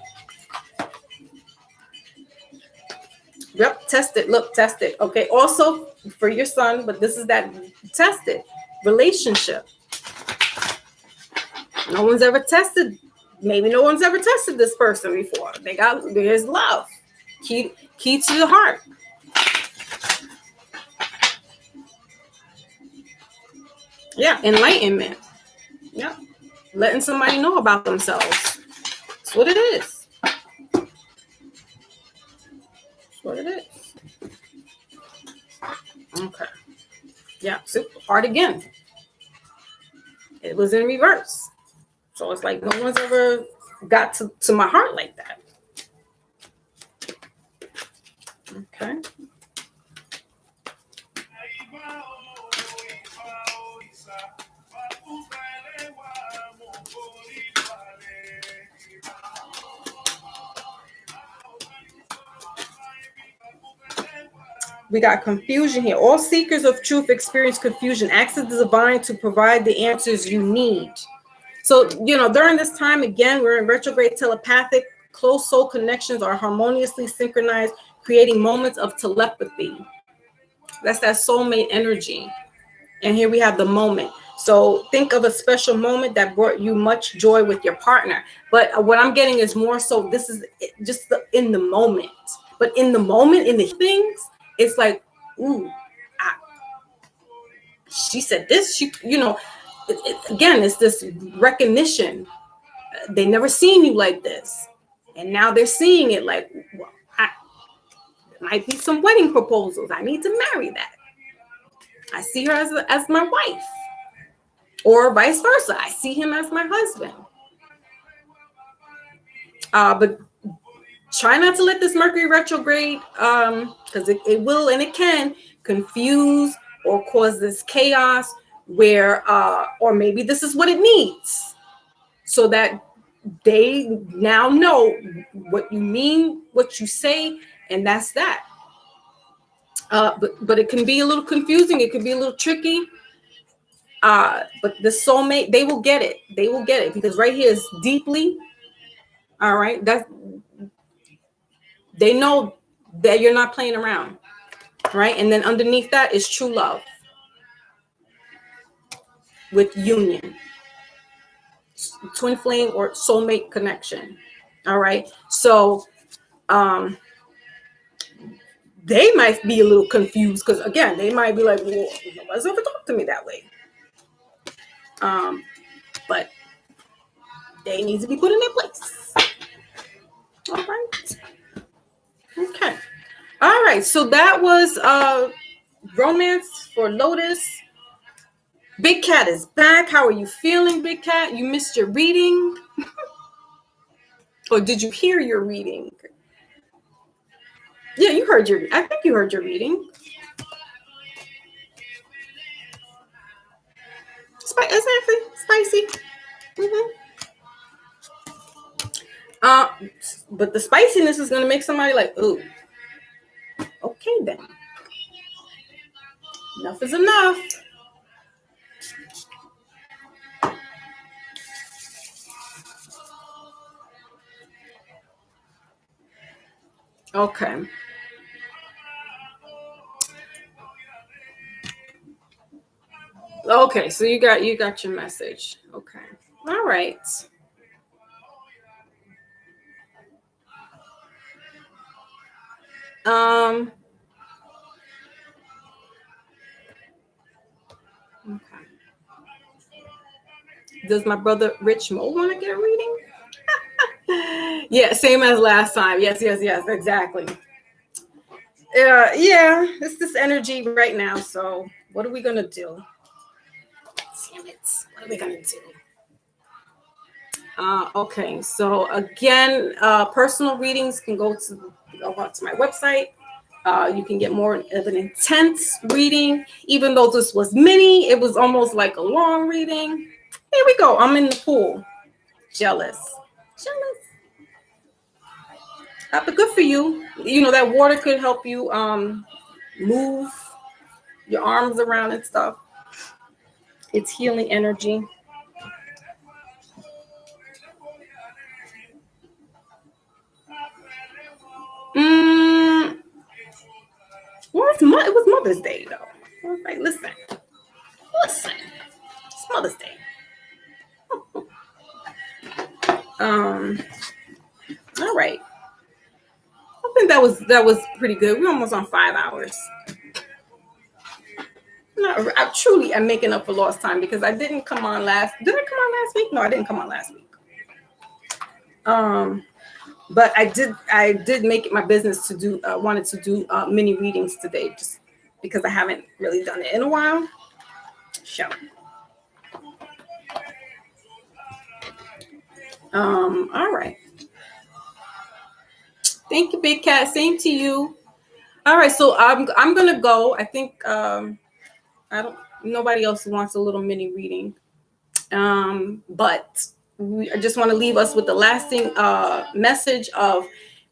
Yep, test it. Look, test it. Okay, also for your son, but this is that tested relationship. No one's ever tested. Maybe no one's ever tested this person before. There's love. Key to the heart. Yeah, enlightenment. Yeah, letting somebody know about themselves. That's what it is. That's what it is. Okay. Yeah, super hard again. It was in reverse. So it's like no one's ever got to my heart like that. Okay. We got confusion here. All seekers of truth experience confusion. Ask the divine to provide the answers you need. So, during this time, again, we're in retrograde telepathic. Close soul connections are harmoniously synchronized, creating moments of telepathy. That's that soulmate energy. And here we have the moment. So think of a special moment that brought you much joy with your partner. But what I'm getting is more so, this is just in the moment. But in the moment, in the things, it's like, ooh, she said this, again, it's this recognition. They never seen you like this. And now they're seeing it like, well, might be some wedding proposals. I need to marry that. I see her as my wife, or vice versa. I see him as my husband. But try not to let this Mercury retrograde, because it will and it can confuse or cause this chaos where, or maybe this is what it needs, so that they now know what you mean, what you say, and that's that. But it can be a little confusing. It can be a little tricky. But the soulmate, they will get it. They will get it, because right here is deeply. All right, they know that you're not playing around, right? And then underneath that is true love with union, twin flame or soulmate connection. All right, so they might be a little confused, because again, they might be like, well, nobody's ever talked to me that way. But they need to be put in their place. All right. Okay. All right. So that was romance for Lotus. Big Cat is back. How are you feeling, Big Cat? You missed your reading? Or did you hear your reading? Yeah, you heard I think you heard your reading. Exactly. Spicy. But the spiciness is going to make somebody like, ooh, okay then. Enough is enough. Okay. Okay, so you got your message. Okay. All right. Okay. Does my brother Rich Mo want to get a reading? Yeah, same as last time. Yes, exactly. Yeah, it's this energy right now. So what are we gonna do? Damn it! What are we gonna do? Okay, so again, personal readings can go to my website. You can get more of an intense reading. Even though this was mini, it was almost like a long reading. Here we go. I'm in the pool. Jealous. But good for you. You know, that water could help you move your arms around and stuff. It's healing energy. Well, it was Mother's Day though. I was like, listen, it's Mother's Day. All right. I think that was pretty good. We're almost on 5 hours. No, I truly am making up for lost time, because I didn't come on last. Did I come on last week? No, I didn't come on last week. But I did make it my business to do. Wanted to do mini readings today, just because I haven't really done it in a while. So, all right. Thank you, Big Cat. Same to you. All right, so I'm gonna go. I think nobody else wants a little mini reading. But I just want to leave us with the lasting message of,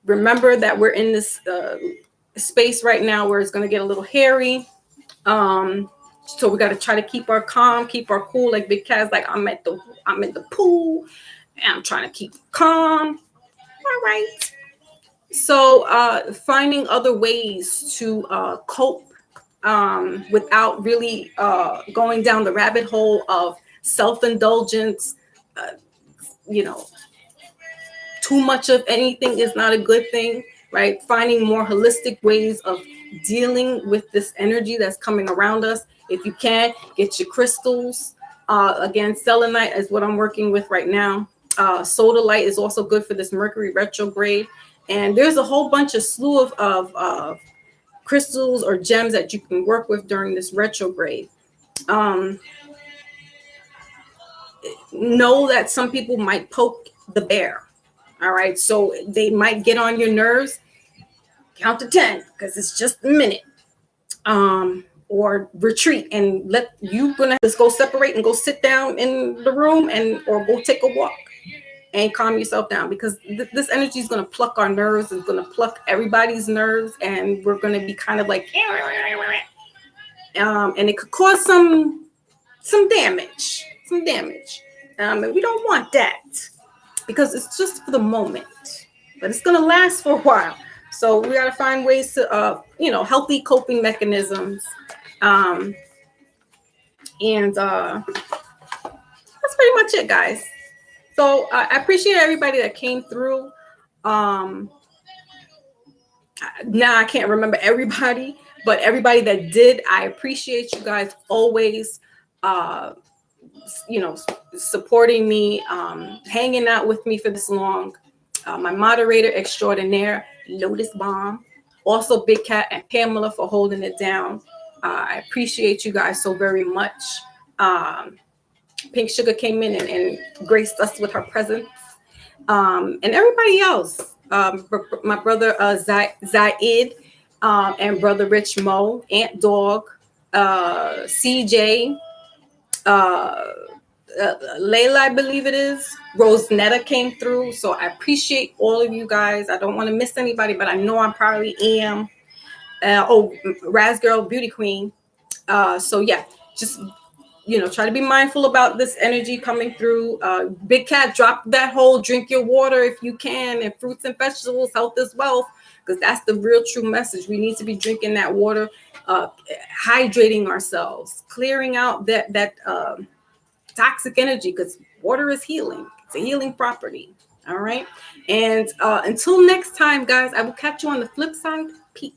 remember that we're in this space right now where it's going to get a little hairy. So we got to try to keep our calm, keep our cool. Like Big Cat's like, I'm in the pool and I'm trying to keep calm. All right. So finding other ways to cope without really going down the rabbit hole of self-indulgence. Too much of anything is not a good thing, right? Finding more holistic ways of dealing with this energy that's coming around us. If you can, get your crystals. Again, selenite is what I'm working with right now. Sodalite is also good for this Mercury retrograde. And there's a whole bunch of slew of crystals or gems that you can work with during this retrograde. Know that some people might poke the bear. All right. So they might get on your nerves. Count to 10 because it's just a minute. Or retreat and let you gonna just go separate and go sit down in the room or go take a walk and calm yourself down, because this energy is going to pluck our nerves. It's going to pluck everybody's nerves, and we're going to be kind of like and it could cause some damage, and we don't want that, because it's just for the moment, but it's going to last for a while. So we got to find ways to healthy coping mechanisms, and that's pretty much it, guys. So I appreciate everybody that came through. Now I can't remember everybody, but everybody that did, I appreciate you guys always, supporting me, hanging out with me for this long. My moderator extraordinaire, Lotus Bomb, also Big Cat and Pamela for holding it down. I appreciate you guys so very much. Pink Sugar came in and graced us with her presence. And everybody else, my brother Zaid, and brother Rich Mo, Aunt Dog, CJ, Layla, I believe it is, Rosenetta came through. So I appreciate all of you guys. I don't want to miss anybody, but I know I probably am. Raz Girl, Beauty Queen. So yeah, just try to be mindful about this energy coming through. Big Cat, drop that whole drink your water if you can, and fruits and vegetables, health is wealth, because that's the real true message. We need to be drinking that water, hydrating ourselves, clearing out that toxic energy, because water is healing. It's a healing property. All right. And until next time, guys, I will catch you on the flip side. Peace.